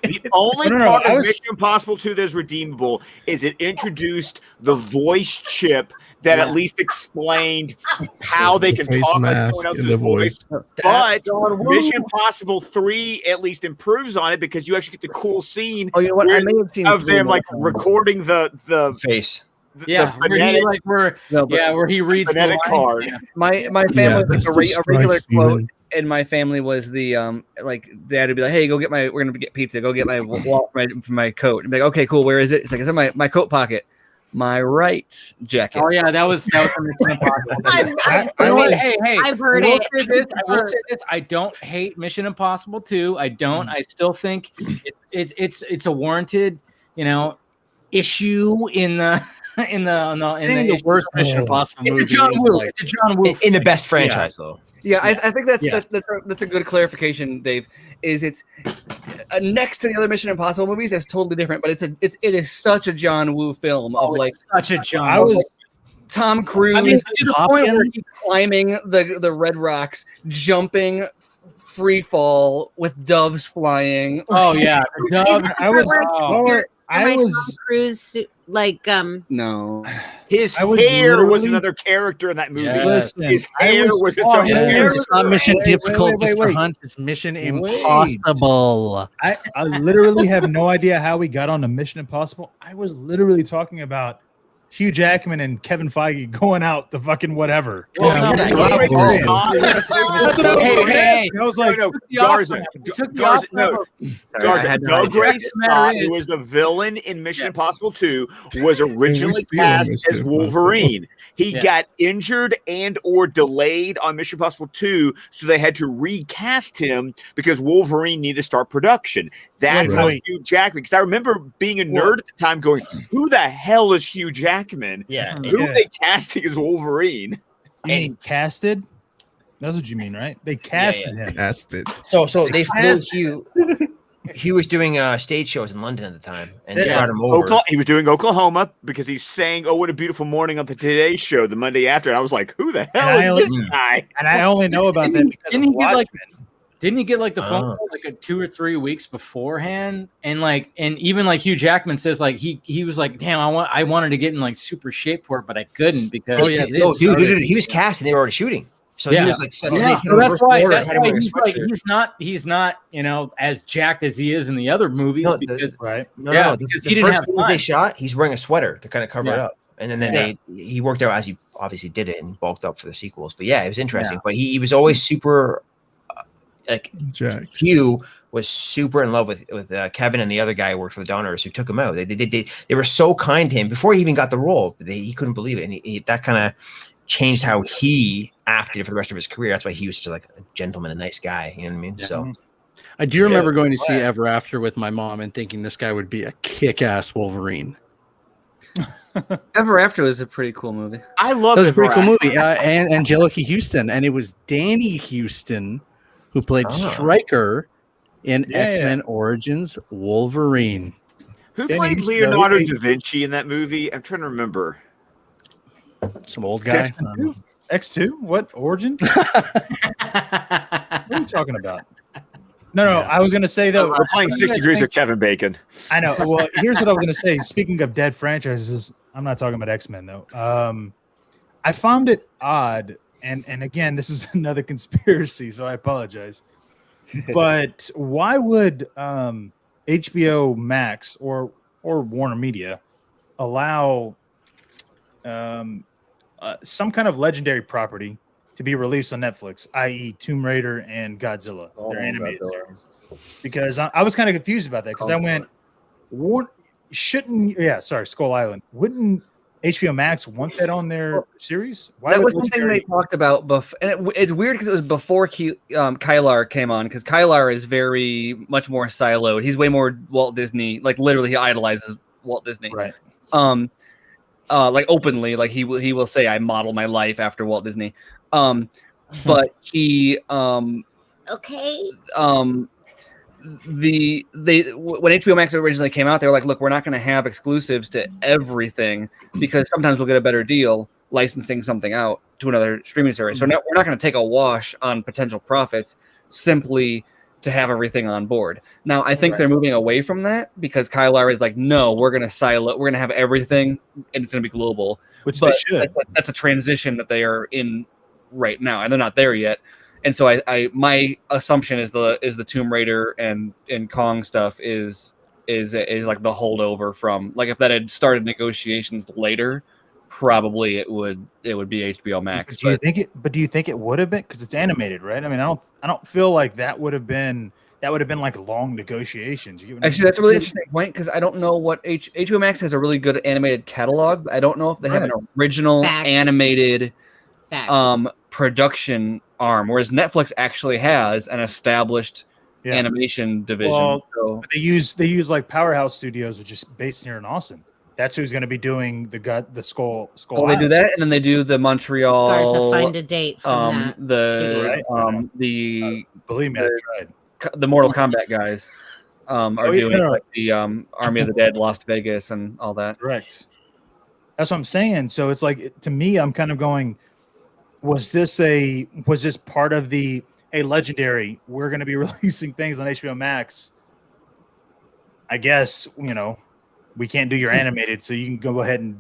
The only No, part I of was- Mission Impossible 2 that's redeemable is it introduced the voice chip that at least explained how they can Face talk like mask someone and else's the voice. voice. But Mission Impossible 3 at least improves on it because you actually get the cool scene Oh, you know what? I may have seen of three them like more times. recording the Face. Yeah, the where he reads the phonetic line. card. Yeah. My family that's like the a regular strike, quote Steven. in my family was the like dad would be like, hey, we're gonna get pizza, go get my wallet for my coat, and be like, okay, cool, where is it? It's like, it's in my coat pocket, my right jacket. Oh yeah, that was a Mission Impossible. Hey, I've heard I will it. say this, I will say this. I don't hate Mission Impossible 2. I don't. I still think it's a warranted, issue in the Saying the worst Mission Impossible It's a movie John is Woo. like It's a John Woo. In the best franchise, though. Yeah, I think that's Yeah. that's a good clarification, Dave. Is it's next to the other Mission Impossible movies? That's totally different, but it is such a John Woo film of like such a John. I was Tom Cruise I mean, to the point where Hopkins climbing the red rocks, jumping free fall with doves flying. oh yeah, the dove. I was Oh. I Tom was Cruise like No, His I was hair was literally- another character in that movie. Yes. listen. His I hair was- was its oh, own his hair character. it's not Mission Wait, Difficult, wait, Mr. wait. Hunt. It's Mission Wait. Impossible. I literally have no idea how we got on to Mission Impossible. I was literally talking about Hugh Jackman and Kevin Feige going out the fucking whatever. Yeah, Hey, I was like, no, the off Garza, ramp. We took the Garza, off no, ramp. sorry, I had to Douglas hijack. Scott, who was the villain in Mission Impossible 2, was originally still in cast Mission as Impossible. Wolverine. He Yeah. got injured and or delayed on Mission Impossible 2, so they had to recast him because Wolverine needed to start production. That's how Wait. Hugh Jackman, because I remember being a nerd at the time going, who the hell is Hugh Jackman? Yeah. Who Yeah. are they casting as Wolverine? you mean casted? That's what you mean, right? They casted him. Cast it. So they flew Cast- Hugh. Hugh was doing stage shows in London at the time, and they Yeah. brought him over. He was doing Oklahoma because he's saying, "Oh, what a beautiful morning" on the Today Show the Monday after. And I was like, "Who the hell And I is this only- guy?" And I only know about that because Didn't of he get like? Watchmen. Didn't he get like the phone Oh. call like a 2 or 3 weeks beforehand? And even like Hugh Jackman says like he was like, damn, I wanted to get in like super shape for it, but I couldn't because Dude, he was cast and they were already shooting. So Yeah. he was like, so Yeah. they So put him that's reverse why, order, that's had him why wear a he's not as jacked as he is in the other movies No, because Right. No, Yeah, no. because The he didn't first have scenes they time. shot, he's wearing a sweater to kind of cover it Yeah. up, and then he worked out as he obviously did it and bulked up for the sequels. But yeah, it was interesting. Yeah. But he was always super like Jack. Hugh was super in love with Kevin and the other guy who worked for the Donners who took him out. They were so kind to him before he even got the role. He couldn't believe it, and that kind of changed how he acted for the rest of his career. That's why he was just like a gentleman, a nice guy. You know what I mean? Yeah. So I do remember going to see Ever After with my mom and thinking this guy would be a kick-ass Wolverine. Ever After was a pretty cool movie. I love That was a Ever pretty cool After. movie. And Angelica Houston, and it was Danny Houston who played Stryker in X-Men Origins Wolverine. Who Danny played Houston, Leonardo he- da Vinci in that movie? I'm trying to remember. Some old guy. X2? X2? What? Origin? What are you talking about? No, I was going to say, though. We're playing 6 Degrees of Kevin Bacon. I know. Well, here's what I was going to say. Speaking of dead franchises, I'm not talking about X-Men, though. I found it odd, and again, this is another conspiracy, so I apologize. But why would HBO Max or Warner Media allow some kind of legendary property to be released on Netflix, i.e., Tomb Raider and Godzilla, their animated series? Because I was kind of confused about that because I went, Skull Island. Wouldn't HBO Max want that on their series? Why That would was something they talked about before, and it's weird because it was before Kylar came on, because Kylar is very much more siloed. He's way more Walt Disney, like literally he idolizes Walt Disney, right? Like openly, like he will say, "I model my life after Walt Disney," but he Okay. When HBO Max originally came out, they were like, "Look, we're not going to have exclusives to everything because sometimes we'll get a better deal licensing something out to another streaming service. So we're not going to take a wash on potential profits simply to have everything on board." Now, I think they're moving away from that because Kylar is like, "No, we're going to have everything, and it's going to be global." Which they should. That's a transition that they are in right now, and they're not there yet. And so my assumption is the Tomb Raider and Kong stuff is like the holdover from, like, if that had started negotiations later, probably it would be HBO Max. Do you think it would have been, because it's animated, right? I mean, I don't feel like that would have been like long negotiations. Actually, that's a really interesting point because I don't know what HBO Max has a really good animated catalog. But I don't know if they have an original animated production arm, whereas Netflix actually has an established animation division. Well, but they use like Powerhouse Studios, which is based here in Austin. That's who's going to be doing the Skull. Oh, they do that, and then they do the Montreal. Garza, find a date from believe me, I tried. The Mortal Kombat guys are doing like the Army of the Dead, Las Vegas, and all that. Correct. That's what I'm saying. So it's like, to me, I'm kind of going, was this part of the legendary? We're going to be releasing things on HBO Max. I guess, we can't do your animated, so you can go ahead and,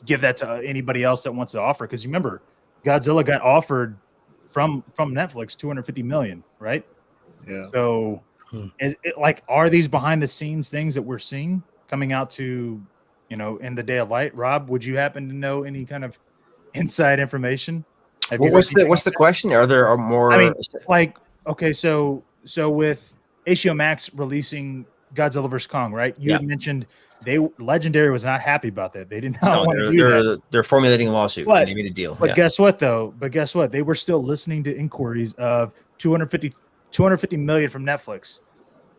give that to anybody else that wants to offer. Because you remember, Godzilla got offered from Netflix $250 million, right? Yeah. So, are these behind the scenes things that we're seeing coming out to, in the day of light? Rob, would you happen to know any kind of inside information? What's the question? Are there more? I mean, okay, so with HBO Max releasing Godzilla vs. Kong, right? You had mentioned Legendary was not happy about that. They did not want to do that. They're formulating a lawsuit. They made a deal. But guess what, though? They were still listening to inquiries of 250 million from Netflix.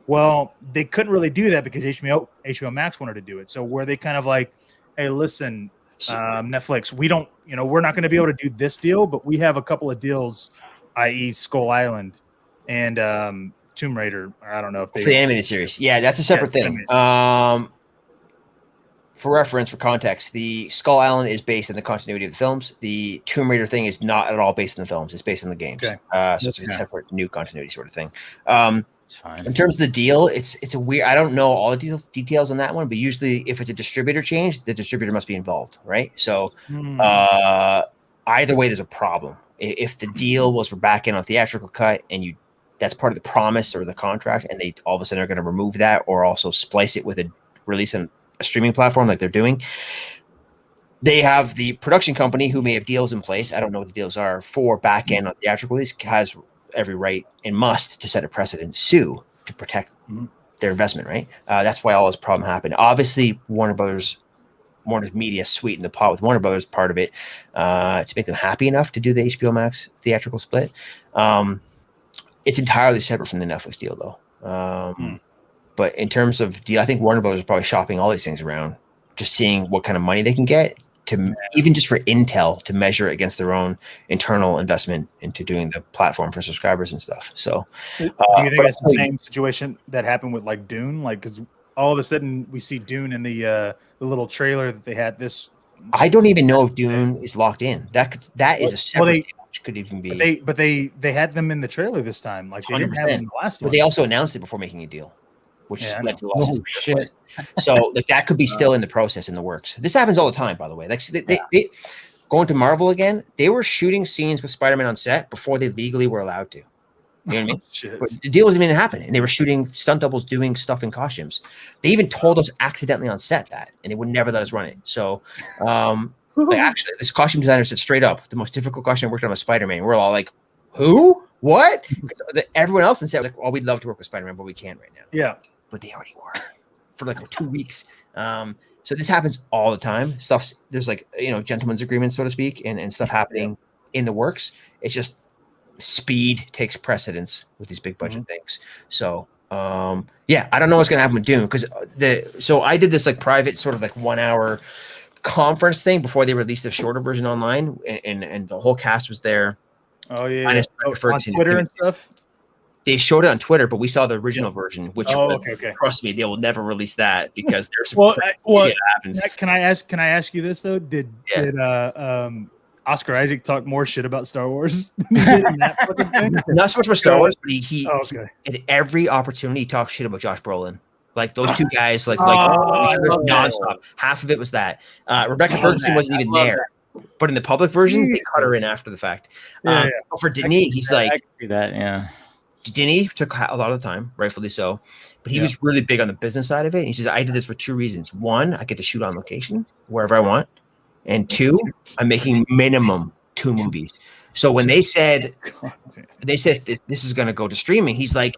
Well, they couldn't really do that because HBO Max wanted to do it. So were they kind of like, hey, listen, Netflix, we're not going to be able to do this deal, but we have a couple of deals, i.e. Skull Island and Tomb Raider. I don't know if they... For the animated series. Yeah, that's a separate thing. For reference, for context, the Skull Island is based in the continuity of the films. The Tomb Raider thing is not at all based in the films. It's based in the games. Okay. So it's a separate new continuity sort of thing. It's fine. In terms of the deal, it's a weird... I don't know all the details on that one, but usually if it's a distributor change, the distributor must be involved, right? So either way, there's a problem. If the deal was for back end on theatrical cut and that's part of the promise or the contract, and they all of a sudden are going to remove that or also splice it with a release on a streaming platform like they're doing, they have the production company who may have deals in place. I don't know what the deals are for back end on theatrical release, has every right and must to set a precedent, sue to protect their investment, right? That's why all this problem happened. Obviously, Warner's Media sweetened the pot with Warner Brothers part of it to make them happy enough to do the HBO Max theatrical split. It's entirely separate from the Netflix deal, though. But in terms of deal, I think Warner Brothers is probably shopping all these things around, just seeing what kind of money they can get to even just for Intel to measure it against their own internal investment into doing the platform for subscribers and stuff. So, do you think it's the same situation that happened with like Dune? Like, because all of a sudden we see Dune in the little trailer that they had. This I don't even know if Dune is locked in. That is a separate deal, which could even be. But they had them in the trailer this time. Like they didn't have them in the last one. But they also announced it before making a deal, which led to losses. Shit. So like that could be still in the process in the works. This happens all the time, by the way. Like they going to Marvel again. They were shooting scenes with Spider-Man on set before they legally were allowed to. You know what I mean? But the deal wasn't even happening. And they were shooting stunt doubles doing stuff in costumes. They even told us accidentally on set that, and they would never let us run it. So, like actually, this costume designer said straight up, the most difficult costume I worked on was Spider-Man. We're all like, who? What? Everyone else in set was like, oh, we'd love to work with Spider-Man, but we can't right now. Yeah. But they already were for like 2 weeks. So this happens all the time. There's like, gentleman's agreements, so to speak, and stuff happening in the works. It's just speed takes precedence with these big budget things. So I don't know what's gonna happen with Dune because so I did this like private sort of like 1 hour conference thing before they released the shorter version online, and the whole cast was there. Oh yeah, on Twitter and stuff. They showed it on Twitter, but we saw the original version, which was, okay. Trust me, they will never release that because there's some shit happens. Can I ask you this though? Did Oscar Isaac talk more shit about Star Wars than he did in that fucking thing? Not so much about Star Wars, but he at every opportunity he talked shit about Josh Brolin. Like those two guys, nonstop. Half of it was that. Rebecca Ferguson wasn't even there. But in the public version, they cut her in after the fact. But for Denis, he's like, I can see that, yeah. Denis took a lot of the time, rightfully so. But he was really big on the business side of it. And he says, I did this for 2 reasons. 1, I get to shoot on location wherever I want. And 2, I'm making minimum 2 movies. So when they said this is going to go to streaming, he's like,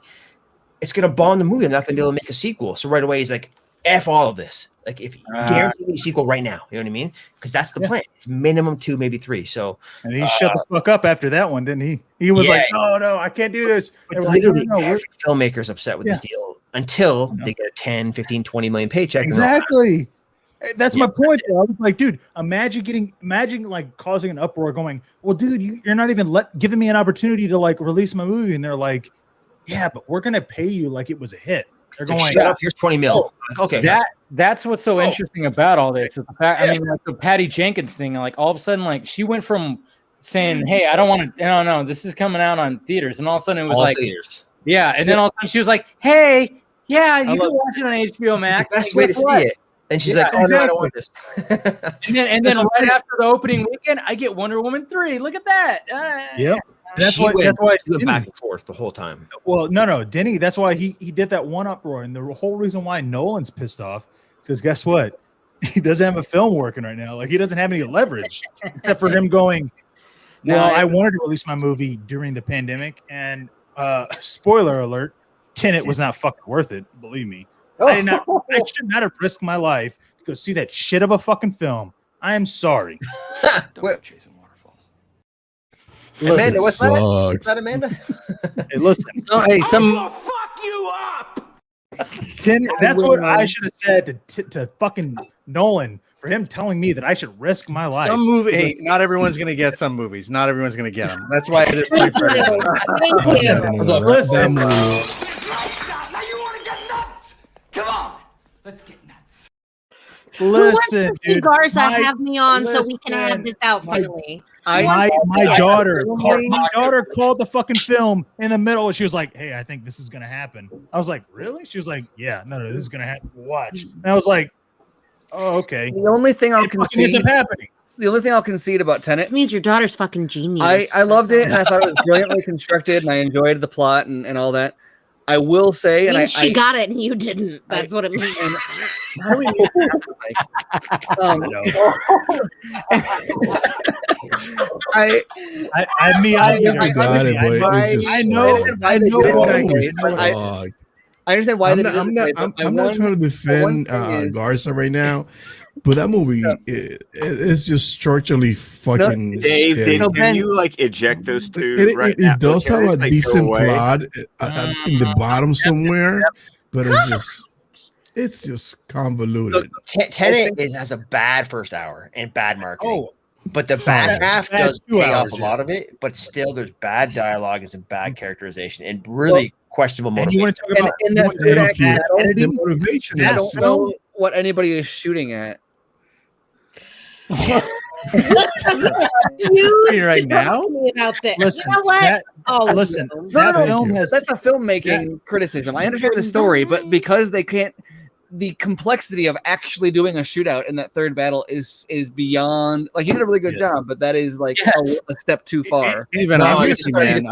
it's going to bomb the movie. I'm not going to be able to make a sequel. So right away, he's like, F all of this. Like, if you guarantee me a sequel right now, you know what I mean? Because that's the plan. It's minimum 2, maybe 3. So, and he shut the fuck up after that one, didn't he? He was like, no, I can't do this. Literally, every filmmaker's upset with this deal until they get a 10, 15, 20 million paycheck. Exactly. That's my point. Though. I was like, dude, imagine like causing an uproar going, well, dude, you're not even giving me an opportunity to like release my movie. And they're like, yeah, but we're going to pay you like it was a hit. They're going, shut up, here's 20 mil. Okay. That's what's so interesting about all this. Like the Patty Jenkins thing, like all of a sudden, like she went from saying, hey, I don't want to, no, this is coming out on theaters. And all of a sudden it was all like, theaters. Yeah. And then all of a sudden she was like, hey, yeah, you can watch it on HBO Max. It's the best way to see it. And she's like, oh, no, I don't want this. and then right after the opening weekend, I get Wonder Woman 3. Look at that. That's why he went back and forth the whole time. Well, no, Denny. That's why he did that one uproar, and the whole reason why Nolan's pissed off is because guess what? He doesn't have a film working right now. Like he doesn't have any leverage except for him going. Well, I wanted to release my movie during the pandemic, and spoiler alert: Tenet was not fucking worth it. Believe me, I should not have risked my life to go see that shit of a fucking film. I am sorry. Chasing waterfalls. Amanda, what's that? Is that Amanda? Hey, listen. Fuck you up. That's what I should have said to fucking Nolan for him telling me that I should risk my life. Some movie. Hey, not everyone's gonna get some movies. Not everyone's gonna get them. That's why it is free for everyone. Listen. Now you want to get nuts? Come on, let's get nuts. Listen, dude. Garza, have me on so we can have this out finally. My daughter called the fucking film in the middle, and she was like, "Hey, I think this is gonna happen." I was like, "Really?" She was like, "Yeah, no, this is gonna happen. Watch." And I was like, "Oh, okay." The only thing I'll concede happening. The only thing I'll concede about Tenet. This means your daughter's fucking genius. I loved it, and I thought it was brilliantly constructed, and I enjoyed the plot and all that. I will say, and She got it and you didn't. That's what it means. How do we move on, Mike? I understand why I'm not trying to defend Garza right now, but that movie it's just structurally fucking. Dave, scary. can you like eject those two? It does have a decent plot in the bottom somewhere, but it's just convoluted. Tenet has a bad first hour and bad marketing. But the back half does pay off a lot of it, but still there's bad dialogue and some bad characterization and really questionable motivation. You want to talk about in that third act, the motivation. I don't know what anybody is shooting at. right now? Listen, you know what? Listen. That's a filmmaking criticism. I understand the story, but because they can't, the complexity of actually doing a shootout in that third battle is beyond. Like, you did a really good job, but that is like a step too far. Even I'm with you, man.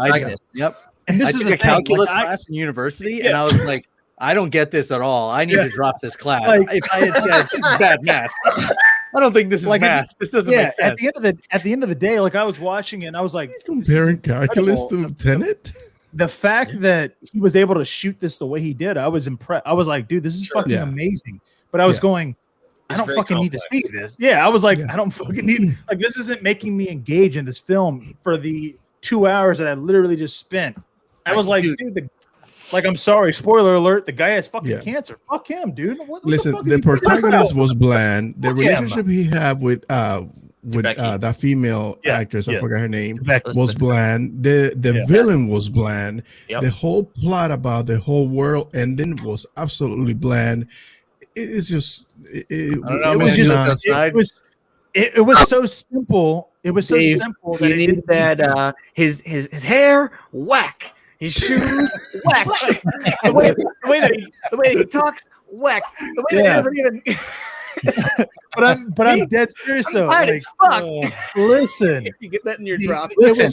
Yep. And this is a calculus class in university, and I was like, I don't get this at all. I need to drop this class. If I had said this is bad math, I don't think this is math. This doesn't make sense. At the end of the day, like I was watching it, and I was like, comparing calculus to Tenet. The fact that he was able to shoot this the way he did, I was impressed. I was like, dude, this is fucking amazing. But I was going, I don't fucking need to see this. Yeah, I was like, I don't fucking need, like, this isn't making me engage in this film for the 2 hours that I literally just spent. I was like, dude, I'm sorry, spoiler alert, the guy has fucking cancer. Fuck him, dude. Listen, the protagonist was bland. The relationship he had with that female actress, I forgot her name, was bland. The villain was bland. The whole plot about the whole world ending was absolutely bland. It's just it was so simple. It was so simple that he needed that his hair whack. His shoes, whack. the way he talks, whack. The way that doesn't even. but I'm dead serious. So, listen, if you get that in your drop, listen.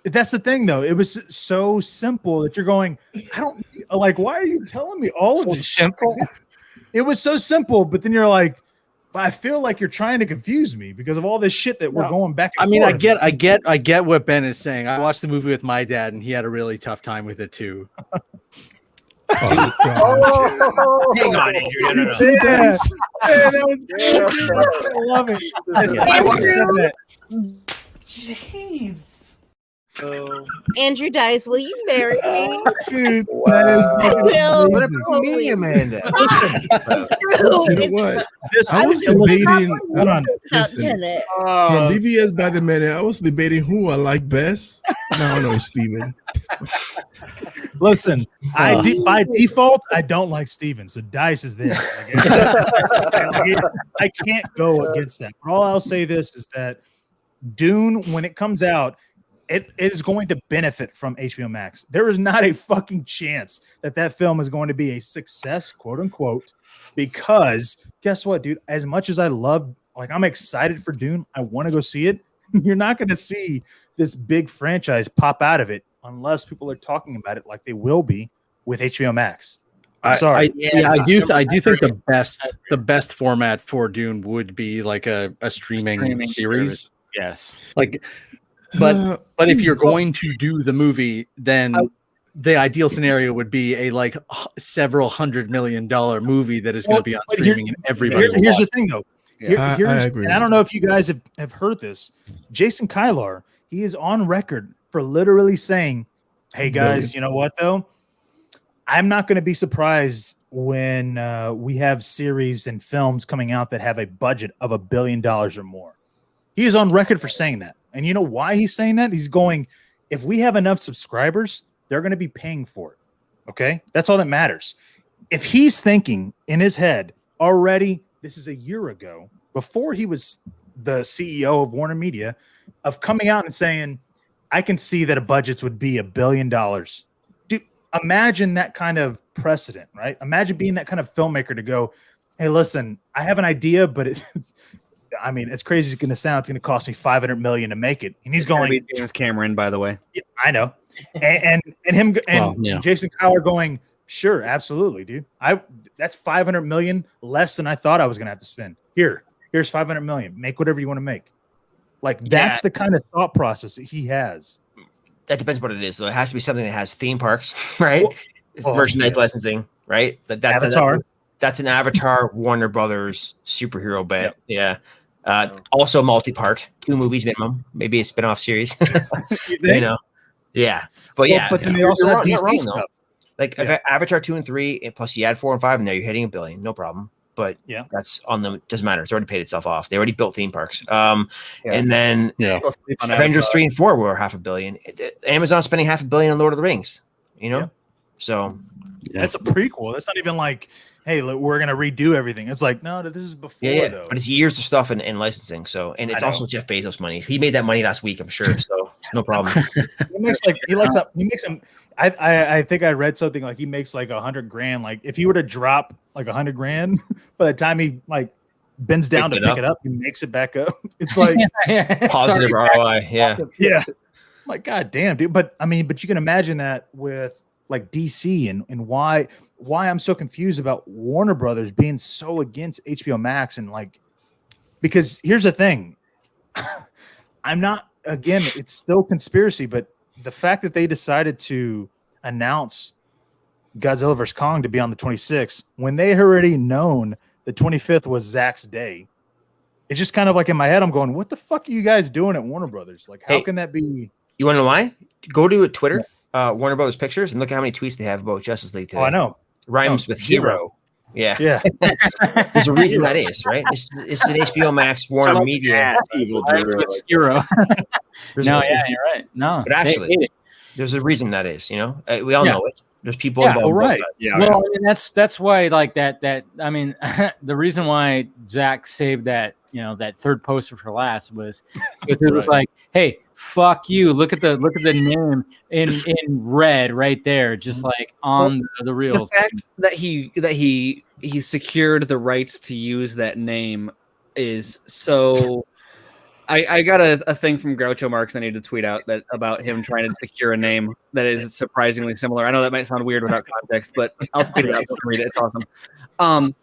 That's the thing, though. It was so simple that you're going. I don't like. Why are you telling me all of this? Simple. It was so simple, but then you're like. But I feel like you're trying to confuse me because of all this shit that we're going back and forth. I get what Ben is saying. I watched the movie with my dad, and he had a really tough time with it too. Hang on, Andrew. No. That was good. I love it. Jeez. Andrew Dice, will you marry me? Dude, What about me, Amanda? You know what? I was debating from BVS by the minute. I was debating who I like best. Now I know Steven. Listen, by default, I don't like Steven, so Dice is there. I can't go against that. But all I'll say this is that Dune, when it comes out, it is going to benefit from HBO Max. There is not a fucking chance that film is going to be a success, quote unquote, because guess what, dude? As much as I love, I'm excited for Dune, I want to go see it. You're not going to see this big franchise pop out of it unless people are talking about it like they will be with HBO Max. I'm sorry. I do think the best format for Dune would be like a streaming series. Yes. But if you're going to do the movie, then the ideal scenario would be a several $100 million movie that is going to be on streaming and everybody. Here's the thing, though. I agree. And I don't know if you guys have heard this. Jason Kylar, he is on record for literally saying, "Hey guys, you know what though? I'm not going to be surprised when we have series and films coming out that have a budget of $1 billion or more." He is on record for saying that. And you know why he's saying that? He's going, if we have enough subscribers, they're going to be paying for it. Okay? That's all that matters. If he's thinking in his head already, this is a year ago, before he was the CEO of Warner Media, of coming out and saying, I can see that a budget would be $1 billion. Dude, imagine that kind of precedent, right? Imagine being that kind of filmmaker to go, hey, listen, I have an idea, but it's as crazy as it's going to sound, it's going to cost me $500 million to make it. And he's going, James Cameron, by the way. Yeah, I know. and him and Well, yeah. Jason Kyler going, sure, absolutely, dude. That's 500 million less than I thought I was gonna have to spend. Here's 500 million. Make whatever you want to make. Like that's the kind of thought process that he has. That depends what it is, though. It has to be something that has theme parks, right? Well, Merchandise yes. licensing, right? Avatar. That's an Avatar Warner Brothers superhero bet. Yep. Yeah. Also multi-part, 2 movies minimum, maybe a spin-off series. you know. Yeah. But but then they also have DC stuff. Like Avatar 2 and 3, and plus you add 4 and 5 in there, you're hitting $1 billion, no problem. But that's on them. Doesn't matter. It's already paid itself off. They already built theme parks. And then Avengers 3 and 4 were $500 million. Amazon spending $500 million on Lord of the Rings. You know, so that's a prequel. That's not even like, hey, look, we're gonna redo everything. It's like, no, this is before though. But it's years of stuff in licensing. So, and it's also Jeff Bezos money. He made that money last week, I'm sure. So no problem. he makes him. I think I read something like he makes like $100,000. Like if he were to drop like $100,000, by the time he like bends down to pick it up, he makes it back up. It's like positive ROI. Yeah. Like, God damn, dude. But I mean, but you can imagine that with like DC and why I'm so confused about Warner Brothers being so against HBO Max. And like, because here's the thing. I'm not, again, it's still conspiracy, but the fact that they decided to announce Godzilla vs. Kong to be on the 26th when they had already known the 25th was Zach's day, it's just kind of like in my head, I'm going, what the fuck are you guys doing at Warner Brothers? Like, how can that be? You want to know why? Go to Twitter, Warner Brothers Pictures, and look at how many tweets they have about Justice League today. Oh, I know. Rhymes with hero. Yeah. There's a reason that is, right? It's an HBO Max Warner Media evil hero. You're right. No, but actually, there's a reason that is. You know, we all know it. There's people involved. Right. Well, I mean, that's why like that. I mean, the reason why Zach saved that, you know, that third poster for last was because it was like, hey, fuck you. Look at the name in red right there, just like on the reels. The fact that he secured the rights to use that name is so. I got a thing from Groucho Marx I need to tweet out that about him trying to secure a name that is surprisingly similar. I know that might sound weird without context, but I'll tweet it out and read it. It's awesome.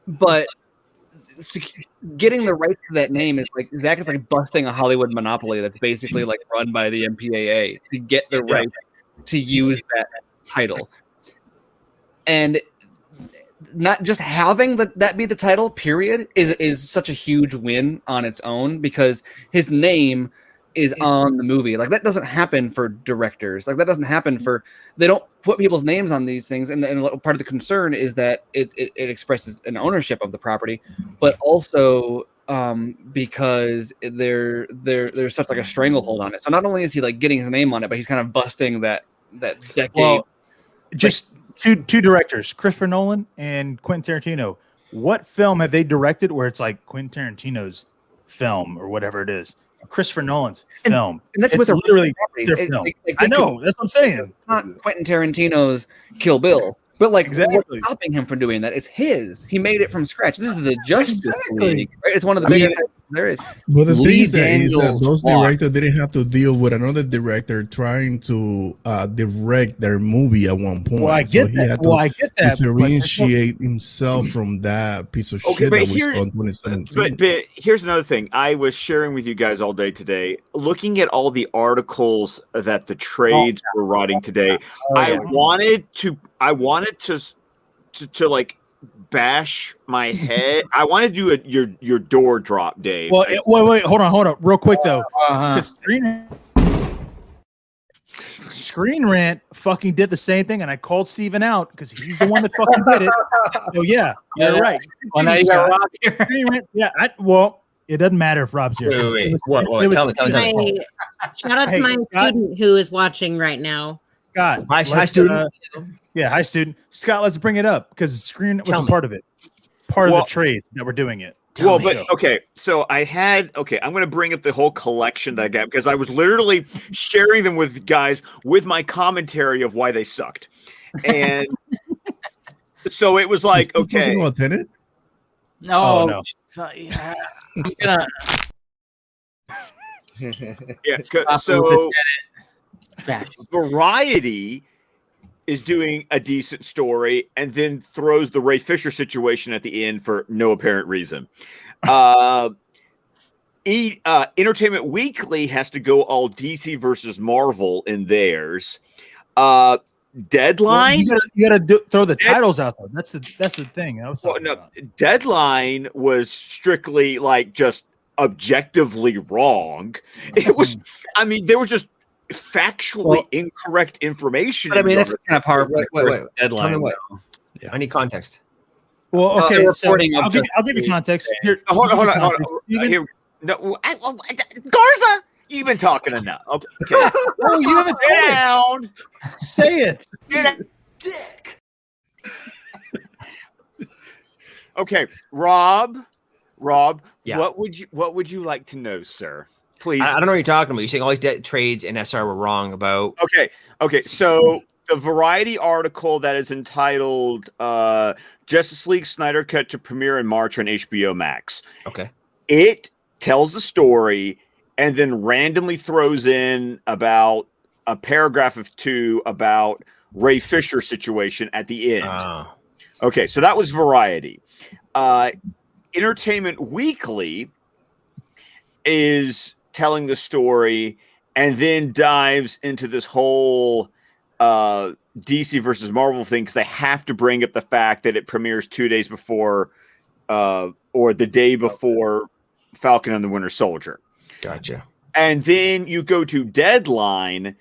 But getting the rights to that name is like Zach is like busting a Hollywood monopoly that's basically like run by the MPAA to get the right to use that title. And not just having that be the title, period, is such a huge win on its own because his name is on the movie. Like that doesn't happen for directors. Like that doesn't happen for, they don't put people's names on these things. And part of the concern is that it expresses an ownership of the property, but also because there's such like a stranglehold on it. So not only is he like getting his name on it, but he's kind of busting that decade. Well, just two directors, Christopher Nolan and Quentin Tarantino. What film have they directed where it's like Quentin Tarantino's film or whatever it is? Christopher Nolan's film. And that's with literally their film. I know. That's what I'm saying. Not Quentin Tarantino's Kill Bill. But like, what's stopping him from doing that? It's his. He made it from scratch. This is the Justice League. Right? It's one of the biggest there is. But the thing is that those directors didn't have to deal with another director trying to direct their movie at one point. Well, I get that. I get that. Differentiate himself from that piece of shit that we saw in 2017. But here's another thing. I was sharing with you guys all day today, looking at all the articles that the trades were writing today. I wanted to like bash my head. I want to do your door drop, Dave. Well, wait, hold on, real quick though. Screen Rant fucking did the same thing, and I called Steven out because he's the one that fucking did it. So yeah, you're right. Well, now you got Rob here. Screen Rant, it doesn't matter if Rob's here. Tell me. Shout out to my student who is watching right now. Scott, hi student. Hi student. Scott, let's bring it up because Screen was a part of it. Part of the trade that we're doing it. So I'm going to bring up the whole collection that I got because I was literally sharing them with guys with my commentary of why they sucked. And so it was like, okay. Talking about Tenet? No. Yeah, it's good. So Variety is doing a decent story and then throws the Ray Fisher situation at the end for no apparent reason. Entertainment Weekly has to go all DC versus Marvel in theirs. Deadline. Well, you gotta throw the titles out there. That's the thing. Deadline was strictly like just objectively wrong. It was. I mean, there was just factually incorrect information. But I mean, that's kind of powerful. Wait. Deadline. Yeah. I need context. Well, okay. So reporting I'll give you context. Here, Hold on. Here, no, Garza, you've been talking enough. Okay. Oh, you haven't Sit down. Say it. Dick. Okay, Rob. Yeah. What would you like to know, sir? Please. I don't know what you're talking about. You're saying all these trades in SR were wrong about. Okay. So the Variety article that is entitled Justice League Snyder Cut to premiere in March on HBO Max. Okay. It tells the story and then randomly throws in about a paragraph of 2 about Ray Fisher situation at the end. Okay, so that was Variety. Entertainment Weekly is telling the story and then dives into this whole DC versus Marvel thing because they have to bring up the fact that it premieres 2 days before or the day before Falcon and the Winter Soldier. Gotcha. And then you go to Deadline,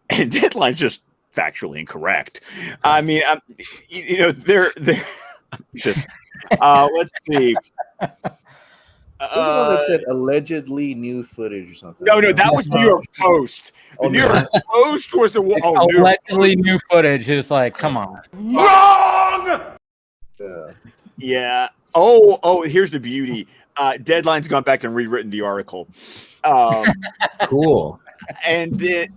and Deadline's just factually incorrect. I mean, they're just. Let's see. Who's the one that said allegedly new footage or something? No, that was New York Post. The New York Post was the one. Allegedly new footage. It's like, come on. Wrong. Yeah. Oh, here's the beauty. Deadline's gone back and rewritten the article. Cool. And the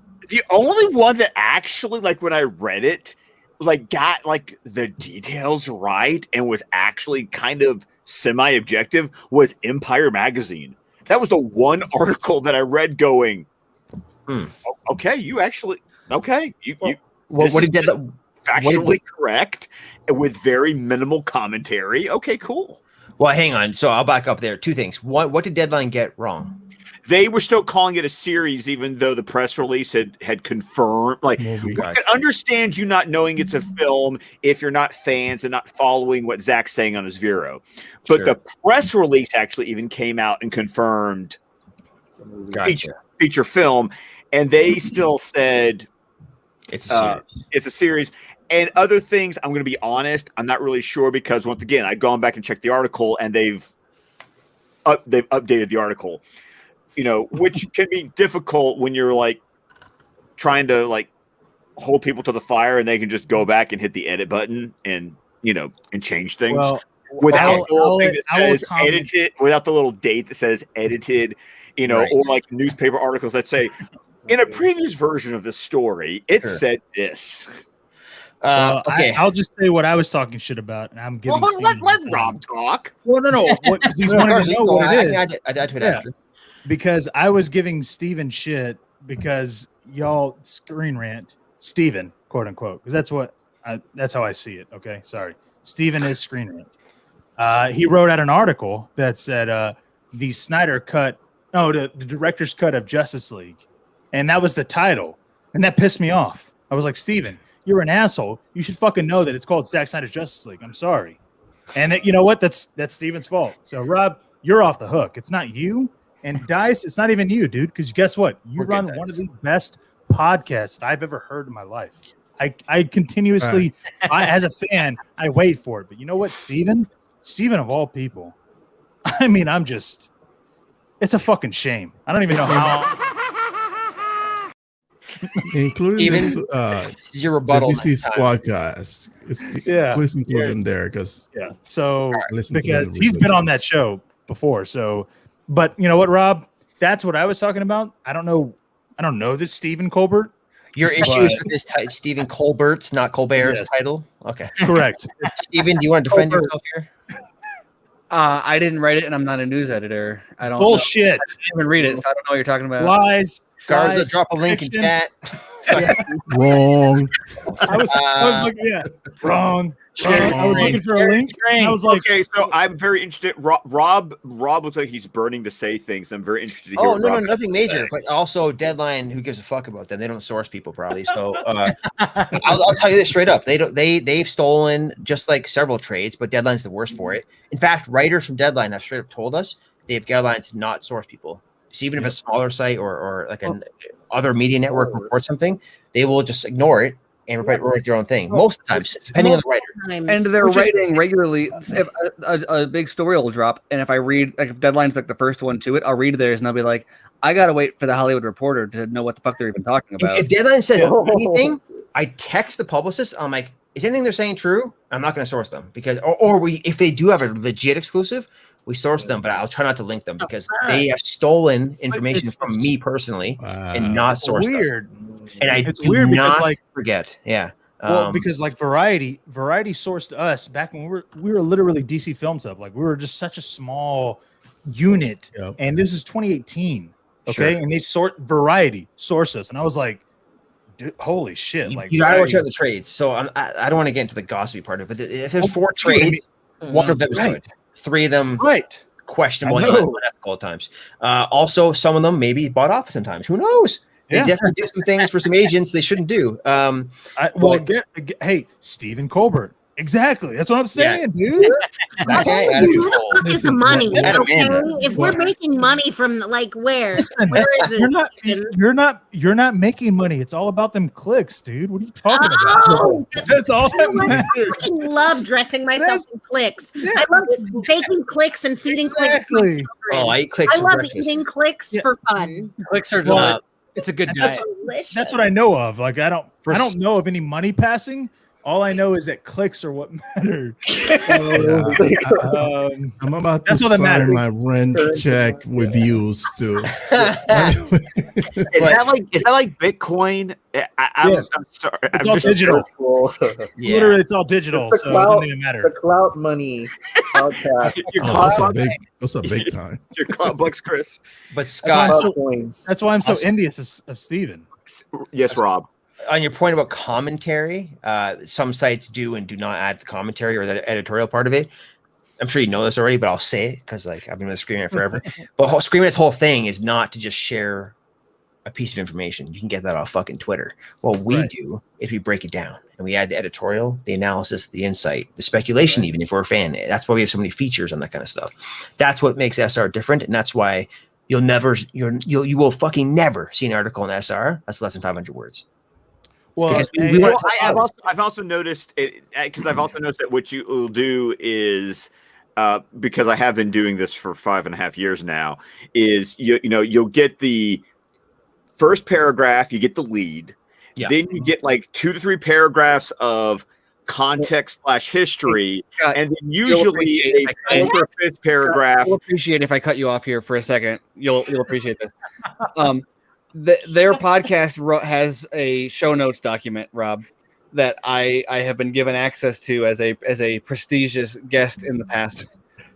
only one that actually, like, when I read it, like, got like the details right and was actually kind of semi-objective was Empire Magazine. That was the one article that I read going, okay, you actually, okay. What did that? Factually correct with very minimal commentary. Okay, cool. Well, hang on. So I'll back up there. 2 things. What did Deadline get wrong? They were still calling it a series, even though the press release had confirmed. Like, we can understand you not knowing it's a film if you're not fans and not following what Zach's saying on his Vero. But the press release actually even came out and confirmed feature film, and they still said it's a series. It's a series. And other things, I'm going to be honest, I'm not really sure because once again, I've gone back and checked the article, and they've updated the article. Which can be difficult when you're like trying to like hold people to the fire, and they can just go back and hit the edit button and change things without the little thing that says edited, without the little date that says edited, or like newspaper articles that say in a previous version of this story it said this. Okay, I'll just say what I was talking shit about, and I'm giving. Let Rob talk. Well, no, because he's wanting to know what it is. I died to it after. Because I was giving Steven shit because y'all screen rant Steven, quote unquote, because that's how I see it. Okay, sorry, Steven is screen rant. He wrote out an article that said the Snyder cut, the director's cut of Justice League, and that was the title, and that pissed me off. I was like, Steven, you're an asshole. You should fucking know that it's called Zack Snyder's Justice League. I'm sorry, and you know what? That's Steven's fault. So Rob, you're off the hook. It's not you. And Dice, it's not even you, dude, because guess what? You run one of the best podcasts I've ever heard in my life. I continuously, as a fan, I wait for it. But you know what, Steven of all people, I mean, it's a fucking shame. I don't even know how. Including even your rebuttal. DC Squadcast. Please include him there because So because he's been on that show before, so. But you know what, Rob? That's what I was talking about. I don't know this Stephen Colbert. Your issue is with this Stephen Colbert's, not Colbert's title. Okay, correct. Stephen, do you want to defend yourself here? I didn't write it, and I'm not a news editor. I don't. Bullshit. I didn't even read it, so I don't know what you're talking about. Lies. Garza, drop a link in chat. Wrong. I was looking, wrong. I was looking for a link. And I was like, okay, so I'm very interested. Rob looks like he's burning to say things. I'm very interested to hear. Oh no, Rob nothing major. But also, Deadline. Who gives a fuck about them? They don't source people probably. So I'll tell you this straight up. They've stolen just like several trades, but Deadline's the worst for it. In fact, writers from Deadline have straight up told us they have guidelines to not source people. So even if a smaller site or like an other media network reports something, they will just ignore it and write their own thing. Most of the time, depending on the writer. And they're writing regularly. If a big story will drop, and if I read, like if Deadline's like the first one to it, I'll read theirs and I'll be like, I gotta wait for the Hollywood Reporter to know what the fuck they're even talking about. If Deadline says anything, I text the publicist. I'm like, is anything they're saying true? I'm not going to source them because, if they do have a legit exclusive, we source them, but I'll try not to link them because they have stolen information from me personally and not sourced weird. And it's weird because like forget, because like Variety sourced us back when we were literally DC Films Hub. Like we were just such a small unit, and this is 2018. Okay, Sure. and they Variety source us, and I was like, dude, holy shit! Like you gotta watch out the trades. So I don't want to get into the gossipy part of it, but if there's 4 trades, one of them is good. 3 of them questionable and unethical at times. Also, some of them maybe bought off sometimes. Who knows? They definitely do some things for some agents they shouldn't do. Hey, Stephen Colbert. Exactly. That's what I'm saying, dude. Look at the money. Okay? If we're making money from where? Listen, where is it? You're not making money. It's all about them clicks, dude. What are you talking about? That's all that matters. I fucking love dressing myself in clicks. I love baking clicks and feeding clicks. Oh, I eat clicks. I love eating clicks for fun. Clicks are it's a good diet. That's what I know of. Like I don't know of any money passing. All I know is that clicks are what matter. I'm about to sign my rent check with views too. Is that like Bitcoin? I'm sorry. It's all digital. Literally, it's all digital. It's so it doesn't even matter. The clout money. That's a big time. Your clout bucks, Chris. But Scott, that's why I'm so envious of Steven. Yes, Rob. On your point about commentary, some sites do and do not add the commentary or the editorial part of it. I'm sure you know this already, but I'll say it because I've been with Screaming forever. But Screaming's whole thing is not to just share a piece of information. You can get that off fucking Twitter. What we do is we break it down and we add the editorial, the analysis, the insight, the speculation. Even if we're a fan, that's why we have so many features on that kind of stuff. That's what makes SR different, and that's why you will fucking never see an article in SR that's less than 500 words. Well, I've also noticed it because I've also noticed that what you will do is because I have been doing this for 5.5 years now is you'll get the first paragraph, you get the lead, then you get like 2 to 3 paragraphs of context / history, and then usually a 4th or 5th paragraph. You'll appreciate if I cut you off here for a second. You'll appreciate this. Their podcast has a show notes document, Rob, that I have been given access to as a prestigious guest in the past.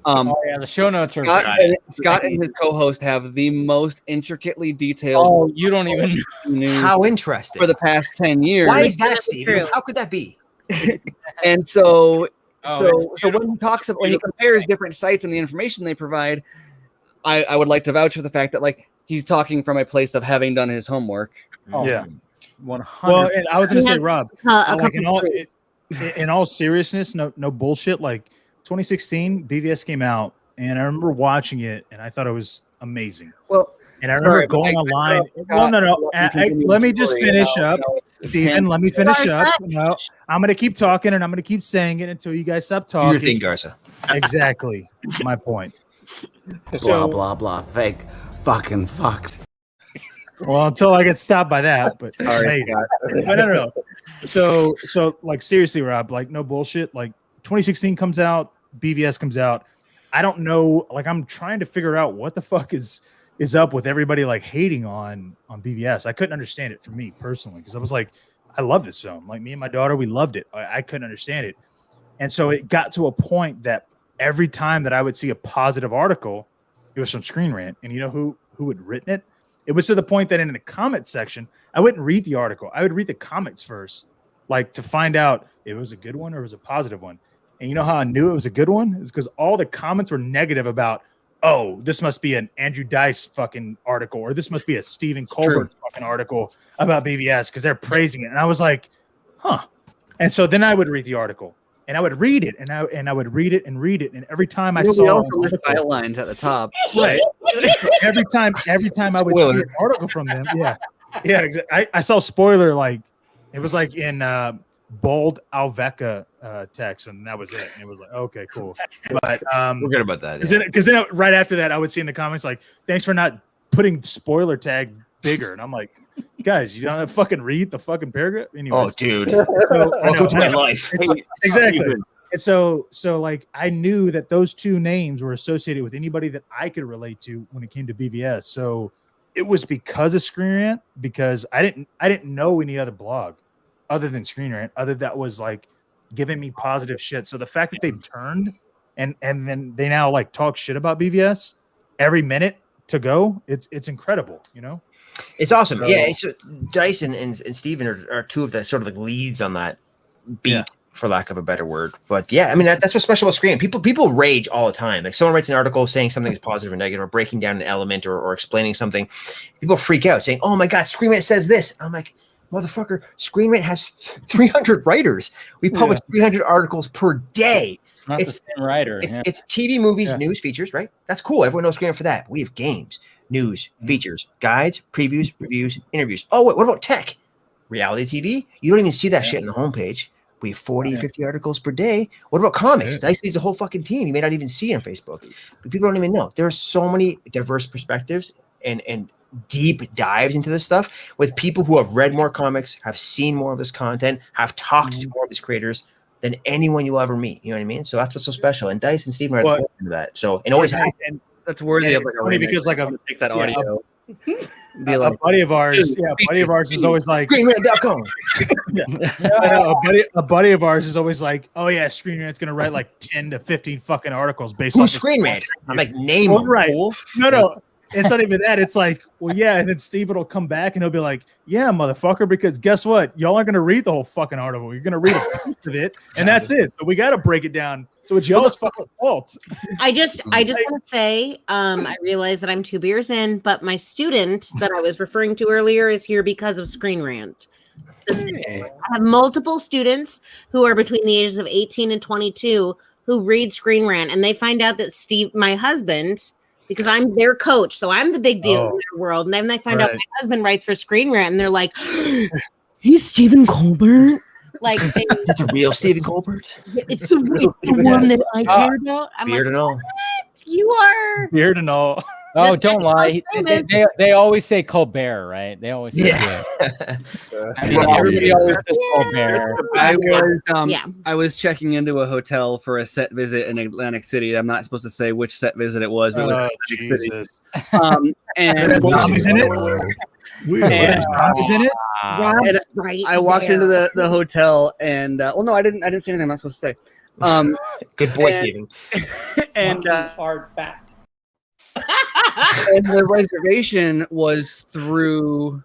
The show notes are Scott and his co-host have the most intricately detailed. Oh, you don't even know how interesting for the past 10 years. Why is that, Steve? How could that be? And so when he compares different sites and the information they provide, I would like to vouch for the fact that he's talking from a place of having done his homework. Yeah, 100. Well, and I was going to say, Rob, in all seriousness, no bullshit. Like 2016, BVS came out, and I remember watching it, and I thought it was amazing. Well, and I remember going online. No. Let me just finish up, Steven. Let me finish up. No, I'm going to keep talking, and I'm going to keep saying it until you guys stop talking. Do your thing, Garza. Exactly, my point. Blah blah blah. Fake. Fucking fucked. Well, until I get stopped by that, but no. So seriously, Rob, no bullshit. 2016 comes out, BVS comes out. I don't know. I'm trying to figure out what the fuck is up with everybody hating on BVS. I couldn't understand it for me personally because I was like, I love this film. Me and my daughter, we loved it. I couldn't understand it, and so it got to a point that every time that I would see a positive article, it was from Screen Rant, and you know who had written it? It was to the point that in the comment section, I wouldn't read the article. I would read the comments first, like to find out if it was a good one or it was a positive one. And you know how I knew it was a good one? It's because all the comments were negative about, oh, this must be an Andrew Dice fucking article, or this must be a Stephen Colbert fucking article about BVS because they're praising it. And I was like, huh. And so then I would read the article. And I would read it, and I would read it and read it, and every time I saw list lines at the top, right? every time I would see an article from them, yeah. I saw spoiler like it was like in bold Alveca text, and that was it. And it was like, okay, cool. But we're good about that. Because then right after that, I would see in the comments like, thanks for not putting spoiler tag bigger, and I'm like, guys, you don't fucking read the fucking paragraph. Anyways, oh, dude, welcome to my life. Exactly. And so like I knew that those two names were associated with anybody that I could relate to when it came to BVS. So it was because of Screen Rant, because I didn't know any other blog other than Screen Rant, other that was like giving me positive shit. So the fact that they've turned and then they now like talk shit about BVS every minute to go, it's incredible, you know. It's awesome. So, yeah. So Dice and Steven are two of the sort of like leads on that beat, for lack of a better word. But yeah, I mean, that's what's special about Screen. People rage all the time. Like someone writes an article saying something is positive or negative, or breaking down an element or explaining something. People freak out saying, oh my God, Screen Rant says this. I'm like, motherfucker, Screen Rant has 300 writers. We publish 300 articles per day. It's not the same writer. It's TV, movies, news, features, right? That's cool. Everyone knows Screen Rant for that. We have games, news, features, guides, previews, reviews, interviews. Oh, wait, what about tech? Reality TV? You don't even see that shit on the homepage. We have 40, 50 articles per day. What about comics? Dice leads a whole fucking team. You may not even see on Facebook. But people don't even know. There are so many diverse perspectives and deep dives into this stuff with people who have read more comics, have seen more of this content, have talked to more of these creators than anyone you'll ever meet. You know what I mean? So that's what's so special. And Dice and Steven are at the forefront of that. So it always happens. And that's worthy of like a because like I'm take that audio. A buddy of ours, is always like ScreenRant.com. A buddy of ours is always like, oh yeah, Screen Rant's gonna write like 10 to 15 fucking articles based on Screen Rant. I'm like, name them. Right. No. It's not even that. It's like, well, yeah, and then Steven will come back and he'll be like, yeah, motherfucker, because guess what? Y'all aren't going to read the whole fucking article. You're going to read a piece of it, and that's it. So we got to break it down. So it's y'all's fucking fault. I just want to say, I realize that I'm 2 beers in, but my student that I was referring to earlier is here because of Screen Rant. I have multiple students who are between the ages of 18 and 22 who read Screen Rant, and they find out that Steve, my husband, because I'm their coach, so I'm the big deal in their world. And then they find out my husband writes for Screen Rant, and they're like, he's Stephen Colbert? Like, that's a real Stephen Colbert? It's the one that I care about. I'm Beard and all. You are. Beard and all. Oh, don't lie. They always say Colbert, right? They always say I mean, everybody always says Colbert. I was checking into a hotel for a set visit in Atlantic City. I'm not supposed to say which set visit it was. But oh, Jesus. And there's zombies in it. There's zombies in it. Right. I walked into the hotel and well, no, I didn't say anything I'm not supposed to say. Good boy, Steven. And hard back. and the reservation was through,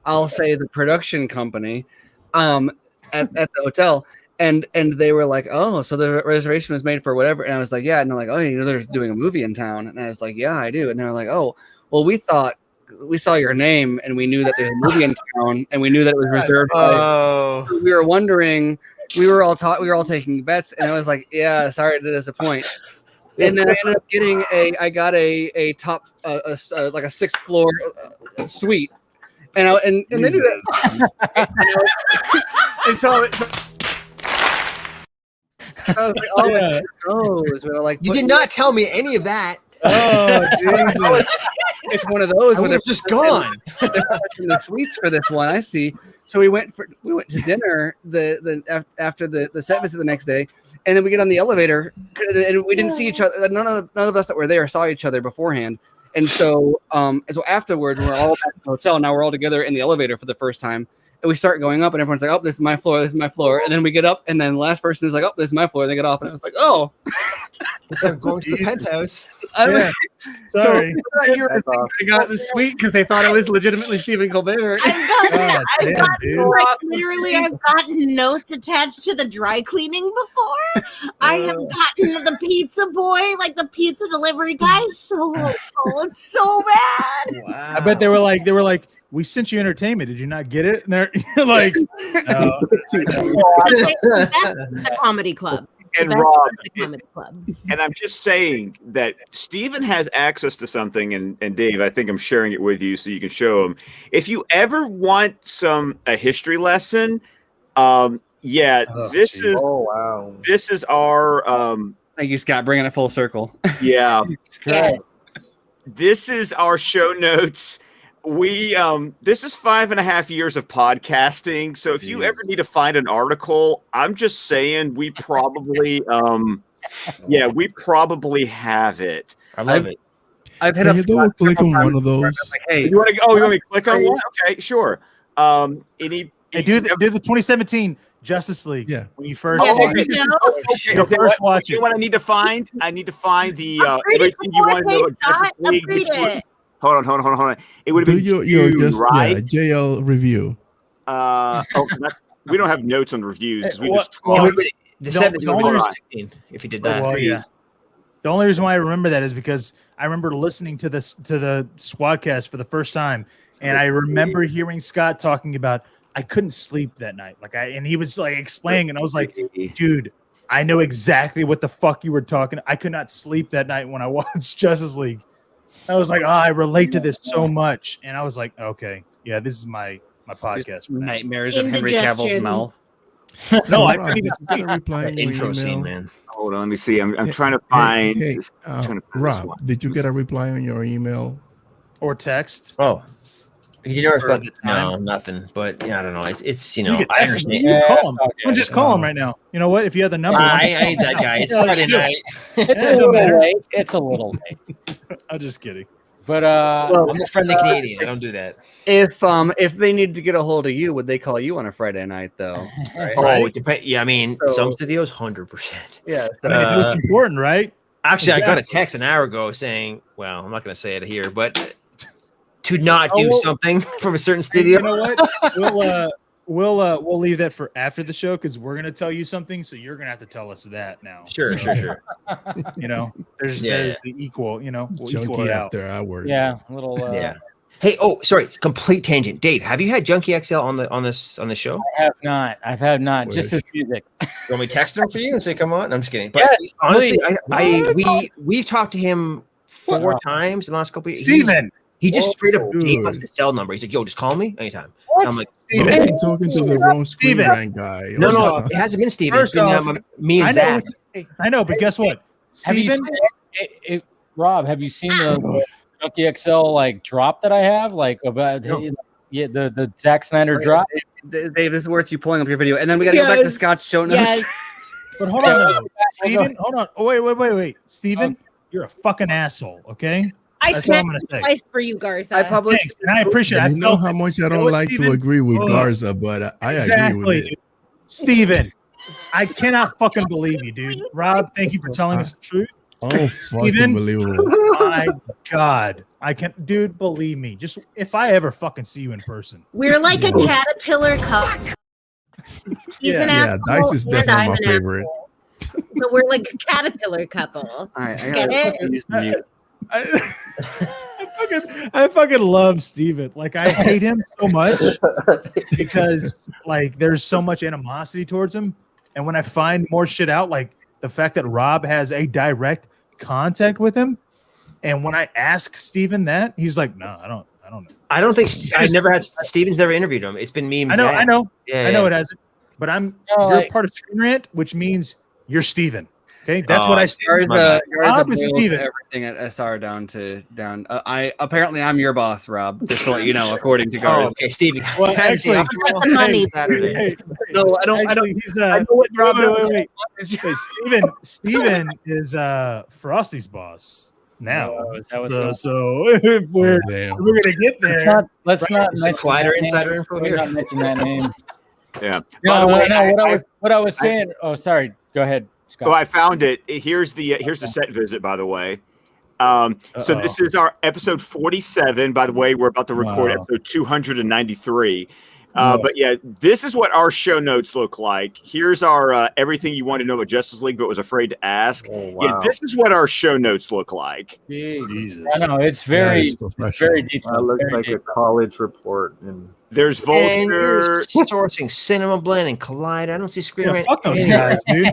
I'll say, the production company at the hotel. And they were like, oh, so the reservation was made for whatever. And I was like, yeah. And they're like, oh, you know, they're doing a movie in town. And I was like, yeah, I do. And they're like, oh, well, we saw your name and we knew that there's a movie in town and we knew that it was reserved. We were wondering, we were all taking bets. And I was like, yeah, sorry to disappoint. And then I ended up getting a top, like a 6th floor suite. And they did that. And so I was like, oh, like, you did not tell me any of that. Oh, Jesus. It's one of those. I would have just gone. The suites for this one, I see. So we went to dinner after the set visit the next day, and then we get on the elevator, and we didn't see each other. None of us that were there saw each other beforehand, and so afterwards we're all back at the hotel. Now we're all together in the elevator for the first time. And we start going up, and everyone's like, "Oh, this is my floor. This is my floor." And then we get up, and then the last person is like, "Oh, this is my floor." And they get off, and I was like, "Oh, I'm going to the penthouse." Yeah. Sorry. I got the suite because they thought I was legitimately Stephen Colbert. I've gotten notes attached to the dry cleaning before. I have gotten the pizza boy, like the pizza delivery guy, so local. It's so bad. Wow. I bet they were like, we sent you entertainment. Did you not get it? And they're like, no. The comedy club. And That's Rob, the comedy club. and I'm just saying that Steven has access to something, and Dave, I think I'm sharing it with you so you can show him. If you ever want a history lesson, this is our Thank you, Scott, bringing it full circle. yeah. This is our show notes. We this is 5.5 years of podcasting. So if you ever need to find an article, I'm just saying we probably we probably have it. I love it. I've hit Can up you double Scott click on several one of times. those? Like, hey, You want to me to click on one? Okay, sure. Hey, do the 2017 Justice League. Yeah. When you first Yeah, watch there you it. go. Go first watch You it. know what I need to find? I need to find the Upgrade it everything you to want to know 4K, about Justice Scott. League. Upgrade which one- it. Hold on. It would have Do been your June, just right? JL review. We don't have notes on reviews because we What- just Yeah, talk. the 7 is the going to only- be 16 if you did that. Well, yeah. The only reason why I remember that is because I remember listening to the Squadcast for the first time, and I remember hearing Scott talking about I couldn't sleep that night. And he was like explaining, and I was like, dude, I know exactly what the fuck you were talking. I could not sleep that night when I watched Justice League. I was like, I relate to this so much, and I was like, okay, yeah, this is my podcast. For now. nightmares of Henry Cavill's Indigestion. mouth. No, I Rob, mean, did you get a reply That in your intro scene, email? man. Hold on, let me see. I'm trying to find. Hey, trying to find this Rob, one. did you get a reply on your email? or text. Oh, you never Or at the no, time. nothing. But yeah, I don't know. It's You I can text him. understand. You can call him. okay. I'll just call him right now. You know what? If you have the number, I hate that guy. It's Yeah, Friday let's do it. night. It's a don't little matter. late. It's a little late. I'm just kidding. But I'm the friendly Canadian. I don't do that. If they needed to get a hold of you, would they call you on a Friday night though? Right? Oh, it depends. Yeah, I mean, So- some studios, 100%. Yeah. I mean, if it was important, right? Actually, I got a Exactly. text an hour ago saying, well, I'm not going to say it here, but to not do well- something from a certain Hey, studio. you know what? We'll leave that for after the show because we're gonna tell you something, so you're gonna have to tell us that now. Sure. You know, there's Yeah. the equal. You know, we'll equal Junkie it out. after hours. yeah, a little. Yeah. Hey, sorry, complete tangent. Dave, have you had Junkee XL on the show? I have not. Just Wish. his music. You want me to text him for you and say, come on? I'm just kidding. But Yes, honestly, please. we've talked to him 4 times in the last couple of years. Steven, He just straight up Dude. gave us the cell number. He's like, yo, just call me anytime. What? I'm like, You've Steven, been talking to the wrong screen Steven. rank guy. no, it hasn't been Steven. It's First been off, me and Zach. I know, but guess what, Have you Steven? seen, Rob? Have you seen the Junkee XL like drop that I have? Like about No. the Zack Snyder drop. Dave, this is worth you pulling up your video, and then we got to go back to Yes. Scott's show notes. Yes. But hold on, though. Steven, hold on. Oh, wait. Steven, you're a fucking asshole. Okay. I That's all I'm smashed gonna say. twice for you, Garza. I published. Thanks, and I appreciate. it. You I know felt how it. much I You know don't what, like to Steven? agree with Hold on. Garza, but I agree with Exactly, it. Steven. I cannot fucking believe you, dude. Rob, thank you for telling us the truth. Oh, fucking Steven? believable. My God, I can, dude. Believe me. Just if I ever fucking see you in person, We're like a caterpillar couple. He's an Yeah, asshole. Dice is and definitely I'm my an favorite. asshole. So we're like a caterpillar couple. All right, I Get gotta it? use the mute. I fucking love Steven. Like I hate him so much because like there's so much animosity towards him. And when I find more shit out, like the fact that Rob has a direct contact with him, and when I ask Steven that, he's like, "No, I don't know." I don't think I've never had Steven's never interviewed him. It's been me and I know, Zach. I know, Yeah, I know yeah. it hasn't. But you're like- part of Screen Rant, which means you're Steven. Okay, that's what I say. Garza Rob is boiled Steven. everything at SR down. I'm your boss, Rob. Just to let you know, according to Oh, Garza. okay, Steven. Well, Can I actually, see him the money. Saturday? Hey, No, I don't. actually, he's I know what Rob. wait. Hey, Steven is Frosty's boss now. Oh, is that what's going So, on? so if we're Damn. we're gonna get Let's there, not. Let's not Is it mention Collider that insider name. info Let's here? not mention that name. Yeah. By No, the way, no. What I was saying. Oh, sorry. Go ahead, Scott. I found it. Here's the set visit, by the way. So this is our episode 47. By the way, we're about to record episode 293. But yeah, this is what our show notes look like. Here's our everything you want to know about Justice League, but was afraid to ask. Oh, wow. Yeah, this is what our show notes look like. Jesus. I know it's very detailed. That looks like a college report. And there's And Vulture. you're sourcing Cinema Blend and Collide. I don't see Screen Rant. Fuck those guys, dude.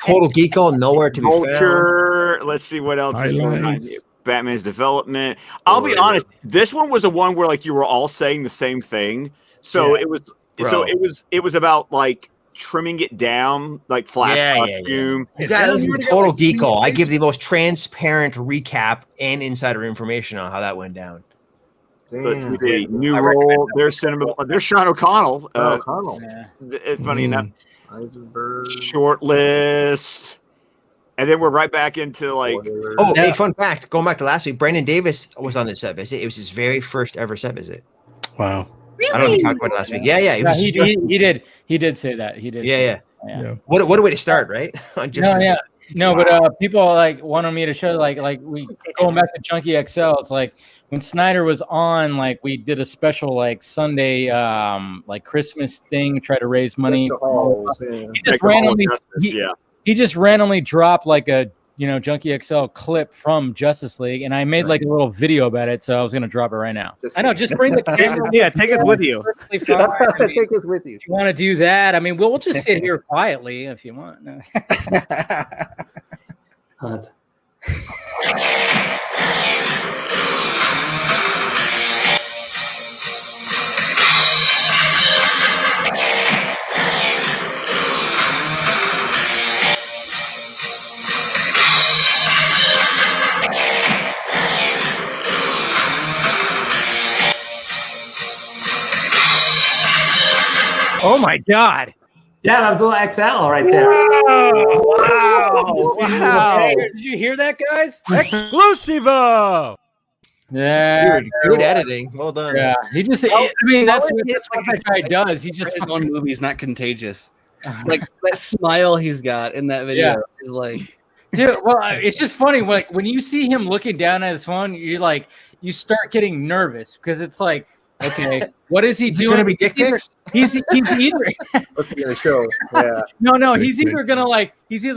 Total Geeko, nowhere to be found. Vulture. Let's see what else is going on Highlights. here. Batman's development. I'll be honest. This one was the one where like you were all saying the same thing. So it was. Bro. So it was about like trimming it down, like Flash costume. You gotta listen to Total Geeko. I give the most transparent recap and insider information on how that went down. Let's see. New role. There's cinema. There's Sean O'Connell. O'Connell. It's funny enough. Eisenberg. Short list. And then we're right back into like. Oh, hey, fun fact. Going back to last week, Brandon Davis was on this set visit. It was his very first ever set visit. Wow. Really? I don't know if we talked about it last week. Yeah. It was he did say that. He did. Yeah. What a way to start, right? But people like wanted me to show like we going back to Junkee XL. It's like when Snyder was on, like we did a special like Sunday like Christmas thing, try to raise money. He just randomly dropped like a Junkee XL clip from Justice League, and I made like a little video about it, so I was gonna drop it right now. I know, just bring the camera. Yeah, take us with you. Take us with you. If you want to do that, I mean, we'll just sit here quietly if you want. No. Oh my God! Yeah, that was a little XL right there. Wow! Hey, did you hear that, guys? Exclusivo! Yeah, good editing. Well done. Yeah, he just. I mean, that's what that guy does. He just on movies, not contagious. Like that smile he's got in that video is like, dude. Well, it's just funny. Like when you see him looking down at his phone, you start getting nervous because it's like, okay, what is he doing? Going to be dick pics? He's either. What's he gonna show? Yeah. No. He's either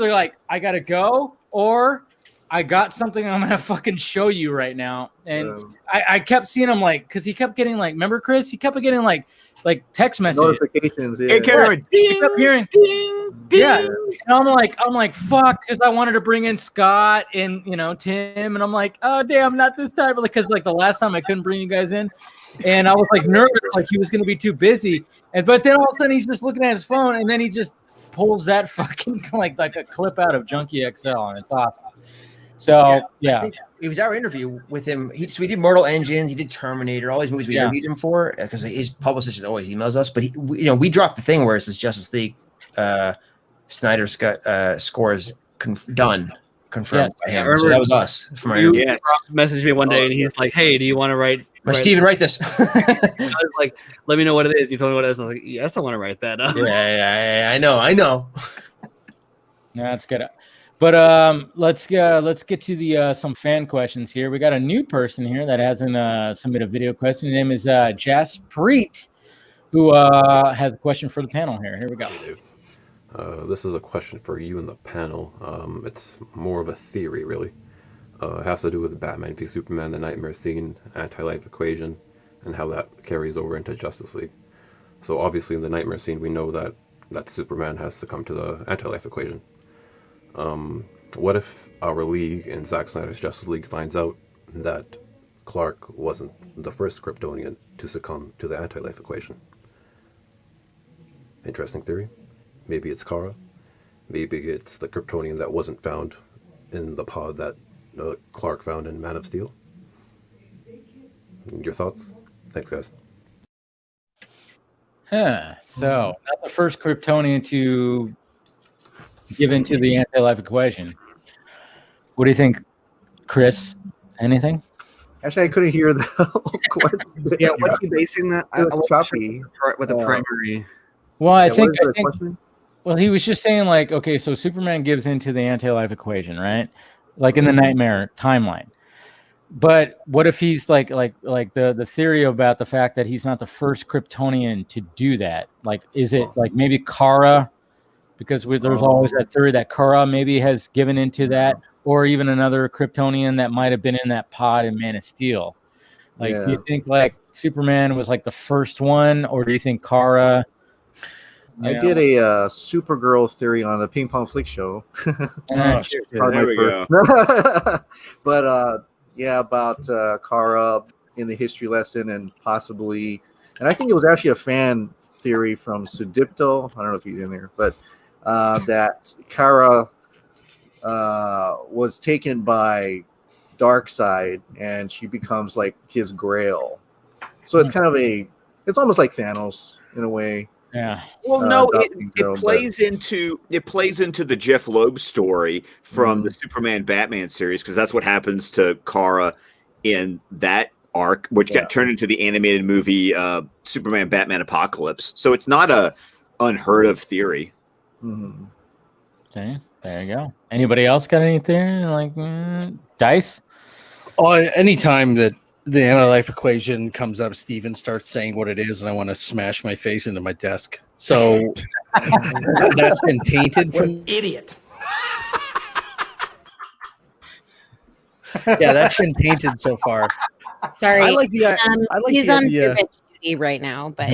like I gotta go or I got something I'm gonna fucking show you right now. And I kept seeing him like because he kept getting like, remember Chris? He kept getting like text messages. Notifications. It kept hearing ding, ding. Yeah. And I'm like, fuck, because I wanted to bring in Scott and Tim, and I'm like, oh damn, not this time, because like the last time I couldn't bring you guys in. And I was like nervous, like he was going to be too busy. But then all of a sudden he's just looking at his phone, and then he just pulls that fucking like a clip out of Junkee XL, and it's awesome. So yeah. It was our interview with him. So we did Mortal Engines, he did Terminator, all these movies we interviewed him for because his publicist always emails us. But we dropped the thing where it says Justice League, Snyder's scores confirmed by him. So that was us from our interview. Messaged me one day and he's like, "Hey, do you want to write?" Steven, write this. I was like, "Let me know what it is." You told me what it is. And I was like, "Yes, I want to write that up." Yeah, I know. Yeah, that's good. But let's get to the some fan questions here. We got a new person here that hasn't submitted a video question. His name is Jaspreet, who has a question for the panel here. Here we go. This is a question for you and the panel. It's more of a theory, really. It has to do with Batman v Superman, the nightmare scene, anti-life equation, and how that carries over into Justice League. So obviously in the nightmare scene, we know that Superman has to come to the anti-life equation. What if our league in Zack Snyder's Justice League finds out that Clark wasn't the first Kryptonian to succumb to the anti-life equation? Interesting theory. Maybe it's Kara. Maybe it's the Kryptonian that wasn't found in the pod that Clark found in Man of Steel. Your thoughts? Thanks, guys. So, not the first Kryptonian to give into the anti-life equation. What do you think, Chris? Anything? Actually, I couldn't hear the whole question. Yeah, what's he basing that? It was choppy. With the primary. Well, I think. Well, he was just saying like, okay, so Superman gives into the anti-life equation, right? like in the Nightmare timeline. But what if he's like the theory about the fact that he's not the first Kryptonian to do that? Like, is it like maybe Kara? Because there's always that theory that Kara maybe has given into that, or even another Kryptonian that might have been in that pod in Man of Steel. Like, do you think like Superman was like the first one, or do you think Kara? I did a Supergirl theory on the Ping Pong Flick show. There we go. But yeah, about Kara in the history lesson, and possibly, and I think it was actually a fan theory from Sudipto. I don't know if he's in there, but that Kara was taken by Darkseid, and she becomes like his Grail. So it's kind of it's almost like Thanos in a way. Yeah. Well, no, it plays into the Jeff Loeb story from the Superman Batman series, because that's what happens to Kara in that arc, which got turned into the animated movie Superman Batman Apocalypse. So it's not a unheard of theory. Okay, there you go. Anybody else got any theory? Like Dice? Oh, anytime that the anti-life equation comes up, Steven starts saying what it is, and I want to smash my face into my desk. So that's been tainted from Idiot. Yeah, that's been tainted so far. Sorry, I like the he's the on idea. bitch duty right now, but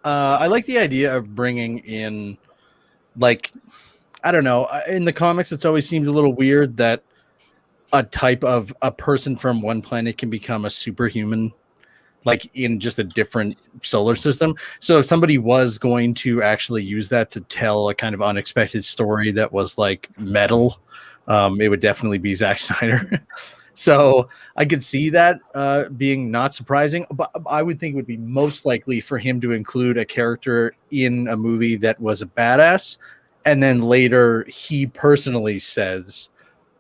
I like the idea of bringing in, like, I don't know. In the comics, it's always seemed a little weird that a type of a person from one planet can become a superhuman, like in just a different solar system. So if somebody was going to actually use that to tell a kind of unexpected story that was like metal, it would definitely be Zack Snyder. So I could see that being not surprising, but I would think it would be most likely for him to include a character in a movie that was a badass, and then later he personally says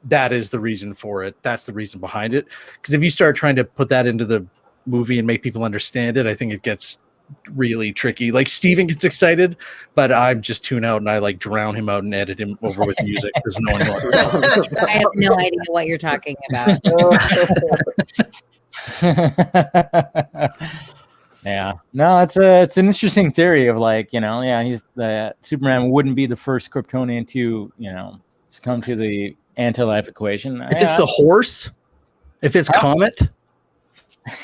that is the reason for it. That's the reason behind it. Because if you start trying to put that into the movie and make people understand it, I think it gets really tricky. Like, Steven gets excited, but I'm just tune out and I like drown him out and edit him over with music because no one wants to. I have no idea what you're talking about. Yeah, no, it's an interesting theory of like, he's Superman wouldn't be the first Kryptonian to succumb to the anti-life equation. If it's the horse, if it's Comet,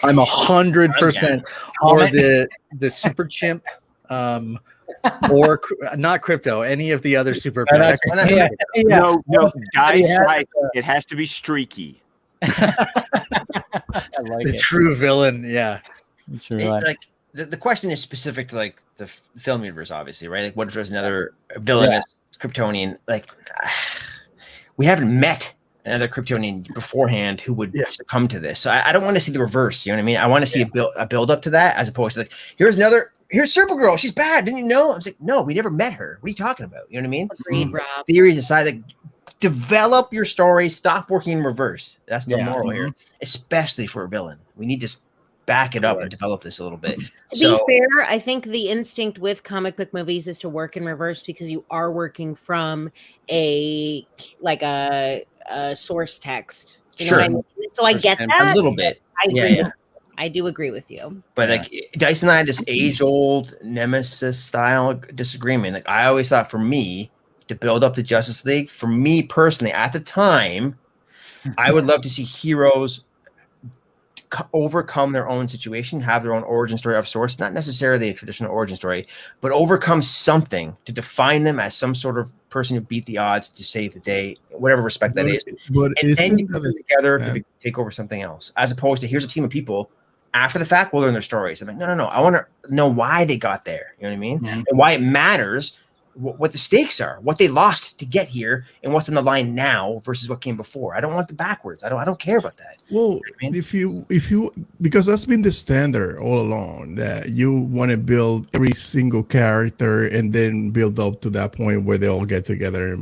I'm 100%. Or the super chimp, or not Crypto, any of the other super. No, guys, it has to be Streaky. I like the true villain. Yeah. Like the question is specific to like the film universe, obviously, right? Like, what if there's another villainous Kryptonian? Like, we haven't met another Kryptonian beforehand who would succumb to this. So I don't want to see the reverse. You know what I mean? I want to see a build up to that, as opposed to like, here's Supergirl. She's bad. Didn't you know? I was like, no, we never met her. What are you talking about? You know what I mean? Agreed, Rob. Theories aside, like, develop your story. Stop working in reverse. That's the moral here, especially for a villain. We need to back it up and develop this a little bit. To be fair, I think the instinct with comic book movies is to work in reverse, because you are working from a source text. You know what I mean? So I get that a little bit. I agree. I do agree with you. But like, Dice and I had this age-old nemesis style disagreement. Like, I always thought, for me to build up the Justice League, for me personally at the time, I would love to see heroes overcome their own situation, have their own origin story of sorts, not necessarily a traditional origin story, but overcome something to define them as some sort of person who beat the odds to save the day, whatever respect that is. But and then you put them together to take over something else, as opposed to here's a team of people. After the fact, we'll learn their stories. I'm like, no. I want to know why they got there. You know what I mean? And why it matters, what the stakes are, what they lost to get here, and what's on the line now versus what came before. I don't want the backwards. I don't care about that. Well, if you because that's been the standard all along, that you want to build every single character and then build up to that point where they all get together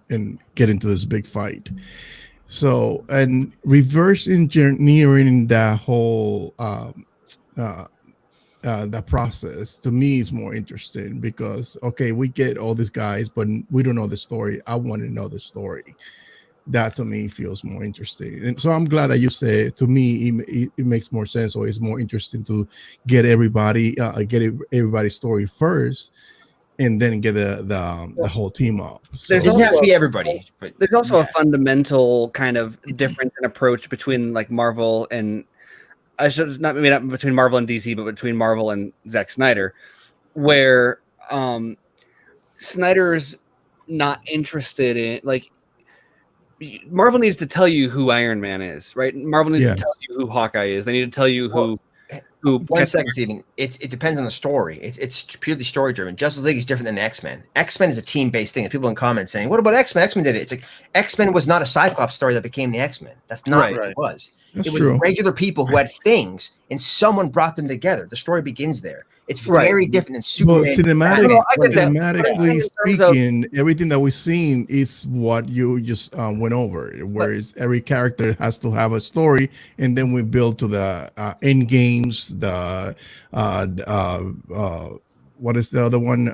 and get into this big fight. So, and reverse engineering that whole that process, to me, is more interesting, because we get all these guys, but we don't know the story. I want to know the story. that to me feels more interesting. And so I'm glad that you say, to me, it makes more sense, or it's more interesting to get everybody's story first, and then get the whole team up. So It doesn't have to be everybody, but There's also a fundamental kind of difference in approach between like Marvel and not between Marvel and DC, but between Marvel and Zack Snyder, where Snyder's not interested in, like, Marvel needs to tell you who Iron Man is, right? Marvel needs to tell you who Hawkeye is. They need to tell you who. 1 second, Steven. It depends on the story. It's purely story driven. Justice League is different than X-Men. X-Men is a team based thing. And people in comments saying, "What about X-Men? X-Men did it." It's like X-Men was not a Cyclops story that became the X-Men. That's not what it was. That's it was true. regular people who had things, and someone brought them together. The story begins there. It's very different than Superman. Cinematically speaking, everything that we've seen is what you just went over. Whereas every character has to have a story, and then we build to the end games. What is the other one?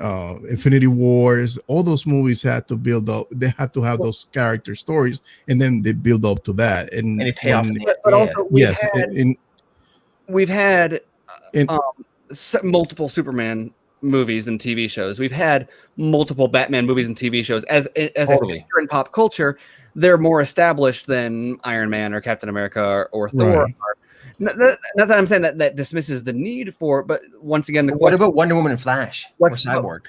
Infinity Wars. All those movies had to build up. They had to have those character stories, and then they build up to that. And they pay off. But also, we've had multiple Superman movies and TV shows. We've had multiple Batman movies and TV shows. As a figure in pop culture, they're more established than Iron Man or Captain America or Thor. Right. Not that I'm saying that dismisses the need for, but once again, what about Wonder Woman and Flash? Or Cyborg?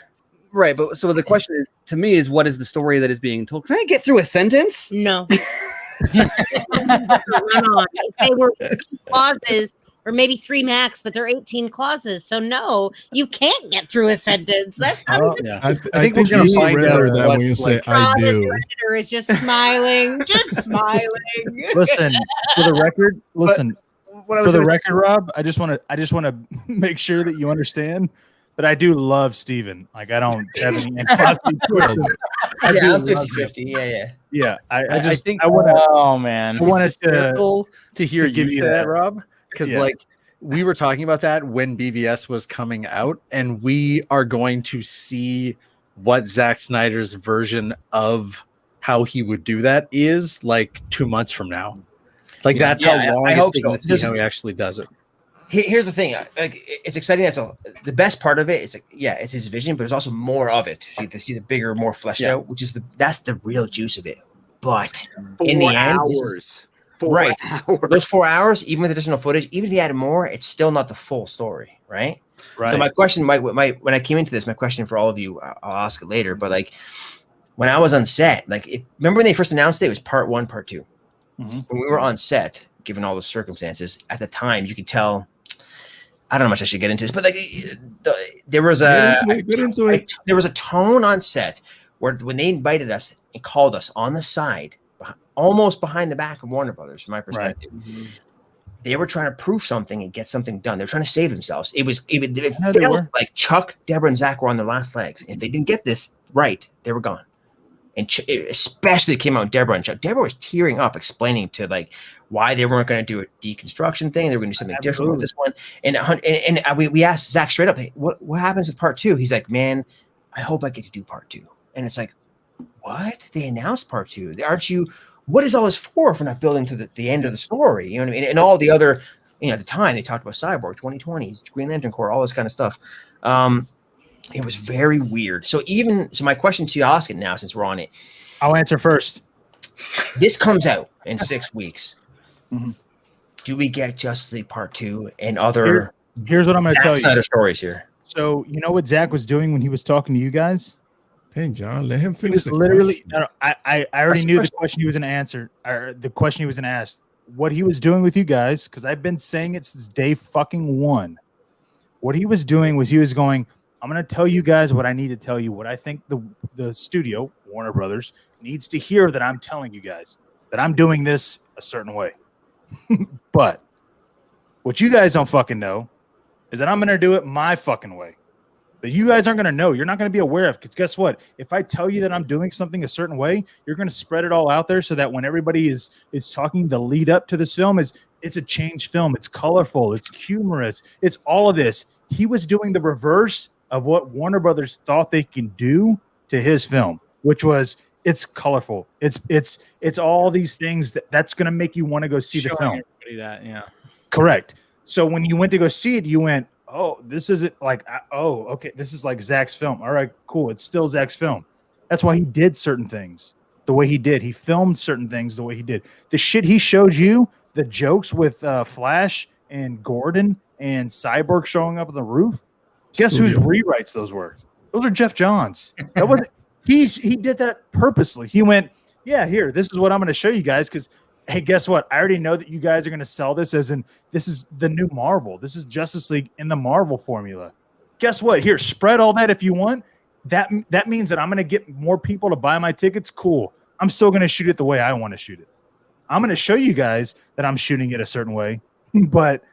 Right, but so the question is, to me, is what is the story that is being told? Can I get through a sentence? No. They were clauses, or maybe 3 max, but they're 18 clauses. So no, you can't get through a sentence. That's not even. I think we're gonna find out that when you say I do. The editor is just smiling, just smiling. Listen, for the record, Rob, I just want to make sure that you understand that I do love Steven. Like, I don't have any animosity towards him. I'm 50-50. Yeah. I think I want to. Oh man, I want us to hear give you you say that, that. Rob, because like we were talking about that when BVS was coming out, and we are going to see what Zack Snyder's version of how he would do that is like 2 months from now. Like that's how long it's going to see how he actually does it. Here's the thing, like it's exciting. The best part of it is, like, it's his vision, but there's also more of it. So you to see the bigger, more fleshed out, which is that's the real juice of it. But in the end, those 4 hours, even with additional footage, even if he added more, it's still not the full story, right? So my question, when I came into this, my question for all of you, I'll ask it later, but like when I was on set, like remember when they first announced it was part 1, part 2. When we were on set, given all the circumstances at the time, you could tell. I don't know how much I should get into this, but like there was there was a tone on set where when they invited us and called us on the side, almost behind the back of Warner Brothers, from my perspective, they were trying to prove something and get something done. They were trying to save themselves. It felt like Chuck, Deborah, and Zach were on their last legs. If they didn't get this right, they were gone. And especially came out Deborah and Chuck. Deborah was tearing up, explaining to like why they weren't going to do a deconstruction thing. They were going to do something different with this one. And we asked Zach straight up, "Hey, what happens with part 2?" He's like, "Man, I hope I get to do part 2." And it's like, what? They announced part 2. Aren't you? What is all this for not building to the end of the story? You know what I mean? And all the other, at the time they talked about Cyborg, 2020, Green Lantern Corps, all this kind of stuff. It was very weird. So my question to you, I'll ask it now since we're on it. I'll answer first. This comes out in 6 weeks. Do we get Justice League Part 2 and other? Here's what I'm going to tell you. Snyder stories here. So you know what Zach was doing when he was talking to you guys? Hey, John, let him finish. Literally, I already knew the question he was going to answer, or the question he was going to ask. What he was doing with you guys, because I've been saying it since day fucking 1. What he was doing was he was going, I'm going to tell you guys what I need to tell you, what I think the studio, Warner Brothers, needs to hear that I'm telling you guys, that I'm doing this a certain way. But what you guys don't fucking know is that I'm going to do it my fucking way. That you guys aren't going to know. You're not going to be aware of. Because guess what? If I tell you that I'm doing something a certain way, you're going to spread it all out there so that when everybody is talking, the lead up to this film it's a changed film. It's colorful. It's humorous. It's all of this. He was doing the reverse of what Warner Brothers thought they can do to his film, which was It's colorful. It's all these things that's going to make you want to go see the film. Everybody that, yeah. Correct. So when you went to go see it, you went, oh, this isn't like, oh, okay, this is like Zach's film. All right, cool. It's still Zach's film. That's why he did certain things the way he did. He filmed certain things the way he did. The shit he showed you, the jokes with Flash and Gordon and Cyborg showing up on the roof. Guess whose rewrites those were? Those are Jeff Johns. That was he did that purposely. He went, yeah, here, this is what I'm going to show you guys because, hey, guess what? I already know that you guys are going to sell this as in this is the new Marvel. This is Justice League in the Marvel formula. Guess what? Here, spread all that if you want. That means that I'm going to get more people to buy my tickets. Cool. I'm still going to shoot it the way I want to shoot it. I'm going to show you guys that I'm shooting it a certain way. But,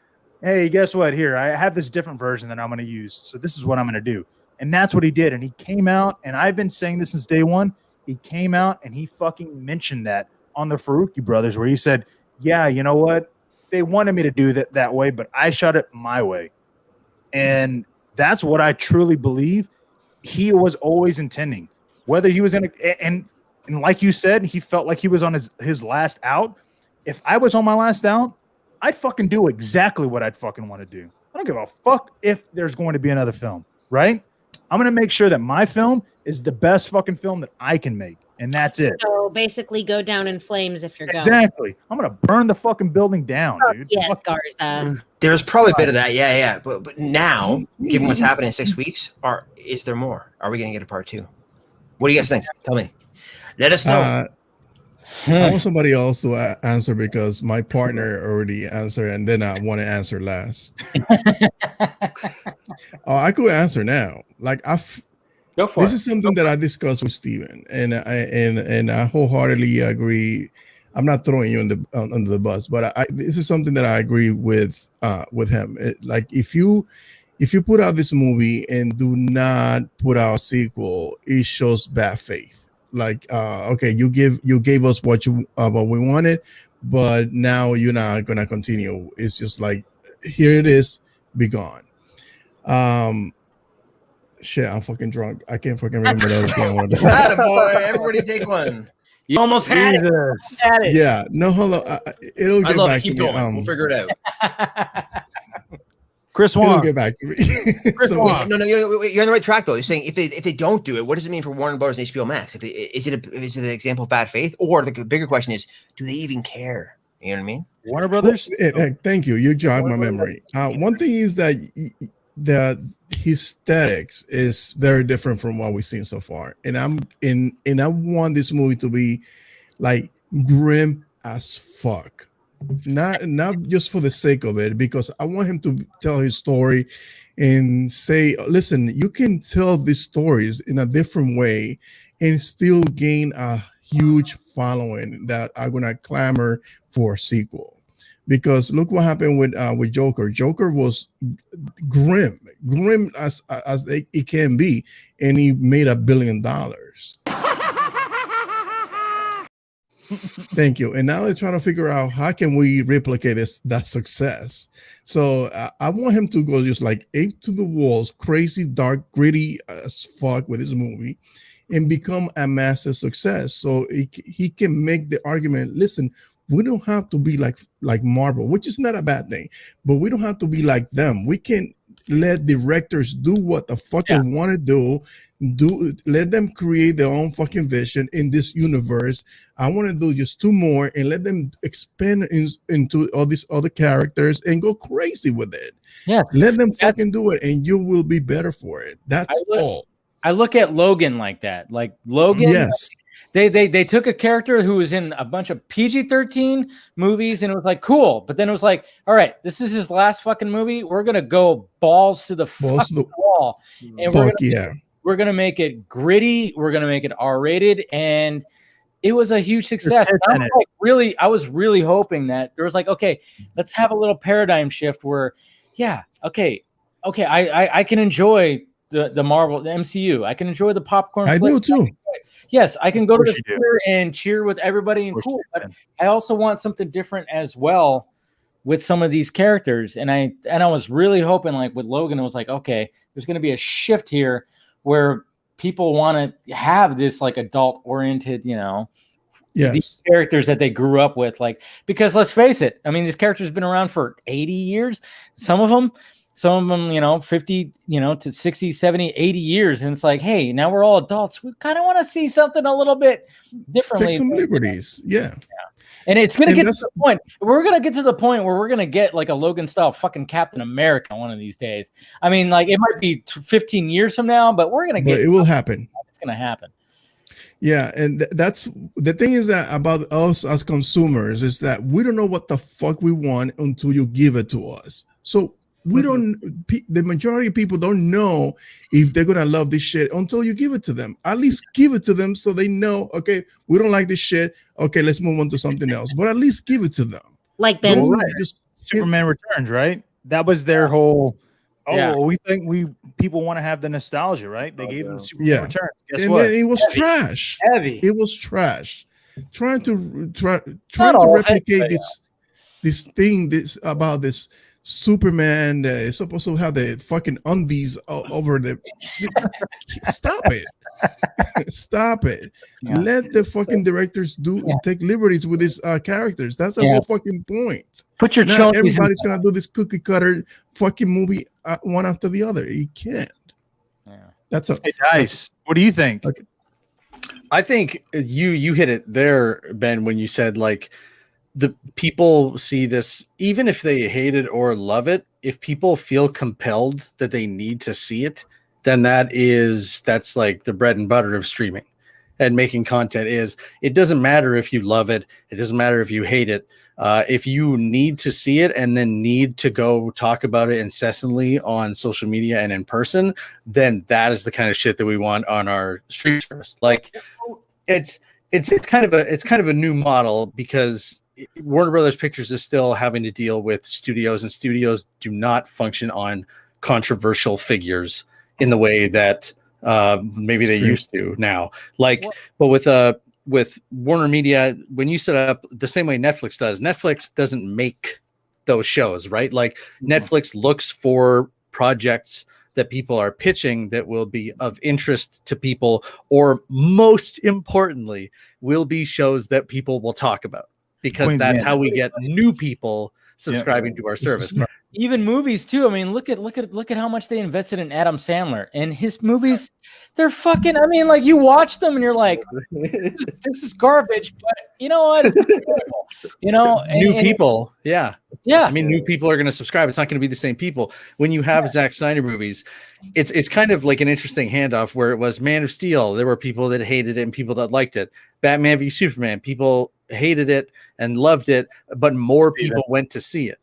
hey, guess what? Here, I have this different version that I'm going to use. So this is what I'm going to do. And that's what he did. And he came out, and I've been saying this since day one. He came out, and he fucking mentioned that on the Faruqi Brothers, where he said, yeah, you know what? They wanted me to do that way, but I shot it my way. And that's what I truly believe he was always intending. Whether he was in a, and like you said, he felt like he was on his last out. If I was on my last out, I'd fucking do exactly what I'd fucking want to do. I don't give a fuck if there's going to be another film, right? I'm going to make sure that my film is the best fucking film that I can make. And that's it. So basically go down in flames if you're going. Exactly. I'm going to burn the fucking building down, dude. Yes, Garza. There's probably a bit of that. Yeah. But now, given what's happening in 6 weeks, is there more? Are we going to get a part 2? What do you guys think? Tell me. Let us know. I want somebody else to answer because my partner already answered, and then I want to answer last. I could answer now. Like Go for this it. is something that I discussed with Steven, and I wholeheartedly agree. I'm not throwing you under the bus, but this is something that I agree with him. Like if you put out this movie and do not put out a sequel, it shows bad faith. Like okay, you gave us what we wanted, but now you're not gonna continue. It's just like, here it is, be gone. Shit, I'm fucking drunk. I can't fucking remember the other thing I wanted to say. Attaboy, everybody take one. You almost had it. Yeah, no, hold on. It'll get back to me. We'll figure it out. Chris Wong. It'll get back to me. No, you're on the right track though. You're saying if they don't do it, what does it mean for Warner Bros. And HBO Max? Is it an example of bad faith, or the bigger question is, do they even care? You know what I mean? Warner Brothers. Thank you. You jogged my memory. One thing is that the aesthetics is very different from what we've seen so far, and I want this movie to be like grim as fuck. Not just for the sake of it, because I want him to tell his story and say, listen, you can tell these stories in a different way and still gain a huge following that are gonna clamor for a sequel. Because look what happened with Joker. Joker was grim as it can be, and he made $1 billion. Thank you. And now they're trying to figure out how can we replicate that success. So I want him to go just like ape to the walls, crazy, dark, gritty as fuck with his movie, and become a massive success. So he can make the argument, listen, we don't have to be like Marvel, which is not a bad thing, but we don't have to be like them. We can let directors do what the fuck they want to do. Let them create their own fucking vision in this universe. I want to do just 2 more and let them expand into all these other characters and go crazy with it. Yeah, let them fucking do it, and you will be better for it. That's all. I look at Logan like that. Like Logan, yes. They took a character who was in a bunch of PG-13 movies, and it was like cool. But then it was like, all right, this is his last fucking movie. We're gonna go balls to the fucking wall, and we're gonna make it gritty. We're gonna make it R-rated, and it was a huge success. I was really hoping that there was like, okay, let's have a little paradigm shift where, I can enjoy the Marvel, the MCU. I can enjoy the popcorn. I do too. Yes, I can go to the theater and cheer with everybody and cool. But I also want something different as well with some of these characters. And I was really hoping, like with Logan, it was like, okay, there's going to be a shift here where people want to have this like adult oriented, Yes. these characters that they grew up with, like, because let's face it, I mean, these characters have been around for 80 years. Some of them, 50, to 60, 70, 80 years. And it's like, hey, now we're all adults. We kind of want to see something a little bit differently. Take some liberties. Yeah. And it's going to get to the point. We're going to get to the point where we're going to get like a Logan style fucking Captain America one of these days. I mean, like, it might be 15 years from now, but we're going to get it will happen. It's going to happen. Yeah, and that's the thing is that about us as consumers is that we don't know what the fuck we want until you give it to us. So we don't. The majority of people don't know if they're gonna love this shit until you give it to them. At least give it to them so they know. Okay, we don't like this shit. Okay, let's move on to something else. But at least give it to them. Like Ben, just Superman Returns, right? That was their whole. Oh, Yeah. well, we think people want to have the nostalgia, right? They gave them Superman Returns. Guess and what? then it was trash. Heavy. It was trash. Trying to all, replicate this thing about this Superman is supposed to have the fucking undies over the. Stop it. Stop it. Yeah. Let the fucking directors take liberties with these characters. That's the whole fucking point. Put your Not everybody's gonna do this cookie cutter fucking movie one after the other. You can't. Yeah. That's a Hey, Dice, what do you think? Okay. I think you hit it there, Ben, when you said like the people see this, even if they hate it or love it, if people feel compelled that they need to see it, then that's like the bread and butter of streaming and making content. Is it doesn't matter if you love it, it doesn't matter if you hate it. If you need to see it and then need to go talk about it incessantly on social media and in person, then that is the kind of shit that we want on our stream service. Like it's kind of a new model because Warner Brothers Pictures is still having to deal with studios, and studios do not function on controversial figures in the way that maybe they used to now. Like, but with Warner Media, when you set up the same way Netflix doesn't make those shows, right? Like Netflix looks for projects that people are pitching that will be of interest to people, or most importantly, will be shows that people will talk about, because that's how we get new people subscribing to our service. Even movies too. I mean, look at how much they invested in Adam Sandler and his movies. They're fucking. I mean, like, you watch them and you're like, this is garbage. But you know what? New people. Yeah. I mean, new people are going to subscribe. It's not going to be the same people. When you have Zack Snyder movies, it's kind of like an interesting handoff where it was Man of Steel. There were people that hated it and people that liked it. Batman v Superman. People hated it and loved it, but more people went to see it.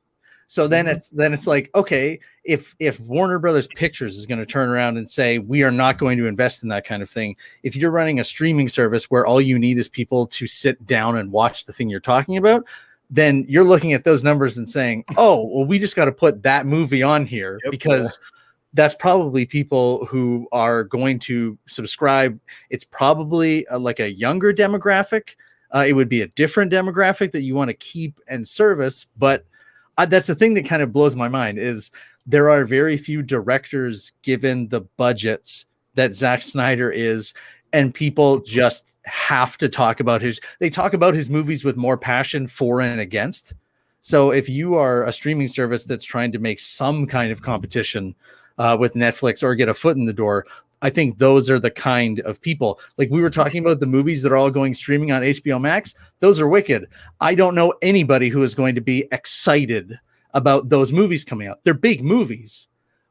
So then it's like, okay, if Warner Brothers Pictures is going to turn around and say, we are not going to invest in that kind of thing. If you're running a streaming service where all you need is people to sit down and watch the thing you're talking about, then you're looking at those numbers and saying, oh, well, we just got to put that movie on here because that's probably people who are going to subscribe. It's probably like a younger demographic. It would be a different demographic that you want to keep and service, but that's the thing that kind of blows my mind is there are very few directors given the budgets that Zack Snyder is, and people just have to talk about they talk about his movies with more passion for and against. So if you are a streaming service that's trying to make some kind of competition with Netflix or get a foot in the door, I think those are the kind of people. Like we were talking about the movies that are all going streaming on HBO Max. Those are wicked. I don't know anybody who is going to be excited about those movies coming out. They're big movies,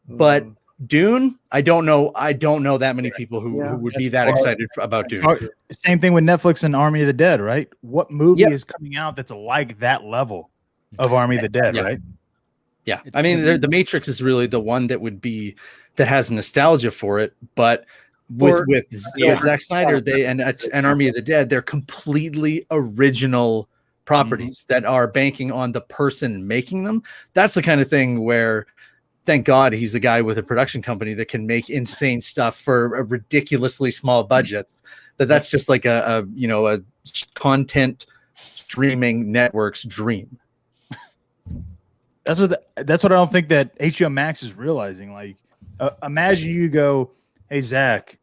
but Dune, I don't know that many people who would be that excited about Dune. Same thing with Netflix and Army of the Dead, right? What movie is coming out that's like that level of Army of the Dead, right? Yeah. I mean, the Matrix is really the one that would be that has nostalgia for it, but with Zack Snyder, and Army of the Dead, they're completely original properties that are banking on the person making them. That's the kind of thing where, thank God, he's a guy with a production company that can make insane stuff for a ridiculously small budgets. That's just like a content streaming network's dream. That's what I don't think that HBO Max is realizing. Like, imagine you go, hey Zach,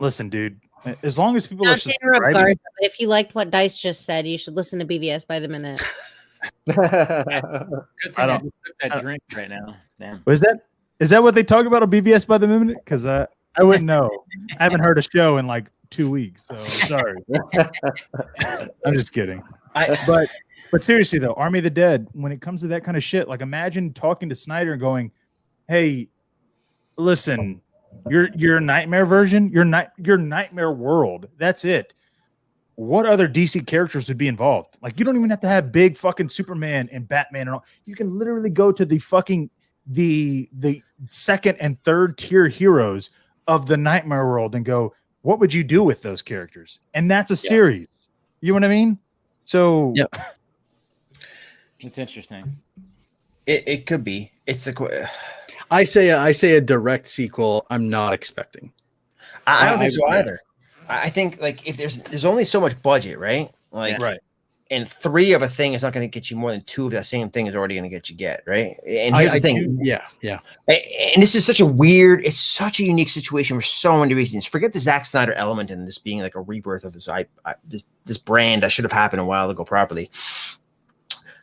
Listen, dude. As long as people Not are to interrupt subscribing, Garza, but if you liked what Dice just said, you should listen to BVS by the minute. Good thing I don't- just took that drink right now. Damn. is that what they talk about on BVS by the minute? Because I wouldn't know. I haven't heard a show in like 2 weeks, so sorry. I'm just kidding. But seriously though, Army of the Dead, when it comes to that kind of shit, like imagine talking to Snyder and going, "Hey, listen, your nightmare version, your nightmare world. That's it. What other DC characters would be involved? Like, you don't even have to have big fucking Superman and Batman and all. You can literally go to the fucking the second and third tier heroes of the nightmare world and go, what would you do with those characters? And that's a series. You know what I mean? So it's interesting. It could be. It's a. I say a direct sequel. I'm not expecting. I don't think so either. I think like if there's only so much budget, right? Like, right. And 3 of a thing is not going to get you more than 2 of that same thing is already going to get, right? And here's the thing. Yeah. And this is such a weird, it's such a unique situation for so many reasons. Forget the Zack Snyder element in this being like a rebirth of this brand that should have happened a while ago properly.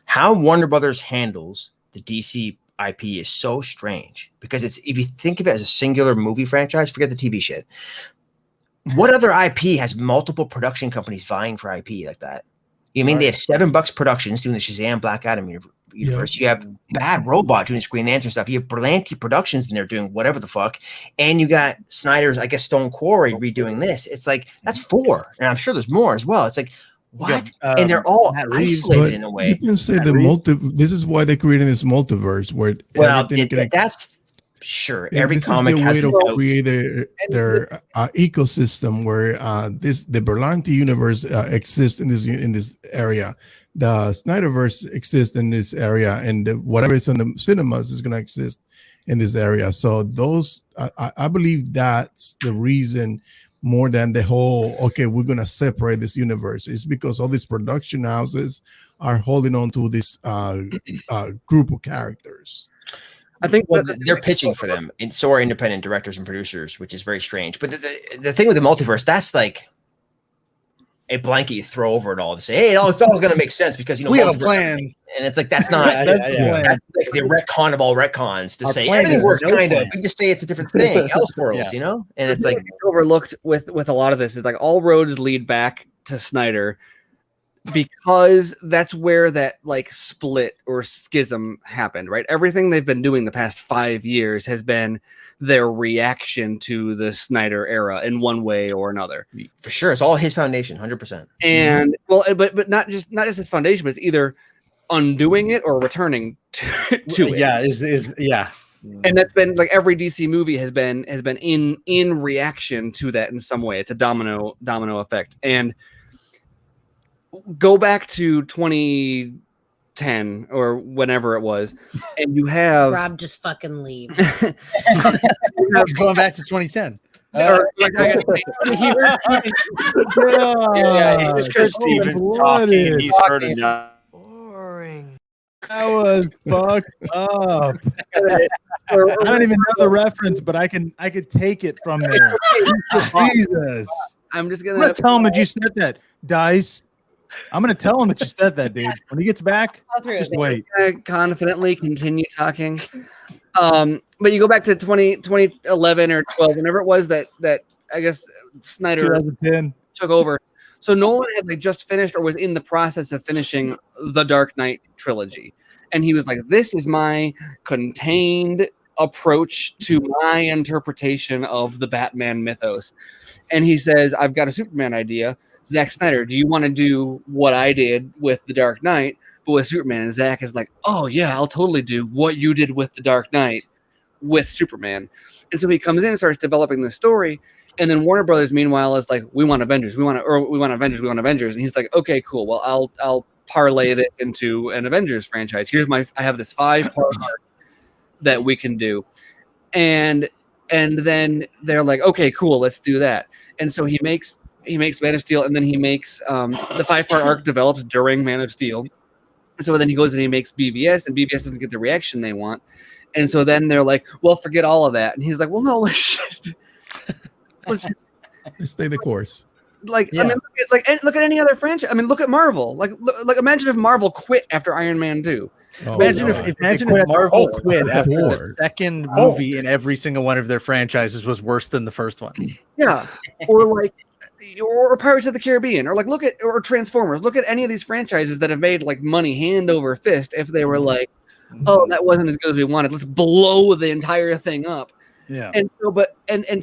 How Warner Brothers handles the DC IP is so strange because it's, if you think of it as a singular movie franchise, forget the TV shit. What other IP has multiple production companies vying for IP like that? You mean they have $7 Productions doing the Shazam Black Adam universe? You have Bad Robot doing Green Lantern stuff. You have Berlanti Productions and they're doing whatever the fuck. And you got Snyder's, I guess, Stone Quarry redoing this. It's like, that's 4. And I'm sure there's more as well. It's like, what? And they're all isolated in a way. You can say this is why they're creating this multiverse where that's sure. And Every this comic is the has way to create their ecosystem where the Berlanti universe exists in this area. The Snyderverse exists in this area, and whatever is in the cinemas is going to exist in this area. So those, I believe that's the reason more than the whole, okay, we're going to separate this universe. It's because all these production houses are holding on to this group of characters. I think they're pitching for them, and so are independent directors and producers, which is very strange. But the thing with the multiverse, that's like a blanket you throw over it all to say, hey, it's all going to make sense because, we have a plan. And it's like, that's not, that's like the retcon of all retcons to say everything works kind of. We just say it's a different thing, Elseworlds, you know? And it's like, it's overlooked with a lot of this is like all roads lead back to Snyder, because that's where that like split or schism happened, right? Everything they've been doing the past 5 years has been their reaction to the Snyder era in one way or another. For sure, it's all his foundation, 100%. And well, but not just his foundation, but it's either undoing it or returning to it. Yeah. And that's been like every DC movie has been in reaction to that in some way. It's a domino effect. And go back to 2010 or whenever it was, and you have Rob just fucking leave. Going back to 2010. He just heard Steven talking and he's heard enough. Boring. That was fucked up. I don't even know the reference, but I could take it from there. Jesus. I'm just gonna tell him that you said that, Dice. I'm gonna tell him that you said that, dude. When he gets back, just wait. Confidently continue talking. But you go back to 2011 or 12, whenever it was that I guess Snyder 2010 took over. So Nolan had like just finished or was in the process of finishing the Dark Knight trilogy. And he was like, this is my contained approach to my interpretation of the Batman mythos. And he says, I've got a Superman idea. Zack Snyder, do you want to do what I did with The Dark Knight, but with Superman? And Zack is like, oh, yeah, I'll totally do what you did with The Dark Knight with Superman. And so he comes in and starts developing the story. And then Warner Brothers, meanwhile, is like, we want Avengers. We want Avengers. And he's like, okay, cool. Well, I'll parlay this into an Avengers franchise. I have this 5-part arc that we can do. And then they're like, okay, cool, let's do that. And so he makes Man of Steel, and then he makes the 5-part arc develops during Man of Steel. So then he goes and he makes BVS, and BVS doesn't get the reaction they want. And so then they're like, well, forget all of that. And he's like, well, no, let's just Let's stay the course. Like I mean, look at any other franchise. I mean, look at Marvel. Like imagine if Marvel quit after Iron Man 2. Oh, Imagine God. if Marvel quit after the Lord. second movie in every single one of their franchises was worse than the first one. Yeah, or Pirates of the Caribbean, or look at Transformers. Look at any of these franchises that have made like money hand over fist. If they were like, oh, that wasn't as good as we wanted, let's blow the entire thing up. Yeah. And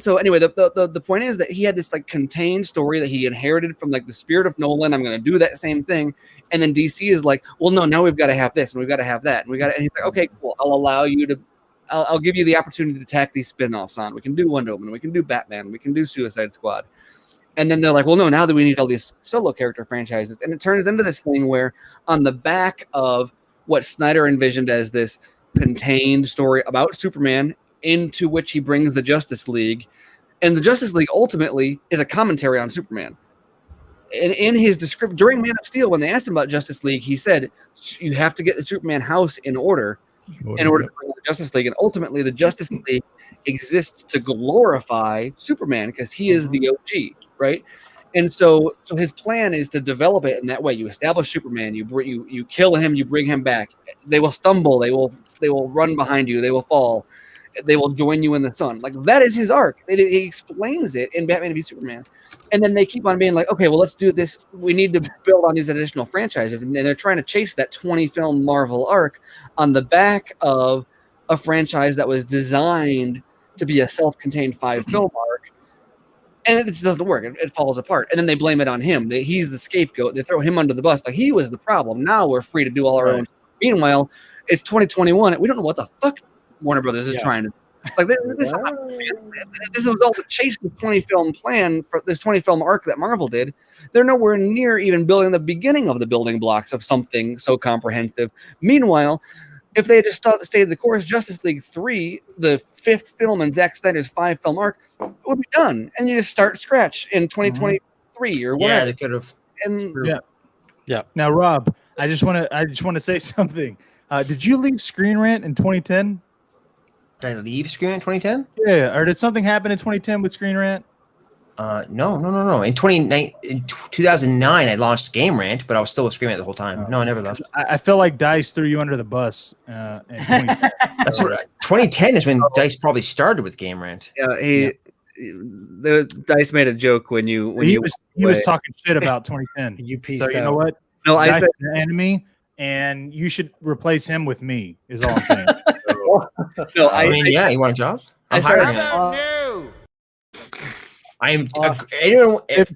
so anyway, the point is that he had this like contained story that he inherited from like the spirit of Nolan. I'm going to do that same thing, and then DC is like, well, no, now we've got to have this and we've got to have that, and and he's like, okay, cool, I'll allow you to. I'll give you the opportunity to tack these spin-offs on. We can do Wonder Woman, we can do Batman, we can do Suicide Squad. And then they're like, well, no, now that we need all these solo character franchises. And it turns into this thing where on the back of what Snyder envisioned as this contained story about Superman, into which he brings the Justice League. And the Justice League ultimately is a commentary on Superman. And in his description, during Man of Steel, when they asked him about Justice League, he said, you have to get the Superman house in order to bring the Justice League. And ultimately, the Justice League exists to glorify Superman because he is the OG, right? And so his plan is to develop it in that way. You establish Superman, you kill him, you bring him back. They will stumble, they will run behind you, they will fall, they will join you in the sun. Like that is his arc. He explains it in Batman v Superman. And then they keep on being like, okay, well, let's do this. We need to build on these additional franchises. And they're trying to chase that 20-film Marvel arc on the back of a franchise that was designed to be a self-contained 5-film arc. And it just doesn't work. It falls apart. And then they blame it on him. He's the scapegoat. They throw him under the bus. Like he was the problem. Now we're free to do all our own. Meanwhile, it's 2021. We don't know what the fuck Warner Brothers is trying to do. Like this was all the chase the 20-film plan for this 20-film arc that Marvel did. They're nowhere near even building the beginning of the building blocks of something so comprehensive. Meanwhile, if they had just stayed the course, Justice League 3, the 5th film in Zack Snyder's 5-film arc, would be done. And you just start scratch in 2023 or whatever. Yeah, they could have. And yeah. Now, Rob, I just want to say something. Did you leave Screen Rant in 2010? Did I leave Screen Rant in 2010? Yeah, or did something happen in 2010 with Screen Rant? No. In 2009, I launched Game Rant, but I was still with Screen Rant the whole time. No, I never left. I feel like Dice threw you under the bus. In 2010. That's what 2010 is when Dice probably started with Game Rant. Yeah, the Dice made a joke when he was talking shit about 2010. You pieced so out. You know what? No, I Dice said is the enemy, and you should replace him with me. Is all I'm saying. No, I mean, yeah, you want a job? I'm hiring you. I am.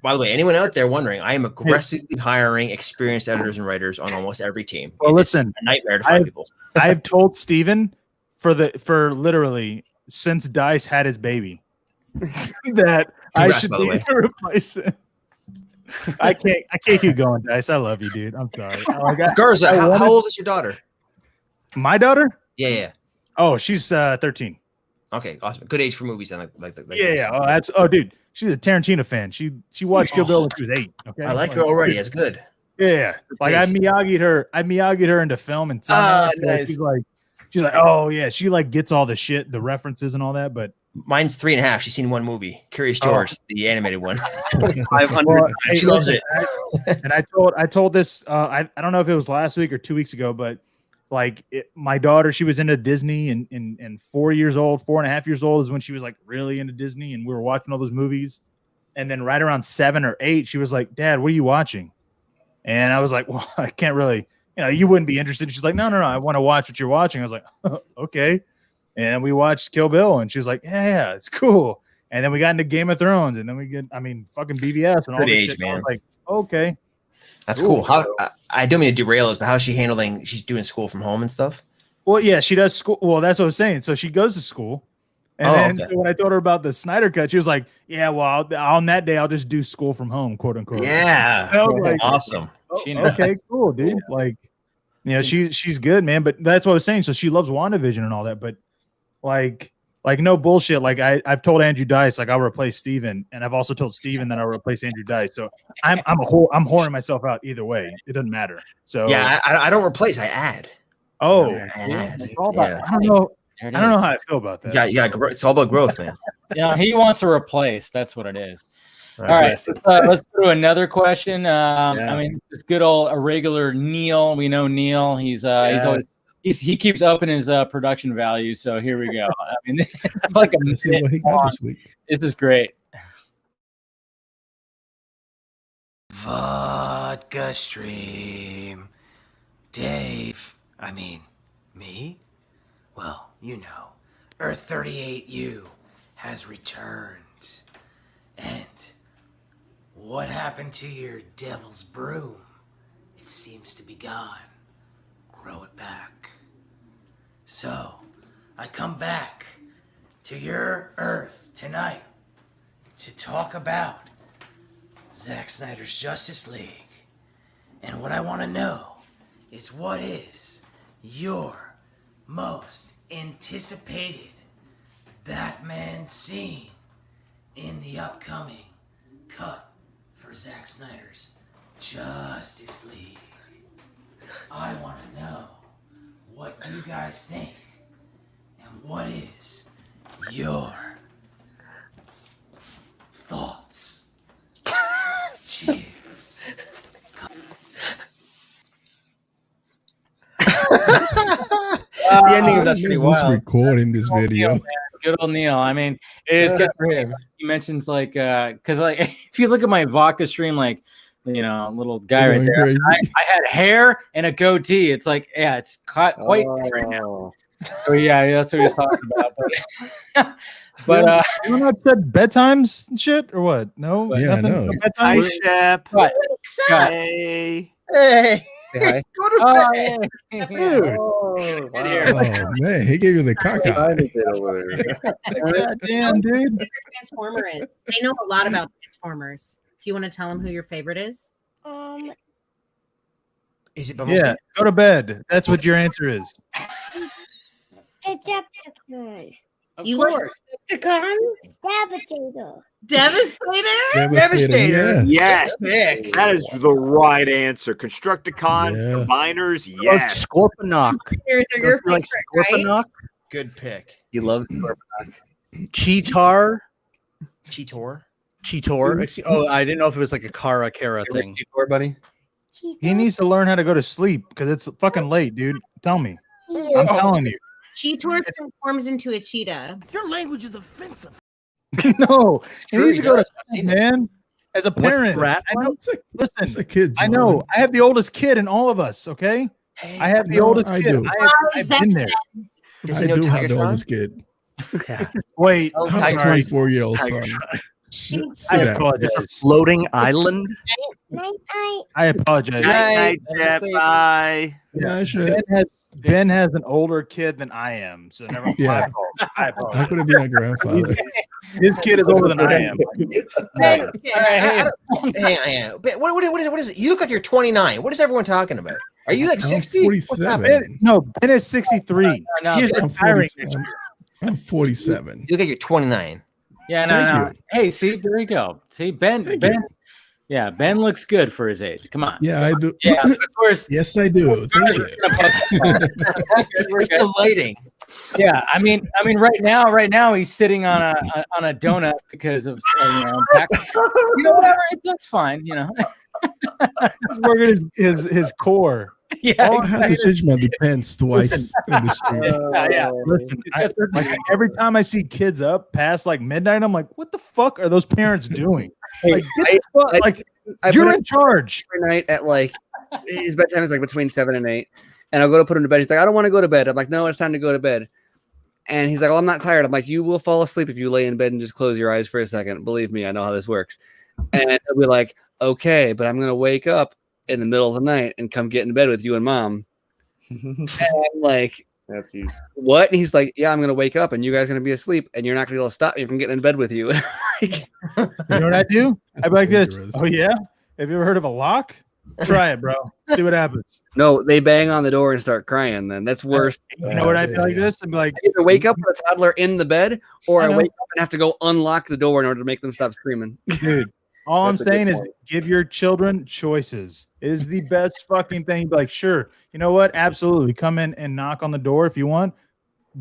By the way, anyone out there wondering, I am aggressively hiring experienced editors and writers on almost every team. Well, listen, a nightmare to find people. I've told Steven for literally since Dice had his baby that I should need to replace him. I can't keep going, Dice. I love you, dude. I'm sorry. Garza, how old is your daughter? My daughter? Yeah. Oh, she's 13. Okay, awesome. Good age for movies, then. Yeah. Oh, dude, she's a Tarantino fan. She watched Kill Bill when she was 8. Okay, I like her already. That's good. Yeah, like I Miyagi'd her into film, and nice. She's like, oh yeah, she like gets all the shit, the references and all that. But mine's 3.5. She's seen one movie, Curious George, the animated one. 500. Well, she loves it. And I told this. I don't know if it was last week or 2 weeks ago, but. Like my daughter, she was into Disney and 4 years old, 4.5 years old is when she was like really into Disney, and we were watching all those movies. And then right around 7 or 8, she was like, "Dad, what are you watching?" And I was like, "Well, I can't really, you wouldn't be interested." She's like, "No, I want to watch what you're watching." I was like, "Okay." And we watched Kill Bill, and she was like, "Yeah, it's cool." And then we got into Game of Thrones, and then fucking BVS and all this shit. Man. I was like, "Okay." That's cool. How I don't mean to derail this, but how's she handling? She's doing school from home and stuff. Well, yeah, she does school. Well, that's what I was saying. So she goes to school, and then when I told her about the Snyder Cut, she was like, "Yeah, well, on that day, I'll just do school from home, quote unquote." Yeah, like, awesome. Okay, cool, dude. Like, she's good, man. But that's what I was saying. So she loves WandaVision and all that, but like no bullshit. Like I've told Andrew Dice, like I'll replace Steven, and I've also told Steven that I'll replace Andrew Dice. So I'm whoring myself out either way. It doesn't matter. So yeah, I don't replace. I add. Oh, I don't know. I don't know how I feel about that. Yeah. It's all about growth, man. Yeah, he wants to replace. That's what it is. All right, let's go to another question. I mean, this good old irregular Neil. We know Neil. He's always he keeps upping his production value. So here we go. I mean, it's like Let's see what he got this week. This is great. Vodka stream. Dave. I mean, me? Well, you know, Earth 38U has returned. And what happened to your devil's broom? It seems to be gone. Grow it back. So, I come back to your Earth tonight to talk about Zack Snyder's Justice League. And what I want to know is what is your most anticipated Batman scene in the upcoming cut for Zack Snyder's Justice League? I want to know what you guys think and what is your thoughts. Cheers. The ending of that's pretty Who's wild. recording this video? Good old Neil. I mean, it's good for him. He mentions like, because like if you look at my vodka stream, like, you know, little guy right there. I had hair and a goatee. It's like, yeah, it's quite different now. So yeah, that's what he's talking about. But you not said bedtimes and shit or what? No, Yeah, nothing. no. No Hi, bedtime? Shep. What? Hey. Hey, Hi. go to Oh, bed. yeah. Dude. Oh, wow. Oh man, he gave you the caca. I did over there. God damn, dude. Favorite Transformer is. They know a lot about Transformers. Do you want to tell them who your favorite is? Is it Bumblebee? Yeah, go to bed. That's what your answer is. Decepticon. Of course. Decepticon. Devastator. Devastator? Devastator. Yes, Nick. that is the right answer. Constructicon, Yeah. combiners, yes. Scorponok. Yours are your Like favorite, right? Scorponok, Good pick. You love Scorponok. Cheetar, Cheetor. Oh, I didn't know if it was like a Kara Kara You like thing. Cheetor, buddy? He needs to learn how to go to sleep because it's fucking late, dude. Tell me. I'm telling you. Cheetor transforms into a cheetah. Your language is offensive. No, he True, needs he to go to does. I've sleep, seen it. man. As a parent, rat I know. It's Listen, a kid. I know. Jordan. I have the oldest kid in all of us. Okay, I have the No, oldest I kid. do. I've been there. Does I he know do have Tiger the Son? oldest kid. Wait, Oh, I have a Tiger. 24-year-old Tiger son. Sit I down. apologize. floating island. Night, night. I apologize. Night, Night, Shep. night. Bye. Yeah, shit. Ben has an older kid than I am, so never mind. Yeah. My fault. I I apologize. could have been a grandfather. His kid is older than I am. Ben, hang on. Ben, what is it? You look like you're 29. What is everyone talking about? Are you like I'm 60? What's 47. happening? No, Ben is 63. No, He's I'm retiring 47. I'm 47. You look like you're 29. Yeah, no, Thank no. you. Hey, see, there you go. See, Ben, Thank Ben, you. yeah, Ben looks good for his age. Come on. Yeah, I do. Yeah, of course. Yes, I do. Thank you. It's the lighting. Yeah, I mean, right now he's sitting on a donut because of back. You know, whatever. That's fine. You know. He's working his core. Yeah. Oh, I had to change my depends twice in the street. Yeah. Listen, like every time I see kids up past like midnight, I'm like, what the fuck are those parents doing? Like, get the fuck, like you're in charge. Every night at like his bedtime is like between 7 and 8, and I'll go to put him to bed. He's like, I don't want to go to bed. I'm like, no, it's time to go to bed. And he's like, well, I'm not tired. I'm like, you will fall asleep if you lay in bed and just close your eyes for a second. Believe me, I know how this works. And he'll be like, okay, but I'm gonna wake up in the middle of the night and come get in bed with you and mom. And I'm like, That's you. what? And he's like, yeah, I'm gonna wake up and you guys are gonna be asleep and you're not gonna be able to stop me from getting in bed with you. Like, You know what I do? I'd be like this. Dangerous. Oh yeah. Have you ever heard of a lock? Try it, bro. See what happens. no, they bang on the door and start crying. Then that's worse. You know what I'd be like this? I'd be like, I either wake up with a toddler in the bed, or I I know. wake up and have to go unlock the door in order to make them stop screaming. dude. All I'm That's a good saying is point. give your children choices. It is the best fucking thing. Be like, sure, you know what? Absolutely. Come in and knock on the door if you want.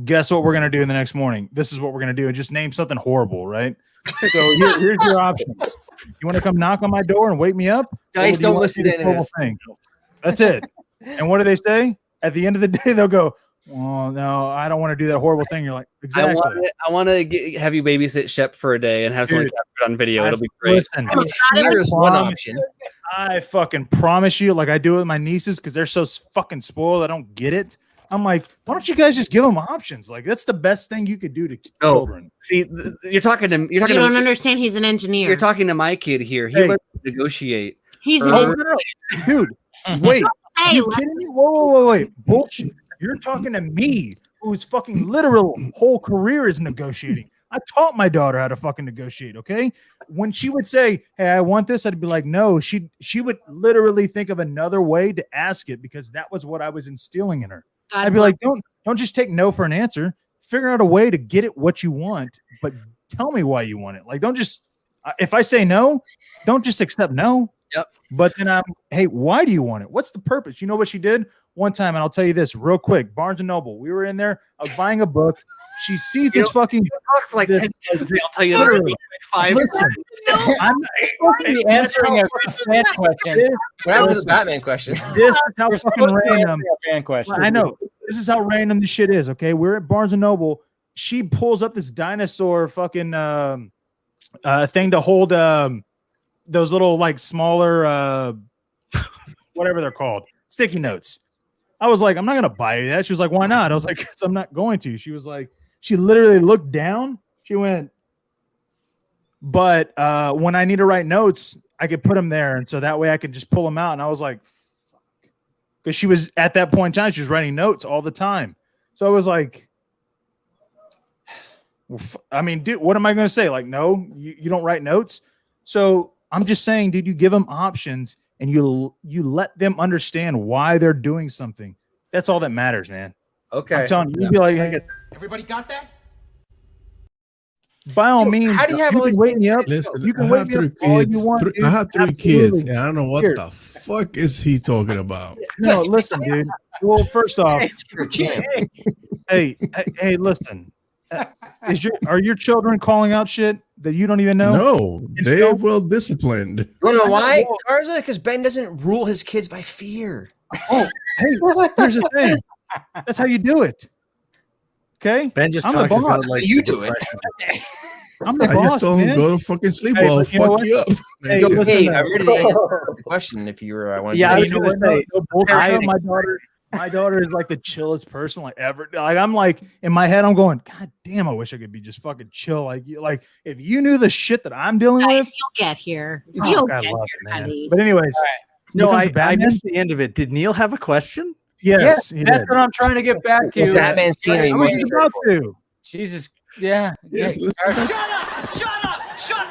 Guess what we're gonna do the next morning? This is what we're gonna do. And just name something horrible, right? So here's your options. You want to come knock on my door and wake me up? Guys, don't listen to this any of this. thing? That's it. And what do they say? At the end of the day, they'll go, "Well, no, I don't want to do that horrible thing." You're like, exactly. I want to have you babysit Shep for a day and have someone Dude, capture it on video. It'll be great. Listen, Fear is one option. I fucking promise you, like I do with my nieces, because they're so fucking spoiled. I don't get it. I'm like, why don't you guys just give them options? Like that's the best thing you could do to children. See, you're talking to You don't understand. He's an engineer. You're talking to my kid here. He Hey. learned to negotiate. He's an Oh, engineer. no. Dude, wait. Hey, You kidding me? Whoa, wait. Bullshit. You're talking to me, whose fucking literal whole career is negotiating. I taught my daughter how to fucking negotiate, okay? When she would say, "Hey, I want this," I'd be like, "No." She would literally think of another way to ask it because that was what I was instilling in her. I'd be like, don't just take no for an answer. Figure out a way to get it what you want, but tell me why you want it. Like, don't just if I say no, don't just accept no. Yep. But then hey, why do you want it? What's the purpose? You know what she did one time, and I'll tell you this real quick. Barnes and Noble. We were in there. I was buying a book. She sees this fucking. Talk for like this- 10 minutes. I'll tell you. Literally. Five. Listen, I'm supposed to be answering a fan question. What happened to the Batman question? This is how You're fucking supposed to be random. answering a fan question. I know. This is how random this shit is. Okay, we're at Barnes and Noble. She pulls up this dinosaur fucking thing to hold those little like smaller whatever they're called, sticky notes. I was like, I'm not gonna buy you that. She was like, why not? I was like, 'cause I'm not going to. She was like, she literally looked down. She went, but when I need to write notes, I could put them there, and so that way I could just pull them out. And I was like, because she was at that point in time, she was writing notes all the time. So I was like, I mean, dude, what am I going to say? Like, no, you don't write notes. So I'm just saying, dude, you give them options and you let them understand why they're doing something. That's all that matters, man. Okay. I'm telling you, you'd be like, hey, Everybody got that? by all means, how do you have all can these wake me up. Listen, You can I wake have me up three all you kids. want. I have three Absolutely. kids, and I don't know what Here. the fuck is he talking about. No, listen, dude. Well, first off, You're a champ. hey, listen. Are your children calling out shit that you don't even know? No, they're well disciplined. You want to know why, Garza? Because Ben doesn't rule his kids by fear. Oh, hey, here's the thing. That's how you do it. Okay? Ben just I'm the talks about boss. like You do it. I'm the I boss, just told him man. go to fucking sleep. Hey, I'll but you know fuck what? you up. Hey, Yo, listen, Hey, I'm ready to answer the question if you were. I want to. Yeah, I Hey, was you know gonna what? say, No bullshit, I- though. My daughter is like the chillest person like ever. Like I'm like in my head, I'm going, God damn, I wish I could be just fucking chill. Like if you knew the shit that I'm dealing Guys, with, you'll get here. oh, You'll God, get love here, it, man. honey. But anyways, no, when it comes I to Batman, missed the end of it. Did Neil have a question? yes, he That's did. what I'm trying to get back to. Batman scene. Are I you was most just about to. Jesus. Yeah. Yes, yeah. listen. Shut up! Shut up! Shut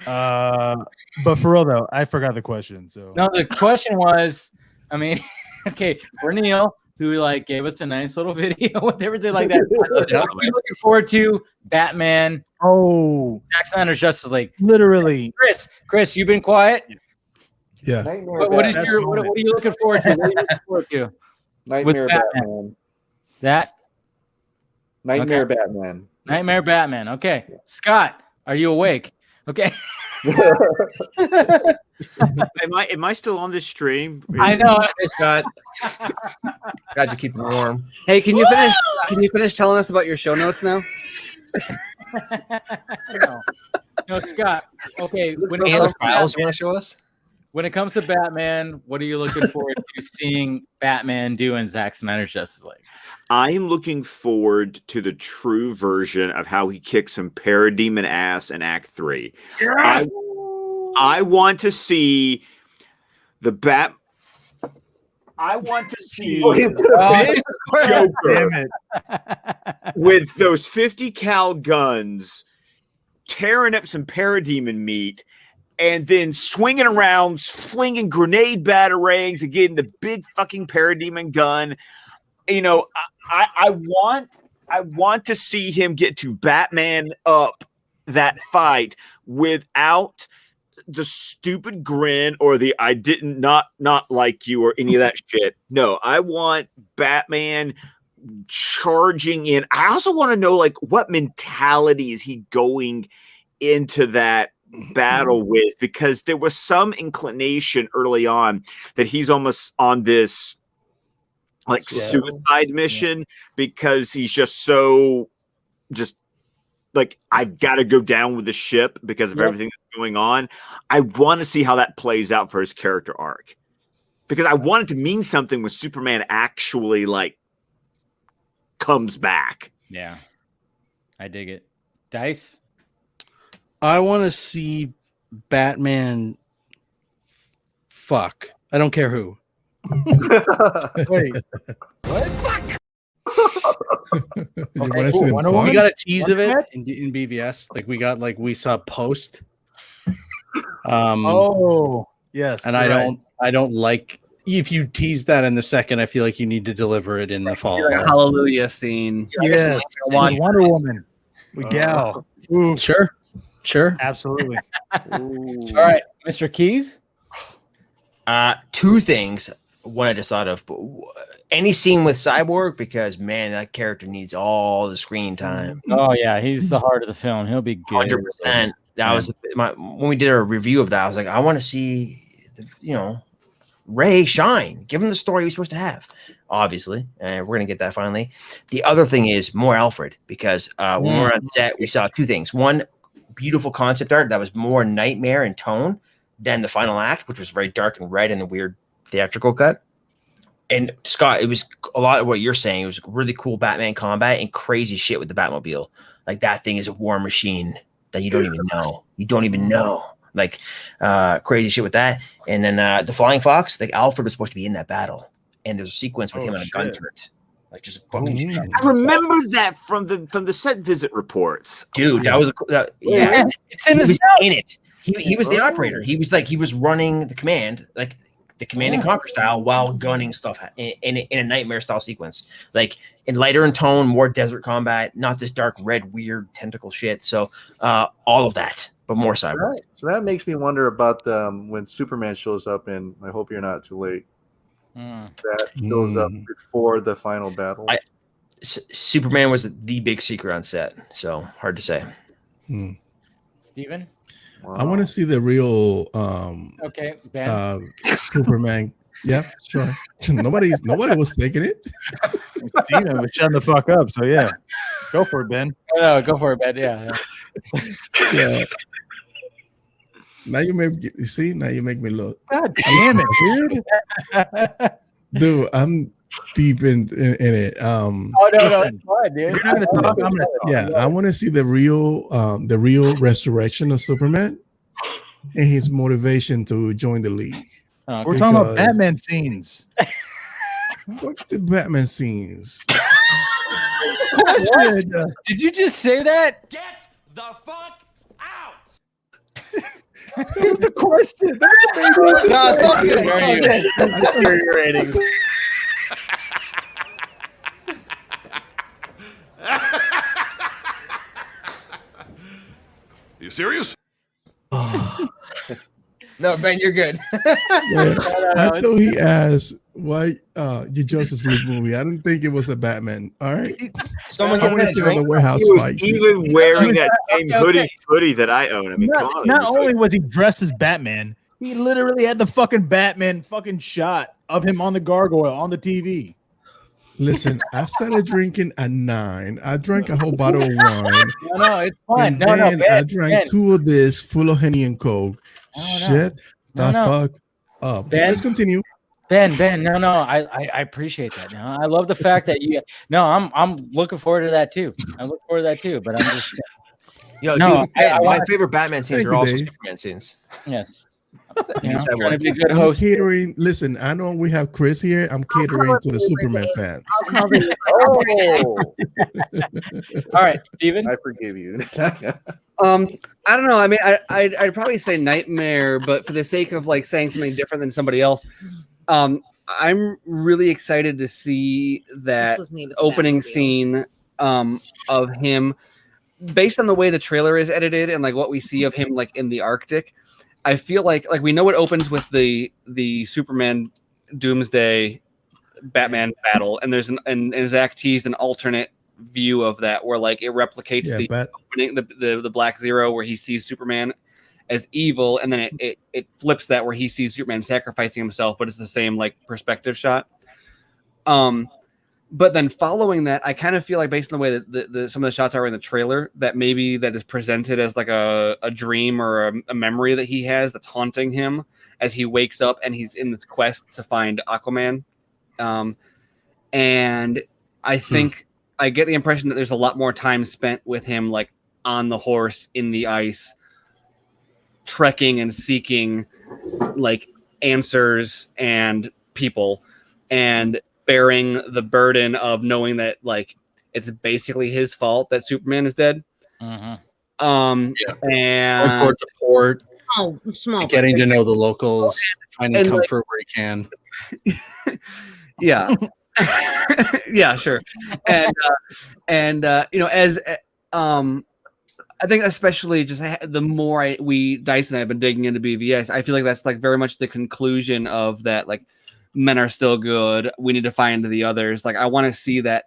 up! But for real though, I forgot the question. So No, the question was, I mean, okay, for Neil, who like gave us a nice little video with everything like that. What are you looking forward to? Batman, oh, Zack Snyder's Justice League. literally, Chris, you've been quiet. Yeah. What are you looking forward to? What are you looking forward to? Nightmare Batman. Batman. That Nightmare Batman. Nightmare Batman. Okay, Scott, are you awake? Okay, Am I still on this stream? I know. Hey, Scott. Glad you keep it warm. Hey, can you finish? Can you finish telling us about your show notes now? No, Scott. Okay, Any other files you want to show us? when it comes to Batman, what are you looking forward to seeing Batman do in Zack Snyder's Justice League? I am looking forward to the true version of how he kicks some parademon ass in Act 3. Yes! I want to see the Bat. I want to see this Joker damn it. with those 50 cal guns tearing up some parademon meat and then swinging around, flinging grenade batarangs and getting the big fucking parademon gun. You know, I want to see him get to Batman up that fight without the stupid grin or the I didn't not like you or any of that shit. No, I want Batman charging in. I also want to know, like, what mentality is he going into that battle with? Because there was some inclination early on that he's almost on this like suicide mission because he's just so like, I've got to go down with the ship because of everything that's going on. I want to see how that plays out for his character arc, because I want it to mean something when Superman actually like comes back. Yeah, I dig it. Dice. I want to see Batman fuck. I don't care who. Wait. What? You wanna see them fuck? We got a tease of it in BVS. Like we saw post. Oh yes, and I don't like if you tease that in the second. I feel like you need to deliver it in the fall. Like a hallelujah scene. Yes, Wonder Woman. Gal. Ooh. Sure. Absolutely. All right, Mr. Keys. Two things. One I just thought of, but any scene with Cyborg, because man, that character needs all the screen time. Oh yeah, he's the heart of the film. He'll be good. 100%. That was when we did a review of that. I was like, I want to see, Ray shine. Give him the story he's supposed to have. Obviously, and we're gonna get that finally. The other thing is more Alfred, because when we were on set, we saw two things. One, beautiful concept art that was more nightmare in tone than the final act, which was very dark and red and a weird theatrical cut. And Scott, it was a lot of what you're saying. It was really cool Batman combat and crazy shit with the Batmobile. Like, that thing is a war machine that you don't even know. You don't even know. Like, crazy shit with that. And then the Flying Fox, like, Alfred was supposed to be in that battle. And there's a sequence with him on a gun turret. Like, just fucking I remember that from the set visit reports. Dude, that was it's in he was the in it. He was the operator. He was running the command, like the Command and Conquer style, while gunning stuff in a nightmare style sequence. Like, in lighter in tone, more desert combat, not this dark red weird tentacle shit. So all of that, but more cyber. Right. So that makes me wonder about when Superman shows up in I Hope You're Not Too Late. That shows up before the final battle. Superman was the big secret on set, so hard to say. Steven? Wow. I want to see the real Okay, Ben. Superman. Yeah, sure. Nobody was taking it. Steven was shutting the fuck up. So yeah, go for it, Ben. No, go for it, Ben. Yeah. Yeah. Now you make me look. God damn it, dude. Dude, I'm deep in it. Oh no, it's fine, dude. You're not gonna talk. I'm gonna talk. Yeah, I want to see the real resurrection of Superman and his motivation to join the league. We're talking about Batman scenes. Fuck the Batman scenes. Did you just say that? Get the fuck out! That's the question. That's the main Your ratings. You serious? No, Ben, you're good. I thought he asked why your Justice League movie. I didn't think it was a Batman. All right. Someone I want to see on the warehouse He was fight. even wearing that same hoodie that I own. I mean, come on. Not only was he dressed as Batman, he literally had the fucking Batman fucking shot of him on the gargoyle on the TV. Listen, I started drinking at 9. I drank a whole bottle of wine. No, it's fine. And then Ben, I drank 2 of this full of Henny and Coke. Shut the fuck up. Ben, Let's continue. Ben, no. I appreciate that. No, I love the fact that you. No, I'm looking forward to that too. I look forward to that too. But I'm just. Yo, no, dude, my favorite Batman scenes are also Dave. Superman scenes. Yes. I'm trying to be a good host. Catering. Listen, I know we have Chris here. I'm catering to the Superman fans. All right, Steven. I forgive you. I don't know. I mean, I'd probably say Nightmare, but for the sake of like saying something different than somebody else, I'm really excited to see that opening scene of him, based on the way the trailer is edited and like what we see of him like in the Arctic. I feel like we know it opens with the Superman Doomsday Batman battle, and there's and Zach teased an alternate view of that where like it replicates the opening, the Black Zero where he sees Superman as evil, and then it flips that where he sees Superman sacrificing himself, but it's the same like perspective shot. But then following that, I kind of feel like based on the way that some of the shots are in the trailer, that maybe that is presented as like a dream or a memory that he has that's haunting him as he wakes up and he's in this quest to find Aquaman. And I think I get the impression that there's a lot more time spent with him like on the horse in the ice, trekking and seeking like answers and people, and bearing the burden of knowing that like it's basically his fault that Superman is dead. Yeah. And port to port, small getting to know the locals, finding and, comfort where he can. Yeah. Yeah, sure. And you know, as I think especially just the more Dice and I have been digging into BVS, I feel like that's like very much the conclusion of that. Like, men are still good. We need to find the others. Like, I want to see that.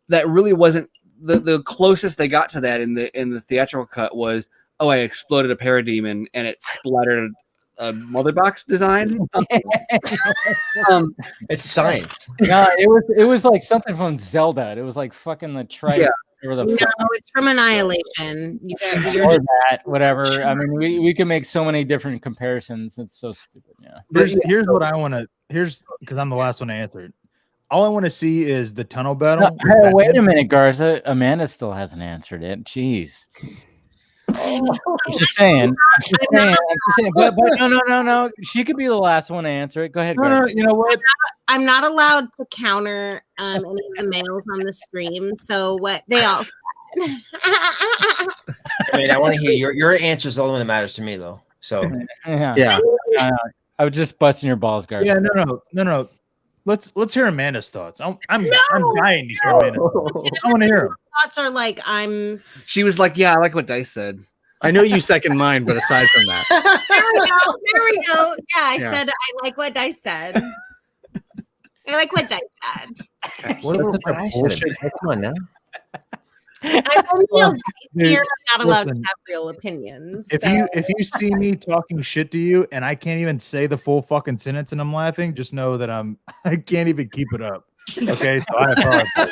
That really wasn't the closest they got to that in the theatrical cut was, oh, I exploded a parademon and it splattered a mother box design. It's science. No, it was like something from Zelda. It was like fucking the trike. Or the No, it's from Annihilation. You guys, or that, whatever. I mean, we can make so many different comparisons. It's so stupid. Yeah. Here's what I want to. Here's because I'm the last one to answer it. All I want to see is the tunnel battle. No, hey, wait a minute, Garza. Amanda still hasn't answered it. Jeez. I'm just saying. But no. She could be the last one to answer it. Go ahead. No, you know what? I'm not allowed to counter any of the males on the stream. So what they all said. I mean, I want to hear your answer is the only one that matters to me, though. So yeah. I was just busting your balls, Garza. Yeah, no. Let's hear Amanda's thoughts. I'm dying to hear Amanda's thoughts. I want to hear them. Thoughts are like She was like, yeah, I like what Dice said. I know you second mine, but aside from that, there we go. Yeah, I said I like what Dice said. I like what Dice said. What about what I said? Come on now. I'm only here. I'm not allowed listen, to have real opinions. If you see me talking shit to you and I can't even say the full fucking sentence and I'm laughing, just know that I can't even keep it up. Okay, so I apologize.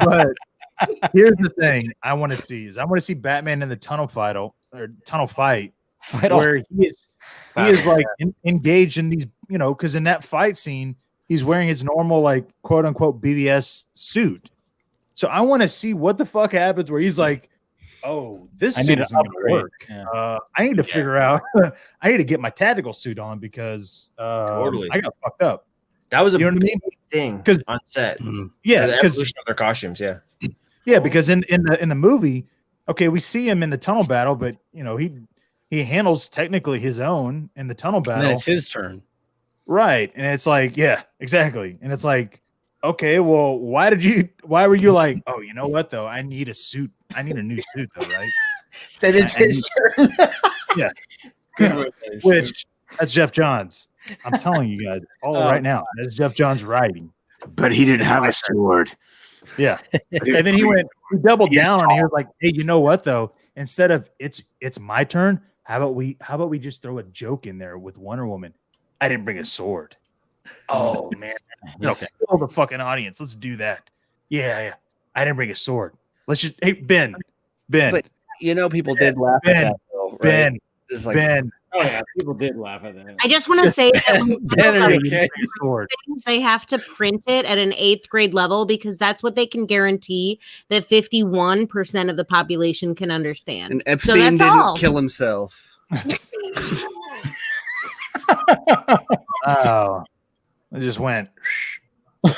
But here's the thing I want to see is I want to see Batman in the tunnel fight where he is like engaged in these, you know, because in that fight scene he's wearing his normal like quote unquote BBS suit. So I want to see what the fuck happens where he's like, oh, this suit isn't going to work. Yeah. I need to figure out. I need to get my tactical suit on because totally I got fucked up. That was a you know what I mean? Thing on set. Yeah, the evolution of their costumes. Yeah, because in the movie, okay, we see him in the tunnel battle, but you know he handles technically his own in the tunnel battle. And then it's his turn, right? And it's like, yeah, exactly. And it's like, okay, well, why were you like, oh, you know what though? I need a suit. I need a new suit though, right? That it's his turn. Yeah. Which that's Jeff Johns. I'm telling you guys right now. That's Jeff Johns writing. But he didn't have a sword. Yeah. And then he doubled down and he was like, hey, you know what though? Instead of it's my turn, how about we just throw a joke in there with Wonder Woman? I didn't bring a sword. Oh man. Kill the fucking audience. Let's do that. Yeah. I didn't bring a sword. Let's just Ben. But you know, people did laugh at that though, right? Ben. Like, Ben. Oh yeah, people did laugh at that. I just want to say that sword. They have to print it at an 8th grade level because that's what they can guarantee that 51% of the population can understand. And Epstein didn't kill himself. Oh, I just went. All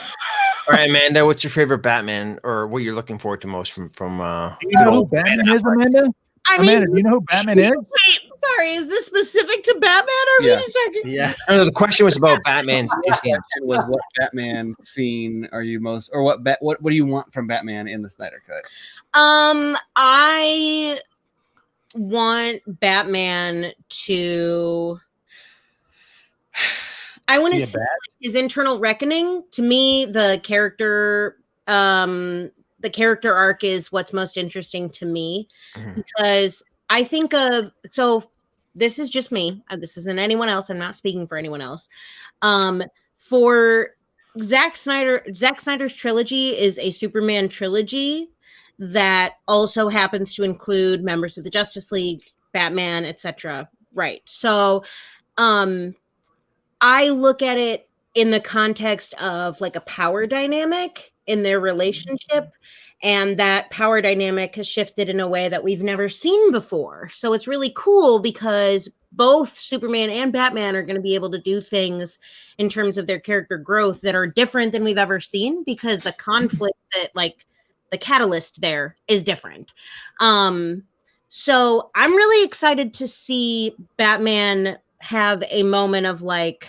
right, Amanda, what's your favorite Batman, or what you're looking forward to most from? Do you know who Batman is, Amanda? Amanda, do you know who Batman is? Wait, sorry, is this specific to Batman or yes. we just talking? Yes. No, the question was about Batman's new scenes. Was what Batman scene are you most, or what do you want from Batman in the Snyder Cut? I want Batman to. I want to Be a see bat? his internal reckoning. To me, the character arc is what's most interesting to me because I think of this is just me. This isn't anyone else. I'm not speaking for anyone else. For Zack Snyder's trilogy is a Superman trilogy that also happens to include members of the Justice League, Batman, etc. Right. So, I look at it in the context of like a power dynamic in their relationship. And that power dynamic has shifted in a way that we've never seen before. So it's really cool because both Superman and Batman are going to be able to do things in terms of their character growth that are different than we've ever seen because the conflict that like the catalyst there is different. So I'm really excited to see Batman have a moment of like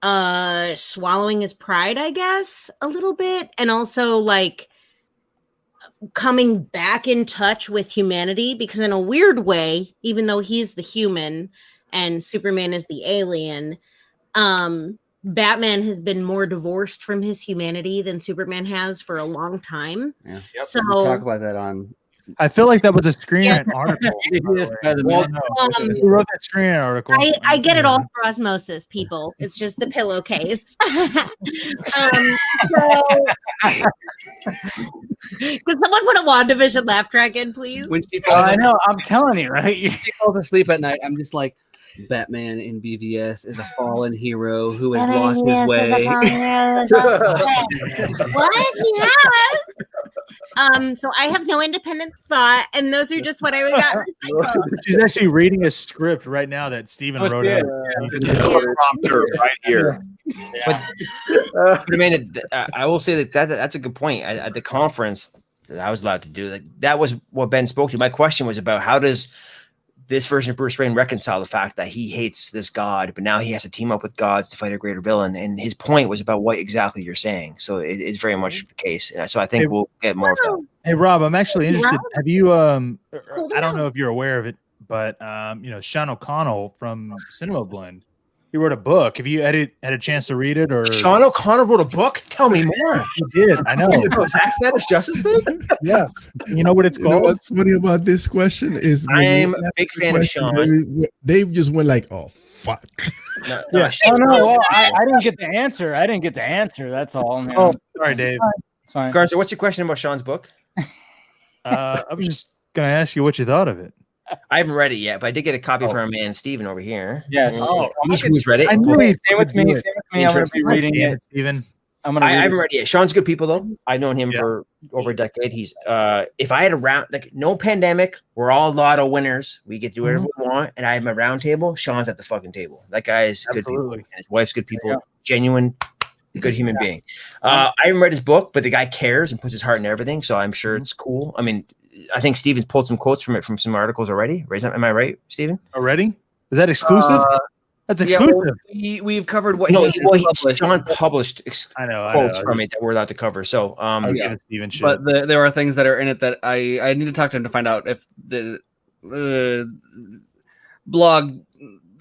swallowing his pride, I guess, a little bit, and also like coming back in touch with humanity because in a weird way, even though he's the human and Superman is the alien, Batman has been more divorced from his humanity than Superman has for a long time. Yeah. So we talk about that on. I feel like that was a Screen Rant article. Well, Who wrote that Screen Rant article? I get it all for osmosis, people. It's just the pillowcase. Could someone put a WandaVision laugh track in, please? When she I know. I'm telling you, right? she falls asleep at night, I'm just like, Batman in BVS is a fallen hero who has lost his way. What? He has. So I have no independent thought, and those are just what I got recycled. She's actually reading a script right now that Steven wrote out. Prompter right here. But I mean, I will say that's a good point. At the conference that I was allowed to do, that was what Ben spoke to. My question was about how does this version of Bruce Wayne reconcile the fact that he hates this god, but now he has to team up with gods to fight a greater villain. And his point was about what exactly you're saying. So it's very much the case. And so I think we'll get more of that. Hey, Rob, I'm actually interested. Have you, I don't know if you're aware of it, but, Sean O'Connell from Cinema Blend, he wrote a book. Have you had a chance to read it? Or Sean O'Connell wrote a book? Tell me more. He did. I know. Zack Snyder's Justice League? Yes. You know what it's called? What's funny about this question is I'm a big fan of Sean. They just went like, "Oh fuck." Yeah. Oh no, well, I didn't get the answer. That's all. Man. Oh, sorry, Dave. It's fine. Garza, what's your question about Sean's book? I was just gonna ask you what you thought of it. I haven't read it yet, but I did get a copy from our man Steven over here. Yes. Who's read it? I knew he's same with me. I'm gonna be reading it. Steven. I haven't read it yet. Sean's good people though. I've known him for over a decade. He's if I had a round, like no pandemic, we're all lotto winners. We get to do whatever we want, and I have my round table. Sean's at the fucking table. That guy is good people. And his wife's good people. Genuine, good human being. I haven't read his book, but the guy cares and puts his heart in everything. So I'm sure it's cool. I mean, I think Steven's pulled some quotes from it from some articles already. Right? Am I right, Steven? Already? Is that exclusive? That's exclusive. Well, we've covered what. Sean published quotes from it that we're allowed to cover. So, Steven shit. But there are things that are in it that I need to talk to him to find out if the blog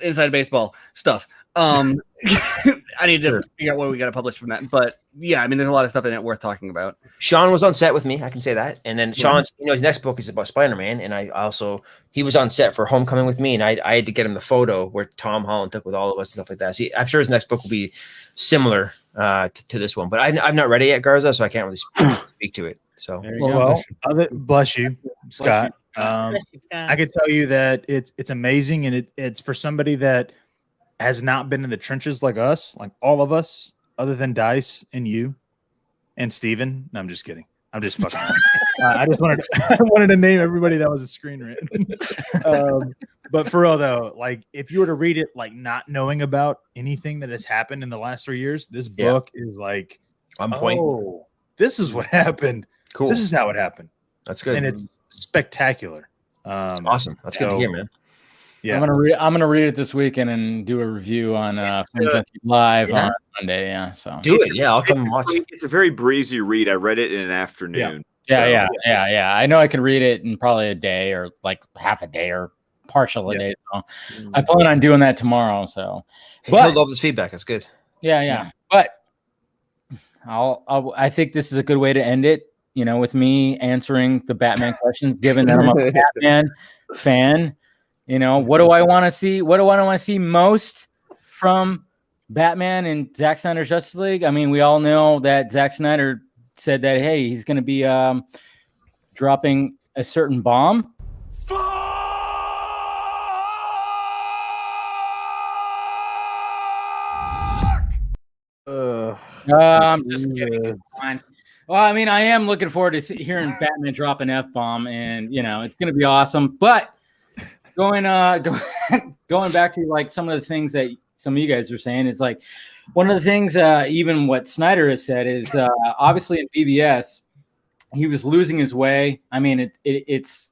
Inside Baseball stuff. I need to figure out what we got to publish from that. But yeah, I mean, there's a lot of stuff in it worth talking about. Sean was on set with me. I can say that. And then Sean's, his next book is about Spider-Man. And he was on set for Homecoming with me. And I had to get him the photo where Tom Holland took with all of us and stuff like that. So I'm sure his next book will be similar to this one. But I've not read it yet, Garza, so I can't really speak to it. So bless you, Scott. I can tell you that it's amazing, and it's for somebody that has not been in the trenches like us, like all of us, other than Dice and you and Steven. No, I'm just kidding. I'm just fucking. I wanted to name everybody that was a Screen Rant. But for real though, like if you were to read it, like not knowing about anything that has happened in the last 3 years, this book is like on point. Oh, this is what happened. Cool. This is how it happened. That's good, and it's spectacular. Awesome. That's good to hear, man. Yeah, I'm gonna read it this weekend and do a review on live on Monday. Yeah, so do it. Yeah, I'll come and watch. It's a very breezy read. I read it in an afternoon. Yeah. I know I can read it in probably a day or like half a day or partial a day. So I plan on doing that tomorrow. So, He'll love this feedback. That's good. Yeah. But I think this is a good way to end it. You know, with me answering the Batman questions, given that I'm a Batman fan. You know, what do I want to see? What do I want to see most from Batman and Zack Snyder's Justice League? I mean, we all know that Zack Snyder said that, hey, he's going to be dropping a certain bomb. I'm just kidding. It's fine. Well, I mean, I am looking forward to hearing Batman drop an F-bomb, and you know, it's going to be awesome. But going back to like some of the things that some of you guys are saying, is like one of the things, even what Snyder has said is obviously in BVS, he was losing his way. I mean, it's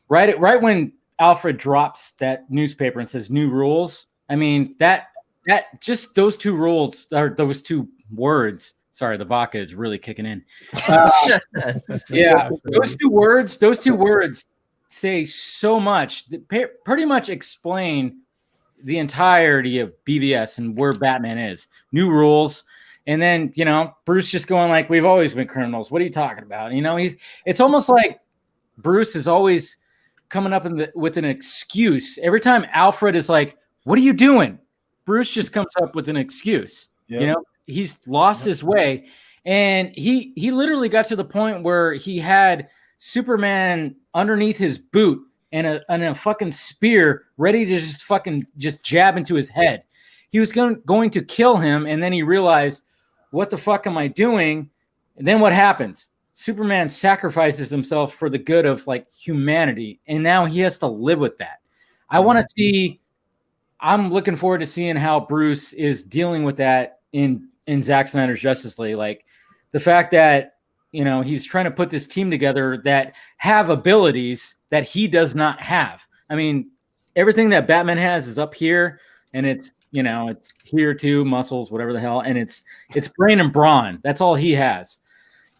right when Alfred drops that newspaper and says new rules. I mean, that just those two rules, or those two words. Sorry, the vodka is really kicking in. Yeah, those two words say so much. Pretty much explain the entirety of BVS and where Batman is. New rules. And then, you know, Bruce just going like, we've always been criminals. What are you talking about? You know, it's almost like Bruce is always coming up with an excuse. Every time Alfred is like, what are you doing? Bruce just comes up with an excuse. Yep. You know, he's lost his way. And he literally got to the point where he had Superman underneath his boot and a fucking spear ready to just jab into his head. He was going to kill him, and then he realized, what the fuck am I doing? And then what happens? Superman sacrifices himself for the good of like humanity, and now he has to live with that. I'm looking forward to seeing how Bruce is dealing with that in Zack Snyder's Justice League. Like the fact that, you know, he's trying to put this team together that have abilities that he does not have. I mean, everything that Batman has is up here, and it's, you know, it's here too, muscles, whatever the hell. And it's brain and brawn. That's all he has.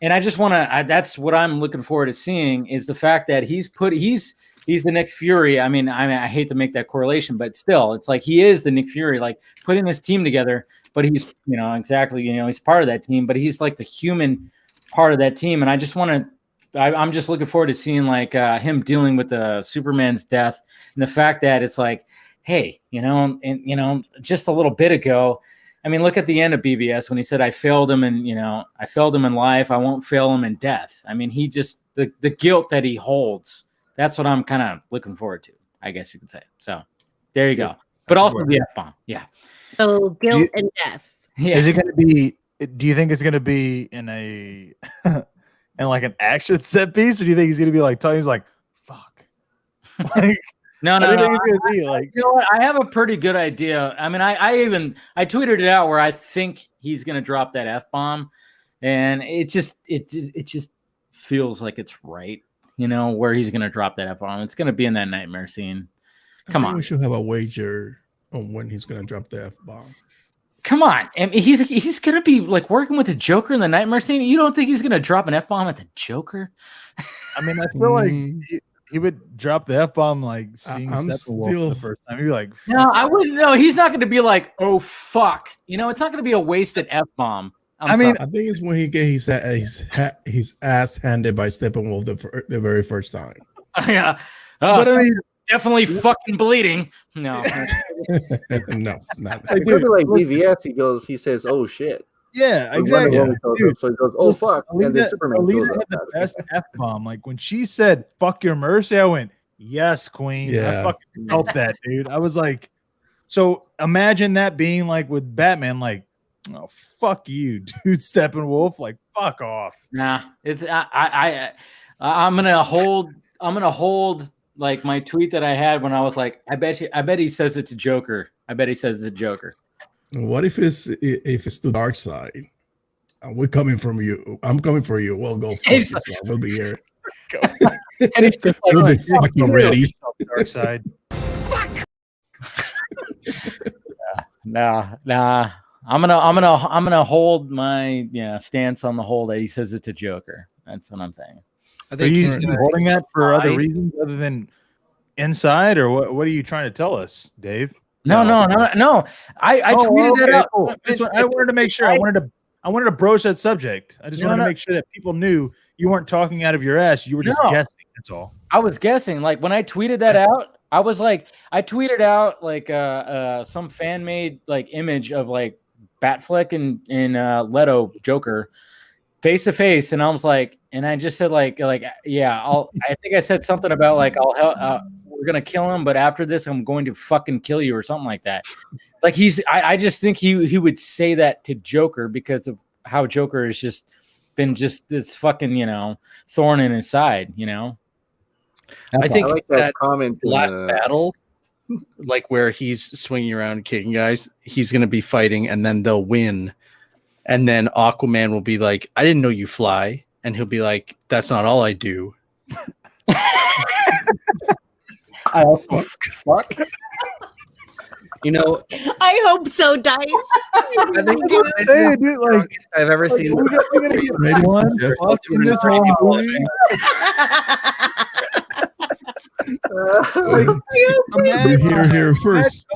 And I just want to, that's what I'm looking forward to seeing, is the fact that he's the Nick Fury. I mean, I hate to make that correlation, but still, it's like he is the Nick Fury, like putting this team together. But he's, you know, exactly, you know, he's part of that team, but he's like the human part of that team. And I just want to, I'm just looking forward to seeing like him dealing with the Superman's death, and the fact that it's like, hey, you know, and you know, just a little bit ago, I mean, look at the end of BVS when he said, I failed him, and you know, I failed him in life, I won't fail him in death. I mean, he just the guilt that he holds. That's what I'm kind of looking forward to, I guess you could say. So there you go. But also the F-bomb. Yeah. So guilt and death. Yeah. Is it going to be? Do you think it's going to be in a in like an action set piece, or do you think he's going to be like, he's like, fuck? Like, no. He's gonna be like, you know what? I have a pretty good idea. I mean, I tweeted it out where I think he's going to drop that F-bomb, and it just feels like it's right. You know, where he's going to drop that F-bomb. It's going to be in that nightmare scene. Come on. We should have a wager on when he's going to drop the F-bomb. Come on. I mean, he's going to be like working with the Joker in the nightmare scene. You don't think he's going to drop an F-bomb at the Joker? I mean, I feel like he would drop the F-bomb like seeing Steppenwolf for the first time. He'd be like, fuck. No, I wouldn't know. He's not going to be like, oh, fuck. You know, it's not going to be a wasted F-bomb. I think it's when he get his ass handed by Steppenwolf the very first time. Yeah. But I mean, definitely fucking bleeding. No. No, not that. Like, like BVS, he says, oh shit. Yeah, exactly. Yeah. So he goes, oh fuck. And then Superman Alita had the best F-bomb. Like when she said, fuck your mercy, I went, yes, queen. Yeah. I fucking felt that, dude. I was like, so imagine that being like with Batman, like, oh fuck you, dude. Steppenwolf, like fuck off. Nah, it's I'm gonna hold like my tweet that I had when I was like, I bet he says it to Joker. I bet he says it to Joker. What if it's the dark side? We're coming from you. I'm coming for you. We'll go fuck yourself. We'll be here. And it's just like, we'll be fucking ready. Dark side. Nah. I'm gonna hold my stance on the whole that he says it to Joker. That's what I'm saying. Are you holding that for other reasons other than inside, or what are you trying to tell us, Dave? No. I tweeted that out. Cool. I wanted to make sure. I wanted to broach that subject. I just wanted to make sure that people knew you weren't talking out of your ass. You were just guessing. That's all. I was guessing. Like when I tweeted that out, I was like, I tweeted out like some fan made like image of like Batfleck and Leto Joker face to face, and I was like, and I just said like yeah, I think I said something about like I'll help. We're gonna kill him, but after this, I'm going to fucking kill you or something like that. Like I just think he would say that to Joker because of how Joker has just been just this fucking thorn in his side. I think like that comment last battle, like where he's swinging around and kicking guys, he's going to be fighting, and then they'll win, and then Aquaman will be like, "I didn't know you fly," and he'll be like, "That's not all I do." Fuck. I hope so, Dice. I think I've ever seen. We're gonna get one in this whole movie. Here first.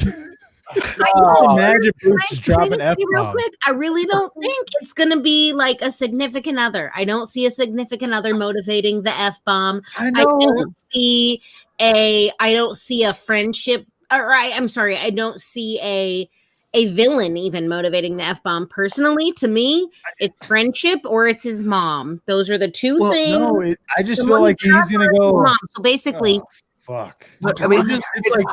Imagine Bruce just dropping F real quick. I really don't think it's gonna be like a significant other. I don't see a significant other motivating the F bomb. I don't see a friendship. I'm sorry. I don't see a villain even motivating the F bomb. Personally, to me, it's friendship or it's his mom. Those are the two things. No, I just feel like he's gonna go. Mom. So basically. Fuck. I mean, it's like,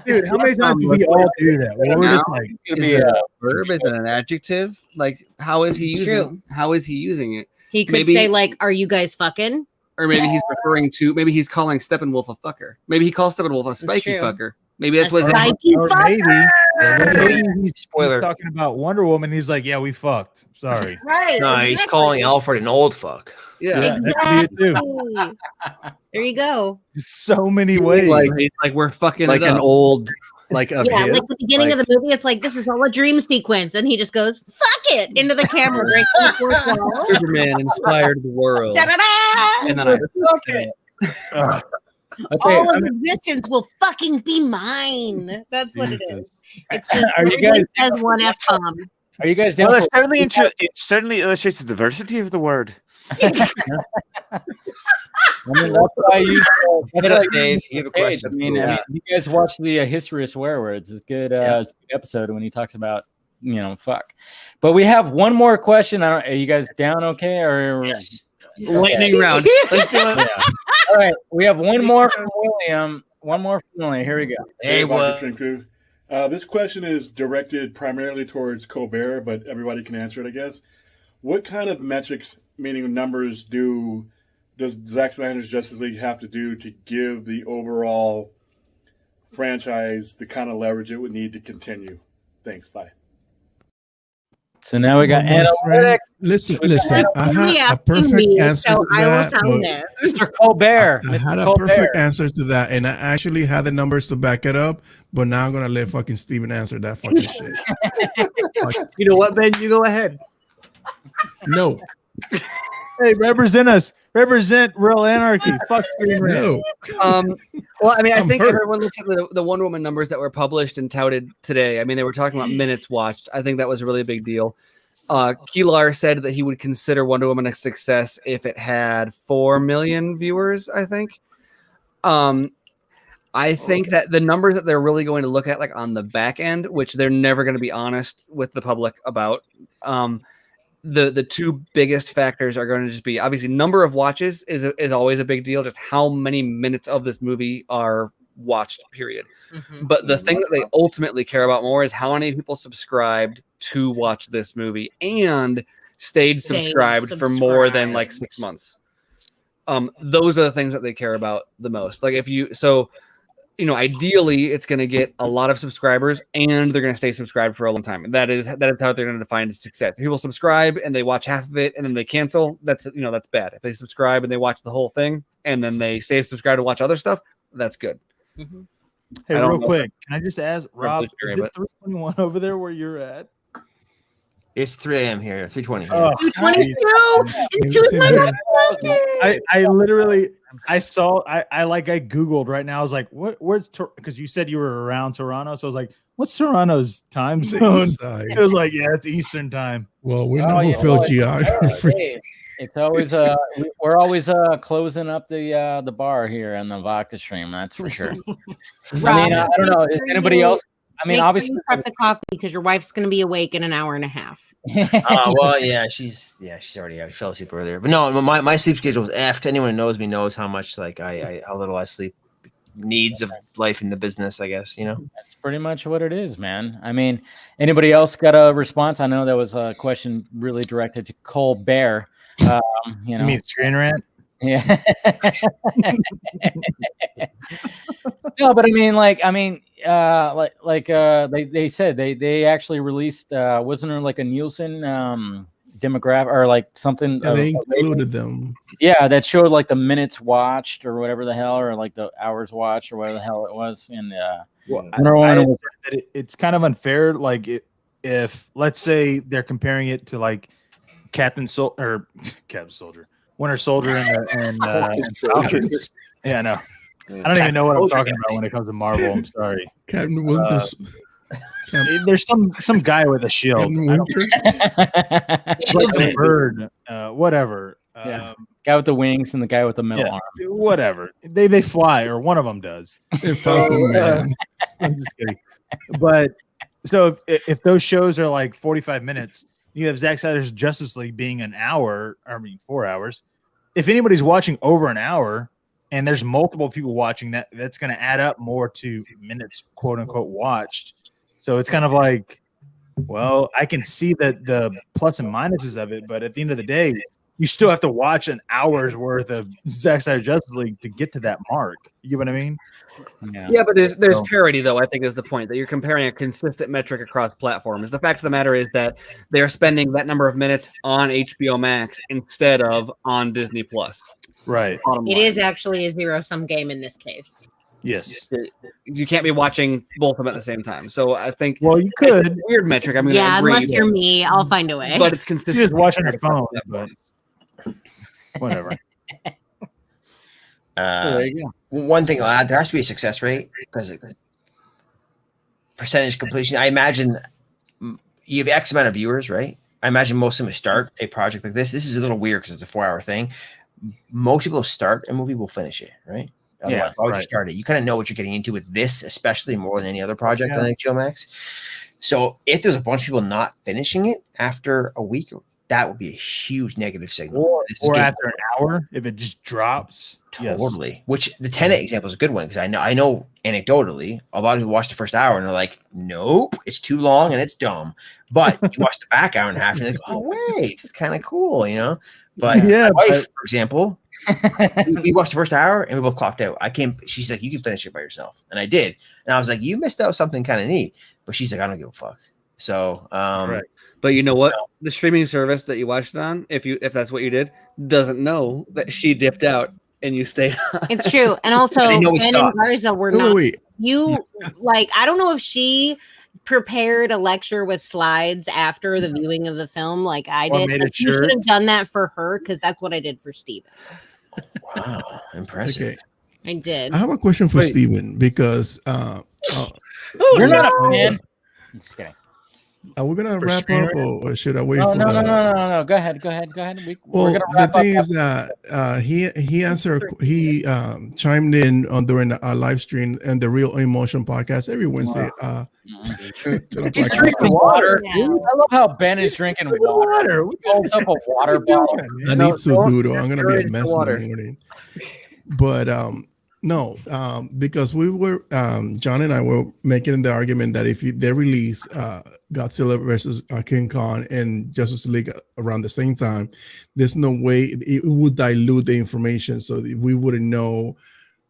dude, how many times do we all do that? We're just like, is it a verb? Is it an adjective? Like, how is he using? How is he using it? He could say like, "Are you guys fucking?" Or maybe he's referring to. Maybe he's calling Steppenwolf a fucker. Maybe he calls Steppenwolf a spiky fucker. Maybe that's what. Maybe he's talking about Wonder Woman. He's like, "Yeah, we fucked." Sorry. Right. No, he's calling Alfred an old fuck. Yeah, exactly. There you go. So many ways. Like we're fucking like an old, like like the beginning of the movie. It's like this is all a dream sequence, and he just goes "fuck it" into the camera. Breaking the fourth wall. Superman inspired the world. Da-da-da! And then I fuck it. All of existence will fucking be mine. That's what it is. It's just Are you guys as one F bomb. Are you guys down? Well, it certainly illustrates the diversity of the word. I mean, that's why you hit us, Dave. You have a question. I mean, you guys watch the History of Swear Words. It's good. It's a good episode when he talks about fuck. But we have one more question. Are you guys down? Okay, or yes. Lightning round. Let's do it. Yeah. All right, we have one more from William. One more from William. Here we go. Hey, what? This question is directed primarily towards Colbert, but everybody can answer it, I guess. What kind of metrics, meaning numbers, does Zack Snyder's Justice League have to do to give the overall franchise the kind of leverage it would need to continue? Thanks. Bye. So now we got analytics. Listen. I had a perfect answer to that. Mr. Colbert. I had a perfect answer to that, and I actually had the numbers to back it up. But now I'm gonna let fucking Steven answer that fucking shit. You know what, Ben? You go ahead. No. Hey, represent us. Represent Real Anarchy. Fuck Screen Rant. No. Well, I mean, I think if everyone looks at the Wonder Woman numbers that were published and touted today, I mean, they were talking about minutes watched. I think that was a really big deal. Kilar said that he would consider Wonder Woman a success if it had 4 million viewers, I think. I think that the numbers that they're really going to look at, like on the back end, which they're never going to be honest with the public about, the two biggest factors are going to just be obviously number of watches is always a big deal. Just how many minutes of this movie are watched, period. Mm-hmm. But the thing that they ultimately care about more is how many people subscribed to watch this movie and stayed subscribed for more than like 6 months. Those are the things that they care about the most. Like ideally it's going to get a lot of subscribers and they're going to stay subscribed for a long time. And that is how they're going to define success. If people subscribe and they watch half of it and then they cancel, that's bad. If they subscribe and they watch the whole thing and then they stay subscribed to watch other stuff, that's good. Mm-hmm. Hey, real quick, can I just ask Rob, is it 321 over there where you're at? It's 3 a.m. here, 3:20. Oh, 222. I literally I Googled right now. I was like, where's because you said you were around Toronto, so I was like, what's Toronto's time zone? East side. It was like, yeah, it's Eastern time. Well, we know who filled geography. Hey, it's always we're always closing up the bar here on the Vodka stream. That's for sure. I mean, I don't know. Is anybody else? I mean, obviously, you prep the coffee because your wife's going to be awake in an hour and a half. Well, yeah, she's already I fell asleep earlier. But no, my sleep schedule is effed. Anyone who knows me knows how much like how little I sleep. Needs of life in the business, I guess, you know. That's pretty much what it is, man. I mean, anybody else got a response? I know that was a question really directed to Colbert. You know, you mean screen rant? Yeah. No, but I mean, they said they actually released. Wasn't there like a Nielsen demographic or like something? Yeah, they included them. Yeah, that showed like the minutes watched or whatever the hell, or like the hours watched or whatever the hell it was. And it's kind of unfair. Like if let's say they're comparing it to like Captain Soldier, Winter Soldier, and Falcons. Yeah, no, I don't even know what I'm talking about when it comes to Marvel. I'm sorry, Captain Winter. There's some guy with a shield. Like a bird, whatever. Yeah. Guy with the wings and the guy with the metal arm. Whatever. They fly, or one of them does. Falcon Man. I'm just kidding. But so if those shows are like 45 minutes, you have Zack Snyder's Justice League being 4 hours. If anybody's watching over an hour and there's multiple people watching, that's going to add up more to minutes, quote unquote, watched. So it's kind of like, well, I can see that the plus and minuses of it, but at the end of the day, you still have to watch an hour's worth of Zack Snyder Justice League to get to that mark. You get what I mean? Yeah, but there's parity, though, I think is the point, that you're comparing a consistent metric across platforms. The fact of the matter is that they're spending that number of minutes on HBO Max instead of on Disney Plus. Right. It is actually a zero-sum game in this case. Yes. You can't be watching both of them at the same time. So I think, well, you could. It's a weird metric. I mean, yeah, unless you're me, I'll find a way. But it's consistent. You just watch on your phone, but whatever. So there you go. One thing I'll add, there has to be a success rate because percentage completion. I imagine you have X amount of viewers, right? I imagine most of them start a project like this. This is a little weird because it's a 4-hour thing. Most people start a movie will finish it, right? Otherwise, why would you start it? You kind of know what you're getting into with this, especially more than any other project on HBO Max. So if there's a bunch of people not finishing it after a week, that would be a huge negative signal. Or after an hour, if it just drops. Totally. Yes. Which the Tenet example is a good one because I know anecdotally a lot of people watch the first hour and they're like, nope, it's too long and it's dumb. But you watch the back hour and a half and you're like, oh wait, it's kind of cool, you know. But my wife, for example, we watched the first hour and we both clocked out. She's like, you can finish it by yourself, and I did. And I was like, you missed out something kind of neat. But she's like, I don't give a fuck. So, but you know what? The streaming service that you watched it on, if that's what you did, doesn't know that she dipped out and you stayed on. It's true. And also, Ben and Garza were not. Wait. I don't know if she prepared a lecture with slides after the viewing of the film like I did. Like, you should have done that for her because that's what I did for Steven. Wow, impressive. Okay. I did. I have a question for Steven because you're not a fan. I'm just kidding. Are we gonna wrap up or should I wait? No. Go ahead. We're gonna wrap the thing up. is that he answered. He chimed in on during our live stream and the Real Emotion podcast every Wednesday. He's drinking water. Yeah. I love how Ben is drinking water. He holds up a water bottle. I need to do though. I'm gonna be a mess in the morning. But because we were John and I were making the argument that if they release Godzilla versus King Kong and Justice League around the same time, there's no way it would dilute the information, so that we wouldn't know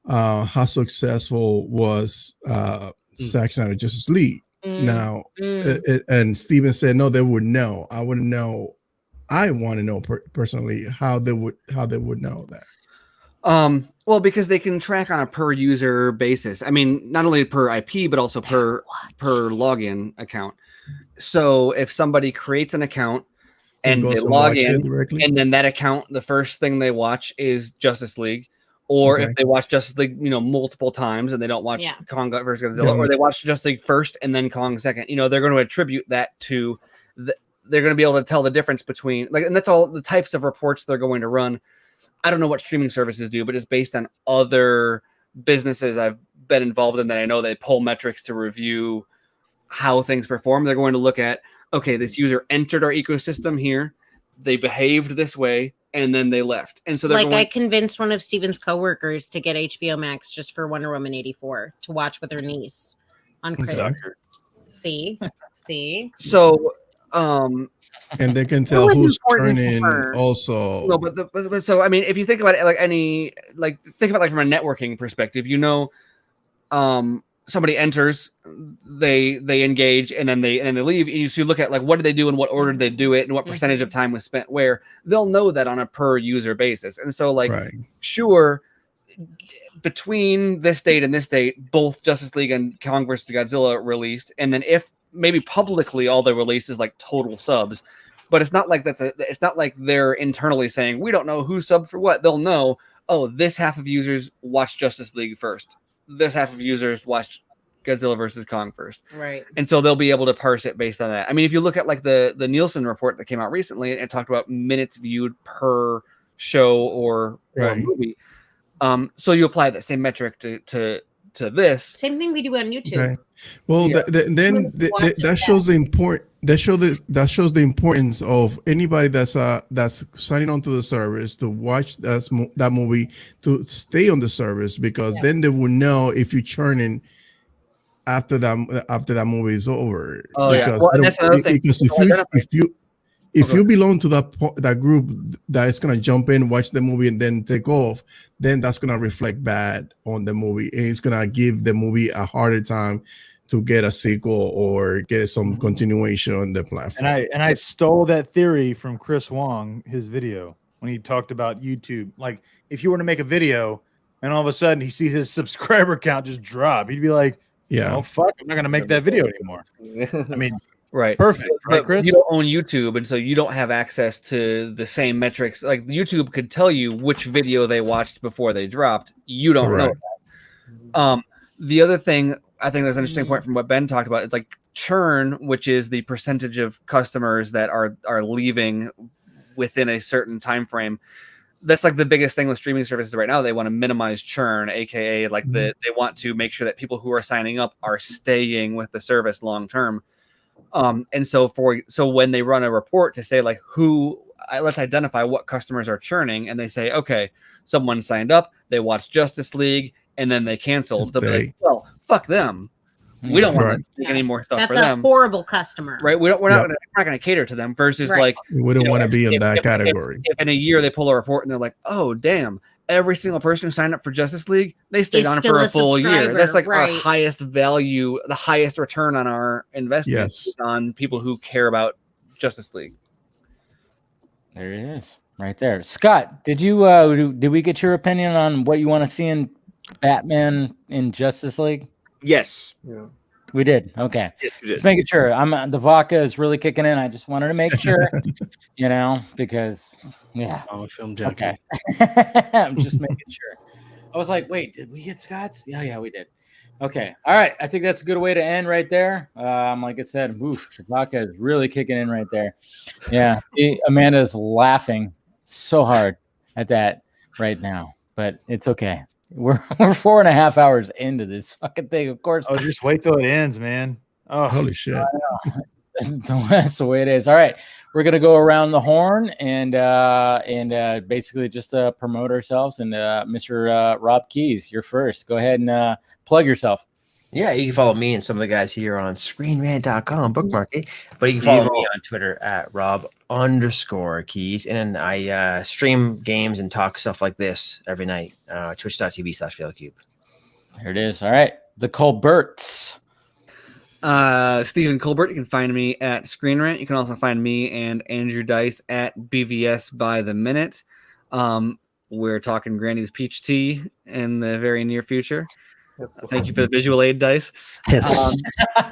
how successful was Zack Snyder Justice League. Now, and Steven said no, they would know. I wouldn't know. I want to know personally how they would know that. Well, because they can track on a per user basis. I mean, not only per IP, but also per login account. So if somebody creates an account and goes they and log watch it in, directly? and then that account, the first thing they watch is Justice League. Or if Okay. they watch Justice League, multiple times and they don't watch Kong versus Godzilla, Then- or they watch Justice League first and then Kong second, they're going to attribute that to they're going to be able to tell the difference between and that's all the types of reports they're going to run. I don't know what streaming services do, but it's based on other businesses I've been involved in that I know they pull metrics to review how things perform. They're going to look at, okay, this user entered our ecosystem here, they behaved this way, and then they left. And so I convinced one of Steven's coworkers to get HBO Max just for Wonder Woman 84 to watch with her niece on Christmas. See? So and they can tell who's turning also. No, but so I mean, if you think about it think about from a networking perspective, somebody enters, they engage, and then they leave. And you look at what did they do and what order did they do it and what percentage of time was spent where. They'll know that on a per user basis. And so sure, between this date and this date, both Justice League and Kong vs. Godzilla released, and then if maybe publicly all they release is total subs, but it's not like it's not like they're internally saying we don't know who subbed for what. They'll know, oh, this half of users watched Justice League first, this half of users watched Godzilla versus Kong first, right? And so they'll be able to parse it based on that. I mean, if you look at the Nielsen report that came out recently and it talked about minutes viewed per show or movie, so you apply that same metric to this. Same thing we do on YouTube. Okay. Well, that shows the importance of anybody that's signing on to the service to watch that movie, to stay on the service, because then they will know if you're churning after that movie is over. Oh, because that's another thing. Because if you belong to that group that is gonna jump in, watch the movie, and then take off, then that's gonna reflect bad on the movie. It's gonna give the movie a harder time to get a sequel or get some continuation on the platform. And I stole that theory from Chris Wong, his video, when he talked about YouTube. Like, if you were to make a video and all of a sudden he sees his subscriber count just drop, he'd be like, "Oh fuck, I'm not gonna make that video anymore." I mean, right, perfect, right, Chris? You don't own YouTube, and so you don't have access to the same metrics. Like, YouTube could tell you which video they watched before they dropped. You don't know that. The other thing I think there's an interesting point from what Ben talked about. It's churn, which is the percentage of customers that are leaving within a certain time frame. That's the biggest thing with streaming services right now. They want to minimize churn, aka they want to make sure that people who are signing up are staying with the service long term. And so when they run a report to say let's identify what customers are churning, and they say, okay, someone signed up, they watched Justice League, and then they canceled. They'll be like, well, fuck them. We don't want to make any more stuff for them. That's a horrible customer. Right? We're not going to cater to them. Versus we don't want to be in that category. If in a year they pull a report and they're like, oh damn, every single person who signed up for Justice League, they stayed on it for a full year. That's our highest value, the highest return on our investment on people who care about Justice League. There it is, right there. Scott, did we get your opinion on what you want to see in Batman in Justice League? Yes. Yeah. We did. Okay. Yes, you did. Just making sure. The vodka is really kicking in. I just wanted to make sure, because I'm a film junkie. Okay. I'm just making sure. I was like, wait, did we get Scott's? Yeah, we did. Okay. All right. I think that's a good way to end right there. Like I said, the vodka is really kicking in right there. Yeah. Amanda's laughing so hard at that right now, but it's okay. We're 4.5 hours into this fucking thing, of course. Oh, just wait till it ends, man. Oh, holy shit. That's the way it is. All right. We're going to go around the horn and basically just promote ourselves. And Mr. Rob Keys, you're first. Go ahead and plug yourself. Yeah, you can follow me and some of the guys here on screenrant.com, bookmark it. But you can follow me on Twitter at Rob_Keys. And I stream games and talk stuff like this every night. Twitch.tv/FailCube. There it is. All right. The Colberts. Stephen Colbert. You can find me at Screen Rant. You can also find me and Andrew Dice at BVS by the minute. We're talking Granny's Peach Tea in the very near future. Thank you for the visual aid dice. Yes.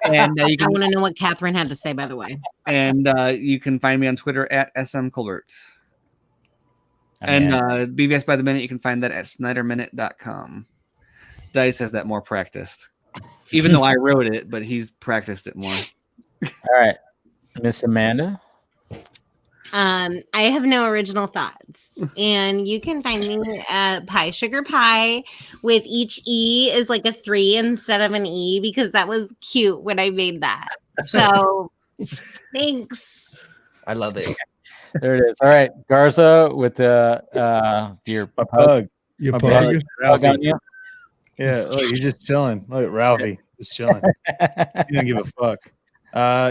And you I can want to know what Catherine had to say, by the way. and you can find me on Twitter at SM Colbert. And BVS by the minute, you can find that at SnyderMinute.com. Dice has that more practiced, even though I wrote it, but he's practiced it more. All right, Miss Amanda. I have no original thoughts, and you can find me at Pie Sugar Pie with each E is like a 3 instead of an E because that was cute when I made that. So thanks. I love it. There it is. All right, Garza with your pug. Your My pug. brother. Pug on you. Yeah, look, he's just chilling. Look at Ralphie, just chilling. He don't give a fuck.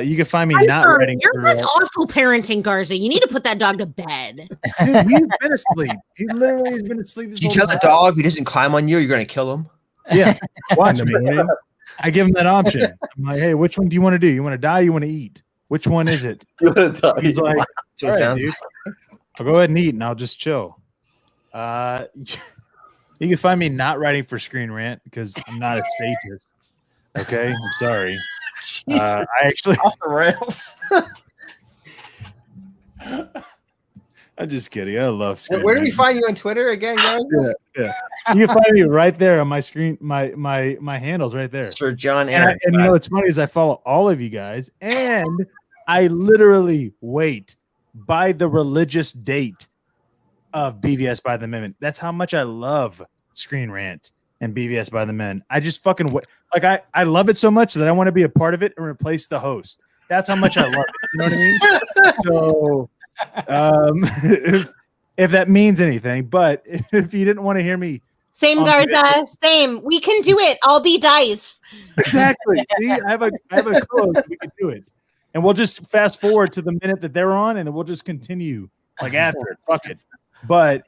You can find me I'm not sorry, writing you're for. that's awful parenting, Garza. You need to put that dog to bed. Dude, he's been asleep. He literally has been asleep. This You whole tell the time. dog if he doesn't climb on you, you're gonna kill him. Yeah, watch In me. the morning. I give him that option. I'm like, hey, which one do you want to do? You want to die? You want to eat? Which one is it? He's like, So all it right, sounds dude. I'll go ahead and eat, and I'll just chill. You can find me not writing for Screen Rant because I'm not a statist. Okay, I'm sorry. I actually off the rails. I'm just kidding. I love Screen Where do we Rant. find you on Twitter again, guys? Yeah. You can find me right there on my screen. My handle's right there. Sir John And, Aaron. and you know what's funny is I follow all of you guys, and I literally wait by the religious date of BVS by the Minute. That's how much I love Screen Rant and BVS by the Minute. I just fucking like I love it so much that I want to be a part of it and replace the host. That's how much I love it. You know what I mean? So if that means anything, but if you didn't want to hear me, Same, Garza. Same. We can do it. I'll be Dice. exactly. See, I have a code. We can do it, and we'll just fast forward to the minute that they're on, and then we'll just continue like after it. Fuck it. But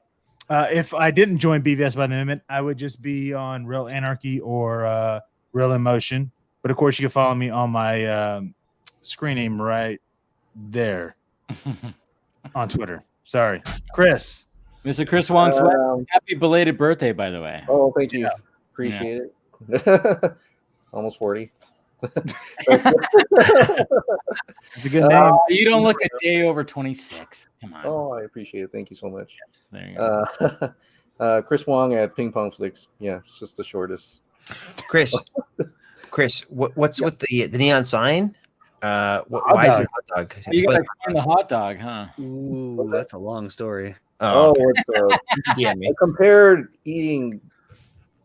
if I didn't join BVS by the Minute, I would just be on Real Anarchy or Real Emotion. But of course, you can follow me on my screen name right there on Twitter. Sorry, Chris. Mr. Chris Wong Sweat. Happy belated birthday, by the way. Oh, thank you. Appreciate it. Almost 40. It's a good name. You don't look a day over 26. Come on. Oh, I appreciate it. Thank you so much. Yes, there you go. Chris Wong at Ping Pong Flicks. Yeah, it's just the shortest. Chris, what's with the neon sign? Why is it a hot dog? You gotta explain the hot dog, huh? Ooh, that's a long story. Oh, okay. it's DM me.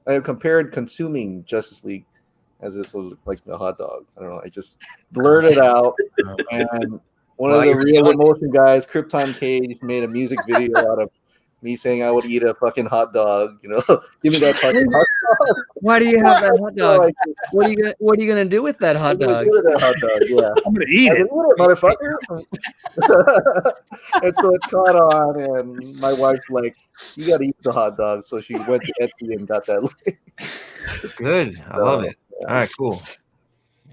I compared consuming Justice League as this was like the hot dog. I don't know. I just blurted out, and one of the Real Emotion guys, Krypton Cage, made a music video out of me saying I would eat a fucking hot dog. You know, give me that fucking hot dog. Why do you have that hot dog? Like, What are you gonna do with that hot dog? Yeah, I'm gonna eat it, motherfucker. And so it caught on, and my wife's like, "You got to eat the hot dog." So she went to Etsy and got that. Good, I love it. All right, cool.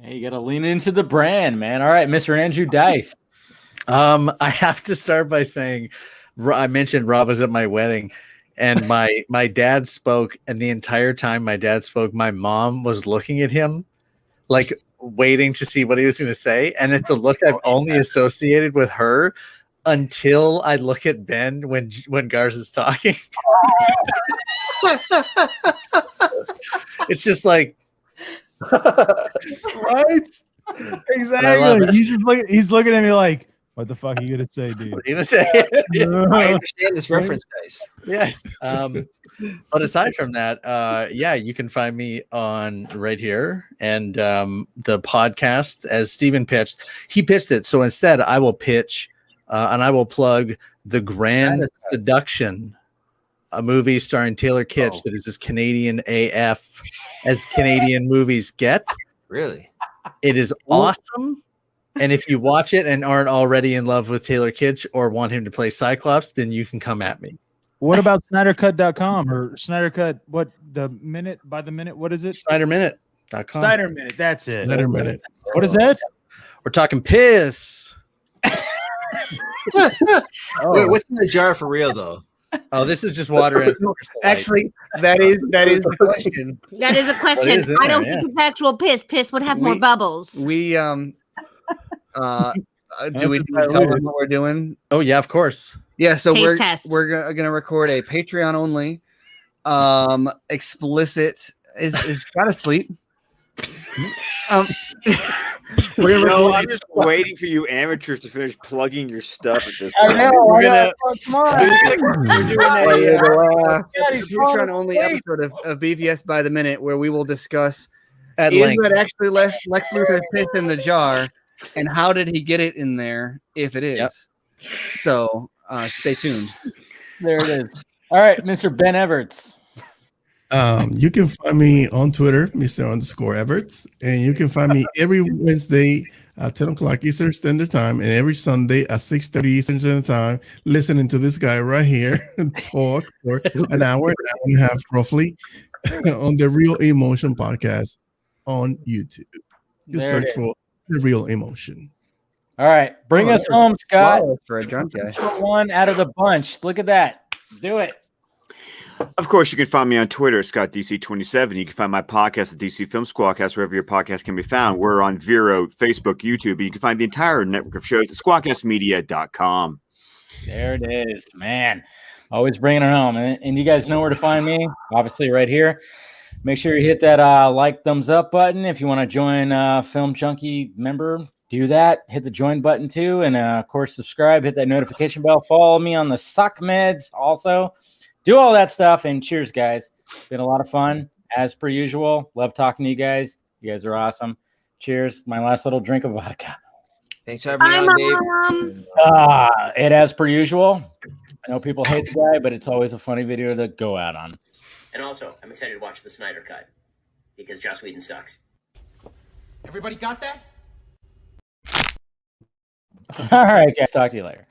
Hey, you gotta lean into the brand, man. All right, Mr. Andrew Dice. I have to start by saying I mentioned Rob was at my wedding, and my dad spoke, and the entire time my dad spoke, my mom was looking at him, like waiting to see what he was going to say, and it's a look I've only associated with her until I look at Ben when Garza's talking. It's just like, right? Exactly. He's looking at me like, what the fuck are you gonna say, dude? What are you gonna say? I understand this reference, guys. Yes. But aside from that, yeah, you can find me on right here and the podcast as Steven pitched. He pitched it. So instead, I will pitch and I will plug The Grand Seduction, a movie starring Taylor Kitsch that is as Canadian AF as Canadian movies get. Really? It is awesome. And if you watch it and aren't already in love with Taylor Kitsch or want him to play Cyclops, then you can come at me. What about SnyderCut.com or SnyderCut? What the minute by the minute? What is it? SnyderMinute.com. Snyder Minute. That's it. Snyder Minute. What is that? We're talking piss. Wait, what's in the jar for real though? Oh, this is just water and Actually, that is the question. That is a question. is in I don't there, think it's actual piss. Piss would have more bubbles. Do we tell them what we're doing? Oh yeah, of course. Yeah, so Taste test. we're gonna record a Patreon only explicit is Scott asleep? We're gonna no, I'm just waiting for you amateurs to finish plugging your stuff at this I point. know. We're I know. gonna- Come on. We're doing a He's Patreon falling only asleep. episode of BVS by the minute where we will discuss At is length. that actually Lex Luthor's piss in the jar, and how did he get it in there if it is? Yep. So stay tuned. There it is. All right, Mr. Ben Everts. You can find me on Twitter, Mr._Everts, and you can find me every Wednesday at 10 o'clock Eastern Standard Time and every Sunday at 6:30 Eastern Standard Time, listening to this guy right here talk for an hour and a half roughly on the Real Emotion podcast on YouTube. You There it search is. for The Real Emotion. All right, bring us that's home, Scott. flawless for a drunk guy. One out of the bunch. Look at that. Do it. Of course, you can find me on Twitter, ScottDC27. You can find my podcast, the DC Film Squawkcast, wherever your podcast can be found. We're on Vero, Facebook, YouTube. You can find the entire network of shows at squawkcastmedia.com. There it is, man. Always bringing it home. And you guys know where to find me, obviously right here. Make sure you hit that like, thumbs up button. If you want to join Film Junkee member, do that. Hit the join button too. And of course, subscribe, hit that notification bell. Follow me on the Suck Meds also. Do all that stuff. And cheers, guys. Been a lot of fun, as per usual. Love talking to you guys. You guys are awesome. Cheers. My last little drink of vodka. Thanks for having me on, Dave. It as per usual. I know people hate the guy, but it's always a funny video to go out on. And also, I'm excited to watch the Snyder Cut because Joss Whedon sucks. Everybody got that? All right, guys. Talk to you later.